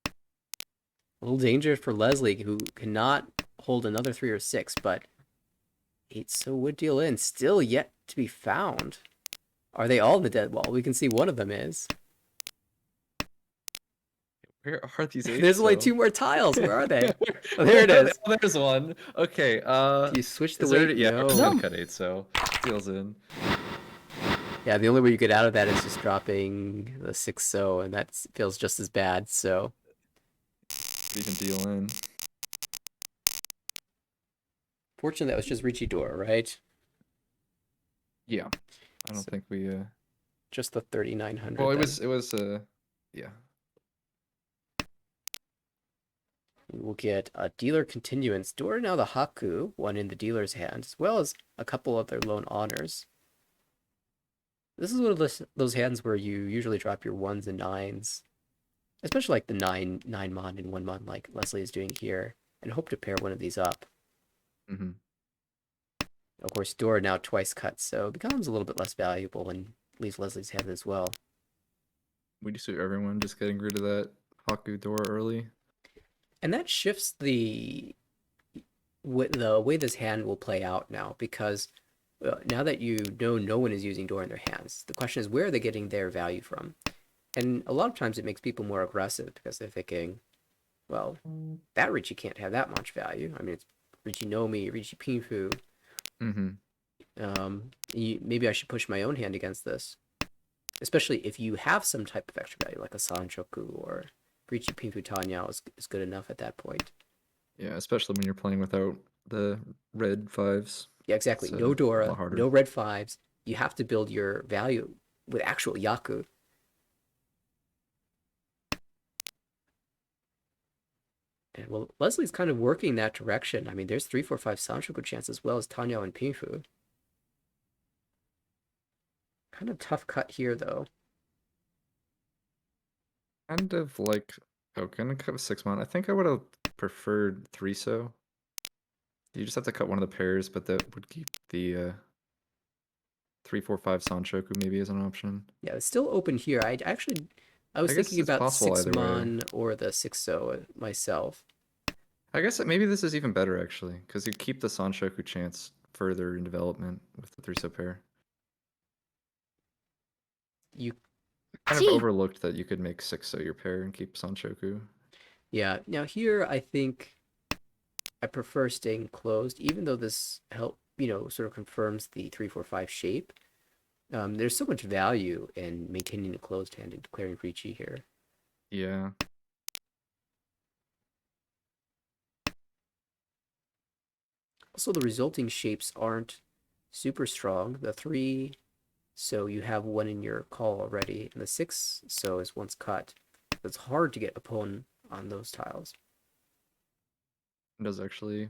a little dangerous for Leslie, who cannot hold another 3 or 6, but 8 so would deal in. Still yet to be found. Are they all in the dead wall? We can see one of them is. Where are these eights? There's only though? 2 more tiles. Where are they? Oh, there it is. Oh, there's one. Okay. Do you switch the is there, weight? yeah, No. we're just gonna cut 8, so deals in. Yeah, the only way you get out of that is just dropping the 6 so, and that feels just as bad, so. We can deal in. Fortunately, that was just Richidor, right? Yeah. I don't So- think we Just the 3900. well, then. it was yeah. We'll get a dealer continuance. Dora now the Haku, one in the dealer's hand, as well as a couple other lone honors. This is one of those hands where you usually drop your 1s and 9s, especially like the 9 mon and 1 mon like Leslie is doing here, and hope to pair one of these up. Mm-hmm. Of course, Dora now twice cut, so it becomes a little bit less valuable and leaves Leslie's hand as well. We just do everyone just getting rid of that Haku door early. And that shifts the way this hand will play out now, because now that you know no one is using Dora in their hands, the question is where are they getting their value from? And a lot of times it makes people more aggressive because they're thinking, well, that Richie can't have that much value. I mean, it's Richie Nomi, Richie Pinfu. Mm-hmm. Maybe I should push my own hand against this, especially if you have some type of extra value, like a Sanchoku or Richie Pinfu Tanya is good enough at that point. Yeah, especially when you're playing without the red 5s. Yeah, exactly. It's, No a Dora, lot harder. no red 5s. You have to build your value with actual Yaku. And well, Leslie's kind of working that direction. I mean, there's 3, 4, 5 Sanchoku chance as well as Tanya and Pinfu. Kind of tough cut here, though. Kind of like, oh, gonna cut with 6 mon. I think I would have preferred 3 so. You just have to cut one of the pairs, but that would keep the 3, 4, 5 Sanchoku maybe as an option. Yeah, it's still open here. I was guess thinking it's about possible 6 either way. mon or the 6 so myself. I guess that maybe this is even better actually, because you keep the Sanchoku chance further in development with the 3 so pair. You Kind of overlooked that you could make 6 so your pair and keep Sanchoku. Yeah, now here I think I prefer staying closed, even though this sort of confirms the 3, 4, 5 shape. There's so much value in maintaining a closed hand and declaring Ricci here. Yeah. Also, the resulting shapes aren't super strong. The 3, so you have one in your call already, and the 6, so is once cut. It's hard to get a pawn on those tiles. It does actually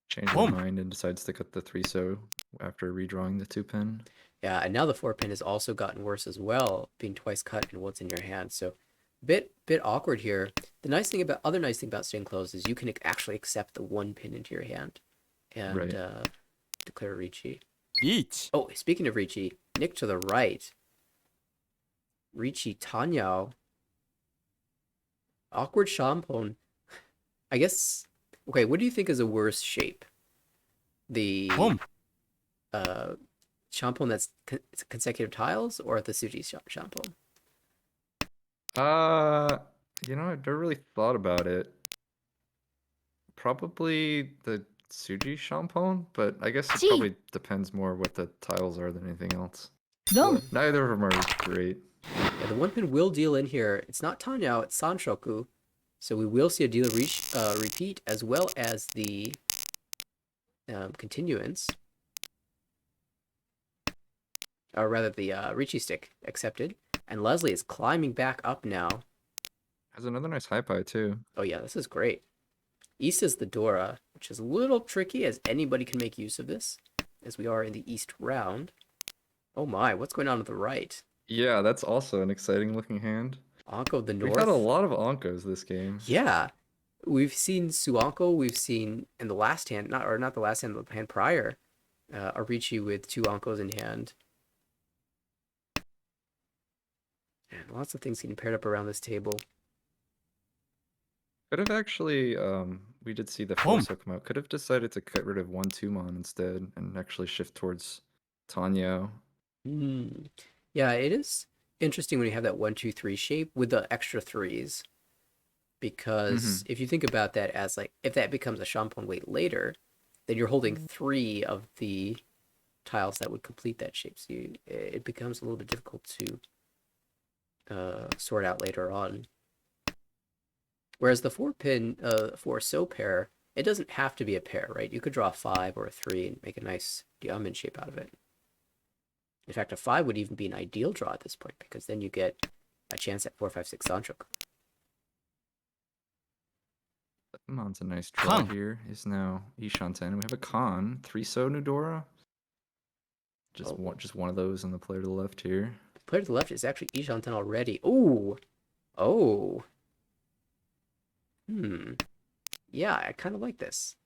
change Boom. my mind and decides to cut the 3 so after redrawing the 2 pin. Yeah, and now the 4 pin has also gotten worse as well, being twice cut and what's in your hand. So bit awkward here. The other nice thing about staying closed is you can actually accept the 1 pin into your hand and Right. declare Ricci. 1 Oh, speaking of Ricci, Nick to the right. Ricci Tanyao. Awkward Shampon. I guess. Okay, what do you think is a worse shape? The Boom. Shampoo that's consecutive tiles, or the Suji shampoo? You know, I never really thought about it. Probably the Suji Shampoo, but I guess it Gee. probably depends more what the tiles are than anything else. 4 Neither of them are great. Yeah, the 1 pin will deal in here. It's not Tanyao, it's Sanshoku. So we will see a dealer repeat as well as the continuance. Or rather, the Ricci stick accepted. And Leslie is climbing back up now. Has another nice high pie too. Oh yeah, this is great. Issa's the Dora, which is a little tricky as anybody can make use of this. as we are in the East round. Oh my, what's going on to the right? Yeah, that's also an exciting looking hand. Anko of the We've North. had a lot of Ankos this game. Yeah, we've seen Suanko. We've seen in the last hand, not the last hand, the hand prior, Arichi with 2 Ankos in hand. And lots of things getting paired up around this table. Could have actually, we did see the Forso come out. Could have decided to get rid of 1-2 Mon instead and actually shift towards Tanyo. Yeah, it is interesting when you have that 1-2-3 shape with the extra 3s. Because if you think about that as like, if that becomes a Champon weight later, then you're holding 3 of the tiles that would complete that shape. So it becomes a little bit difficult to sort out later on. Whereas the 4-pin Forso pair, it doesn't have to be a pair, right? You could draw a 5 or a 3 and make a nice diamond shape out of it. In fact, a 5 would even be an ideal draw at this point, because then you get a chance at 4-5-6 Sancho. Mon's a nice draw here. Is now Ishanten. We have a Khan, 3-so Nudora. Just one of those on the player to the left here. The player to the left is actually Ishanten already. Ooh. Oh. Yeah, I kind of like this.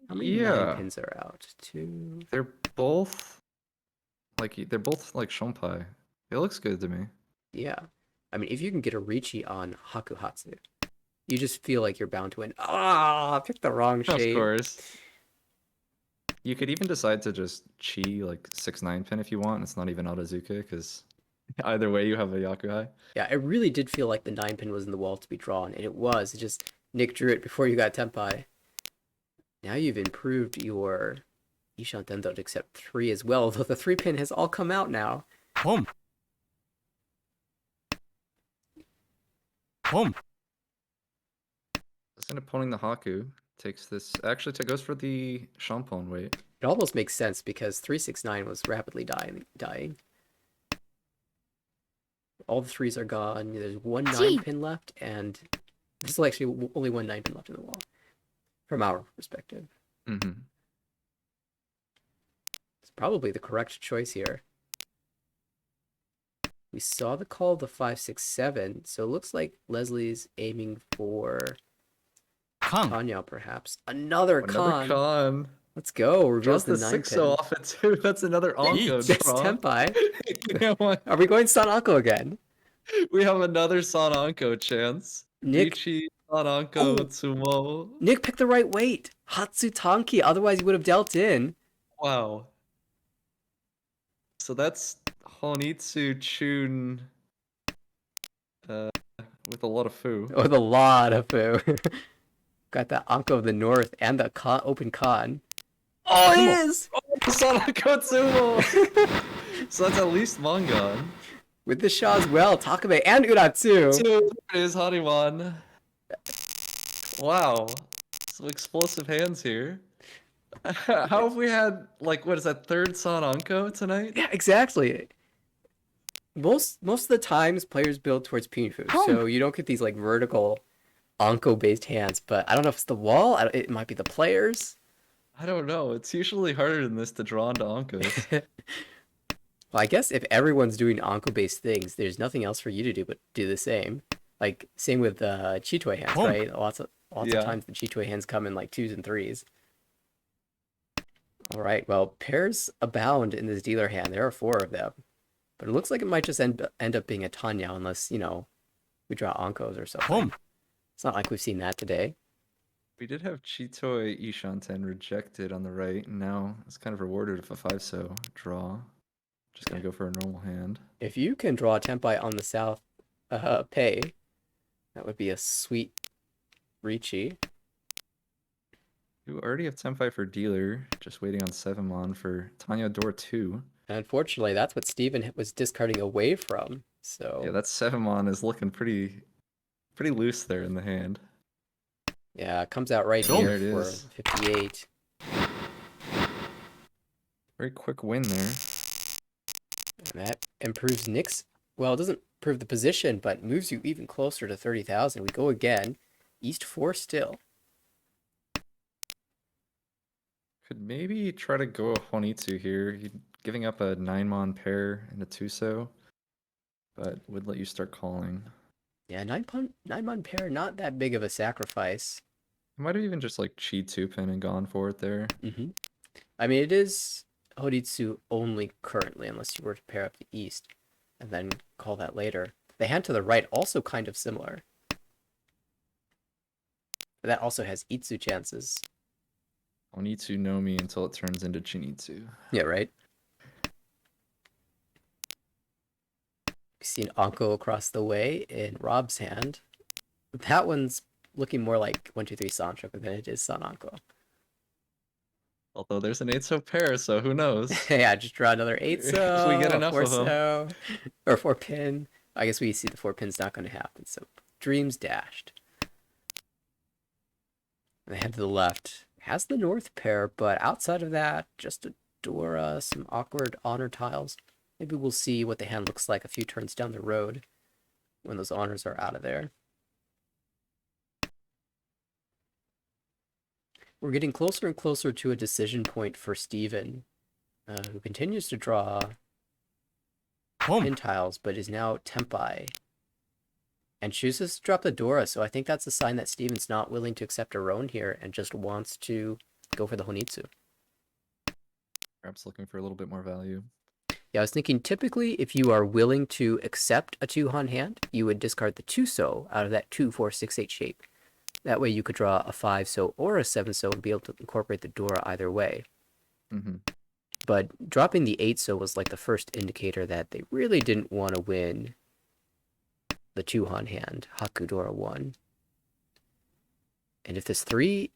How many 9 pins are out? 2. They're both like Shonpai. It looks good to me. Yeah. I mean, if you can get a Richi on Hakuhatsu, you just feel like you're bound to win. Ah, I picked the wrong shape. Of course. You could even decide to just chi like 6-9 pin if you want. It's not even Adazuke because either way you have a Yakuhai. Yeah, it really did feel like the 9 pin was in the wall to be drawn, and it was. It just Nick drew it before you got Tenpai. Now you've improved your Ishanten to accept 3 as well, though the 3 pin has all come out now. Home. Does end up pulling the Haku. Takes this. Actually, goes for the Champon weight. It almost makes sense because 369 was rapidly dying. All the 3s are gone. There's one 9 pin left, and there's actually only one 9 pin left in the wall, from our perspective. Mm-hmm. It's probably the correct choice here. We saw the call of the 5-6-7, so it looks like Leslie's aiming for Tanya, perhaps. Another Khan. Let's go. Reveals the 9 pin. Off it too. That's another Anko That's draw. Tenpai. You know what? Are we going San Anko again? We have another San Anko chance. Nick. Ichi, San Anko, Tsumo. Nick picked the right weight. Hatsutanki. Otherwise, he would have dealt in. Wow. So that's Honitsu Chun with a lot of foo. With a lot of foo. Got the Anko of the North and the open Khan. Oh, it is! Oh, San Anko Tsumo! So that's at least Mongon. With the Shah as well, Takabe and Uratsu. Two is Hariman. Wow. Some explosive hands here. How have we had, like, what is that, third San Anko tonight? Yeah, exactly. Most of the times, players build towards Pinfu, so you don't get these, like, vertical Anko-based hands, but I don't know if it's the wall, it might be the players. I don't know. It's usually harder than this to draw into Ankos. Well, I guess if everyone's doing Anko-based things, there's nothing else for you to do but do the same. Like, same with Chitoi hands, right? Lots of times the Chitoi hands come in, like, 2s and 3s. All right, well, pairs abound in this dealer hand. There are 4 of them. But it looks like it might just end up being a Tanya unless, you know, we draw Ankos or something. It's not like we've seen that today. We did have Chitoi Ishanten rejected on the right, and now it's kind of rewarded with a 5-so draw. Just gonna go for a normal hand. If you can draw a Tenpai on the south pay, that would be a sweet Richi. You already have Tenpai for dealer, just waiting on 7-mon for Tanya Door 2. And unfortunately, that's what Steven was discarding away from. So yeah, that 7-mon is looking pretty loose there in the hand. Yeah, it comes out right Oh, here there it for is. 58. Very quick win there. And that improves Nick's, well, it doesn't improve the position, but moves you even closer to 30,000. We go again. East 4 still. Could maybe try to go a Honitsu here. You're giving up a 9-mon pair and a Tuso, but would let you start calling. Yeah, 9-mon pair, not that big of a sacrifice. I might have even just like Chi 2-pin and gone for it there. I mean, it is Horitsu only currently, unless you were to pair up the east and then call that later. The hand to the right also kind of similar. But that also has Itsu chances. Honitsu no mi until it turns into Chinitsu. Yeah, right? We've seen Anko across the way in Rob's hand. That one's looking more like 1-2-3 Sanchoku than it is San Anko. Although there's an 8-so pair, so who knows? Yeah, just draw another 8-so, If we get a enough of 'em. 4-so, or 4-pin. I guess we see the 4-pin's not going to happen, so dreams dashed. The hand to the left has the north pair, but outside of that, just a Dora, some awkward honor tiles. Maybe we'll see what the hand looks like a few turns down the road when those honors are out of there. We're getting closer and closer to a decision point for Steven, who continues to draw pin tiles, but is now Tempai. And chooses to drop the Dora, so I think that's a sign that Steven's not willing to accept a Roan here and just wants to go for the Honitsu. Perhaps looking for a little bit more value. Yeah, I was thinking typically if you are willing to accept a 2-hon hand, you would discard the 2-so out of that 2-4-6-8 shape. That way you could draw a 5-so or a 7-so and be able to incorporate the Dora either way. But dropping the 8-so was like the first indicator that they really didn't want to win the 2-hon hand, Haku Dora 1. And if this 3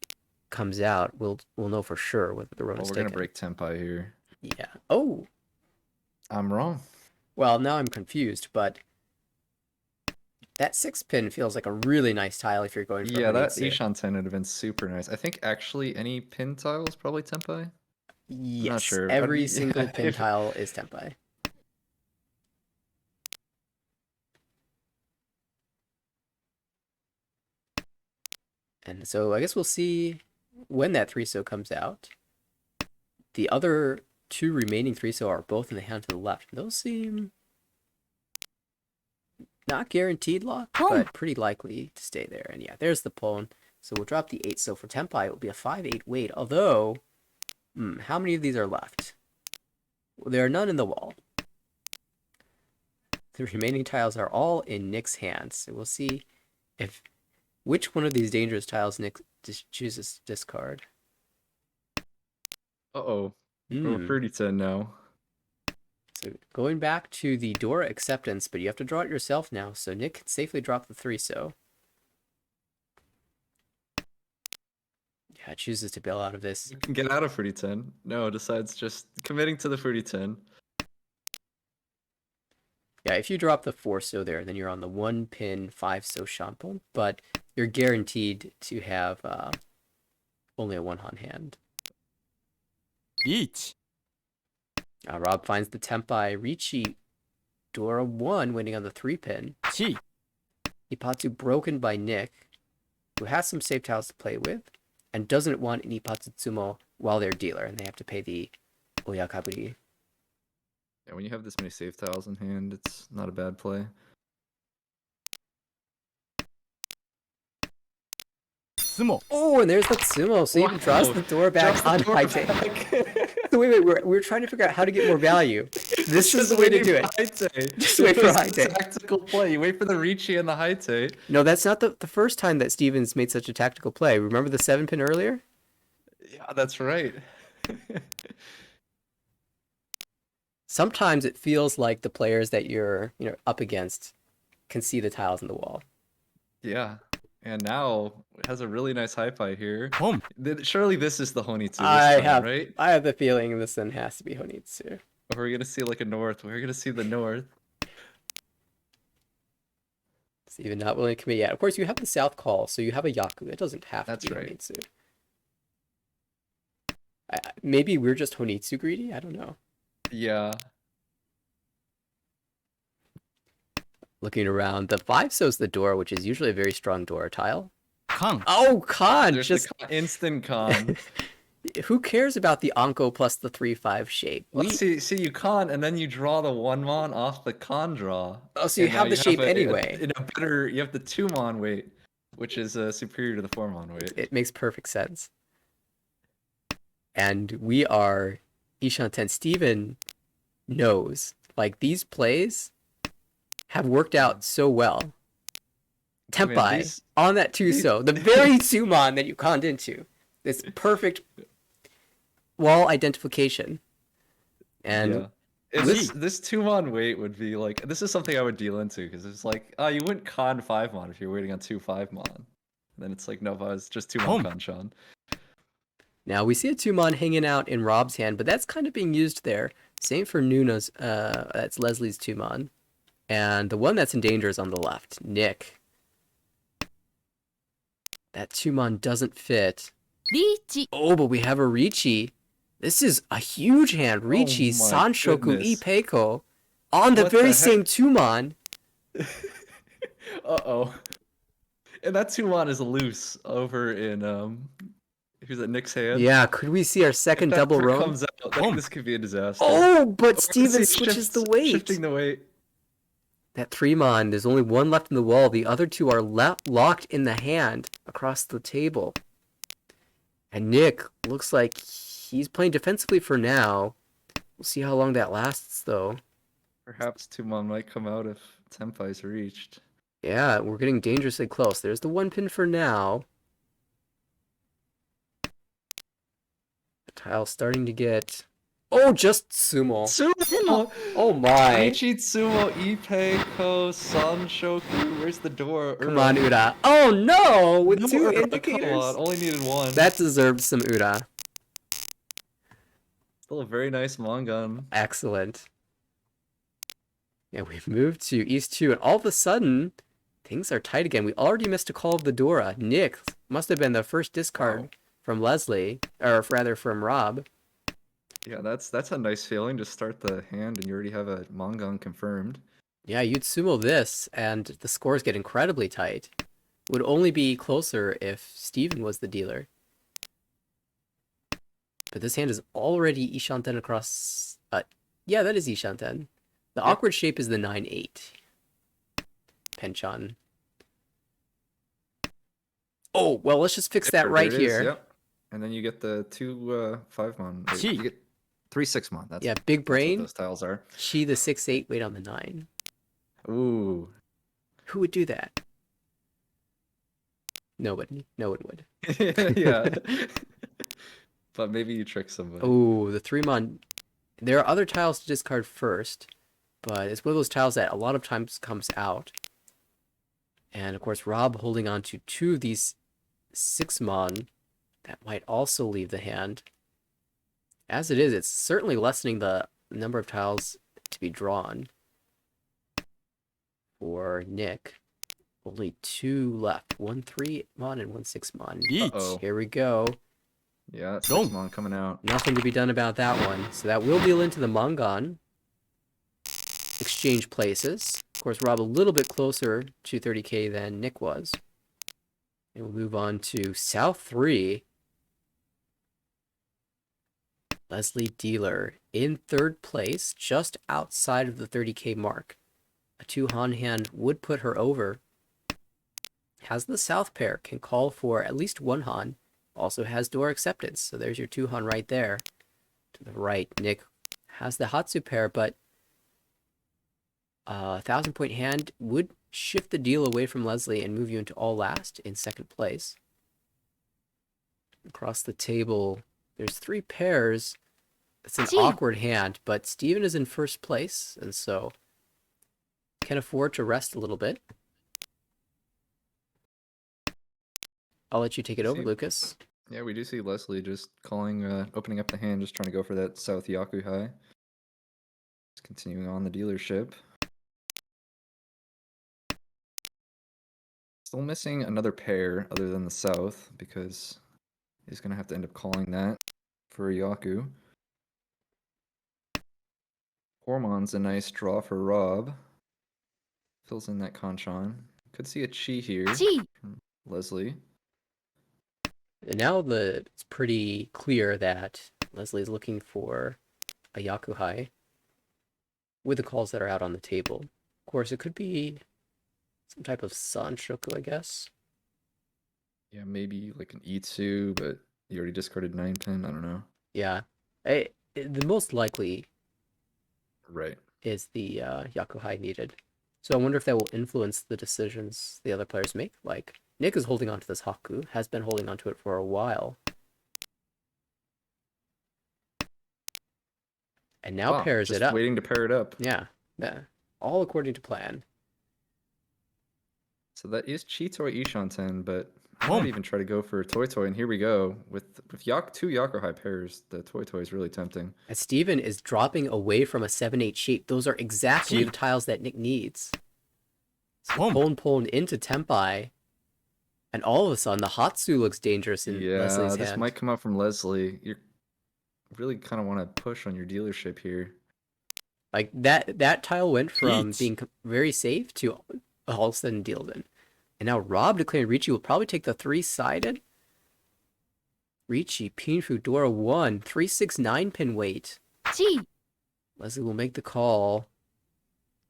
comes out, we'll know for sure whether the Roan Well, is we're taken. gonna break Tempai here. Yeah. Oh! I'm wrong. Well, now I'm confused, but that 6-pin feels like a really nice tile if you're going for Yeah, that Honitsu. Ishan 10 would have been super nice. I think actually any pin tile is probably Tempai. Yes, sure. every Yeah, single pin if- tile is Tempai. And so I guess we'll see when that 3-so comes out. The other 2 remaining 3-so are both in the hand to the left. Those seem not guaranteed lock, but pretty likely to stay there. And yeah, there's the pawn. So we'll drop the 8-so for Tempai. It will be a 5-8 weight, although how many of these are left? Well, there are none in the wall. The remaining tiles are all in Nick's hands. So we'll see if which one of these dangerous tiles Nick chooses to discard. Uh-oh. We're pretty 10 now. So going back to the Dora acceptance, but you have to draw it yourself now. So Nick can safely drop the 3-so. Yeah, chooses to bail out of this. You can get out of Fruity 10. No, decides just committing to the Fruity 10. Yeah, if you drop the 4-so there, then you're on the 1-pin 5-so Shampoo, but you're guaranteed to have only a 1-hon hand. 1 Rob finds the Tempai Ricci Dora 1 winning on the 3-pin. 2 Ippatsu broken by Nick, who has some safe tiles to play with, and doesn't want an Ippatsu Tsumo while they're dealer, and they have to pay the Oyakaburi. Yeah, when you have this many save tiles in hand, it's not a bad play. 相撲 Oh, and there's the Tsumo, so you even draws Wow. the door back on high take. So wait, we're trying to figure out how to get more value. This is the way to do it. Just wait for high take. Tactical play. You wait for the Ricci and the high take. No, that's not the first time that Stevens made such a tactical play. Remember the 7-pin earlier? Yeah, that's right. Sometimes it feels like the players that you're up against can see the tiles in the wall. Yeah. And now it has a really nice high pie here. ポン Surely this is the Honitsu this I time, right? have the feeling this one has to be Honitsu. Or we're gonna see like a north. We're gonna see the north. Steven not willing to commit yet. Of course, you have the south call, so you have a Yaku. It doesn't have That's to be right. Honitsu. Maybe we're just Honitsu greedy? I don't know. Yeah. Looking around, the 5-so's the door, which is usually a very strong door tile. カン Oh, Khan! There's Just the instant con. Who cares about the Anko plus the 3/5 shape? Well, see, you con, and then you draw the 1-mon off the con draw. Oh, so you and have now the shape a- anyway. In a better, you have the 2-mon weight, which is superior to the 4-mon weight. It makes perfect sense. And we are Ishanten. Steven knows. Like, these plays have worked out so well. I mean, Tempai these- on that Tuso, the very Tsumon that you conned into. This perfect wall identification. And yeah. And this 2-mon weight would be like, this is something I would deal into, because it's like, oh, you wouldn't con 5-mon if you're waiting on 2 5-mon. And then it's like, no, it's just 2-mon Kanchan. now we see a Tsumon hanging out in Rob's hand, but that's kind of being used there. Same for Nuna's, that's Leslie's Tsumon. And the one that's in danger is on the left, Nick. That Tsumon doesn't fit. リーチ Oh, but we have a Richi. This is a huge hand. Richi, Oh my Sanshoku, goodness. Ipeiko on the What very the same Tsumon. Uh-oh. And that 2-mon is loose over in, who's at Nick's hand? Yeah, could we see our If second that double crit roam? comes out, this could be a disaster. Oh, but Or Steven see, switches the weight. Shifting the weight. That 3-mon, there's only one left in the wall. The other two are locked in the hand across the table. And Nick looks like he's playing defensively for now. We'll see how long that lasts, though. Perhaps 2-mon might come out if Tempai's reached. Yeah, we're getting dangerously close. There's the 1 pin for now. The tile's starting to get... Oh, just Sumo. Sumo! Oh my. Ichi, Tsumo, Ipeiko, Sanshoku, where's the door? Come on, Ura. Oh no! With No, two Ura, indicators. Come on, only needed one. That deserves some Ura. Still a very nice Mongun. Excellent. Yeah, we've moved to East 2, and all of a sudden, things are tight again. We already missed a call of the Dora. Nick must have been the first discard Wow. from Leslie, or rather from Rob. Yeah, that's a nice feeling to start the hand and you already have a Mongun confirmed. Yeah, you'd sumo this, and the scores get incredibly tight. Would only be closer if Steven was the dealer. But this hand is already Ishanten across... yeah, that is Ishanten. The awkward shape is the 9-8. Penchon. Oh, well, let's just fix that There right it is, here. Yep. And then you get the 2 5-mon. Wait, Gee. You get 3 6-mon. That's Yeah, big that's what brain. those tiles are. She the 6-8, wait on the 9. Ooh. Who would do that? Nobody. No one would. Yeah. But maybe you trick somebody. Oh, the 3-mon. There are other tiles to discard first, but it's one of those tiles that a lot of times comes out. And of course, Rob holding on to 2 of these 6-mon that might also leave the hand. As it is, it's certainly lessening the number of tiles to be drawn for Nick. Only 2 left. 1 3-mon and 1 6-mon. リーチ Uh-oh. Here we go. Yeah, Boom. 6-mon coming out. Nothing to be done about that one. So that will deal into the Mongon. Exchange places. Of course, Rob a little bit closer to 30k than Nick was. And we'll move on to South 3. Leslie Dealer in 3rd place, just outside of the 30k mark. A 2-Han hand would put her over. Has the South pair, can call for at least 1 Han. Also has door acceptance, so there's your 2 Han right there. To the right, Nick has the Hatsu pair, but a 1,000-point hand would shift the deal away from Leslie and move you into all last in 2nd place. Across the table, there's 3 pairs. It's an Gee. awkward hand, but Steven is in 1st place, and so can afford to rest a little bit. I'll let you take it over, See- Lucas. Yeah, we do see Leslie just calling, opening up the hand, just trying to go for that South Yaku high. Just continuing on the dealership. Still missing another pair other than the South, because he's going to have to end up calling that for Yaku. 4-mon's a nice draw for Rob. Fills in that Kanchan. Could see a Chi here. チ Leslie. And now it's pretty clear that Leslie is looking for a Yakuhai with the calls that are out on the table. Of course, it could be some type of Sanshoku, I guess. Yeah, maybe like an Itsu, but you already discarded 9-pin. I don't know. Yeah. The most likely Right. is the Yakuhai needed. So I wonder if that will influence the decisions the other players make. Like, Nick is holding on to this Haku, has been holding on to it for a while. And now Wow, pairs just it up. waiting to pair it up. Yeah. All according to plan. So that is Chitoi Ishanten, but I Boom. might even try to go for Toy Toy, and here we go. With two Yakuhai pairs, the Toy Toy is really tempting. And Steven is dropping away from a 7-8 shape. Those are exactly Gee. the tiles that Nick needs. So Boom. pulling into Tempai. And all of a sudden, the Hatsu looks dangerous in Yeah, Leslie's this hand. might come out from Leslie. You really kind of want to push on your dealership here. Like, that tile went from Yeet. being very safe to all of a sudden dealed in. And now Rob declaring Ricci will probably take the 3-sided. Ricci, Pinfu, Dora 1, 3-6-9 pin weight. Chi. Leslie will make the call.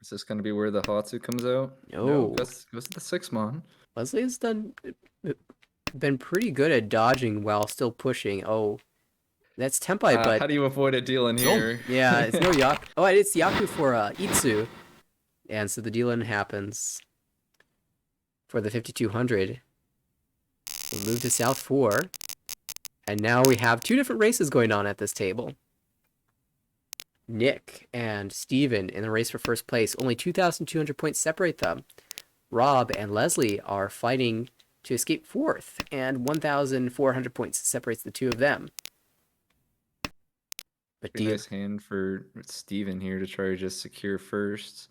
Is this going to be where the Hatsu comes out? No. goes to the 6-mon. Leslie has been pretty good at dodging while still pushing. Oh, that's Tempai, but How do you avoid a deal in here? yeah, it's no Yaku. Oh, it's Yaku for Itsu. And so the deal-in happens for the 5200. We'll move to South 4. And now we have two different races going on at this table. Nick and Steven in the race for first place. Only 2,200 points separate them. Rob and Leslie are fighting to escape fourth, and 1,400 points separates the two of them. But Pretty nice hand for Steven here to try to just secure first.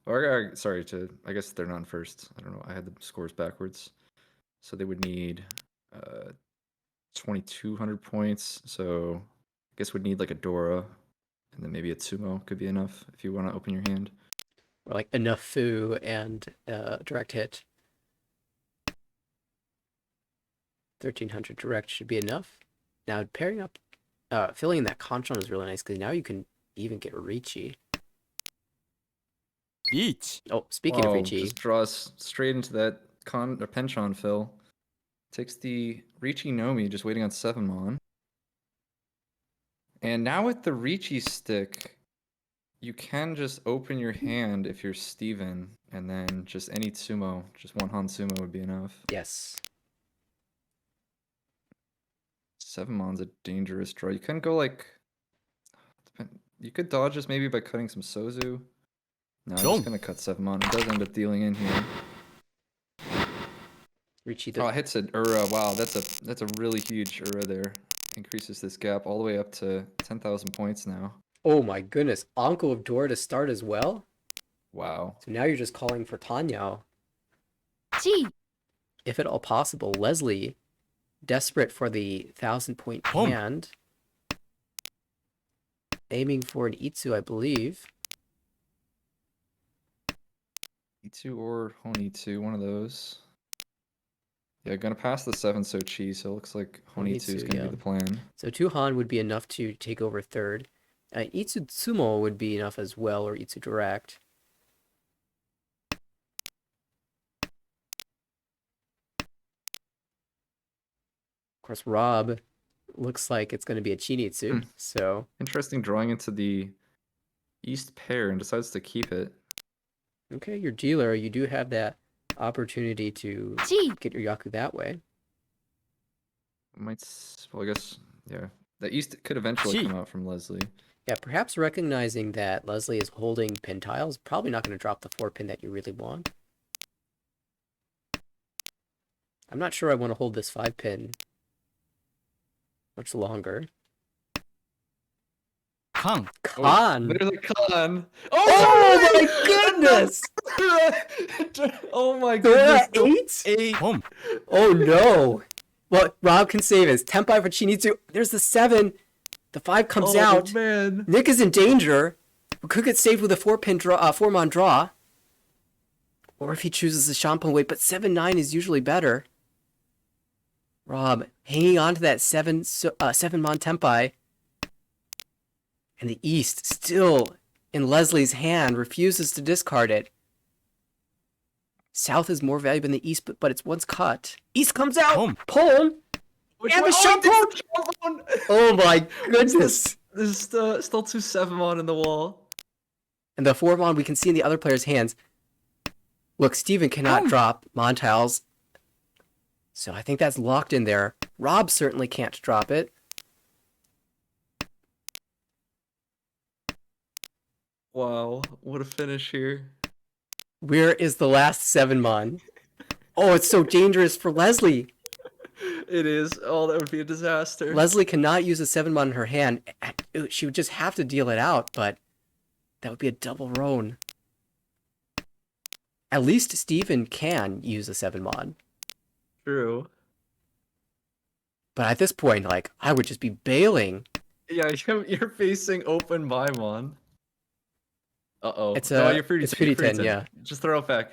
Or, sorry, I guess they're not first. I don't know. I had the scores backwards. So they would need 2,200 points. So I guess would need like a Dora. And then maybe a Tsumo could be enough if you want to open your hand. Or like enough Fu and direct hit. 1,300 direct should be enough. Now pairing up, filling in that Conchon is really nice because now you can even get Ricci. Each. Oh, speaking of Ricci, Just draws straight into that Penchon fill. Takes the Ricci Nomi, just waiting on 7-mon. And now with the Ricci stick, you can just open your hand if you're Steven, and then just any Tsumo, just one Han Tsumo would be enough. yes. 7-mon's a dangerous draw. You can go like... You could dodge this maybe by cutting some Sozu. No, I'm just going to cut 7-mon. It does end up dealing in here. Ricci Oh, it hits an Ura. Wow, that's a really huge Ura there. Increases this gap all the way up to 10,000 points now. Oh my goodness. Uncle of Dora to start as well? Wow. So now you're just calling for Tanyao. Chi. If at all possible, Leslie, desperate for the 1,000-point Boom. hand. Aiming for an Itsu, I believe. Itsu or Honitsu, one of those. Yeah, gonna pass the 7 Sochi, so it looks like Honitsu is Honitsu, gonna yeah. be the plan. So 2 Han would be enough to take over third. Itsu Tsumo would be enough as well, or Itsu Direct. Of course, Rob looks like it's going to be a Chinitsu, so... Interesting drawing into the East pair and decides to keep it. Okay, your dealer, you do have that opportunity to Chi. get your Yaku that way. Well, I guess, yeah. The East could eventually Gee. come out from Leslie. Yeah, perhaps recognizing that Leslie is holding pin tiles, probably not going to drop the 4 pin that you really want. I'm not sure I want to hold this 5 pin much longer. Kang. Khan! There's a Khan! Oh my goodness! Oh my Dora goodness! 8? Boom. Oh no! What Rob can save is Tempai for Chinitsu. There's the 7. The 5 comes out. Man. Nick is in danger. We could get saved with a 4-pin draw, 4-mon draw. Or if he chooses the Shampoo weight, but 7-9 is usually better. Rob hanging on to that 7 Mon Tempai. And the East still in Leslie's hand, refuses to discard it. South is more valuable than the East, but it's once cut. East comes out. Pone. And the shot pone. Oh my goodness. There's still 2 7-mon in the wall. And the 4-mon we can see in the other player's hands. Look, Steven cannot drop Mon Tiles. So I think that's locked in there. Rob certainly can't drop it. Wow, what a finish here. Where is the last 7-mon? Oh, it's so dangerous for Leslie. It is. Oh, that would be a disaster. Leslie cannot use a 7-mon in her hand. She would just have to deal it out, but that would be a double roan. At least Steven can use a 7-mon. True. But at this point, like, I would just be bailing. Yeah, you're facing open Baimon. Uh-oh. It's No, you're free to it's take, pretty 10, yeah. Just throw it back.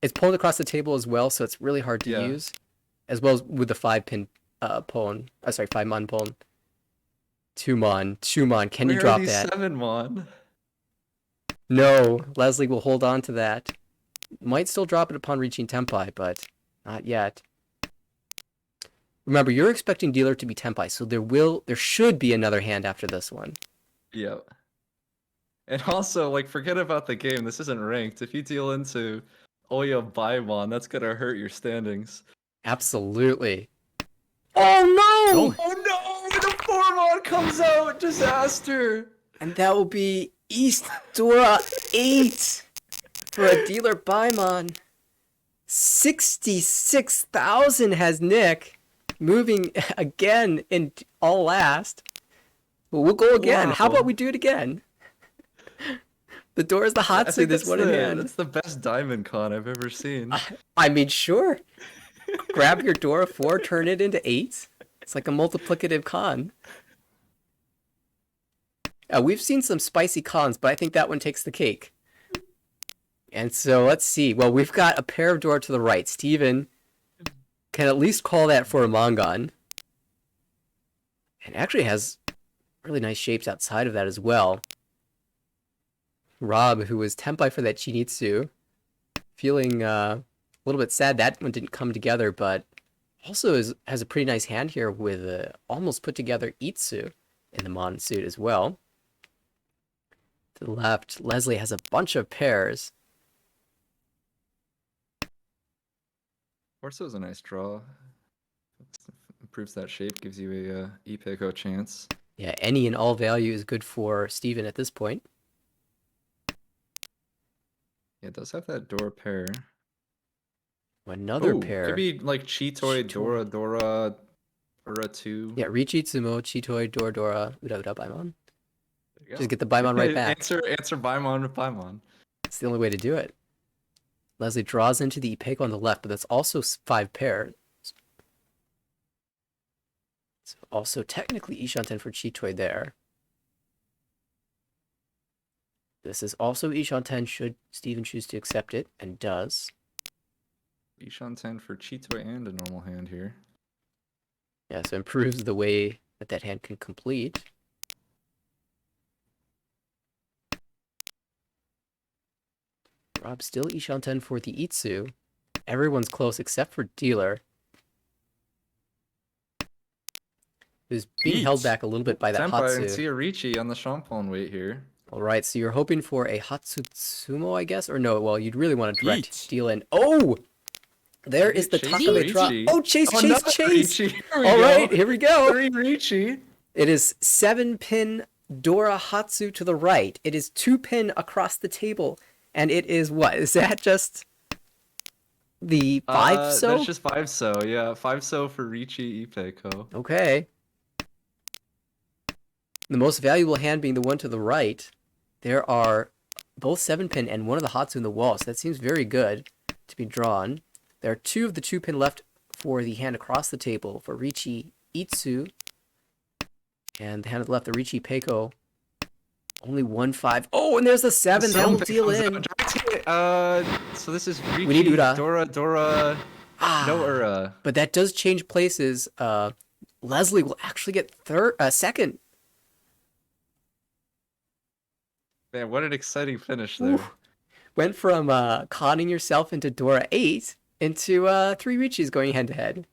It's pulled across the table as well, so it's really hard to Yeah. use. As well as with the 5-pin pawn. Sorry, 5-mon pawn. 2-mon. Can you drop that? 7-mon? No, Leslie will hold on to that. Might still drop it upon reaching Tempai, but not yet. Remember, you're expecting dealer to be Tempai, so there should be another hand after this one. Yep. And also, like, forget about the game. This isn't ranked. If you deal into Oya Baimon, that's gonna hurt your standings. Absolutely. Oh no! Oh no! The 4-mon comes out! Disaster! And that will be East Dora 8 for a dealer Baimon. 66,000 has Nick, moving again in all last. Well, we'll go again. How about we do it again? The door is the I Hatsu, think this one in hand. That's the best Diamond Con I've ever seen. I mean, sure. Grab your Dora 4, turn it into 8. It's like a multiplicative con. We've seen some spicy cons, but I think that one takes the cake. And so let's see. Well, we've got a pair of Dora to the right. Steven can at least call that for a Mongon. And actually has really nice shapes outside of that as well. Rob, who was Tempai for that Chinitsu, feeling a little bit sad that one didn't come together, but also has a pretty nice hand here with a almost put together Itsu in the Mon suit as well. To the left, Leslie has a bunch of pairs. Orso is a nice draw. Improves that shape, gives you a Ipeko chance. Yeah, any and all value is good for Steven at this point. Yeah, it does have that Dora pair. Another Ooh, pair. Could be like Chitoi, Dora, Ura 2. Yeah, Richi, Tsumo, Chitoi, Dora, Uda Baimon. There you Just go. get the Baimon right back. Answer Baimon with Baimon. It's the only way to do it. Leslie draws into the Ipeko on the left, but that's also 5 pairs. So also technically Ishanten for Chitoi there. This is also Ishanten should Steven choose to accept it, and does. Ishan 10 for Chitoi and a normal hand here. Yeah, so improves the way that hand can complete. Rob still Ishanten for the Itsu. Everyone's close except for Dealer, who's being held back a little bit by that Senpai and Hatsu. Tsiorichi on the Champon weight here. Alright, so you're hoping for a Hatsutsumo, I guess? Or no, well, you'd really want to direct deal in. Oh! There is the Chase Takabe drop. Riichi. Oh, chase! Riichi. Here we Alright, go. here we go. 3 Riichi. It is 7-pin Dora Hatsu to the right. It is 2-pin across the table. And it is what? Is that just the 5 so? That's just 5 so, yeah. 5 so for Riichi Ipeko. Okay. The most valuable hand being the one to the right. There are both 7-pin and one of the Hatsu in the wall, so that seems very good to be drawn. There are 2 of the 2-pin left for the hand across the table for Riichi Itsu. And the hand on the left, the Riichi Peiko. Only 1-5. Oh, and there's the 7. That will deal in. So this is Riichi, We need Ura. Dora, No, or But that does change places. Leslie will actually get second. man, what an exciting finish Ooh. there. Went from conning yourself into Dora 8 into 3 Richis going head to head.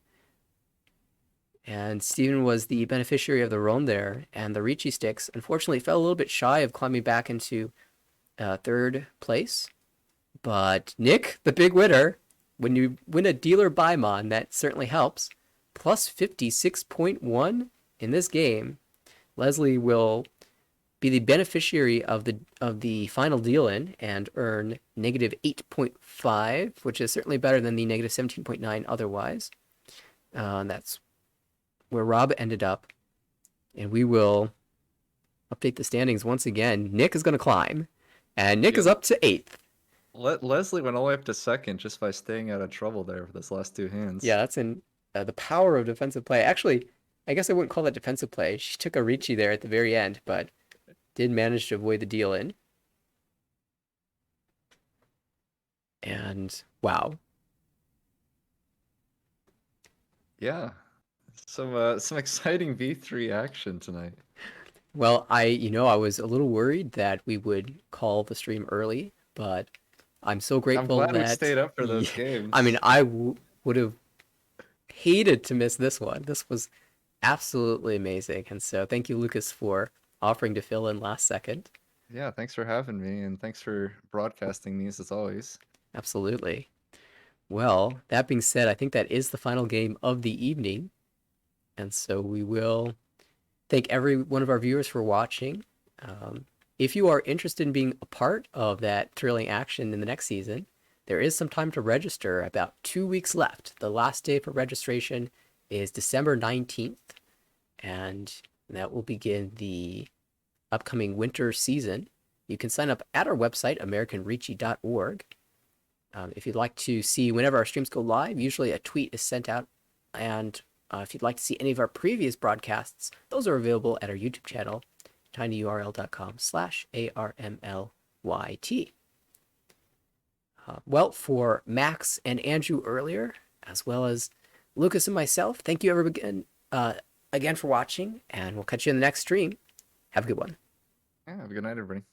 And Steven was the beneficiary of the Ron there, and the Ricci sticks unfortunately fell a little bit shy of climbing back into third place. But Nick, the big winner, when you win a dealer Baimon, that certainly helps. Plus 56.1 in this game. Leslie will be the beneficiary of the final deal in and earn negative 8.5, which is certainly better than the negative 17.9 otherwise. That's where Rob ended up. And we will update the standings once again. Nick is going to climb, and Nick is up to 8th. Leslie went all the way up to second just by staying out of trouble there for those last 2 hands. Yeah, that's in the power of defensive play. Actually, I guess I wouldn't call that defensive play. She took a Ricci there at the very end, but did manage to avoid the deal in. And wow. Yeah. Some exciting V3 action tonight. Well, I was a little worried that we would call the stream early, but I'm so grateful I'm glad that we stayed up for those Yeah, games. I mean, I would have hated to miss this one. This was absolutely amazing, and so thank you, Lucas, for offering to fill in last second. Yeah, thanks for having me, and thanks for broadcasting these as always. Absolutely. Well, that being said, I think that is the final game of the evening, and so we will thank every one of our viewers for watching. If you are interested in being a part of that thrilling action in the next season, there is some time to register, about 2 weeks left. The last day for registration is December 19th, and that will begin the upcoming winter season. You can sign up at our website, americanricci.org. If you'd like to see whenever our streams go live, usually a tweet is sent out, and if you'd like to see any of our previous broadcasts, those are available at our YouTube channel, tinyurl.com/ARMLYT. Well, for Max and Andrew earlier, as well as Lucas and myself, thank you again for watching, and we'll catch you in the next stream. Have a good one. Yeah, have a good night, everybody.